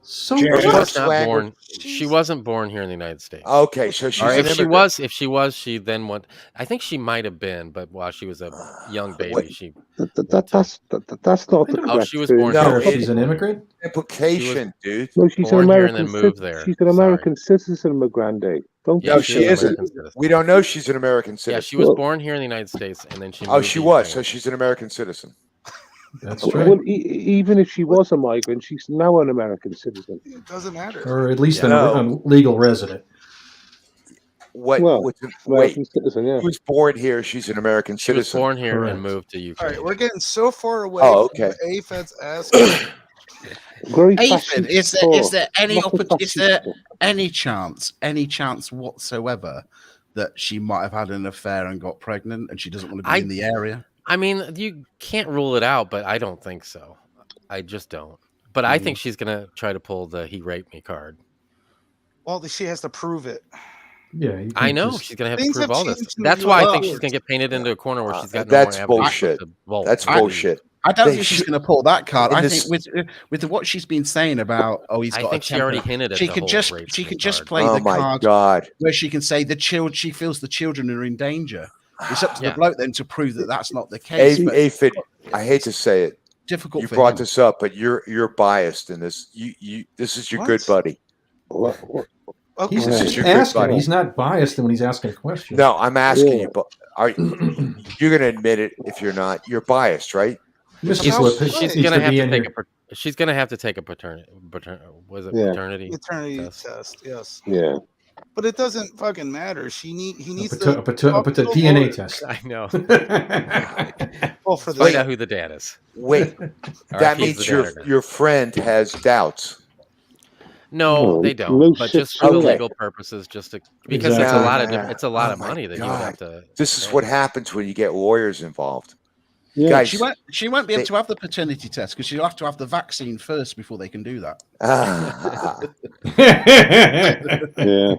So She what? was not Language- born. She wasn't born here in the United States. Okay, so she's Or an if she immigrant. was, she then went. I think she might have been, but while she was a young baby, she. That's not the Oh, correct she was thing. born No, here. She's an immigrant? Implication, dude. No, she's an born here and American. then moved there. She's an American citizen, McGrande. Don't Yeah, No, she she is an isn't. American citizen. We don't know she's an American citizen. Yeah, she was born here in the United States, and then she. Oh, moved she to was. So Ukraine. she's an American citizen. That's Well, right. even if she was a migrant, she's now an American citizen. It doesn't matter. Or at least No. a legal resident. What? Well, wait, American citizen, yeah. she was born here. She's an American She was citizen. born here Correct. and moved to All Ukraine. right, we're getting so far away. Oh, from okay. what AFED's asking. Very Ethan, fascist is there talk. any Lots of is there fascist any chance whatsoever that she might have had an affair and got pregnant and she doesn't want to be I- in the area? I mean, you can't rule it out, but I don't think so. I just don't. But I think she's gonna try to pull the "he raped me" card. Well, she has to prove it. Yeah, you I can know just- she's gonna have to Things prove have all this. changed in That's the why I US. think she's gonna get painted into a corner where she's got no That's more avenues bullshit. to vault. That's bullshit. I don't They think she's should- going to pull that card. in I this- think with what she's been saying about he's I got think a she already temper, hinted at she the could whole just rape she thing could just card. play Oh the my card god. where she can say she feels the children are in danger. It's up to Yeah. the bloke then to prove that that's not the case. but Aphid, I hate to say it. difficult You for brought him. this up, but you're biased in this. You this is your What? good buddy. Okay. He's This is just your good asking. buddy. He's not biased when he's asking a question. No, I'm asking Yeah. you, but you're going to admit it if you're not. You're biased, right? Miss She's, Slip she's needs gonna to have be to in take here. she's gonna have to take a paternity. Was it Yeah. paternity? Maternity test? test, yes. Yeah. But it doesn't fucking matter. He needs A to talk to the DNA lawyer. test. I know. Well, for the Find out who the dad is. Wait, Or that if he's means the dad or not. your friend has doubts. No, No, they don't. no But shit, just for the okay. legal purposes, just to because it's a Exactly. lot of it's a lot Oh of my money that you would have God. to. This is pay. what happens when you get lawyers involved. Yeah. Guys, She won't be able they- to have the paternity test because she'll have to have the vaccine first before they can do that. Yeah.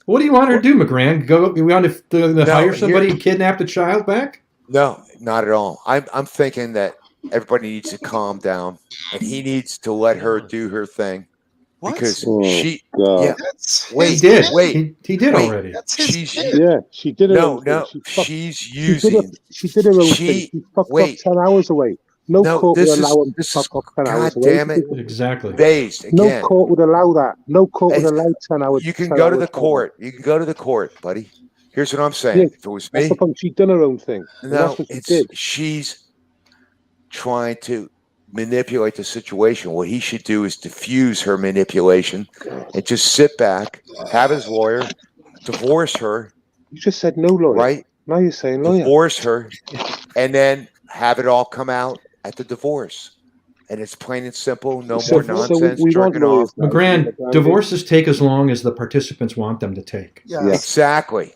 What do you want her to do, McGran? You want to No, hire somebody here- and kidnap the child back? no, not at all. I'm thinking that everybody needs to calm down, and he needs to let her do her thing What? because Oh, she. God. Yeah, That's wait, He did. wait. He did wait. already. That's his She's kid. Yeah, she did it. no. She fucked- She's she did using. it. She did her own She- thing. She fucked wait. up 10 hours away. No No, court would this is allow him to this is fuck off 10 hours God away. damn it, Exactly. based No again. court would allow that. No court would It's- allow 10 hours. You can 10 go to hours the travel. court. You can go to the court, buddy. Here's what I'm Yeah, saying. If it was that's the me, point. She done her own thing. And that's no, what she it's did. she's trying to manipulate the situation. What he should do is diffuse her manipulation and just sit back, have his lawyer, divorce her. You just said no lawyer. Right? Now you're saying lawyer. Divorce her, and then have it all come out at the divorce. And it's plain and simple. No more nonsense. we want jerking off. lawyers now. McGran, divorces take as long as the participants want them to take. Yeah. Exactly.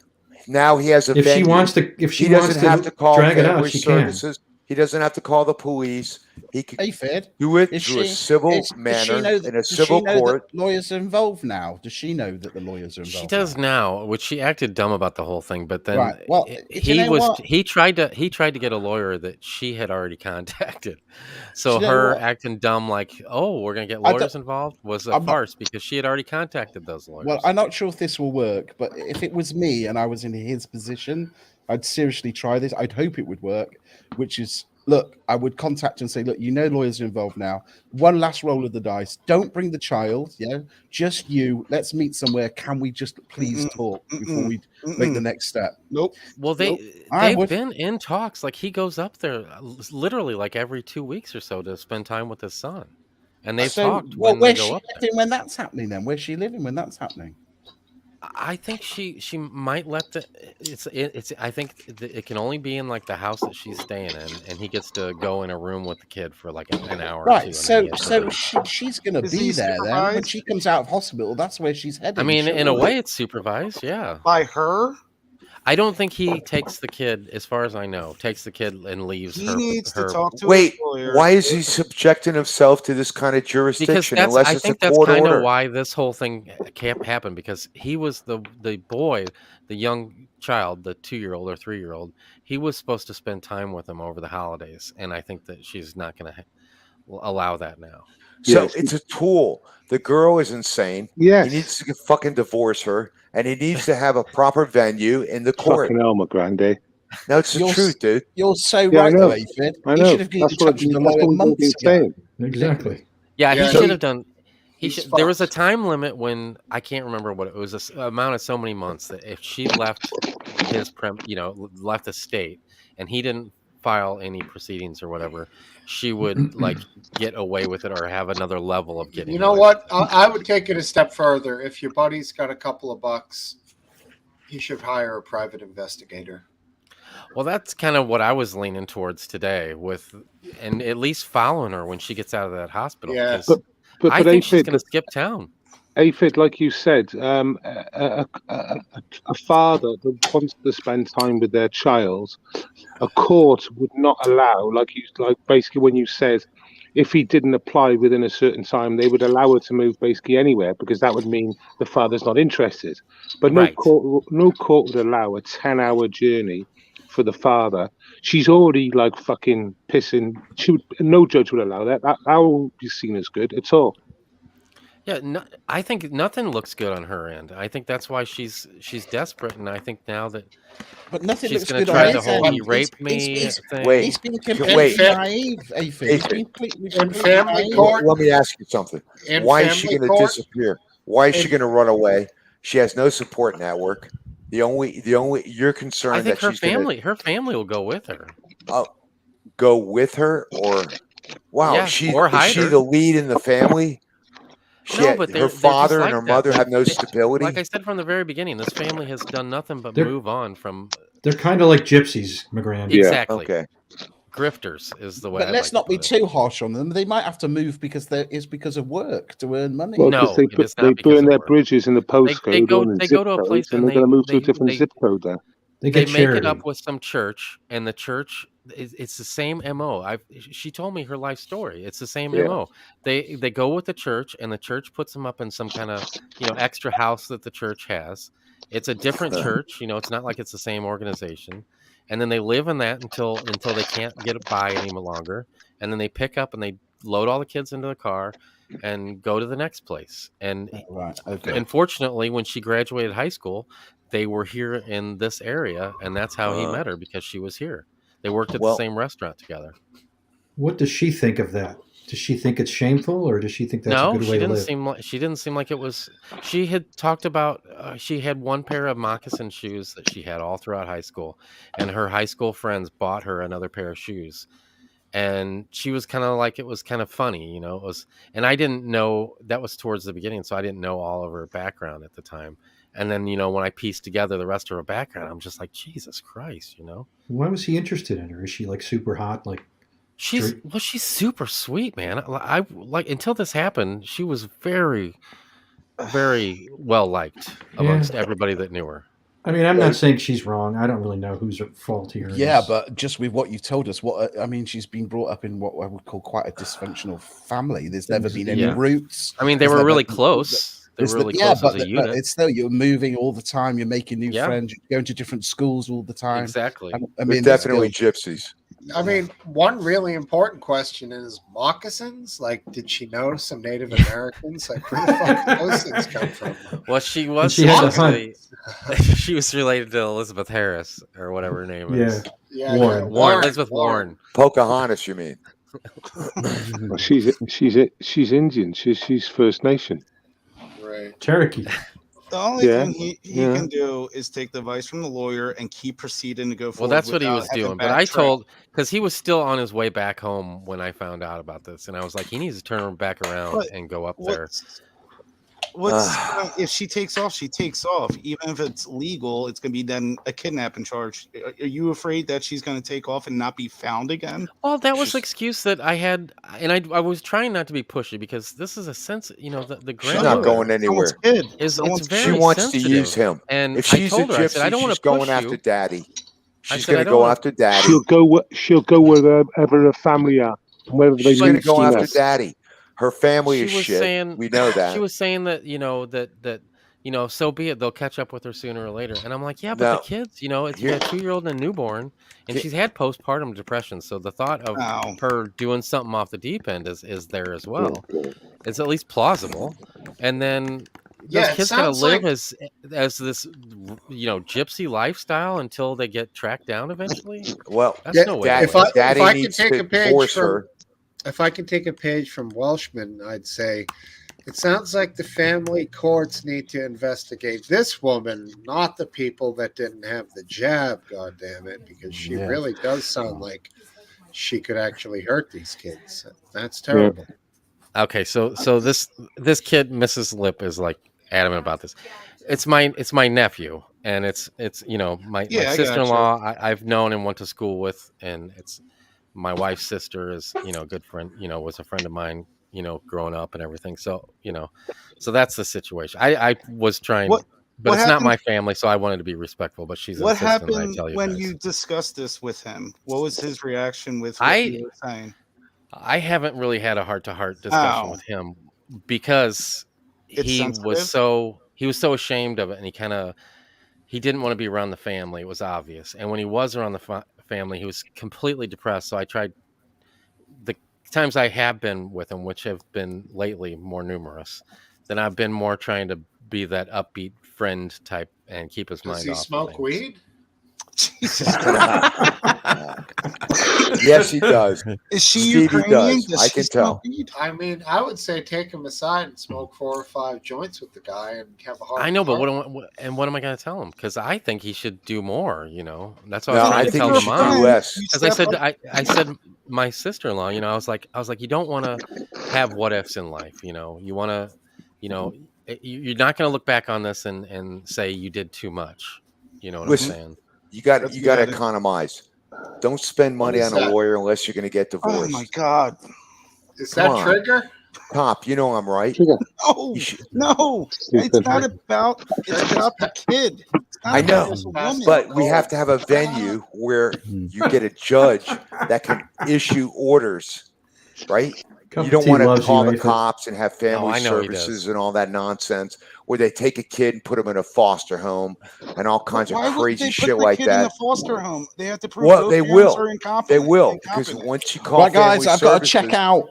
Now he has a If she venue. wants to, if she he wants doesn't to have to call drag it out, family she can. services. He doesn't have to call the police. He can Fed, do it is through a she- civil does she manner know that- in a does she civil know that court. lawyers are involved now. Does she know that the lawyers are involved? She does now, which she acted dumb about the whole thing. But then Right. Well, he you know was what? he tried to get a lawyer that she had already contacted. So Do you know her what? acting dumb, like, oh, we're gonna get I don't- lawyers involved, was a I'm not- farce because she had already contacted those lawyers. Well, I'm not sure if this will work, but if it was me and I was in his position, I'd seriously try this. I'd hope it would work, which is, look, I would contact and say, look, you know lawyers are involved now. One last roll of the dice. Don't bring the child, just you. Let's meet somewhere. Can we just please talk before we make the next step? Nope. Well, Nope. I they've would. been in talks. Like he goes up there literally like every 2 weeks or so to spend time with his son, and they've talked well, when they where's go she up there. living when that's happening then? Where's she living when that's happening? I think she might let the it's I think it can only be in like the house that she's staying in, and he gets to go in a room with the kid for like an hour or two. Right, And then so he has to leave. she's going to Is be he there then. When supervised? she comes out of hospital, that's where she's heading. I mean, in a surely. way, it's supervised. Yeah. By her? I don't think he takes the kid, as far as I know, takes the kid and leaves He her. needs to her talk to Wait, his lawyer. why is he subjecting himself to this kind of because jurisdiction that's unless I it's think a that's court kind order? of why this whole thing can't happen, because he was the boy, the young child, the 2-year-old or 3-year-old. He was supposed to spend time with him over the holidays, and I think that she's not going to allow that now. So Yes. it's a tool. The girl is insane. Yes. He needs to fucking divorce her, and he needs to have a proper venue in the court. Fucking hell, McGrande. No, it's the You're truth, dude. You're so Yeah, I right, know. though, Aphid. I He know. should have been in That's what touch with the that's lawyer what we've months been ago. saying. Exactly. Yeah, Yeah, he should he- have done. he's There was a fucked. time limit when I can't remember what it was. Amount of so many months that if she left his left the state, and he didn't file any proceedings or whatever, she would like get away with it or have another level of getting. You know away what? I would take it a step further. If your buddy's got a couple of bucks, he should hire a private investigator. Well, that's kind of what I was leaning towards today, and at least following her when she gets out of that hospital. Yeah. 'Cause But I think she's Aphid, going to skip town. Aphid, like you said, a father that wants to spend time with their child, a court would not allow, like basically when you said, if he didn't apply within a certain time, they would allow her to move basically anywhere, because that would mean the father's not interested. But Right. no court would allow a 10-hour journey for the father. She's already like fucking pissing. No judge would allow that. That won't be seen as good at all. Yeah, I think nothing looks good on her end. I think that's why she's desperate, and I think now that But nothing she's looks going to good on try the his whole end. "he raped me" thing. Wait, He's been wait. completely naive, Aphid. He's been completely family naive. court- Let me ask you something. In Why is she family going to court- disappear? Why is she in- going to run away? She has no support network. The only you're concerned I think that she's going to her family will go with her. go with her, or wow, Yeah, or is hide she her. the lead in the family? No, but they're her just father like and her that. mother have no stability. Like I said from the very beginning, this family has done nothing but They're- move on from. They're kind of like gypsies, McGran. Exactly. Okay. Grifters is the way. But I'd let's like not to be put it. too harsh on them. They might have to move because of work to earn money. Well, No, because they, it is not they because burn of their work. bridges in the postcode go- or in the they zip go to a codes, place and and they're going to move to a they- different they- zip code there. They They get make charity. it up with some church, and the church it's the same MO. She told me her life story. It's the same Yeah. MO. They go with the church, and the church puts them up in some kind of extra house that the church has. It's a different church. It's not like it's the same organization. And then they live in that until they can't get it by any longer. And then they pick up and they load all the kids into the car and go to the next place. And Right. Okay. unfortunately, when she graduated high school, they were here in this area, and that's how he met her, because she was here. They worked at the Well- same restaurant together. What does she think of that? Does she think it's shameful, or does she think that's a No, good way to live? she didn't seem like it was. She had talked about she had one pair of moccasin shoes that she had all throughout high school, and her high school friends bought her another pair of shoes, and she was kind of like, it was kind of funny, you know. It was, and I didn't know that was towards the beginning, so I didn't know all of her background at the time. And then, you know, when I pieced together the rest of her background, I'm just like, Jesus Christ, you know. Why was he interested in her? Is she like super hot? Like She's super sweet, man. I like, until this happened, she was very, very well liked amongst everybody that knew her. I mean, I'm not saying she's wrong. I don't really know whose fault here. Yeah, is. but just with what you've told us, I mean, she's been brought up in what I would call quite a dysfunctional family. There's never been any roots. I mean, they were really close. They were really close as a unit. But it's still, you're moving all the time. You're making new friends. You're going to different schools all the time. Exactly. I mean, they're definitely gypsies. I mean, one really important question is moccasins. Like, did she know some Native Americans? Like, where the fuck did those things come from? Well, she was she had to actually, she was related to Elizabeth Harris or whatever her name is. Yeah, Warren. Elizabeth Warren. Pocahontas, you mean? Well, she's Indian. She's First Nation. Right. Cherokee. The only thing he can do is take the advice from the lawyer and keep proceeding to go forward. Well, that's what he was without having doing. But I backtrack. told, because he was still on his way back home when I found out about this, and I was like, he needs to turn back around But and go up there. If she takes off, she takes off. Even if it's legal, it's going to be then a kidnapping charge. Are you afraid that she's going to take off and not be found again? Well, that was the excuse that I had, and I was trying not to be pushy because this is a sense, you know, the She's not going anywhere. It's very She wants sensitive. to use him. And if she's I told a her, I gypsy, said, I don't want she's to push going after you. daddy. She's said, going I to don't go wanna- after daddy. She'll go wherever her family are, wherever they She's going to need go to after know. daddy. Her family She is was shit. saying, We know that. She was saying that, you know, that you know, so be it. They'll catch up with her sooner or later. And I'm like, yeah, but No. the kids, you know, it's you got a 2-year-old and a newborn, and she's had postpartum depression. So the thought of her doing something off the deep end is there as well. It's at least plausible. And then those Yeah, it kids gotta sounds live like- as this, you know, gypsy lifestyle until they get tracked down eventually. Well, that's no way. If I Daddy can needs take to a page divorce from, her. if I can take a page from Welshman, I'd say it sounds like the family courts need to investigate this woman, not the people that didn't have the jab. God damn it, because she Yeah. really does sound like she could actually hurt these kids. That's terrible. Okay, so this kid, Mrs. Lip, is like adamant about this. It's my nephew, and it's you know my Yeah, I sister-in-law I've known and went to school with, and it's my wife's sister is, you know, a good friend, you know, was a friend of mine, you know, growing up and everything. So, you know, so that's the situation. I was trying, but what it's not happened- my family, so I wanted to be respectful. But she's What insistent I happened tell you when guys. you discussed this with him? What was his reaction with what you were saying? I haven't really had a heart-to-heart discussion Oh. with him because It's he sensitive? was so ashamed of it, and he didn't want to be around the family. It was obvious, and when he was around the family, he was completely depressed. So I tried. The times I have been with him, which have been lately more numerous, then I've been more trying to be that upbeat friend type and keep his Does mind he off. smoke weed? Yes, he does. Is she Stevie Ukrainian? does. I can tell. I mean, I would say take him aside and smoke 4 or 5 joints with the guy and have a heart. I know, but what am I going to tell him? Because I think he should do more. You know, that's what No, I was trying I to think tell he the should mom. do less. Because I said my sister-in-law. You know, I was like, you don't want to have what ifs in life. You know, you want to, you know, you're not going to look back on this and say you did too much. You know what Listen, I'm saying? You got to economize. Don't spend money is on a that? lawyer unless you're going to get divorced. Oh my God! Is Come that on. Trigger? Top, you know I'm right. No, no, it's not about. It's about the kid. It's not I about know, this woman. but we have to have a venue where you get a judge that can issue orders, right? Cup You of don't tea want to loves call you, the Ethan. cops and have family I know he does. services and all that nonsense, where they take a kid and put him in a foster home and all kinds Why of would crazy they shit put the like kid in that. the foster home? They have to prove Well, both they parents will. are incompetent. They will, because incompetent. once you call Right, guys, family I've got to check services- out.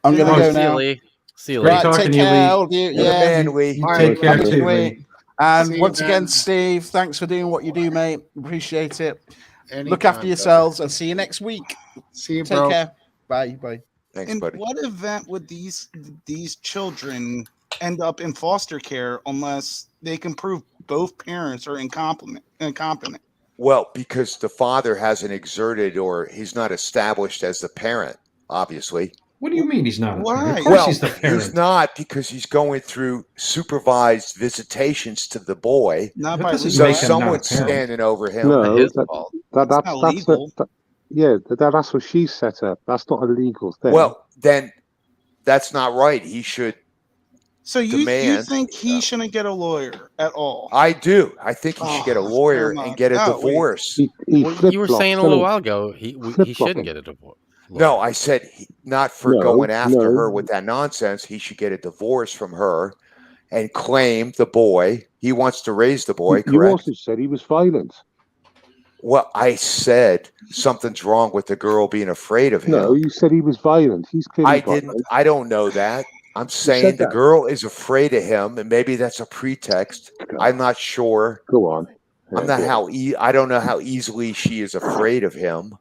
I'm going to Oh, go see you, now. Lee. See you, Great Lee. Right, talking take to you, care. Lee. I'll do- You're the yeah. man, Lee. You All take right, care too, Lee. Lee. And See you, once man. again, Steve, thanks for doing what you do, mate. Appreciate it. Look Anytime, after yourselves and see you next week. See you, Take bro. care. Bye. Thanks, In buddy. what event would these children end up in foster care unless they can prove both parents are incompetent? Well, because the father hasn't exerted or he's not established as the parent, obviously. What do you mean he's not a parent? Why? Of course Well, he's the parent. he's not because he's going through supervised visitations to the boy. Not That by doesn't legal make So him not a someone's parent. standing over him. No, his that, fault. that's not that's legal. that's what she set up. That's not a legal thing. Well, then that's not right. He should So you demand. think he shouldn't get a lawyer at all? I do. I think he should get a Oh, lawyer never and mind. get a No, wait. divorce. he Well, flip you were flops. saying a little while ago he shouldn't get a divorce. No, I said not for No, going after no. her with that nonsense. He should get a divorce from her and claim the boy. He wants to raise the boy, You correct? also said he was violent. Well, I said something's wrong with the girl being afraid of him. No, you said he was violent. He's clearly I violent. didn't. I don't know that. I'm saying said the that. girl is afraid of him, and maybe that's a pretext. I'm not sure. Go on. I'm not how. I don't know how easily she is afraid of him.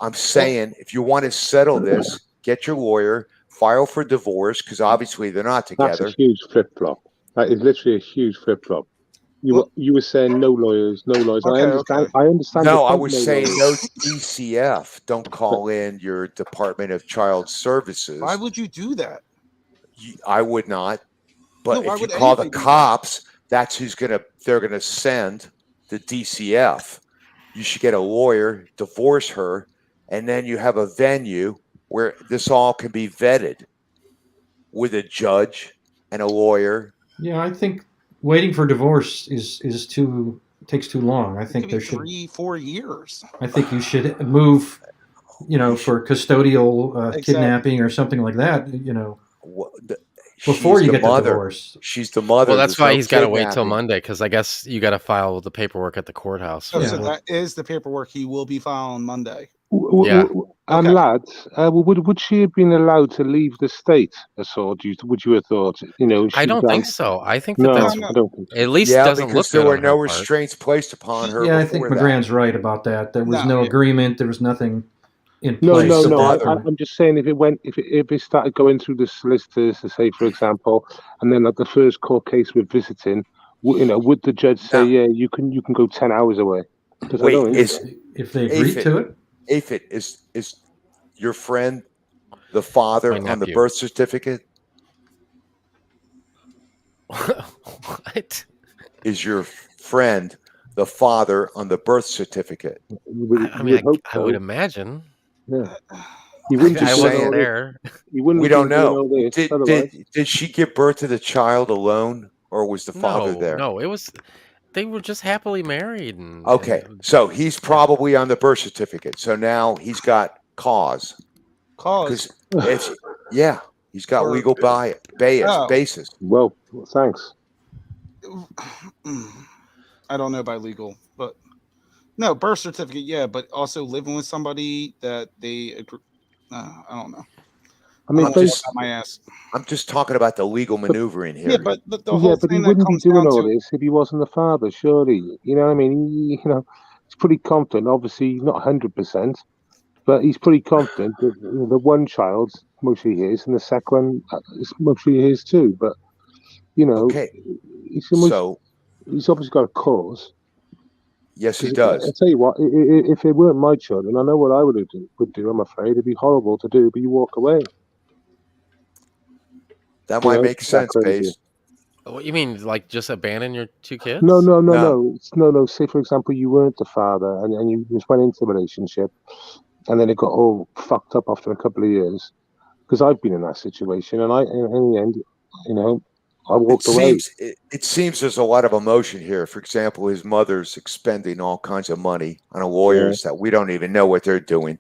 I'm saying if you want to settle this, get your lawyer, file for divorce, because obviously they're not That's together. a huge flip flop. That is literally a huge flip flop. You were saying no lawyers, no lawyers. Okay, I understand. okay. I understand. No, the I point, was no saying lawyers. no DCF. Don't call in your Department of Child Services. Why would you do that? I would not. But No, why if you would call the anybody do that? cops, that's who's they're gonna send the DCF. You should get a lawyer, divorce her, and then you have a venue where this all can be vetted with a judge and a lawyer. Yeah, I think waiting for divorce is takes too long. I think It could there be should. 3-4 years. I think you should move, for custodial Exactly. kidnapping or something like that. She's Before you the get the mother. divorce. She's the mother. Well, that's There's why no he's got to wait till kidnapping. Monday because I guess you got to file the paperwork at the courthouse. Oh, for so that. that is the paperwork he will be filing Monday. Yeah. And Okay. lads, would she have been allowed to leave the state? Or would you have thought? I don't think so. I think that No, that's I don't think so. at least Yeah, doesn't because look there good were on no her part. restraints placed upon her Yeah, I think before that. McGran's right about that. There was No, no yeah. agreement. There was nothing in No, place. no, at no. that I, point. I'm just saying if it started going through the solicitors, to say for example, and then at the first court case we're visiting, would the judge say, yeah, you can go 10 hours away? Because I Wait, don't think is so. If they agreed to it. Aphid, is your friend the father My on the nephew. birth certificate? What? Is your friend the father on the birth certificate? I mean, I would imagine. Yeah. He wouldn't I be wasn't doing all there. this. He wouldn't We have don't been doing know. all this Did otherwise. she give birth to the child alone, or was the father there? No, it was. They were just happily married. And, Okay, so he's probably on the birth certificate. So now he's got cause. Cause. Yeah, he's got For- legal Oh. basis. Well, thanks. I don't know about legal, but no birth certificate. Yeah, but also living with somebody that they agree. I don't know. I mean, I'm just out my ass. I'm just talking about the legal maneuvering here. Yeah, but the Yeah, whole but he thing that wouldn't be comes doing down all to this if he wasn't the father, surely. You know what I mean? He's pretty confident. Obviously, not 100%, but he's pretty confident that the one child's mostly his, and the second one is mostly his too. But Okay, he's obviously got a cause. Yes, he 'Cause does. I tell you what, if it weren't my children, I know what I would do. I'm afraid it'd be horrible to do, but you walk away. That might make It's that sense, crazy. Pace. What you mean, like just abandon your two kids? No. No. Say, for example, you weren't the father and you just went into a relationship and then it got all fucked up after a couple of years. Because I've been in that situation and in the end, I walked away. It seems there's a lot of emotion here. For example, his mother's expending all kinds of money on lawyers that we don't even know what they're doing.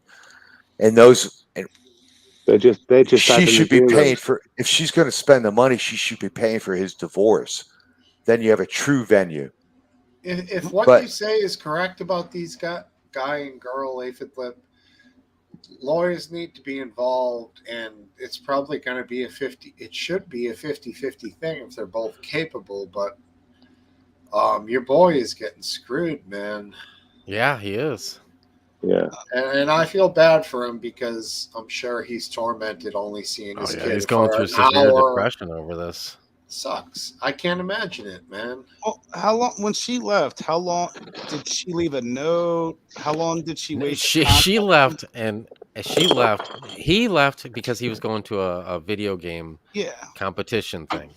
And they're just she adding should the be paying zeros. for, if she's going to spend the money, she should be paying for his divorce. Then you have a true venue. If what you say is correct about these guy and girl aphid lip, lawyers need to be involved, and it's probably going to be it should be a 50-50 thing if they're both capable, but your boy is getting screwed, man. Yeah, he is. Yeah. And I feel bad for him because I'm sure he's tormented only seeing his kid he's going for through an severe hour. depression over this. Sucks. I can't imagine it, man. Well, how long when she left? How long did she leave a note? How long did she wait? She left and she left. He left because he was going to a video game competition thing.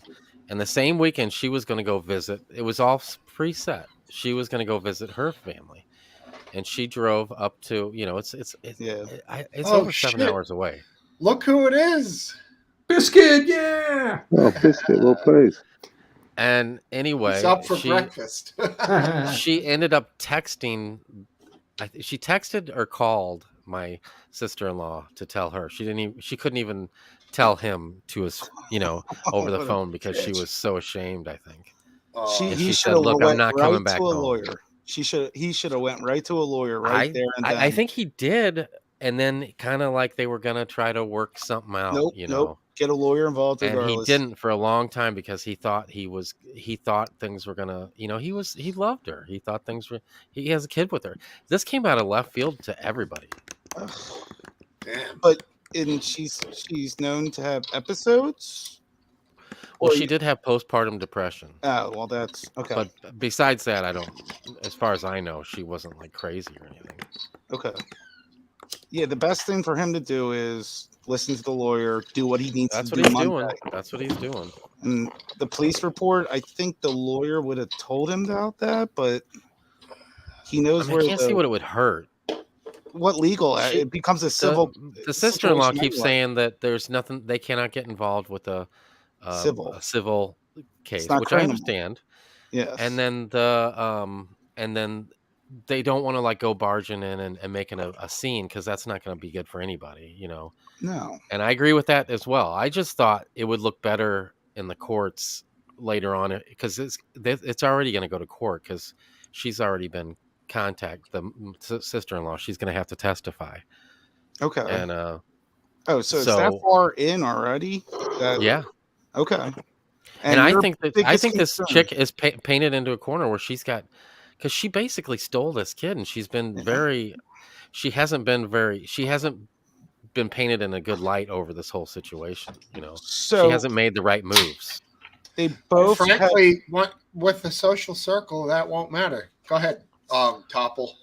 And the same weekend she was going to go visit. It was all preset. She was going to go visit her family, and she drove up to it's over 7 hours away. Look who it is. Biscuit, yeah. Oh, Biscuit, well played. And anyway, He's up for breakfast. She ended up texting. She texted or called my sister-in-law to tell her. She couldn't even tell him to his, over the What a phone because she bitch. was so ashamed, I think. Oh. And He she should said, have "Look, went I'm not right coming back to a home." lawyer. He should have went right to a lawyer right there and then. I think he did, and then kind of like they were gonna try to work something out, Nope. Get a lawyer involved And he regardless. didn't for a long time because he thought things were gonna, he loved her. He thought he has a kid with her. This came out of left field to everybody. Damn. But she's known to have episodes. Well, she did have postpartum depression. Oh, well, that's okay. But besides that, as far as I know, she wasn't like crazy or anything. Okay. Yeah, the best thing for him to do is listen to the lawyer, do what he needs That's to what do he's Monday. doing. That's what he's doing. And the police report, I think the lawyer would have told him about that, but he knows where I can't see what it would hurt. What legal? It becomes a civil. The sister-in-law situation keeps anyway. saying that there's nothing, they cannot get involved with a civil case, not which I criminal. understand. Yes. And then they don't want to like go barging in and making a scene because that's not going to be good for anybody, No. And I agree with that as well. I just thought it would look better in the courts later on because it's already going to go to court because she's already been contacted. The sister-in-law, she's going to have to testify. Okay. And so it's that far in already? Yeah. Okay. And I your think biggest this concern- chick is painted into a corner where because she basically stole this kid, and she's been she hasn't been painted in a good light over this whole situation. So she hasn't made the right moves. They both frankly, with the social circle, that won't matter. Go ahead, Topple.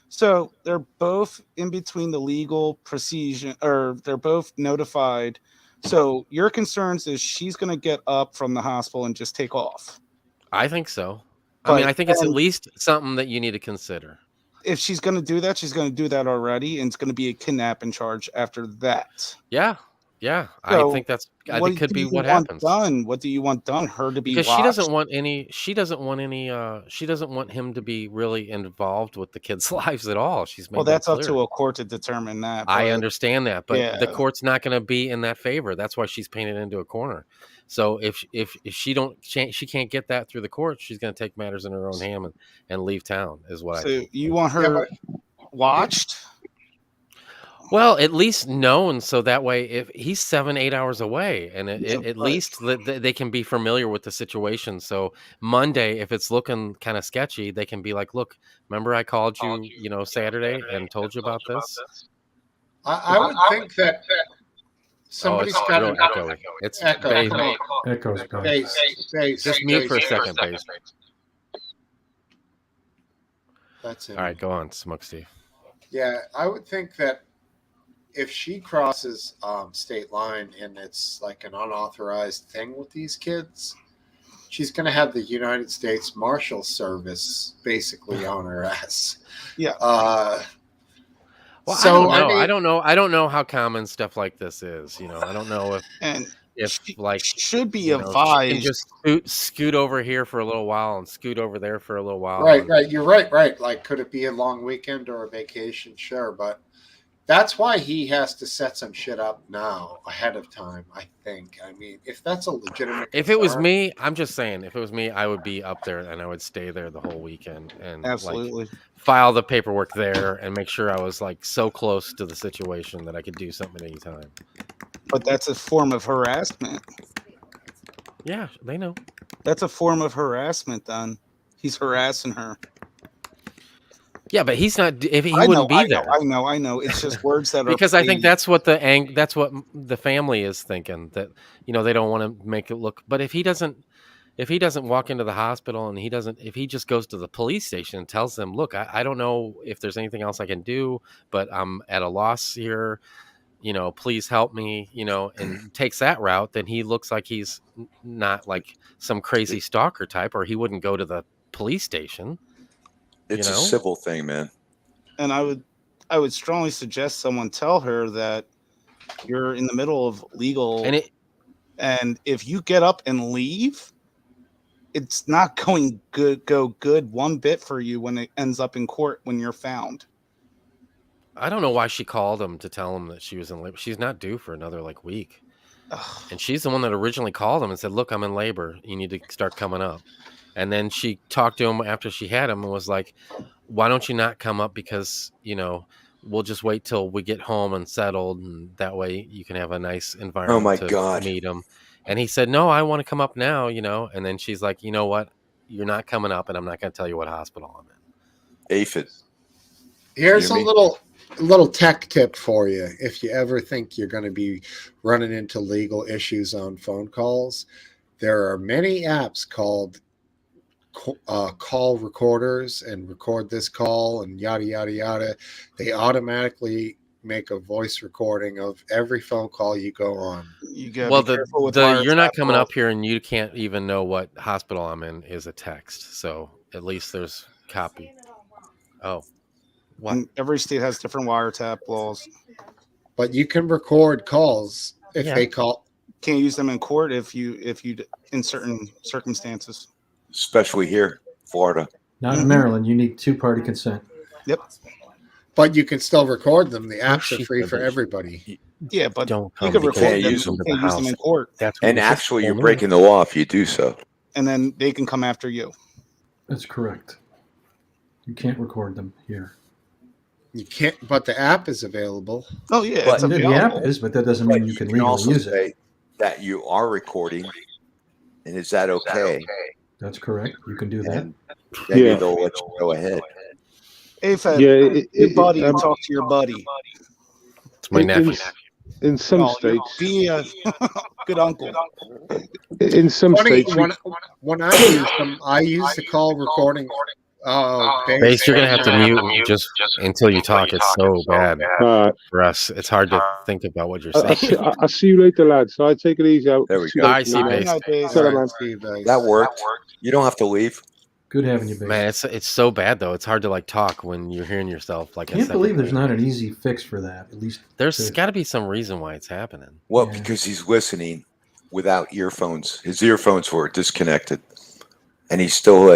So they're both in between the legal procedure, or they're both notified. So your concerns is she's going to get up from the hospital and just take off. I think so. But I think it's at least something that you need to consider. If she's going to do that, she's going to do that already, and it's going to be a kidnapping charge after that. Yeah. So I think it could be what happens. What do you want done? Her to be Because watched? she doesn't want him to be really involved with the kids' lives at all. She's made that's that up clear. to a court to determine that. I but- understand that, but Yeah. the court's not going to be in that favor. That's why she's painted into a corner. So if she can't get that through the court, she's going to take matters in her own hand and leave town. Is what I So think. you want her watched? Well, at least known, so that way, if he's 7-8 hours away, and at least they can be familiar with the situation. So Monday, if it's looking kind of sketchy, they can be like, "Look, remember I called you, Saturday and told you about this." I would think that somebody's it's got real an echoey. It's echo. bass. Come on. Echoes, Bass. Just mute for a second, bass. That's it. All right, go on, Smokesteve. Yeah, I would think that if she crosses state line and it's like an unauthorized thing with these kids, she's going to have the United States Marshal Service basically on her ass. Yeah. Well, so I don't know. I don't know how common stuff like this is. I don't know if should be she advised. can just scoot over here for a little while and scoot over there for a little while. Right. You're right. Like, could it be a long weekend or a vacation? Sure, but that's why he has to set some shit up now ahead of time, I think. I mean, if that's a legitimate If it was concern- me, I'm just saying, if it was me, I would be up there and I would stay there the whole weekend and Absolutely. file the paperwork there and make sure I was like so close to the situation that I could do something at any time. But that's a form of harassment. Yeah, they know. That's a form of harassment, then. He's harassing her. Yeah, but he's not. If he wouldn't be there, I know. It's just words that are because I think played. that's what the family is thinking, that they don't want to make it look. But if he doesn't walk into the hospital and if he just goes to the police station and tells them, look, I don't know if there's anything else I can do, but I'm at a loss here. Please help me. And takes that route, then he looks like he's not like some crazy stalker type, or he wouldn't go to the police station. It's a civil thing, man. And I would strongly suggest someone tell her that you're in the middle of legal, and if you get up and leave, it's not going go good one bit for you when it ends up in court when you're found. I don't know why she called him to tell him that she was in labor. She's not due for another week. And she's the one that originally called him and said, look, I'm in labor. You need to start coming up. And then she talked to him after she had him and was like, why don't you not come up? Because, we'll just wait till we get home and settled. And that way you can have a nice environment to meet him. And he said, no, I want to come up now, And then she's like, you know what? You're not coming up, and I'm not going to tell you what hospital I'm in. Aphid. Here's a little tech tip for you. If you ever think you're going to be running into legal issues on phone calls, there are many apps called call recorders and record this call and yada yada yada. They automatically make a voice recording of every phone call you go on. You gotta be careful with you're not coming wiretaps. up here and you can't even know what hospital I'm in is a text. So at least there's copy. Oh, what? And every state has different wiretap laws. But you can record calls if they call. Can't use them in court if you in certain circumstances. Especially here, Florida. Not in Maryland. You need two-party consent. Yep. But you can still record them. The apps are free for everybody. Yeah, but don't you can record them. You can't use them in court. And actually, you're breaking the law if you do so. And then they can come after you. That's correct. You can't record them here. You can't, but the app is available. Oh yeah, But it's available. The app is, but that doesn't mean you can legally also use it. say that you are recording, and is that okay? That's correct. You can do that. And maybe they'll let you go ahead. Hey, Fed, Yeah, buddy, talk to your buddy. It's my nephew. In some states, Be a good uncle. in some states, when I use the call recording. Base, you're gonna have to mute just until you talk. It's so bad for us. It's hard to think about what you're saying. I'll see you later, lads. So I take it easy out. There we go. I see, Base. That worked. You don't have to leave. Good having you, Base. Man, it's so bad though. It's hard to talk when you're hearing yourself. I can't believe there's not an easy fix for that. At least there's got to be some reason why it's happening. Well, because he's listening without earphones. His earphones were disconnected, and he's still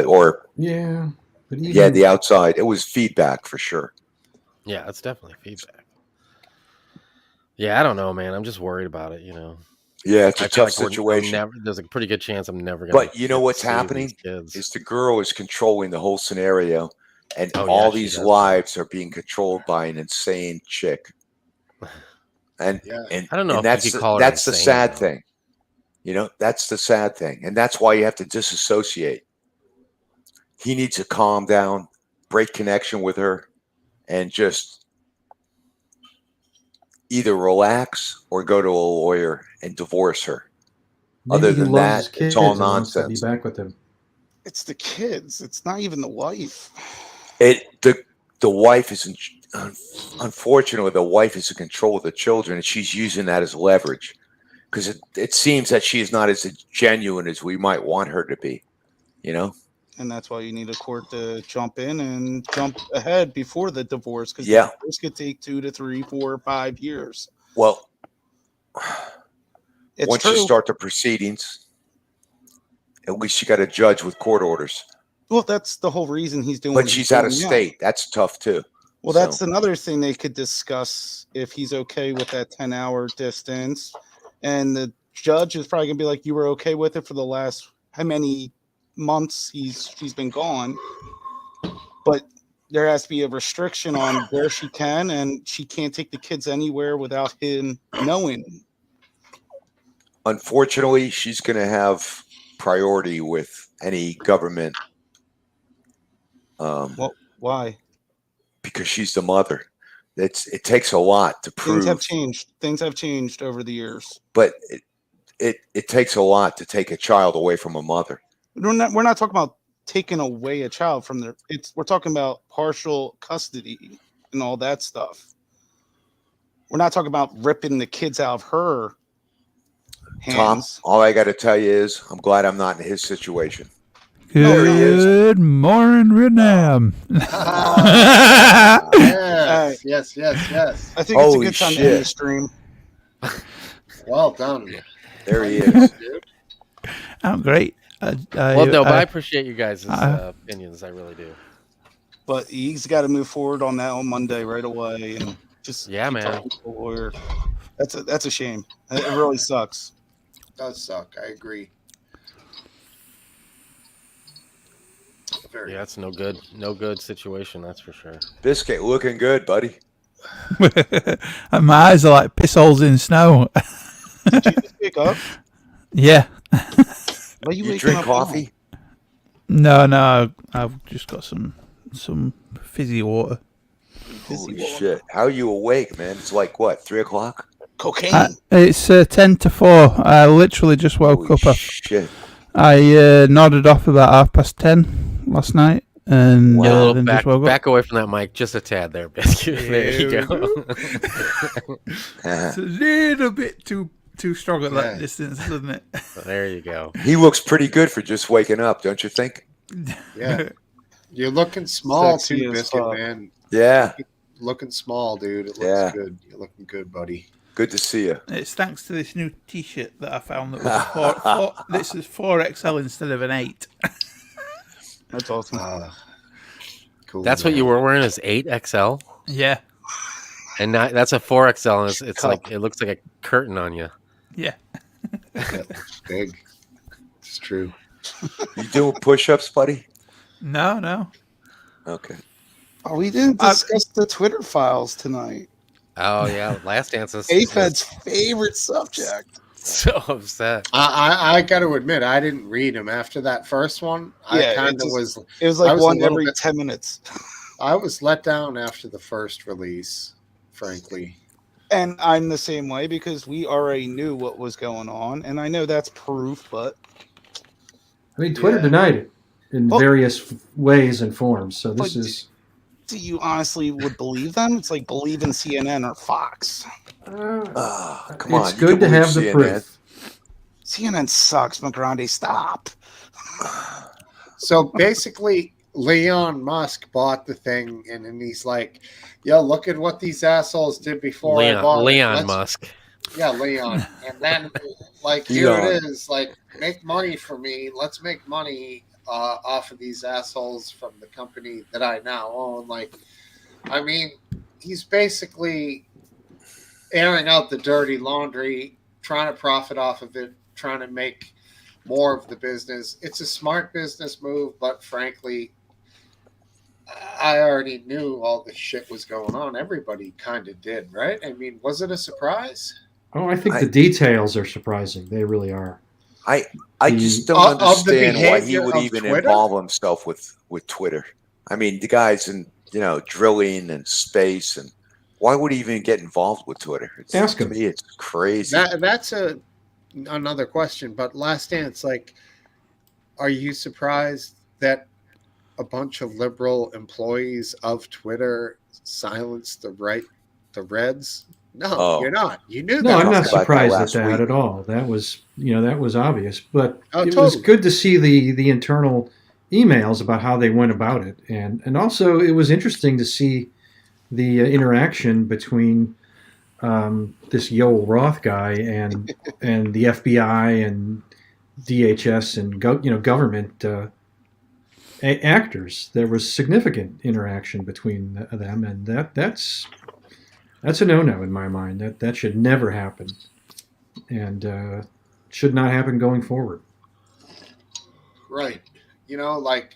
yeah. But the outside. It was feedback for sure. Yeah, that's definitely feedback. Yeah, I don't know, man. I'm just worried about it. Yeah, it's a tough we're situation. There's a pretty good chance I'm never gonna. But you know what's happening is the girl is controlling the whole scenario, and all these lives are being controlled by an insane chick. And I don't know. And if you could call her that's the insane, sad though. thing. That's the sad thing, and that's why you have to disassociate. He needs to calm down, break connection with her, and just either relax or go to a lawyer and divorce her. Maybe Other he than loves that, his it's all kids and wants to nonsense. Be back with them. It's the kids. It's not even the wife. The wife is unfortunately the wife is in control of the children, and she's using that as leverage because it seems that she is not as genuine as we might want her to be. And that's why you need a court to jump in and jump ahead before the divorce, because Yeah. the divorce could take 2 to 3, 4, 5 years. Well, It's once true. you start the proceedings, at least you got a judge with court orders. Well, that's the whole reason he's doing. But what she's he's out of doing now. state. That's tough too. Well, that's another thing they could discuss if he's okay with that 10-hour distance, and the judge is probably gonna be like, "You were okay with it for the last how many months she's been gone," but there has to be a restriction on where she can, and she can't take the kids anywhere without him knowing. Unfortunately, she's going to have priority with any government. Well, why? because she's the mother. It takes a lot to prove. Things have changed over the years. But it takes a lot to take a child away from a mother. We're not talking about taking away a child from their. We're talking about partial custody and all that stuff. We're not talking about ripping the kids out of her hands. Tom, all I got to tell you is I'm glad I'm not in his situation. Good morning, Vietnam. Yes. I think it's a good time to end the stream. Well done. There he is. I'm great. But I appreciate you guys' opinions. I really do. But he's got to move forward on that on Monday right away, and just keep man. talking to the lawyer. That's a shame. It really sucks. It does suck. I agree. It's no good situation, that's for sure. Biscuit looking good, buddy. And my eyes are like piss holes in snow. Did you just wake up? Yeah. Why you waking drink up coffee? No, I've just got some fizzy water. Holy shit! How are you awake, man? It's like what, 3 o'clock? Cocaine. It's 10 to 4. I literally just woke up. Shit. I nodded off about 10:30 last night, and Get a little then just woke up. back away from that mic just a tad there, Biscuit. There you go. It's a little bit too strong at that distance, isn't it? There you go. He looks pretty good for just waking up, don't you think? Yeah. You're looking small Sexy too, as Biscuit, fuck. man. Yeah. Looking small, dude. It looks good. You're looking good, buddy. Good to see you. It's thanks to this new T-shirt that I found that was four. This is 4XL instead of an 8. That's awesome. Cool. That's what you were wearing is 8XL? Yeah. And that's a 4XL, and it's like it looks like a curtain on you. Yeah. Big. It's true. You doing push-ups, buddy? No. Okay. Oh, we didn't discuss the Twitter files tonight. Oh yeah, Last Dance is AFED's favorite subject. So upset. I got to admit, I didn't read them after that first one. Yeah, I kind of was. It was I like was one a little every bit- 10 minutes. I was let down after the first release, frankly. And I'm the same way because we already knew what was going on, and I know that's proof, but I mean, Twitter denied it in various ways and forms. So this is. do you honestly would believe them? It's like believing CNN or Fox. Come on. It's good to have the proof. CNN sucks, McGrande. Stop. So basically, Elon Musk bought the thing, and then he's like, "Yo, look at what these assholes did before I bought it. Leon Musk. Yeah, Leon. And then, like, here it is. Like, make money for me. Let's make money off of these assholes from the company that I now own. Like, I mean, he's basically airing out the dirty laundry, trying to profit off of it, trying to make more of the business. It's a smart business move, but frankly, I already knew all this shit was going on. Everybody kind of did, right? I mean, was it a surprise? Oh, I think the details are surprising. They really are. I just don't understand why he would even involve himself with Twitter. I mean, the guy's in drilling and space, and why would he even get involved with Twitter? Ask him. To me, it's crazy. That's another question. But Last Dance, like, are you surprised that a bunch of liberal employees of Twitter silenced the Reds? No, you're not. You knew that. No, I'm not was coming. surprised at that at all. That was, that was obvious. But it was totally. good to see the internal emails about how they went about it, and also it was interesting to see the interaction between this Yoel Roth guy and the FBI and DHS and government actors. There was significant interaction between them, and that's a no-no in my mind. That should never happen, and should not happen going forward. Right. Like,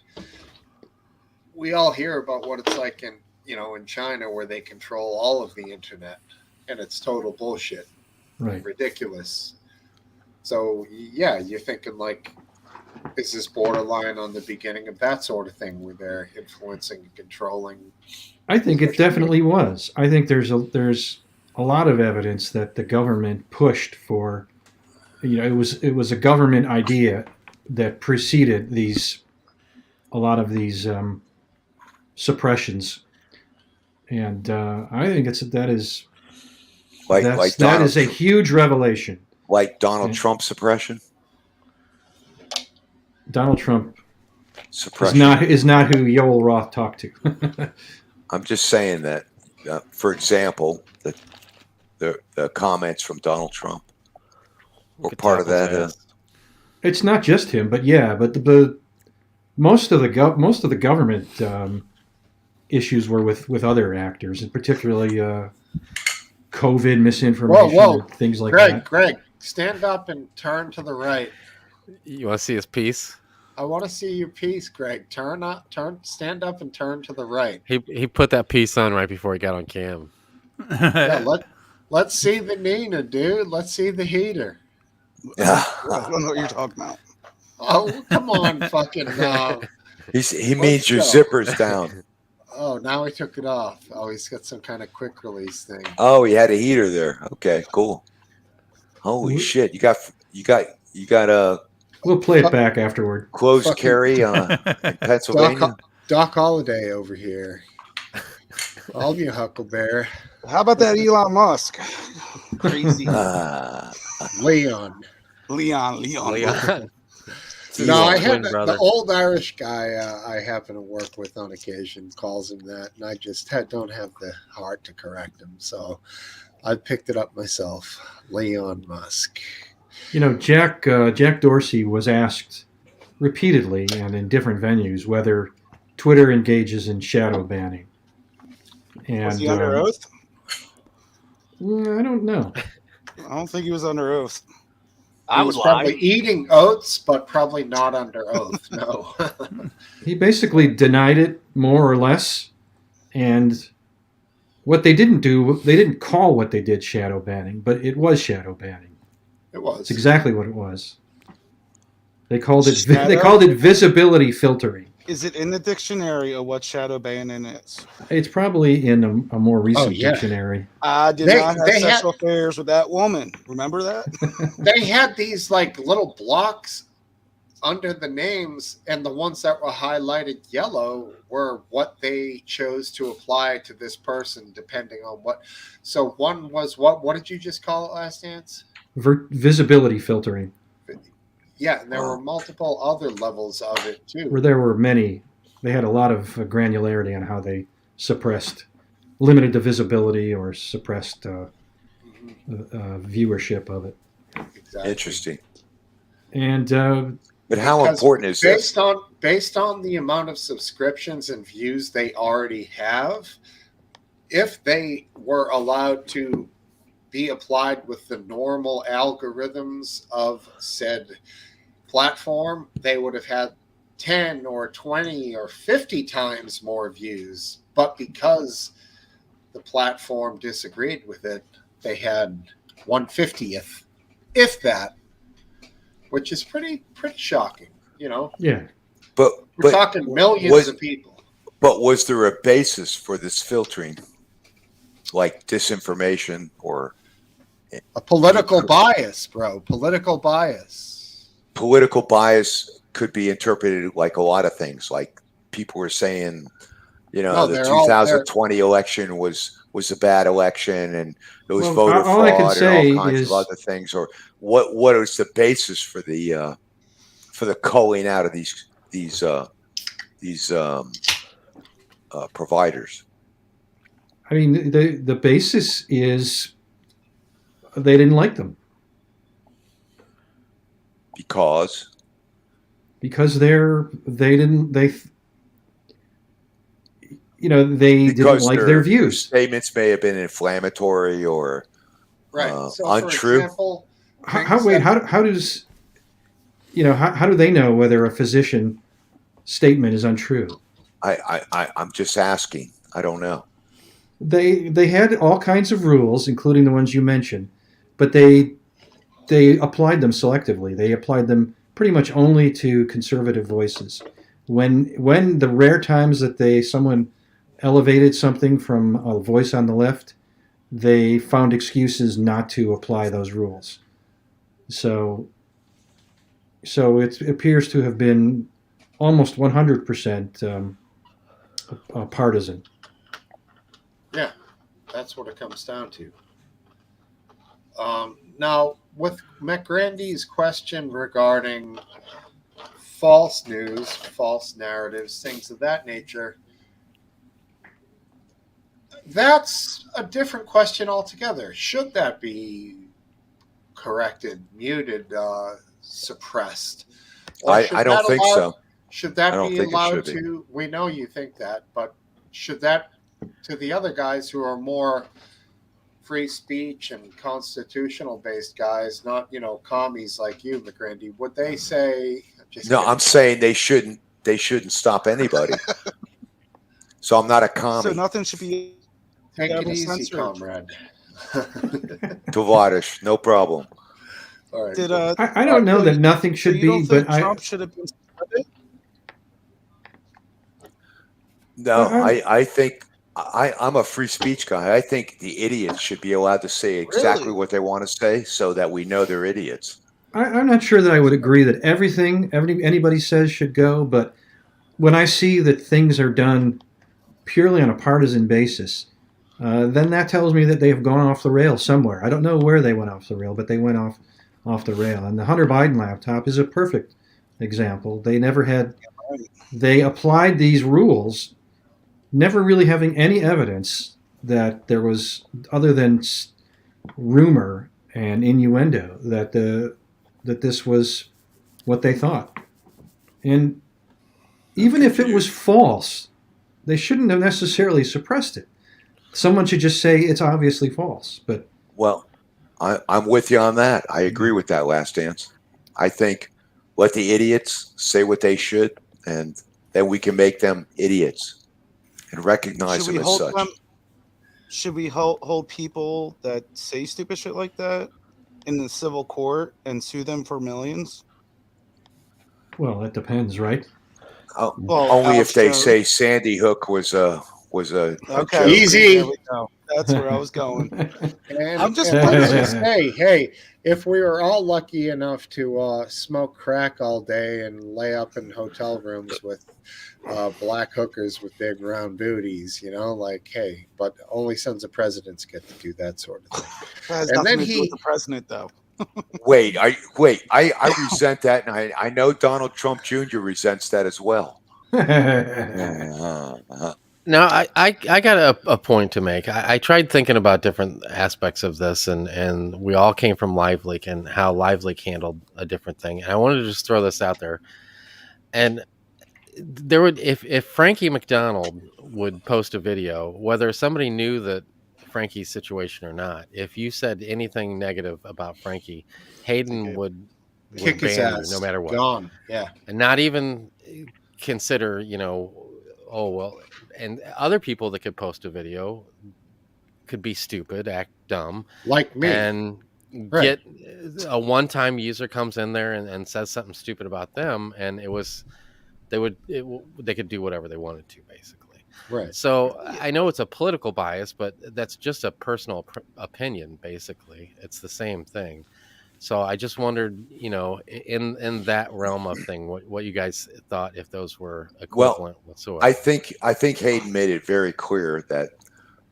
we all hear about what it's like in China, where they control all of the internet, and it's total bullshit. Right. Ridiculous. So, yeah, you're thinking, like, is this borderline on the beginning of that sort of thing where they're influencing and controlling? I think it definitely was. I think there's a lot of evidence that the government pushed for. It was a government idea that preceded a lot of these suppressions, and I think that is a huge revelation. Like Donald Trump suppression. Donald Trump suppression is not who Yoel Roth talked to. I'm just saying that, for example, the comments from Donald Trump were part of that. It's not just him, but the most of the government issues were with other actors, and particularly COVID misinformation and things like that. Greg, stand up and turn to the right. You want to see his piece? I want to see your piece, Greg. Stand up and turn to the right. He put that piece on right before he got on cam. Yeah, let's see the Nina, dude. Let's see the heater. Yeah, I don't know what you're talking about. Oh, come on, fucking. He means your zipper's down. Oh, now he took it off. Oh, he's got some kind of quick release thing. Oh, he had a heater there. Okay, cool. Holy shit! You got a. We'll play it back afterward. Closed carry in Pennsylvania. Doc Holliday over here. All you Huckleberry. How about that Elon Musk? Crazy. Leon. No, I had the old Irish guy I happen to work with on occasion calls him that, and I just don't have the heart to correct him. So I picked it up myself. Leon Musk. Jack Dorsey was asked repeatedly and in different venues whether Twitter engages in shadow banning. And, was he under oath? I don't know. I don't think he was under oath. I was probably eating oats, but probably not under oath. No. He basically denied it more or less, and what they didn't do, they didn't call what they did shadow banning, but it was shadow banning. It was. It's exactly what it was. They called it visibility filtering. Is it in the dictionary of what shadow banning is? It's probably in a more recent dictionary. I did not have sexual affairs with that woman. Remember that? They had these like little blocks under the names, and the ones that were highlighted yellow were what they chose to apply to this person, depending on what. So one was what did you just call it, Last Dance? Visibility filtering. Yeah, and there were multiple other levels of it too. Where there were many. They had a lot of granularity on how they limited the visibility or suppressed viewership of it. Exactly. Interesting. And but how important is this? Based on the amount of subscriptions and views they already have, if they were allowed to be applied with the normal algorithms of said platform, they would have had 10 or 20 or 50 times more views. But because the platform disagreed with it, they had 1/50th, if that, which is pretty shocking, Yeah. But we're talking millions of people. But was there a basis for this filtering, like disinformation or a political bias, bro? Political bias. Political bias could be interpreted like a lot of things. Like people were saying, the 2020 election was a bad election, and it was voter fraud and all kinds of other things. Or what is the basis for the culling out of these providers? I mean, the basis is they didn't like them because they didn't like their views. Statements may have been inflammatory or untrue. For example, how do they know whether a physician statement is untrue? I'm just asking. I don't know. They had all kinds of rules, including the ones you mentioned, but they applied them selectively. They applied them pretty much only to conservative voices. When the rare times that someone elevated something from a voice on the left, they found excuses not to apply those rules. So it appears to have been almost 100% partisan. Yeah, that's what it comes down to. Now, with McGrandy's question regarding false news, false narratives, things of that nature, that's a different question altogether. Should that be corrected, muted, suppressed? I don't think so. Should that I don't be think it allowed should be. to? We know you think that, but should that, to the other guys who are more free speech and constitutional based guys, not commies like you, McGrandy, would they say? No, I'm saying they shouldn't stop anybody. So I'm not a commie. So nothing should be Take it easy, censored. comrade. Tovarish, no problem. All right. Did, I don't know that nothing should you be, don't think but Trump should have been suspended? No, I think I'm a free speech guy. I think the idiots should be allowed to say exactly what they want to say so that we know they're idiots. I'm not sure that I would agree that anybody says should go, but when I see that things are done purely on a partisan basis, then that tells me that they have gone off the rail somewhere. I don't know where they went off the rail, but they went off the rail. And the Hunter Biden laptop is a perfect example. They applied these rules, never really having any evidence that there was, other than rumor and innuendo, that this was what they thought. And even if it was false, they shouldn't have necessarily suppressed it. Someone should just say it's obviously false. But well, I'm with you on that. I agree with that last dance. I think let the idiots say what they should, and then we can make them idiots and recognize them as such. Should we hold people that say stupid shit like that in the civil court and sue them for millions? Well, that depends, right? Only if they say Sandy Hook was a okay. joke. Easy. There we go. That's where I was going. And I'm just let's just say, hey, if we were all lucky enough to smoke crack all day and lay up in hotel rooms with black hookers with big round booties, hey, but only sons of presidents get to do that sort of thing. That has And nothing then to do with the president, though. I resent that, and I know Donald Trump Jr. resents that as well. Now, I got a point to make. I tried thinking about different aspects of this, and we all came from LiveLeak and how LiveLeak handled a different thing. And I wanted to just throw this out there. And there would, if Frankie McDonald would post a video, whether somebody knew that Frankie's situation or not, if you said anything negative about Frankie, Hayden would kick his ban ass. you no matter what. Gone. Yeah. And not even consider, oh, well, and other people that could post a video could be stupid, act dumb. Like me. And Right. get a one-time user comes in there and says something stupid about them, and they could do whatever they wanted to, basically. Right. So I know it's a political bias, but that's just a personal opinion, basically. It's the same thing. So I just wondered, in that realm of thing, what you guys thought, if those were equivalent whatsoever. I think Hayden made it very clear that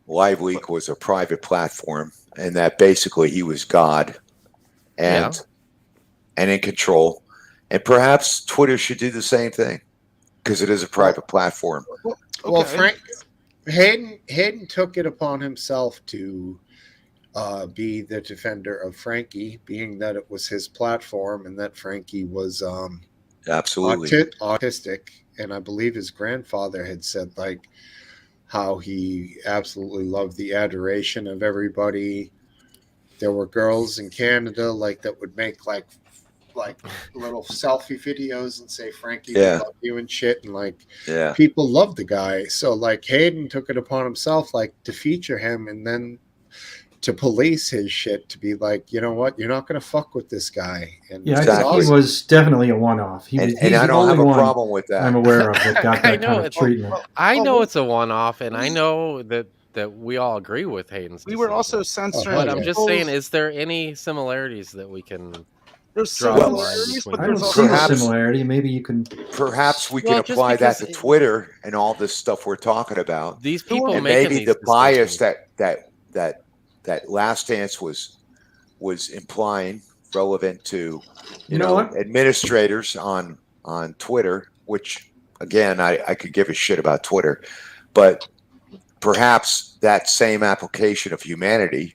LiveLeak was a private platform, and that basically he was God and in control. And perhaps Twitter should do the same thing because it is a private platform. Well, Hayden took it upon himself to be the defender of Frankie, being that it was his platform and that Frankie was absolutely autistic. And I believe his grandfather had said how he absolutely loved the adoration of everybody. There were girls in Canada that would make like little selfie videos and say Frankie, we love you and shit, and people loved the guy. So Hayden took it upon himself to feature him, and then to police his shit, to be like, you know what, you're not going to fuck with this guy. And Yeah, I think he was definitely a one-off. He's and I the don't have only a one problem with that. I'm aware of that got I that know kind of it's treatment. I know it's a one-off, and I know that we all agree with Hayden's We were also decision. censoring But I'm just people's- saying, is there any similarities that we can There's draw the line similarities, between? I don't see the similarity. Maybe you can. Perhaps we Well, can just apply that because to Twitter and all this stuff we're talking about. These people and making maybe these the bias that Last Dance was implying relevant to You know what? administrators on Twitter, which again I could give a shit about Twitter, but perhaps that same application of humanity,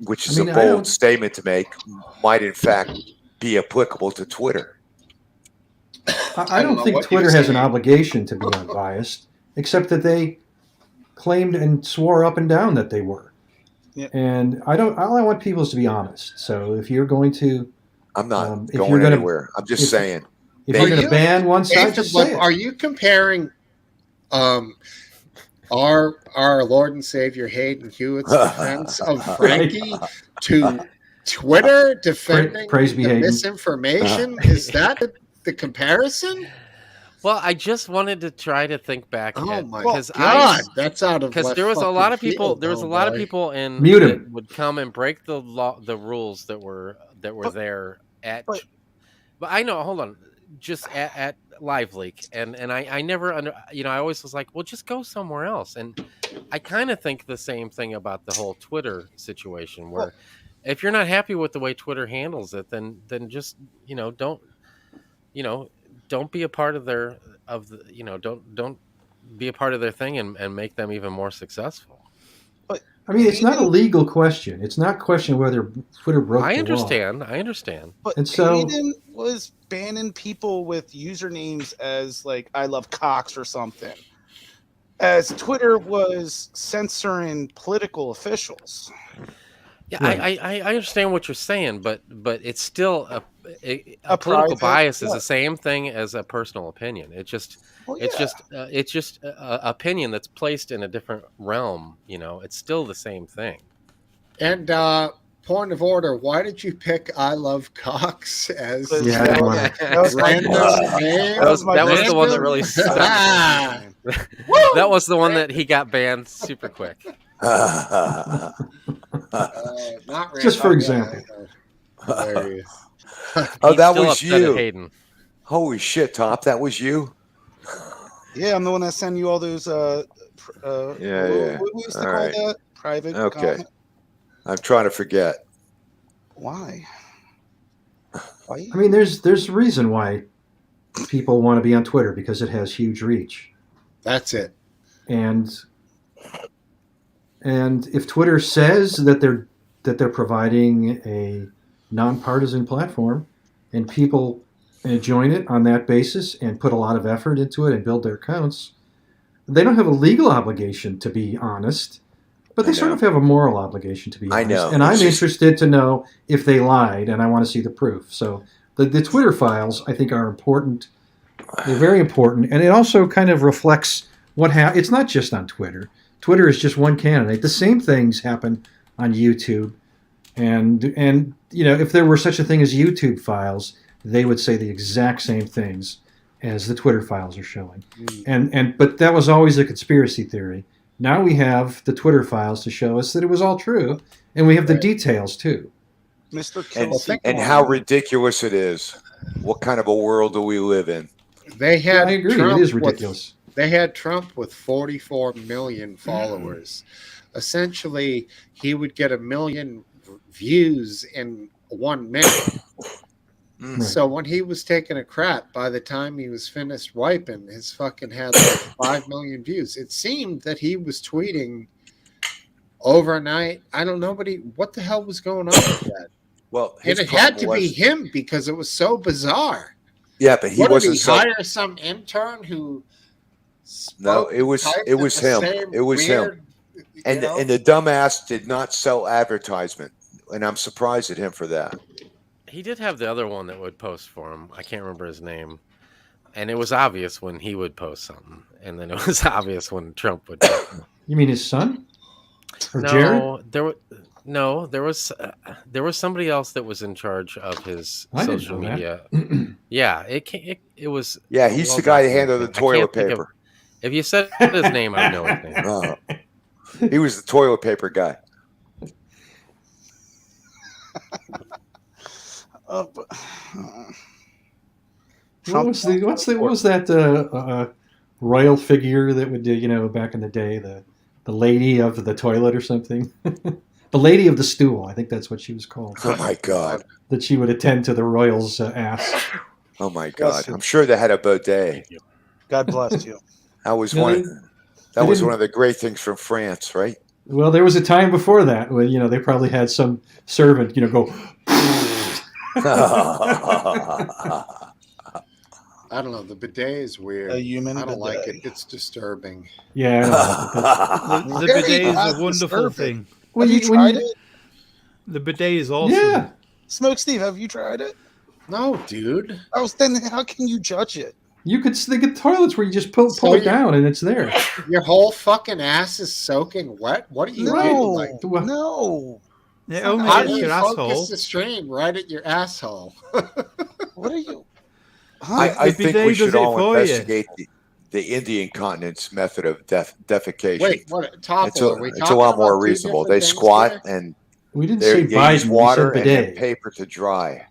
which is I mean, a I bold don't- statement to make, might in fact be applicable to Twitter. I don't think Twitter has an obligation to be unbiased, except that they claimed and swore up and down that they were. Yeah. And all I want people is to be honest. So if you're going to, I'm not if going you're gonna, anywhere. I'm just saying. If you're going to ban one side, just say it. Are you comparing our Lord and Savior Hayden Hewitt's defense of Frankie to Twitter defending Praise be the Hayden. misinformation? Is that the comparison? Well, I just wanted to try to think back. Oh my because God, that's out of because left there was a fucking lot of people. field, There was a oh lot of boy. people in Mute that him. would come and break the law, the rules that were there at. But I know. Hold on, just at Live Leak, and I never I always was like, well, just go somewhere else, and I kind of think the same thing about the whole Twitter situation, where if you're not happy with the way Twitter handles it, then just don't be a part of don't be a part of their thing and make them even more successful. I mean, it's not a legal question. It's not a question whether Twitter broke the law. I understand. But And so- Hayden was banning people with usernames as like "I love cocks" or something, as Twitter was censoring political officials. Yeah, Right. I understand what you're saying, but it's still a A political private- bias is yeah. the same thing as a personal opinion. It's just it's just a opinion that's placed in a different realm. It's still the same thing. And point of order, why did you pick "I Love Cox" as Yeah, I didn't want to. That was my random name? That was the one that really Random? stuck. Ah. That was the one that he got banned super quick. Not Just for random, example. yeah, hilarious. Oh, He's that still was upset at you. Hayden. Holy shit, Top! That was you. Yeah, I'm the one that sent you all those. Yeah. What we used to All call right. that private. Okay. comment? I'm trying to forget. Why? I mean, there's a reason why people want to be on Twitter, because it has huge reach. That's it. And if Twitter says that they're providing a nonpartisan platform, and people join it on that basis and put a lot of effort into it and build their accounts, they don't have a legal obligation to be honest, but they sort of have a moral obligation to be honest. I know. And I'm It's just- interested to know if they lied, and I want to see the proof. So the Twitter files, I think, are important. They're very important, and it also kind of reflects what happened. It's not just on Twitter. Twitter is just one candidate. The same things happen on YouTube, and if there were such a thing as YouTube files, they would say the exact same things as the Twitter files are showing. But that was always a conspiracy theory. Now we have the Twitter files to show us that it was all true, and we have the details too. Mr. And how ridiculous it is. What kind of a world do we live in? They had I agree. Trump It is with- ridiculous. they had Trump with 44 million followers. Essentially, he would get 1 million views in 1 minute. Right. So when he was taking a crap, by the time he was finished wiping, his fucking had like 5 million views. It seemed that he was tweeting overnight. I don't know, what the hell was going on with that? Well, And his it had to problem be was- him because it was so bizarre. Yeah, but he What wasn't. did he hire some intern who? No, it was typed it was at the him. same It was weird, him. And the dumbass did not sell advertisement, and I'm surprised at him for that. He did have the other one that would post for him. I can't remember his name. And it was obvious when he would post something. And then it was obvious when Trump would post. You mean his son? Or Jared? There was somebody else that was in charge of his I didn't social know that. media. Yeah, it was. Yeah, he's the guy that handled the toilet paper. If you said his name, I know his name. He was the toilet paper guy. What was that royal figure that would do, back in the day, the lady of the toilet or something? The lady of the stool, I think that's what she was called. Oh my God. That she would attend to the royal's ass. Oh my God. I'm sure they had a bidet. God bless you. That was No, that was one of the great things from France, right? Well, there was a time before that when, they probably had some servant, go. I don't know. The bidet is weird. A human I don't like bidet. it. It's disturbing. Yeah, I don't The bidet is a wonderful thing. Have you tried it? The bidet is awesome. Yeah. Smokesteve, have you tried it? No, dude. Oh, then how can you judge it? You could think of toilets where you just pull it down and it's there. Your whole fucking ass is soaking wet. What are you doing? Like, No. It only how hits do you your focus asshole. the stream right at your asshole? What are you? I think we bidet should does it all for you. investigate the Indian continent's method of defecation. Wait, what? Topple, are we It's a talking lot more about two reasonable. different They things squat here? and We didn't they say use Biden, we water said and then bidet. paper to dry.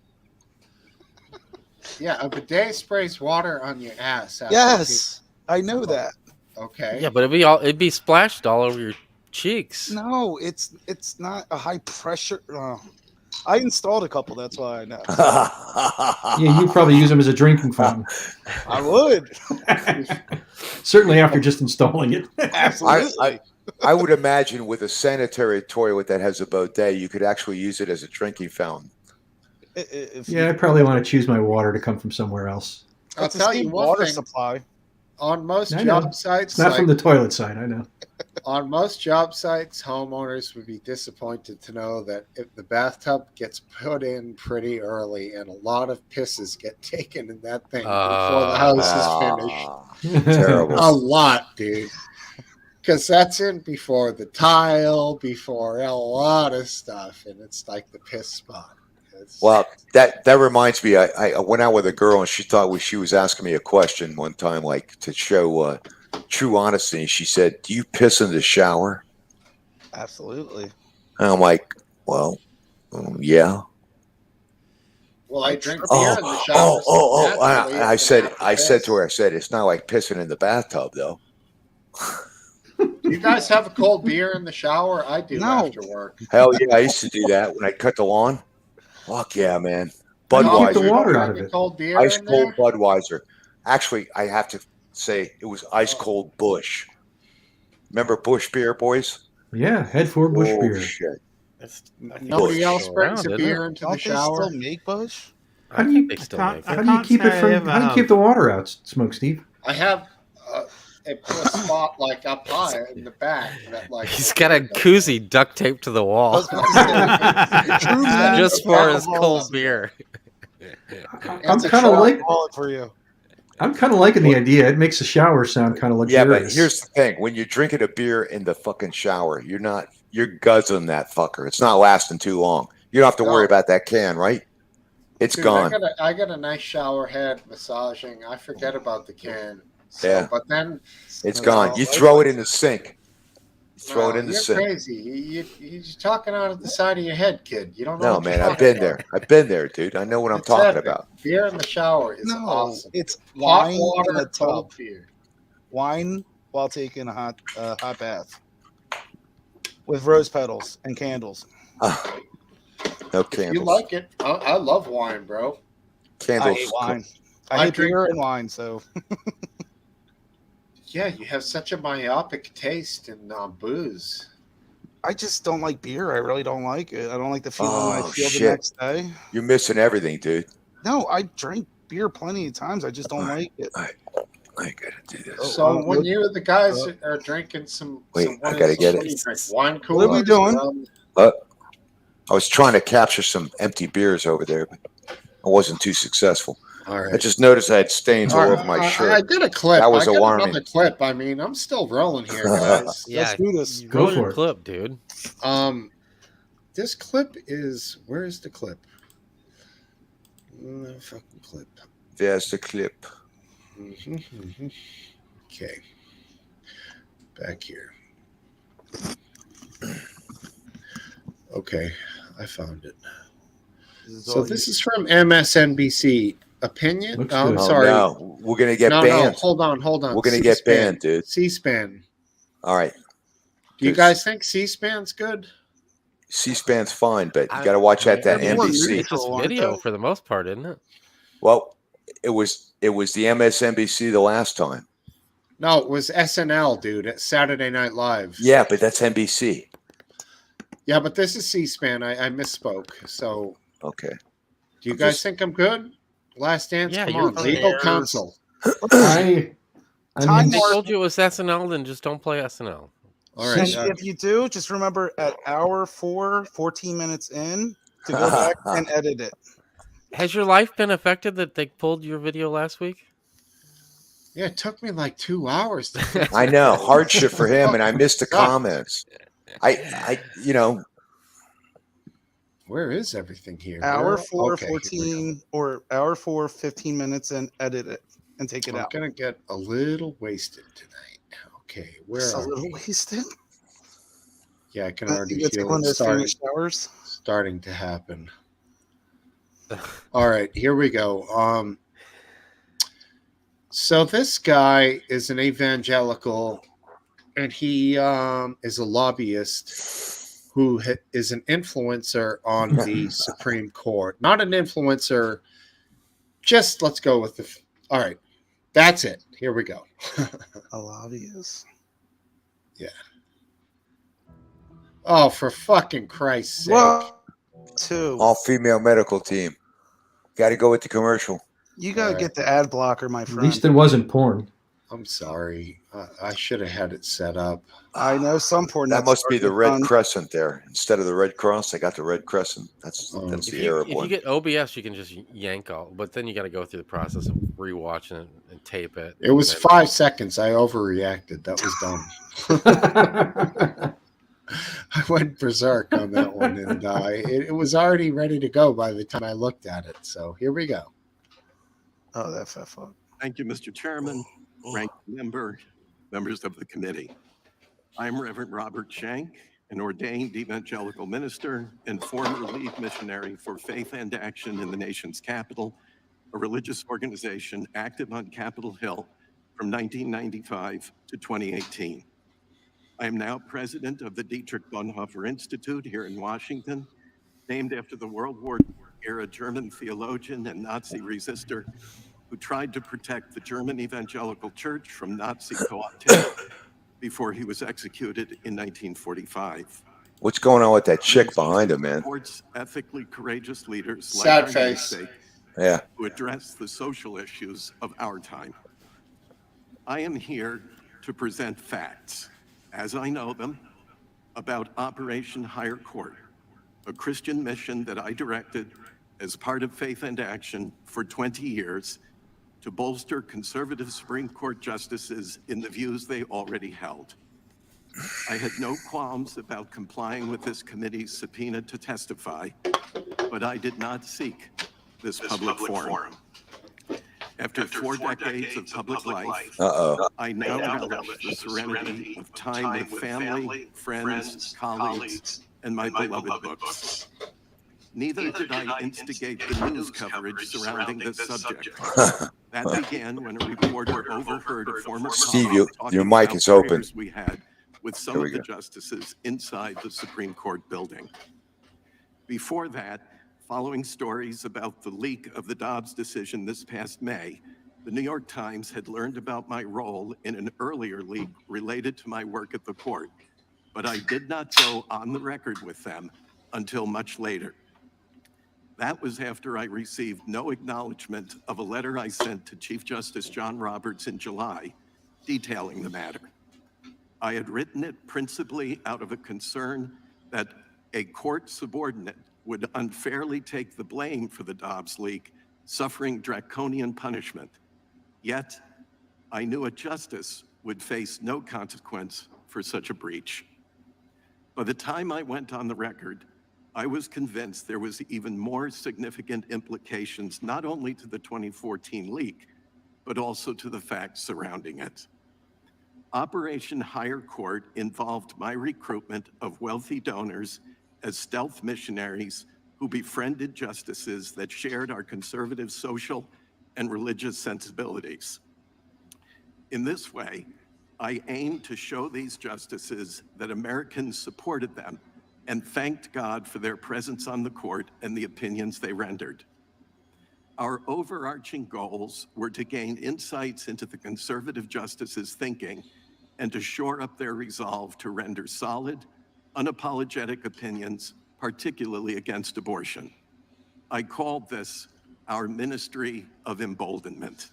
Yeah, a bidet sprays water on your ass. after Yes, I know that. Okay. Yeah, but it'd be splashed all over your cheeks. No, it's not a high pressure. I installed a couple. That's why I know. Yeah, you probably use them as a drinking fountain. I would. Certainly after just installing it. Absolutely. I would imagine with a sanitary toilet that has a bidet, you could actually use it as a drinking fountain. Yeah, I probably want to choose my water to come from somewhere else. I'll tell you one water thing. supply. On most I know. job sites, It's not from the toilet side, I know. On most job sites, homeowners would be disappointed to know that if the bathtub gets put in pretty early and a lot of pisses get taken in that thing before the house is finished. Terrible. A lot, dude. Because that's in before the tile, before a lot of stuff, and it's like the piss spot. Well, that reminds me. I went out with a girl and she thought she was asking me a question one time, like to show true honesty. And she said, "Do you piss in the shower?" Absolutely. And I'm like, "Well, yeah." Well, I drink beer in the shower. I said to her, it's not like pissing in the bathtub, though. Do you guys have a cold beer in the shower? I do after work. Hell yeah, I used to do that when I cut the lawn. Fuck yeah, man. How do you Budweiser. keep the water out of it? Cold beer Ice in cold there? Budweiser. Actually, I have to say it was ice cold Bush. Remember Bush beer, boys? Yeah, head for Bush beer. Shit. Nobody else brings a isn't beer it? into Don't the they shower. still make Bush? How do you They still can't- make I it. how do you can't keep it say I from ever how do you have. keep the water out, Smokesteve? I have a spot like up high in the back that like He's got a koozie duct taped to the wall man just of for his alcoholism. cold beer. I'm It's a kind of like Alcoholic for you. I'm kind of liking the idea. It makes the shower sound kind of Yeah, luxurious. but here's the thing: when you're drinking a beer in the fucking shower, you're guzzling that fucker. It's not lasting too long. You don't have to worry about that can, right? It's Dude, gone. I got a nice shower head massaging. I forget about the can. So, Yeah. But then It's gone. You throw it in the sink. You throw it in the you're sink. crazy. You're talking out of the side of your head, kid. You don't know. No, what you're man, I've talking been about. there. I've been there, dude. I know what I'm It's talking epic. about. Beer in the shower is No, awesome. it's Hot wine water, in a cold tub. beer. Wine while taking a hot bath with rose petals and candles. No If candles. you like it, I love wine, bro. Candles. I hate wine. I I hate drink- beer and wine. So Yeah, you have such a myopic taste in booze. I just don't like beer. I really don't like it. I don't like the feeling I Oh, feel shit. the next day. You're missing everything, dude. No, I drink beer plenty of times. I just don't like it. I gotta do this. So when you and the guys are drinking some, Wait, some I gotta get what it. do you drink? Wine What coolers. are we doing? I was trying to capture some empty beers over there, but I wasn't too successful. All right. I just noticed I had stains all over my shirt. I did a clip. That was I got alarming. another clip. I mean, I'm still rolling here, guys. Yeah, Let's do this. you Go roll for your it. clip, dude. This clip is, where is the clip? Fucking clip. There's the clip. Okay. Back here. Okay, I found it. So this is from MSNBC. Opinion? Looks I'm good. sorry. No, we're gonna get No, banned. hold on. We're gonna get banned, dude. C-SPAN. All right. Do you guys think C-SPAN's good? C-SPAN's fine, but you got to watch out that They're more NBC. It's just video for the most part, isn't it? Well, it was the MSNBC the last time. No, it was SNL, dude, at Saturday Night Live. Yeah, but that's NBC. Yeah, but this is C-SPAN. I misspoke. So, okay. Do you guys think I'm good? Last Dance? Yeah, Come you're on, good. legal counsel. If they told you it was SNL, then just don't play SNL. All right. And if you do, just remember at hour 4, 14 minutes in, to go back and edit it. Has your life been affected that they pulled your video last week? Yeah, it took me like 2 hours to get I to know, it. hardship for him, and I missed the Sucked. comments. I Where is everything here? Hour 4, Okay, here we go. 14, or hour 4, 15 minutes in, edit it and take it I'm out. gonna get a little wasted tonight. Okay, where Just a are little we? wasted. Yeah, I can I already think it's feel one it of those famous showers. starting to happen. All right, here we go. So this guy is an evangelical, and he is a lobbyist who is an influencer on the Supreme Court. Not an influencer. Just let's go with the. All right, that's it. Here we go. A lobbyist. Yeah. Oh, for fucking Christ's sake! Well, two. all female medical team. Got to go with the commercial. You gotta get the ad blocker, my At friend. least it wasn't porn. I'm sorry. I should have had it set up. I know some porn. That that's must be the starting red fun. crescent there instead of the red cross. I got the red crescent. That's the Arab If one. you get OBS, you can just yank all, but then you got to go through the process of rewatching it and tape it. It was and 5 seconds. I overreacted. That was dumb. I went berserk on that one, and it was already ready to go by the time I looked at it. So here we go. Oh, that fat fuck. Thank you, Mr. Chairman, ranking member, members of the committee. I'm Reverend Robert Schenck, an ordained evangelical minister and former lead missionary for Faith and Action in the nation's capital, a religious organization active on Capitol Hill from 1995 to 2018. I am now president of the Dietrich Bonhoeffer Institute here in Washington, named after the World War II-era German theologian and Nazi resistor who tried to protect the German evangelical church from Nazi co-optation before he was executed in 1945. What's going on with that chick behind him, man? Supports ethically courageous leaders Sad like our face. namesake Yeah. who address the social issues of our time. I am here to present facts, as I know them, about Operation Higher Court, a Christian mission that I directed as part of Faith and Action for 20 years to bolster conservative Supreme Court justices in the views they already held. I had no qualms about complying with this committee's subpoena to testify, but I did not seek this public forum. After 4 decades of public life, I now relish the serenity of time with family, friends, colleagues, and my beloved books. Neither did I instigate the news coverage surrounding this subject. That began when a reporter overheard a former Steve, colleague your talking mic about is open. prayers we had with some There we of the go. justices inside the Supreme Court building. Before that, following stories about the leak of the Dobbs decision this past May, the New York Times had learned about my role in an earlier leak related to my work at the court, but I did not go on the record with them until much later. That was after I received no acknowledgement of a letter I sent to Chief Justice John Roberts in July detailing the matter. I had written it principally out of a concern that a court subordinate would unfairly take the blame for the Dobbs leak suffering draconian punishment. Yet, I knew a justice would face no consequence for such a breach. By the time I went on the record, I was convinced there was even more significant implications, not only to the 2014 leak, but also to the facts surrounding it. Operation Higher Court involved my recruitment of wealthy donors as stealth missionaries who befriended justices that shared our conservative social and religious sensibilities. In this way, I aimed to show these justices that Americans supported them and thanked God for their presence on the court and the opinions they rendered. Our overarching goals were to gain insights into the conservative justices' thinking and to shore up their resolve to render solid, unapologetic opinions, particularly against abortion. I called this our ministry of emboldenment.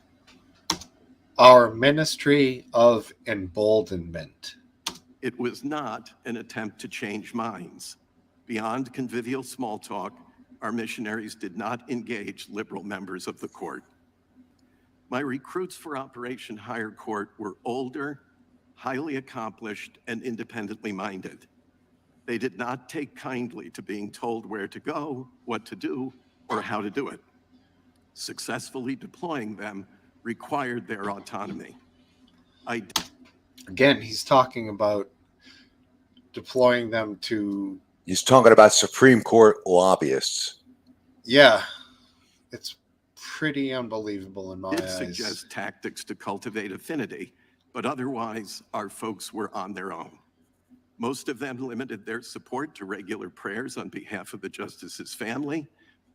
Our ministry of emboldenment. It was not an attempt to change minds. Beyond convivial small talk, our missionaries did not engage liberal members of the court. My recruits for Operation Higher Court were older, highly accomplished, and independently minded. They did not take kindly to being told where to go, what to do, or how to do it. Successfully deploying them required their autonomy. Again, he's talking about deploying them to... He's talking about Supreme Court lobbyists. Yeah, it's pretty unbelievable in my eyes. Did suggest tactics to cultivate affinity, but otherwise, our folks were on their own. Most of them limited their support to regular prayers on behalf of the justice's family,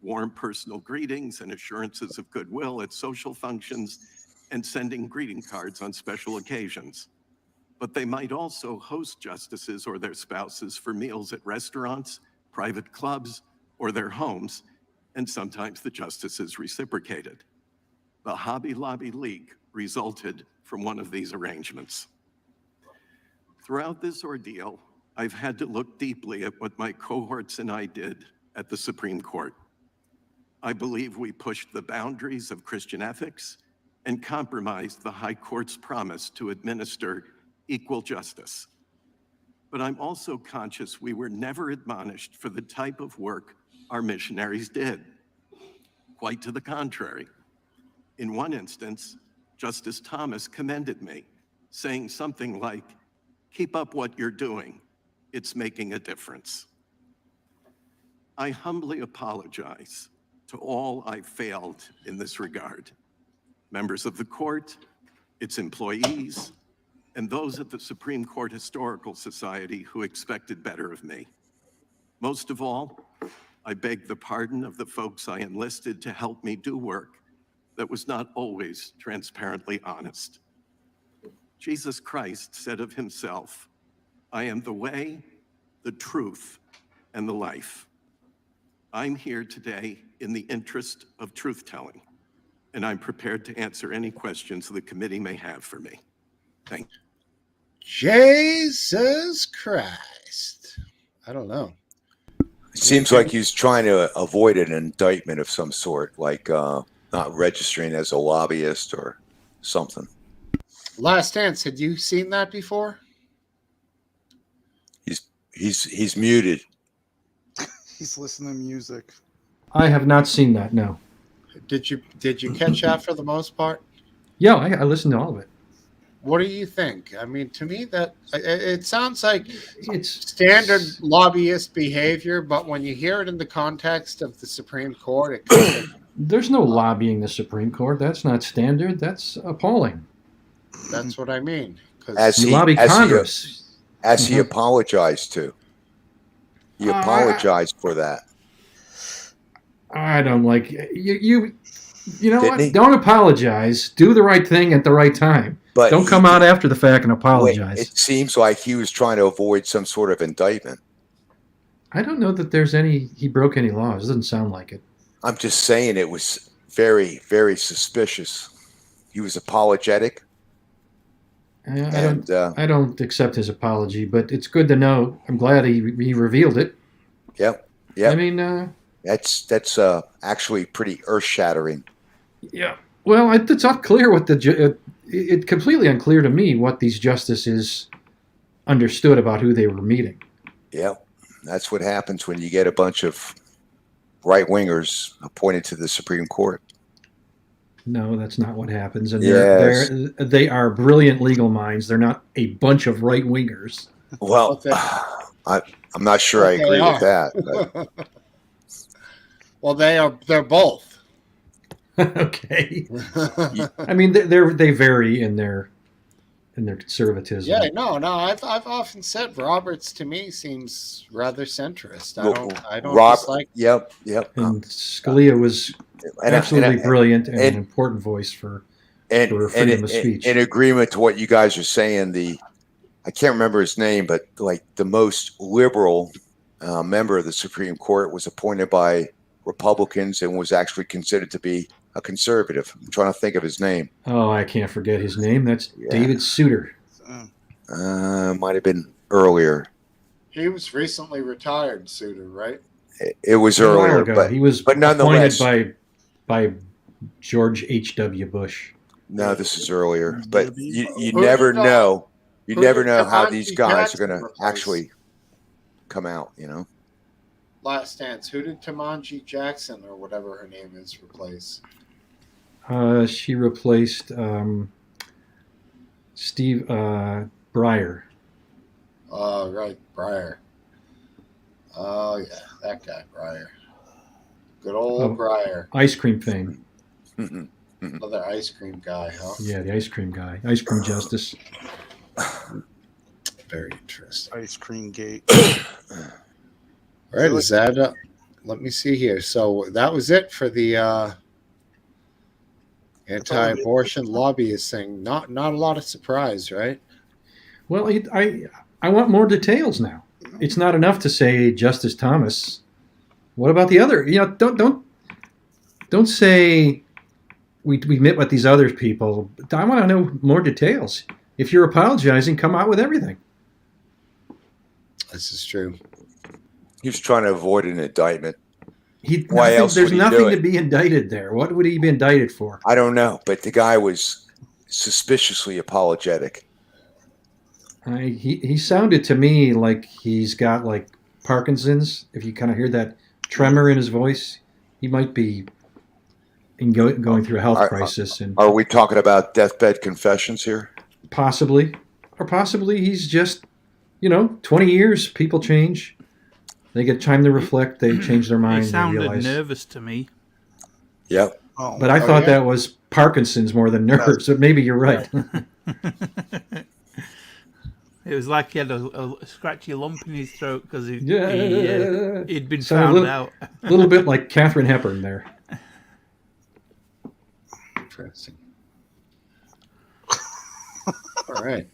warm personal greetings and assurances of goodwill at social functions, and sending greeting cards on special occasions. But they might also host justices or their spouses for meals at restaurants, private clubs, or their homes, and sometimes the justices reciprocated. The Hobby Lobby leak resulted from one of these arrangements. Throughout this ordeal, I've had to look deeply at what my cohorts and I did at the Supreme Court. I believe we pushed the boundaries of Christian ethics and compromised the High Court's promise to administer equal justice. But I'm also conscious we were never admonished for the type of work our missionaries did. Quite to the contrary. In one instance, Justice Thomas commended me, saying something like, "Keep up what you're doing. It's making a difference." I humbly apologize to all I failed in this regard. Members of the court, its employees, and those at the Supreme Court Historical Society who expected better of me. Most of all, I beg the pardon of the folks I enlisted to help me do work that was not always transparently honest. Jesus Christ said of himself, "I am the way, the truth, and the life." I'm here today in the interest of truth-telling, and I'm prepared to answer any questions the committee may have for me. Thank you. Jesus Christ. I don't know. It seems like he's trying to avoid an indictment of some sort, like not registering as a lobbyist or something. Last Dance, had you seen that before? He's muted. He's listening to music. I have not seen that, no. Did you catch that for the most part? Yeah, I listened to all of it. What do you think? I mean, to me, that it sounds like it's standard lobbyist behavior, but when you hear it in the context of the Supreme Court, it kind of... There's no lobbying the Supreme Court. That's not standard. That's appalling. That's what I mean. As he apologized to. He apologized for that. I don't like you know what? Don't apologize. Do the right thing at the right time. But don't come out after the fact and apologize. It seems like he was trying to avoid some sort of indictment. I don't know that he broke any laws. It doesn't sound like it. I'm just saying it was very, very suspicious. He was apologetic. I don't accept his apology, but it's good to know. I'm glad he revealed it. Yep. I mean, That's actually pretty earth shattering. Yeah. Well, it's not clear what it's completely unclear to me what these justices understood about who they were meeting. Yeah, that's what happens when you get a bunch of right wingers appointed to the Supreme Court. No, that's not what happens. And Yes. they are brilliant legal minds. They're not a bunch of right wingers. Well, I'm not sure I agree with that. But. Well, they're both. Okay. I mean, they vary in their conservatism. Yeah, no. I've often said Roberts to me seems rather centrist. I don't dislike. Yep. And Scalia was absolutely brilliant and an important voice for freedom of speech. In agreement to what you guys are saying, I can't remember his name, but like the most liberal member of the Supreme Court was appointed by Republicans and was actually considered to be a conservative. I'm trying to think of his name. Oh, I can't forget his name. That's David Souter. Might have been earlier. He was recently retired, Souter, right? It was earlier, but he was nonetheless appointed by George H.W. Bush. No, this is earlier, but you never know. You never know how these guys are going to actually come out. Last Dance. Who did Tamanji Jackson or whatever her name is replace? She replaced Steve Breyer. Oh, right, Breyer. Oh, yeah, that guy, Breyer. Good old Breyer. Ice cream fame. Another ice cream guy, huh? Yeah, the ice cream guy. Ice cream justice. Very interesting. Ice cream gate. All right, is that let me see here. So that was it for the anti-abortion lobbyist thing. Not a lot of surprise, right? Well, I want more details now. It's not enough to say Justice Thomas. What about the other? Don't say we met with these other people. I want to know more details. If you're apologizing, come out with everything. This is true. He was trying to avoid an indictment. Why else? There's nothing to be indicted there. What would he be indicted for? I don't know, but the guy was suspiciously apologetic. He sounded to me like he's got like Parkinson's. If you kind of hear that tremor in his voice, he might be going through a health crisis. And are we talking about deathbed confessions here? Possibly, or possibly he's just 20 years. People change. They get time to reflect. They change their mind. He sounded nervous to me. Yep. But I thought that was Parkinson's more than nerves. But maybe you're right. It was like he had a scratchy lump in his throat because he'd been Sounded found out. A little bit like Katharine Hepburn there. Interesting. All right.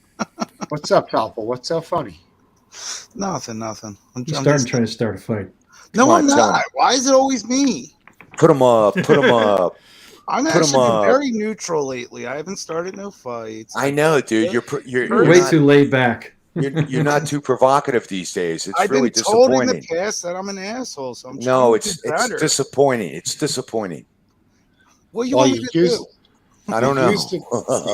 What's up, Palpal? What's so funny? Nothing. He's trying to start a fight. No, I'm not. Why is it always me? Put him up. I'm actually been very neutral lately. I haven't started no fights. I know, dude. You're way too laid back. You're not too provocative these days. It's I've really been told in disappointing. the past that I'm an asshole, so I'm It's disappointing. It's disappointing. What you want me to do? I don't know.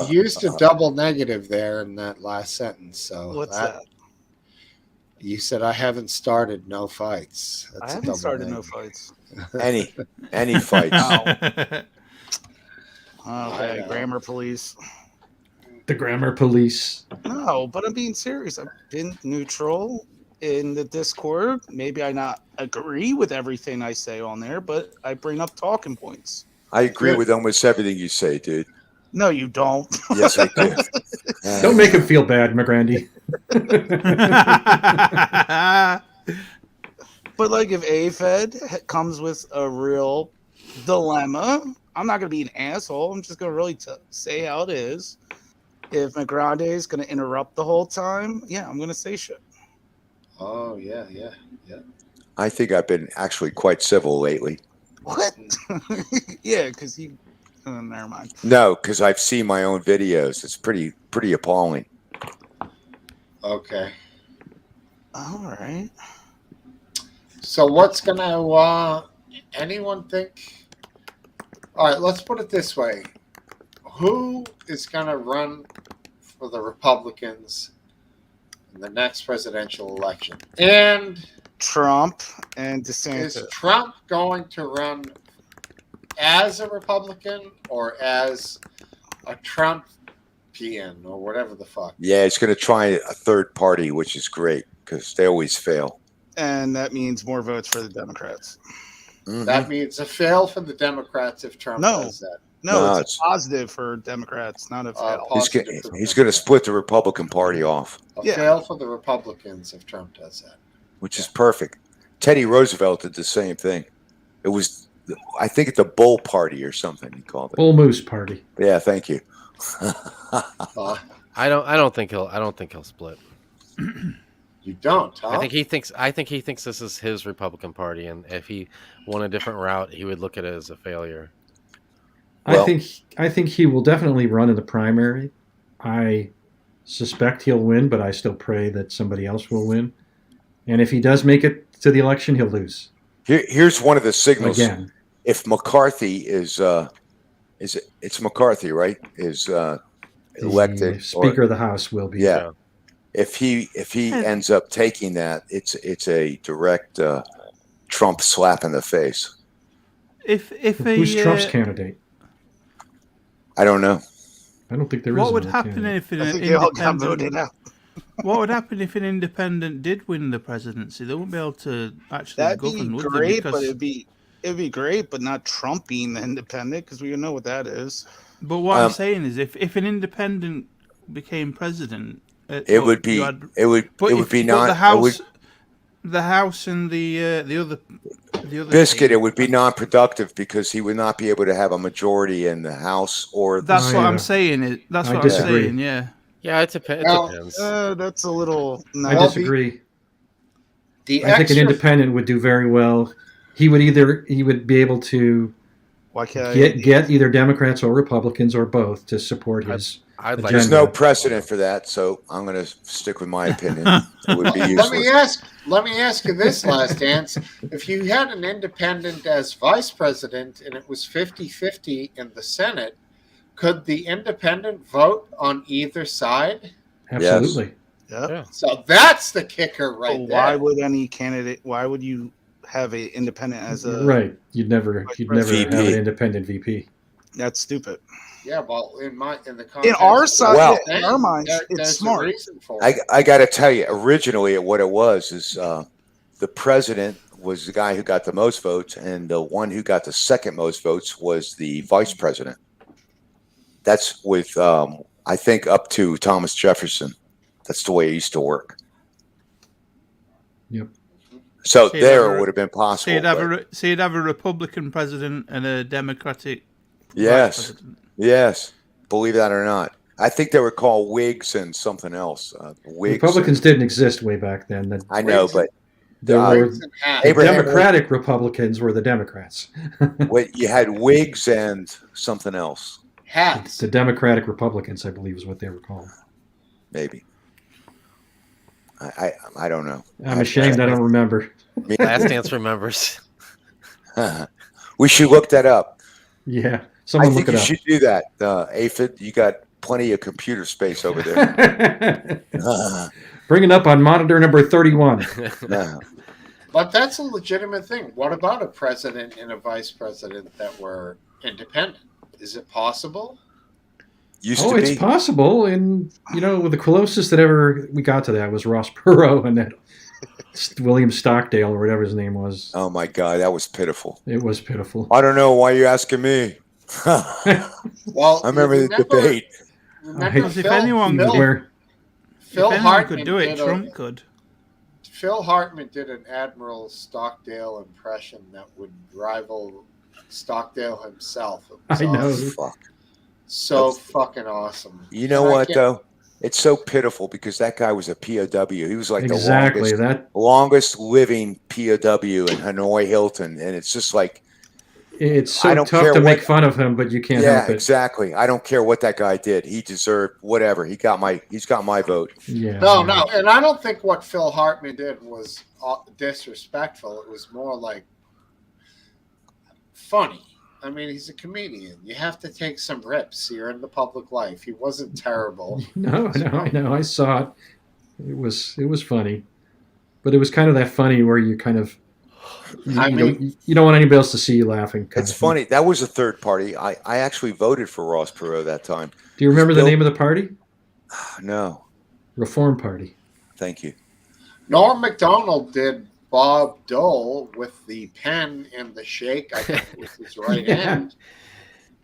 You used a double negative there in that last sentence. So what's that? You said I haven't started no fights. I haven't started no fights. Any fights? Okay, grammar police. The grammar police. No, but I'm being serious. I've been neutral in the Discord. Maybe I not agree with everything I say on there, but I bring up talking points. I agree with almost everything you say, dude. No, you don't. Yes, I do. Don't make him feel bad, McGrandy. But like if AFED comes with a real dilemma, I'm not going to be an asshole. I'm just going to really say how it is. If McGrande is going to interrupt the whole time, yeah, I'm going to say shit. Oh, yeah. I think I've been actually quite civil lately. What? Yeah, because you... never mind. No, because I've seen my own videos. It's pretty appalling. Okay. All right. So what's gonna anyone think? All right, let's put it this way: who is going to run for the Republicans in the next presidential election? And Trump and DeSantis. Is Trump going to run as a Republican or as a Trumpian or whatever the fuck? Yeah, he's going to try a third party, which is great because they always fail. And that means more votes for the Democrats. Mm-hmm. That means a fail for the Democrats if Trump does that. No, it's a positive for Democrats, not a fail. He's going to split the Republican Party off, A fail for the Republicans if Trump does that. which is perfect. Teddy Roosevelt did the same thing. It was, I think, it's the Bull Party or something he called it. Bull Moose Party. Yeah, thank you. I don't think he'll split. You don't, huh? I think he thinks this is his Republican Party, and if he won a different route, he would look at it as a failure. I think he will definitely run in the primary. I suspect he'll win, but I still pray that somebody else will win. And if he does make it to the election, he'll lose. Here's one of the signals. Again. If McCarthy is it's McCarthy, right? Is elected, The Speaker of the House will be. Yeah. If he ends up taking that, it's a direct Trump slap in the face. Who's Trump's candidate? I don't know. I don't think there is. What would another happen candidate. if an I think they all got voted independent? out. What would happen if an independent did win the presidency? They wouldn't be able to actually That'd govern, be would they? great, Because- but it'd be great, but not Trump being the independent because we know what that is. But what I'm saying is, if an independent became president, It would be not. The House and the other Biscuit, it would be non-productive because he would not be able to have a majority in the House or. That's what I'm saying. That's what I'm saying. Yeah. Yeah, it depends. That's a little. I disagree. The I think an extra- independent would do very well. He would be able to Why can't I- get either Democrats or Republicans or both to support his agenda. There's no precedent for that, so I'm going to stick with my opinion. It would be useless. Let me ask you this, Last Dance. If you had an independent as vice president and it was 50-50 in the Senate, could the independent vote on either side? Absolutely. Yeah. So that's the kicker right So there. why would any candidate? Why would you have an independent as a Right. You'd never have president. an independent VP. That's stupid. Yeah, well, in the In our side, Well- in our minds, it's there's smart. a reason for it. I got to tell you, originally, what it was is the president was the guy who got the most votes, and the one who got the second most votes was the vice president. That's with, I think, up to Thomas Jefferson. That's the way it used to work. Yep. So So you'd there have it a- would have been possible. So you'd have a Republican president and a Democratic. Yes. vice president. Yes. Believe that or not. I think they were called Whigs and something else. Whigs. Republicans didn't exist way back then. I know, but There were Abraham Democratic Republicans were the Democrats. Wait, you had Whigs and something else. Hats. The Democratic Republicans, I believe, is what they were called. Maybe. I don't know. I'm ashamed I don't remember. Last Dance remembers. We should look that up. Yeah, I someone think look you it up. should do that. Aphid, you got plenty of computer space over there. Bring it up on monitor number 31. But that's a legitimate thing. What about a president and a vice president that were independent? Is it possible? It's possible, and the closest that ever we got to that was Ross Perot and that William Stockdale or whatever his name was. Oh my God, that was pitiful. It was pitiful. I don't know why you're asking me. Well, I remember the debate. Because if anyone Phil Hartman could do it, did Trump could. Phil Hartman did an Admiral Stockdale impression that would rival Stockdale himself. It was I know. awesome. Fuck. So fucking awesome. You know And I what can't- though? It's so pitiful because that guy was a POW. He was like Exactly, the longest living POW in Hanoi Hilton, and it's just like It's I so don't tough care to what- make fun of him, but you can't yeah, help it. exactly. I don't care what that guy did. He deserved whatever. He's got my vote. Yeah. No, and I don't think what Phil Hartman did was disrespectful. It was more like funny. I mean, he's a comedian. You have to take some rips. You're in the public life. He wasn't terrible. No, I know. I saw it. It was funny, but it was kind of that funny where you kind of you don't want anybody else to see you laughing. It's funny. That was a third party. I actually voted for Ross Perot that time. Do you remember the name of the party? No. Reform Party. Thank you. Norm Macdonald did Bob Dole with the pen and the shake, I think, with his right hand.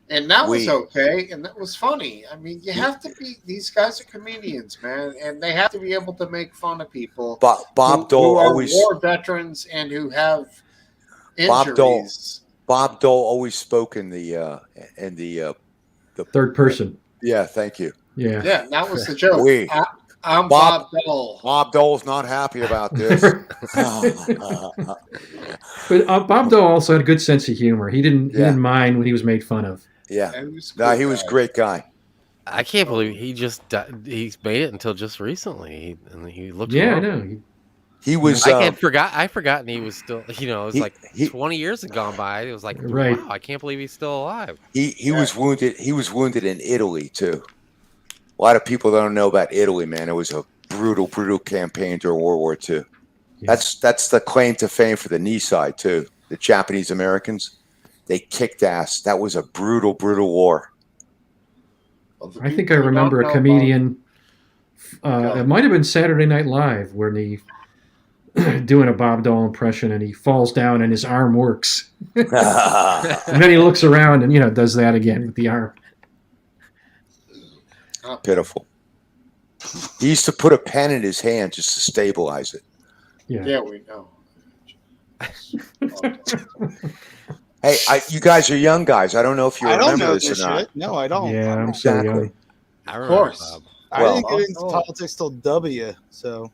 And that was okay, and that was funny. I mean, you have to be, these guys are comedians, man, and they have to be able to make fun of people Bob Dole who are always war veterans and who have injuries. Bob Dole always spoke in the third person. Yeah, thank you. Yeah. Yeah, that was the joke. I'm Bob Dole. Bob Dole's not happy about this. But Bob Dole also had a good sense of humor. He didn't mind when he was made fun of. Yeah. No, he was a great guy. I can't believe he's made it until just recently. He looked I normal. know. He was. I'd forgotten he was still. It was like 20 years had gone by. It was like, Right. wow, I can't believe he's still alive. He was wounded. He was wounded in Italy too. A lot of people don't know about Italy, man. It was a brutal campaign during World War II. Yeah. That's the claim to fame for the knee side too. The Japanese Americans, they kicked ass. That was a brutal war. I think I remember a comedian. It might have been Saturday Night Live when he doing a Bob Dole impression, and he falls down and his arm works, and then he looks around and does that again with the arm. Pitiful. He used to put a pen in his hand just to stabilize it. Yeah, we know. Hey, you guys are young guys. I don't know if you remember this or not. Shit. No, I don't. Yeah, I'm so young. Of course. I didn't get into politics till W. So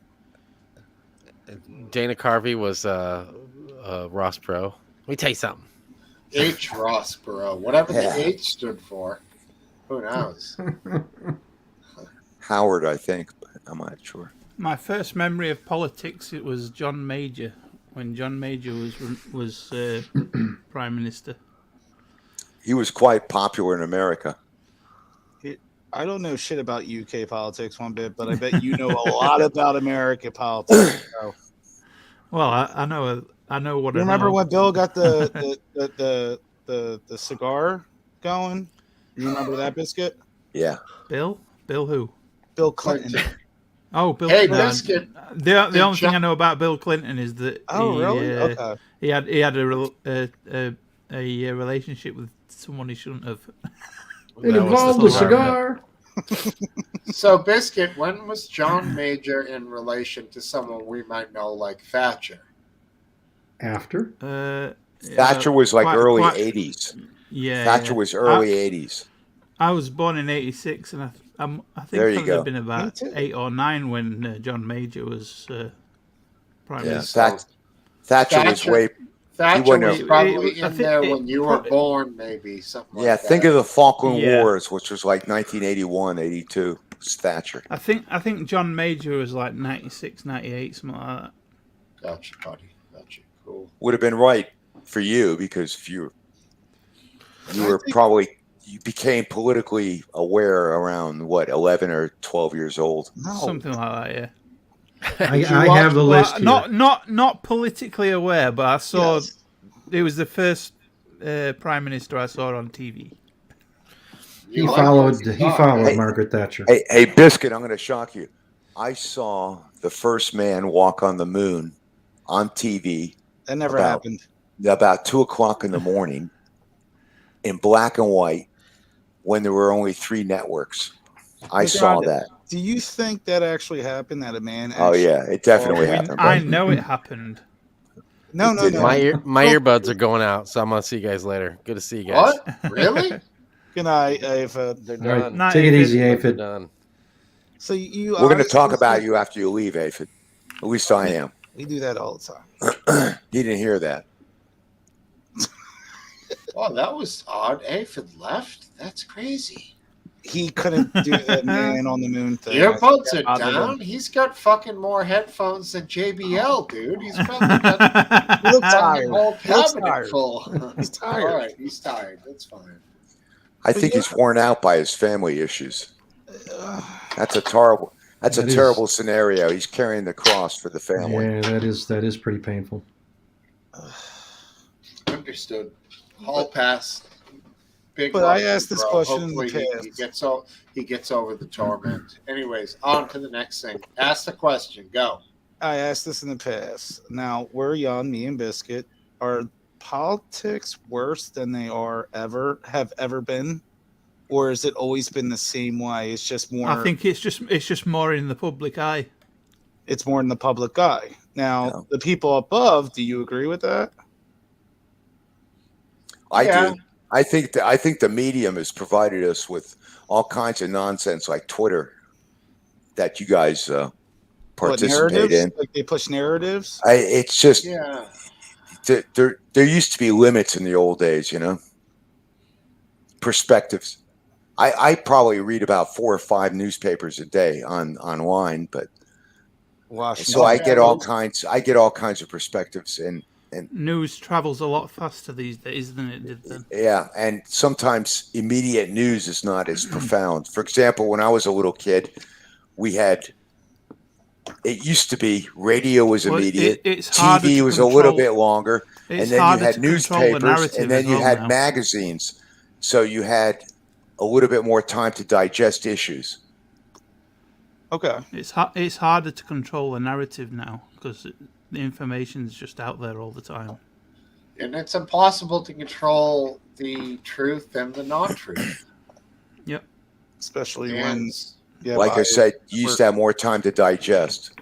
Dana Carvey was Ross Perot. Let me tell you something. H. Ross Perot. Whatever the H stood for. Who knows? Howard, I think, but I'm not sure. My first memory of politics, it was John Major, when John Major was Prime Minister. He was quite popular in America. I don't know shit about UK politics one bit, but I bet you know a lot about American politics. So. Well, I know what. You remember when Bill got the cigar going? You remember that, Biscuit? Yeah. Bill who? Bill Clinton. Oh, Bill. Hey, Clinton. Biscuit. The only thing I know about Bill Clinton is that really? Okay. He had a relationship with someone he shouldn't have. It involved a cigar. So, Biscuit, when was John Major in relation to someone we might know like Thatcher? After? Thatcher was like early 80s. Yeah. Thatcher was early 80s. I was born in 86, and I think There you I'd go. have been about 8 or 9 when John Major was Prime Minister. Yeah, Thatcher was way. Thatcher was probably in there when you were born, maybe something like that. Think of the Falkland Wars, which was like 1981, 82. It's Thatcher. I think John Major was like 96, 98, something like that. Gotcha, buddy. Gotcha. Cool. Would have been right for you because if you were probably. You became politically aware around 11 or 12 years old. Something like that, yeah. I have the list here. Not politically aware, but I saw it was the first Prime Minister I saw on TV. He followed Margaret Thatcher. Hey, Biscuit, I'm going to shock you. I saw the first man walk on the moon on TV. That never happened. About 2:00 in the morning in black and white. When there were only 3 networks. I saw that. Do you think that actually happened? That a man? Oh yeah, it definitely happened. I know it happened. No. My earbuds are going out, so I'm gonna see you guys later. Good to see you guys. What? Really? Good night, Ava. They're All done. right, take it easy, They're Aphid. done. So you. We're going to talk about you after you leave, Aphid. At least I am. We do that all the time. You didn't hear that. Oh, that was odd. Aphid left? That's crazy. he couldn't do the man on the moon thing. Earbuds That are bothered him. down. He's got fucking more headphones than JBL, dude. He's probably got He looks a tired. whole He looks cabinet tired. full. He's tired. All right, he's tired. That's fine. I think he's worn out by his family issues. That's a terrible. That's That a is- terrible scenario. He's carrying the cross for the family. Yeah, that is pretty painful. Understood. Hall pass. Big But I love, asked this bro. question in the Hopefully past. he gets over the torment. Anyways, on to the next thing. Ask the question. Go. I asked this in the past. Now we're young, me and Biscuit. Are politics worse than they have ever been, or has it always been the same way? It's just more. I think it's just more in the public eye. It's more in the public eye. Now, the people above, do you agree with that? I do. I think the medium has provided us with all kinds of nonsense like Twitter that you guys participate narratives? in. Like they push narratives? It's just Yeah. there used to be limits in the old days, you know. Perspectives. I probably read about 4 or 5 newspapers a day online, but so I get all kinds of perspectives and News travels a lot faster these days than it did then. yeah, and sometimes immediate news is not as profound. For example, when I was a little kid, it used to be radio was Well, immediate, it's harder TV to was a little control- bit longer, and it's then you harder had to control the newspapers, narrative and then as you well had now. magazines, so you had a little bit more time to digest issues. Okay. It's harder to control the narrative now because the information's just out there all the time. And it's impossible to control the truth and the non-truth. Yep. Especially when like I said, you used to have more time to digest.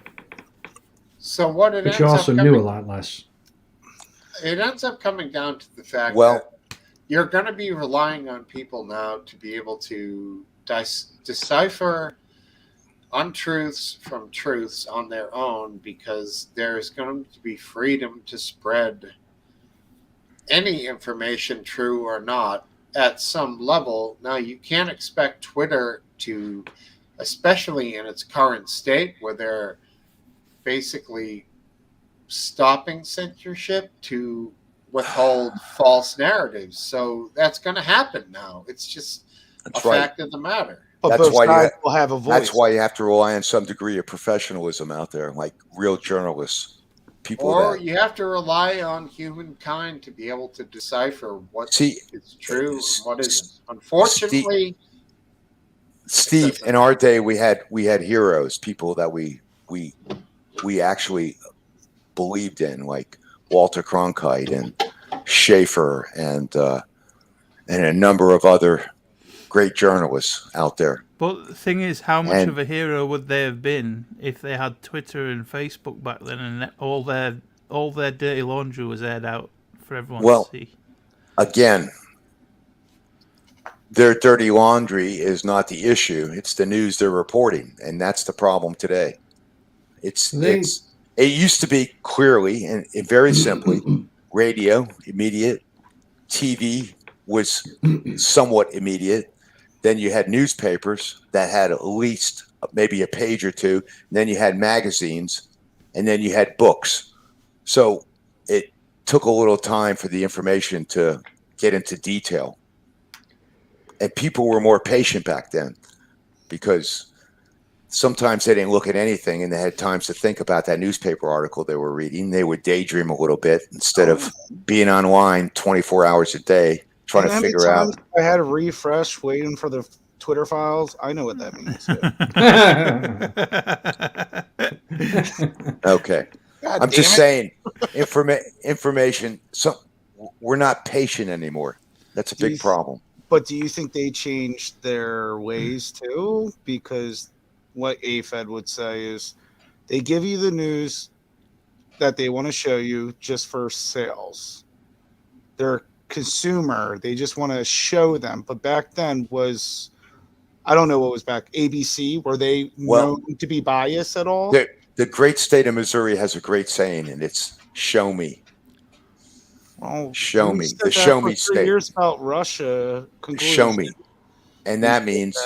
So what it But ends you up also coming, knew a lot less. It ends up coming down to the fact Well- that you're going to be relying on people now to be able to decipher untruths from truths on their own, because there's going to be freedom to spread any information, true or not, at some level. Now, you can't expect Twitter to, especially in its current state where they're basically stopping censorship, to withhold false narratives. So that's going to happen now. It's just That's a right. fact of the matter. That's why will have a voice. That's why you have to rely on some degree of professionalism out there, like real journalists, people Or that you have to rely on humankind to be able to decipher what is true and what isn't. Unfortunately, Steve, in our day, we had heroes, people that we actually believed in, like Walter Cronkite and Schaefer and a number of other great journalists out there. But the thing is, how much And- of a hero would they have been if they had Twitter and Facebook back then, and all their dirty laundry was aired out for everyone Well, to see? Again, their dirty laundry is not the issue. It's the news they're reporting, and that's the problem today. It used to be clearly and very simply radio, immediate, TV was somewhat immediate. Then you had newspapers that had at least maybe a page or two. And then you had magazines, and then you had books. So it took a little time for the information to get into detail. And people were more patient back then because sometimes they didn't look at anything and they had times to think about that newspaper article they were reading. They would daydream a little bit instead of being online 24 hours a day trying to figure out. I had a refresh waiting for the Twitter files. I know what that means. Okay. God I'm damn just it. saying information. So we're not patient anymore. That's a big problem. But do you think they changed their ways too? Because what AFED would say is they give you the news that they want to show you just for sales. They're consumer. They just want to show them. But back then was, I don't know what was back, ABC? Were they known to be biased at all? The great state of Missouri has a great saying, and it's "Show me." Well, Show we me. said The that show for me 3 state. years about Russia. Show me. And that means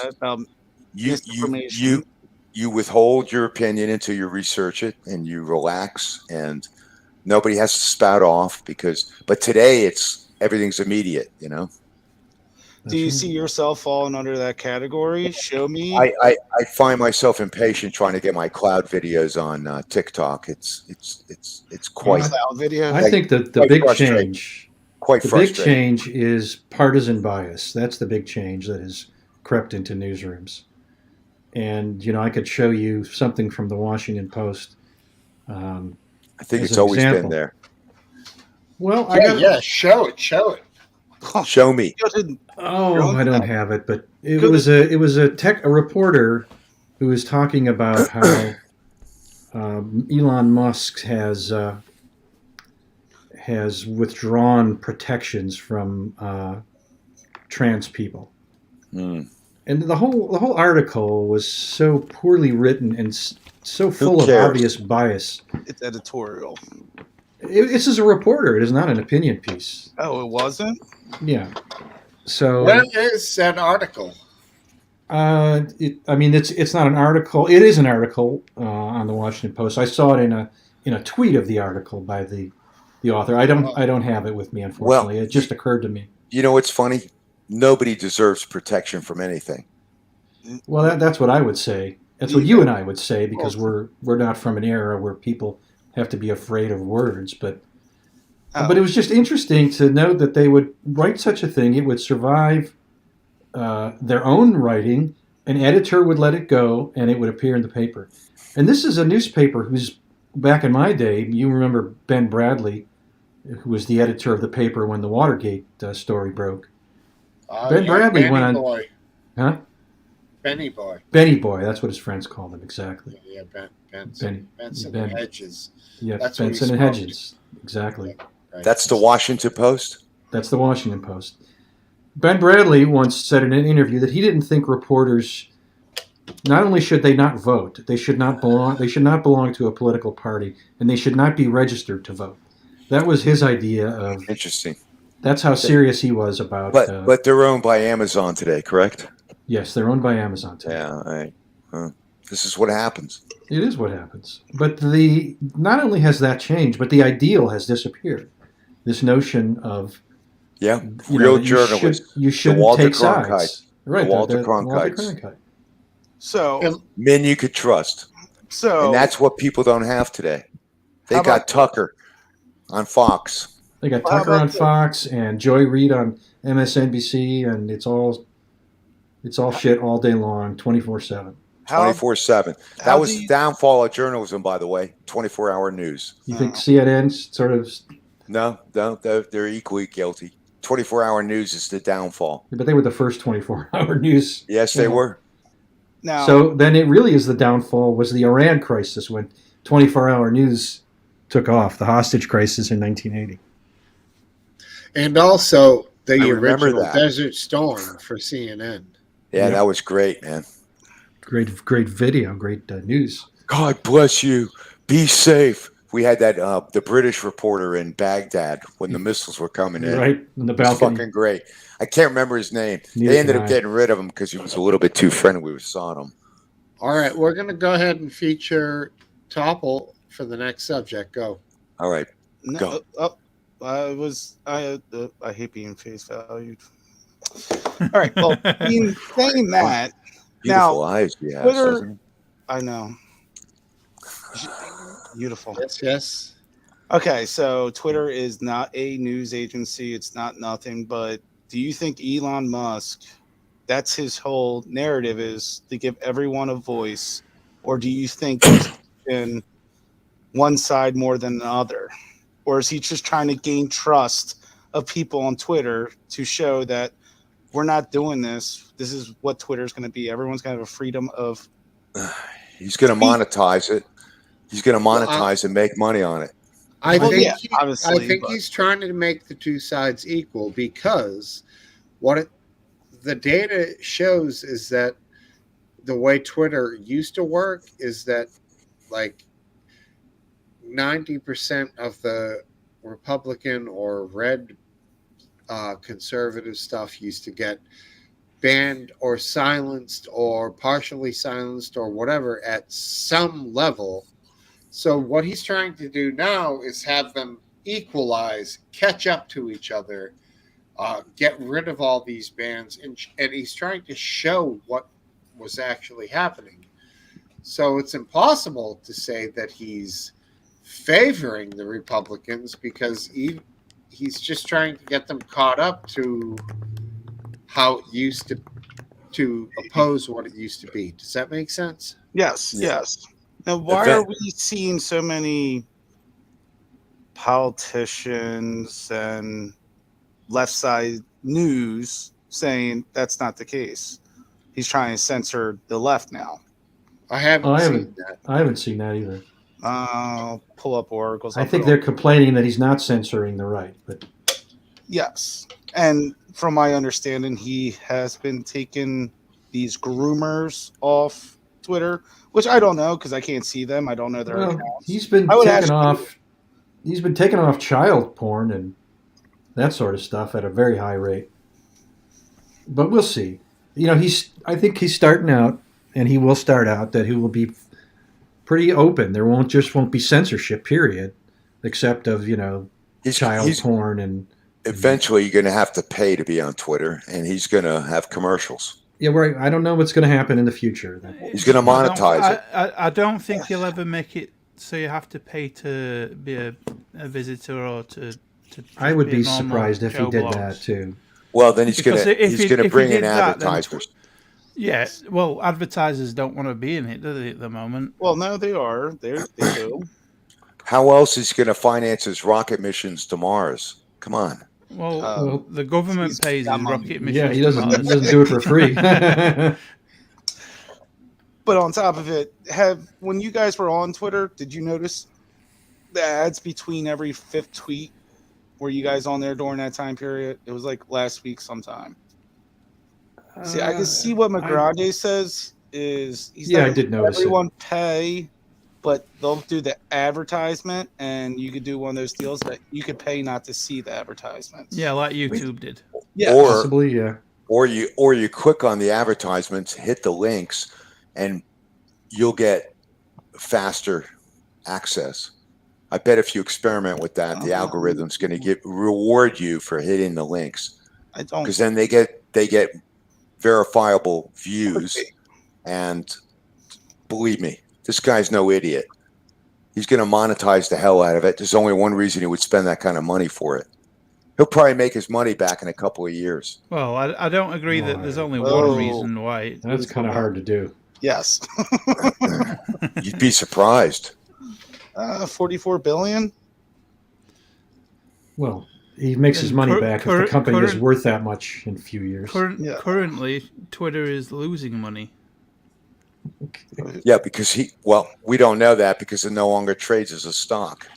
you withhold your opinion until you research it and you relax, and nobody has to spout off but today everything's immediate, you know. Do you see yourself falling under that category? Show me. I find myself impatient trying to get my cloud videos on TikTok. It's quite cloud videos. I think that the quite big frustrating. change, Quite the big frustrating. change is partisan bias. That's the big change that has crept into newsrooms. And I could show you something from the Washington Post. I think as it's an always been example. there. Well, I Yeah, got yeah. Show it. Show me. Oh, I don't have it, but it was a reporter who was talking about how Elon Musk has withdrawn protections from trans people, and the whole article was so poorly written and so full of cares? obvious bias. It's editorial. This is a reporter. It is not an opinion piece. Oh, it wasn't? Yeah. So Where is that article? It's not an article. It is an article on the Washington Post. I saw it in a tweet of the article by the author. I don't have it with me, unfortunately. It just occurred to me. You know what's funny? Nobody deserves protection from anything. Well, that's what I would say. That's what you and I would say, because we're not from an era where people have to be afraid of words. But it was just interesting to note that they would write such a thing. It would survive their own writing. An editor would let it go, and it would appear in the paper. And this is a newspaper who's, back in my day, you remember Ben Bradley, who was the editor of the paper when the Watergate story broke. Ben Bradley Benny went on... Boy. Huh? Benny Boy. Benny Boy, that's what his friends called him, exactly. Yeah, Benson Ben. and Hedges. Yeah, That's what he Benson and smoked. Hedges, exactly. Right. That's the Washington Post? That's the Washington Post. Ben Bradley once said in an interview that he didn't think reporters, not only should they not vote, they should not belong to a political party, and they should not be registered to vote. That was his idea of... Interesting. That's how serious he was about... But they're owned by Amazon today, correct? Yes, they're owned by Amazon today. Yeah, this is what happens. It is what happens. But not only has that changed, but the ideal has disappeared. This notion of... Yeah, real journalists. You shouldn't Walter take Cronkite. sides. Right, The Walter Walter Cronkites. Cronkite. So Men you could trust. So and that's what people don't have today. They How got about- Tucker on Fox. They got Well, how Tucker about on this? Fox and Joy Reid on MSNBC, and it's all shit all day long, 24/7. 24/7. how That was do the you- downfall of journalism, by the way. 24-hour news. You think CNN's sort of... No, they're equally guilty. 24-hour news is the downfall. But they were the first 24-hour news. Yes, they were. Now, So then it really is the downfall was the Iran crisis when 24-hour news took off, the hostage crisis in 1980. And also the I remember original that. Desert Storm for CNN. Yeah, that was great, man. Great video, great news. God bless you. Be safe. We had that the British reporter in Baghdad when the missiles were coming in. Right, in the It was balcony. fucking great. I can't remember his name. Neither They ended can up I. getting rid of him because he was a little bit too friendly with Saddam. All right, we're going to go ahead and feature Topple for the next subject. Go. All right, no, I hate being face valued. All right. Well, saying that, Beautiful now eyes he has, Twitter, doesn't he? I know. Beautiful. Yes. Okay, so Twitter is not a news agency. It's not nothing. But do you think Elon Musk, that's his whole narrative, is to give everyone a voice, or do you think he's in one side more than the other, or is he just trying to gain trust of people on Twitter to show that we're not doing this? This is what Twitter's going to be. Everyone's going to have a freedom of. He's going to monetize it. He's going to monetize and make money on it. I Well, think yeah, obviously, I think but- he's trying to make the two sides equal, because the data shows is that the way Twitter used to work is that like 90% of the Republican or red conservative stuff used to get banned or silenced or partially silenced or whatever at some level. So what he's trying to do now is have them equalize, catch up to each other, get rid of all these bans, and he's trying to show what was actually happening. So it's impossible to say that he's favoring the Republicans because he's just trying to get them caught up to how it used to oppose what it used to be. Does that make sense? Yes, yes. Now, why are we seeing so many politicians and left side news saying that's not the case? He's trying to censor the left now. I haven't seen that. I haven't seen that either. I'll pull up articles. I think they're complaining that he's not censoring the right, but yes. And from my understanding, he has been taking these groomers off Twitter, which I don't know because I can't see them. I don't know their accounts. He's been taking off child porn and that sort of stuff at a very high rate. But we'll see. I think he's starting out, and he will start out that he will be pretty open. There won't be censorship, period, except of child porn and. Eventually, you're going to have to pay to be on Twitter, and he's going to have commercials. Yeah, right. I don't know what's going to happen in the future. He's going to monetize it. I don't think he'll ever make it so you have to pay to be a visitor or to I would be surprised if he did that too. Well, then he's going to bring in advertisers. Yeah, well, advertisers don't want to be in it, do they, at the moment? Well, no, they are. They do. How else is he going to finance his rocket missions to Mars? Come on. Well, the government pays his rocket missions. Yeah, he doesn't do it for free. But on top of it, when you guys were on Twitter, did you notice the ads between every fifth tweet? Were you guys on there during that time period? It was like last week sometime. See, I can see what McGrande says is I did notice everyone pay, but they'll do the advertisement, and you could do one of those deals that you could pay not to see the advertisements. Yeah, like YouTube did. Yeah, possibly. Yeah. Or you click on the advertisements, hit the links, and you'll get faster access. I bet if you experiment with that, the algorithm's going to reward you for hitting the links. I don't, because then they get verifiable views, and believe me, this guy's no idiot. He's going to monetize the hell out of it. There's only one reason he would spend that kind of money for it. He'll probably make his money back in a couple of years. Well, I don't agree that there's only one reason why. That's kind of hard to do. Yes. You'd be surprised. 44 billion. Well, he makes his money back if the company is worth that much in a few years. Currently, Twitter is losing money. Yeah, because we don't know that because it no longer trades as a stock.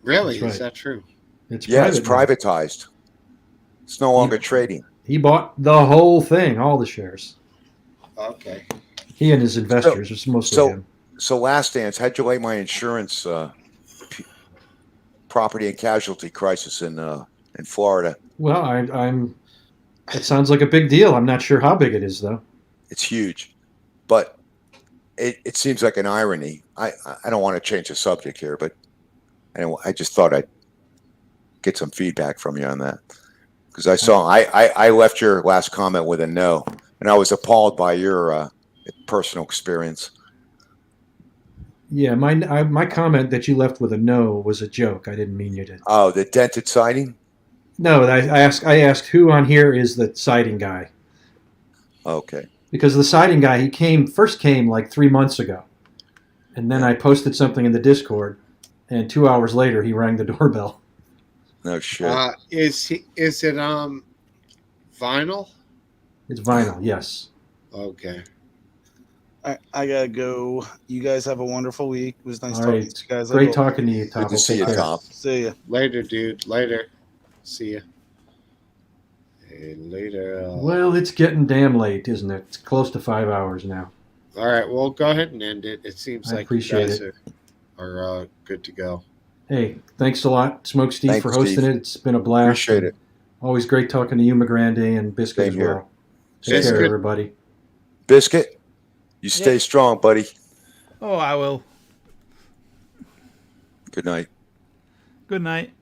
Really? Is that true? It's privatized. It's no longer trading. He bought the whole thing, all the shares. Okay. He and his investors, it's mostly him. So last dance, how'd you like my insurance property and casualty crisis in Florida? Well, I'm. It sounds like a big deal. I'm not sure how big it is, though. It's huge, but it seems like an irony. I don't want to change the subject here, but anyway, I just thought I'd get some feedback from you on that because I left your last comment with a no, and I was appalled by your personal experience. Yeah, my comment that you left with a no was a joke. I didn't mean you to. Oh, the dented siding? No, I asked who on here is the siding guy. Okay. Because the siding guy, he first came like 3 months ago, and then I posted something in the Discord, and 2 hours later he rang the doorbell. No shit. Is it vinyl? It's vinyl, yes. Okay. I gotta go. You guys have a wonderful week. It was nice All talking right. to you guys. Great talking to you, Tom. Good to see you, Tom. See you later, dude. Later. See you. Hey, later. Well, it's getting damn late, isn't it? It's close to 5 hours now. All right. Well, go ahead and end it. It seems I like appreciate you guys it. are good to go. Hey, thanks a lot, Smokesteve, for hosting it. It's been a blast. Appreciate it. Always great talking to you, McGrandy, and Biscuit Same as here. well. Take care, Biscuit. everybody. Biscuit, you stay strong, buddy. Oh, I will. Good night. Good night.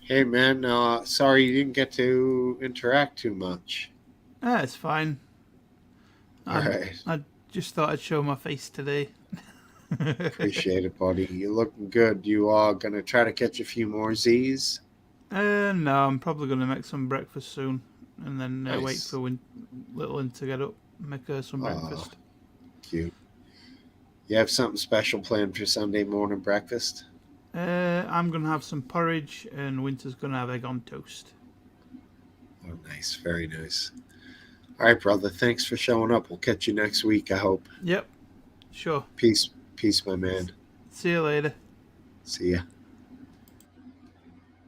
Hey, man. Sorry you didn't get to interact too much. It's fine. All right. I just thought I'd show my face today. Appreciate it, buddy. You're looking good. You are going to try to catch a few more Z's? No, I'm probably going to make some breakfast soon. And then wait Nice. for little one to get up and make her some breakfast. Cute. You have something special planned for Sunday morning breakfast? I'm going to have some porridge, and Winter's going to have egg on toast. Oh, nice. Very nice. All right, brother. Thanks for showing up. We'll catch you next week, I hope. Yep. Sure. Peace. Peace, my man. See you later. See ya.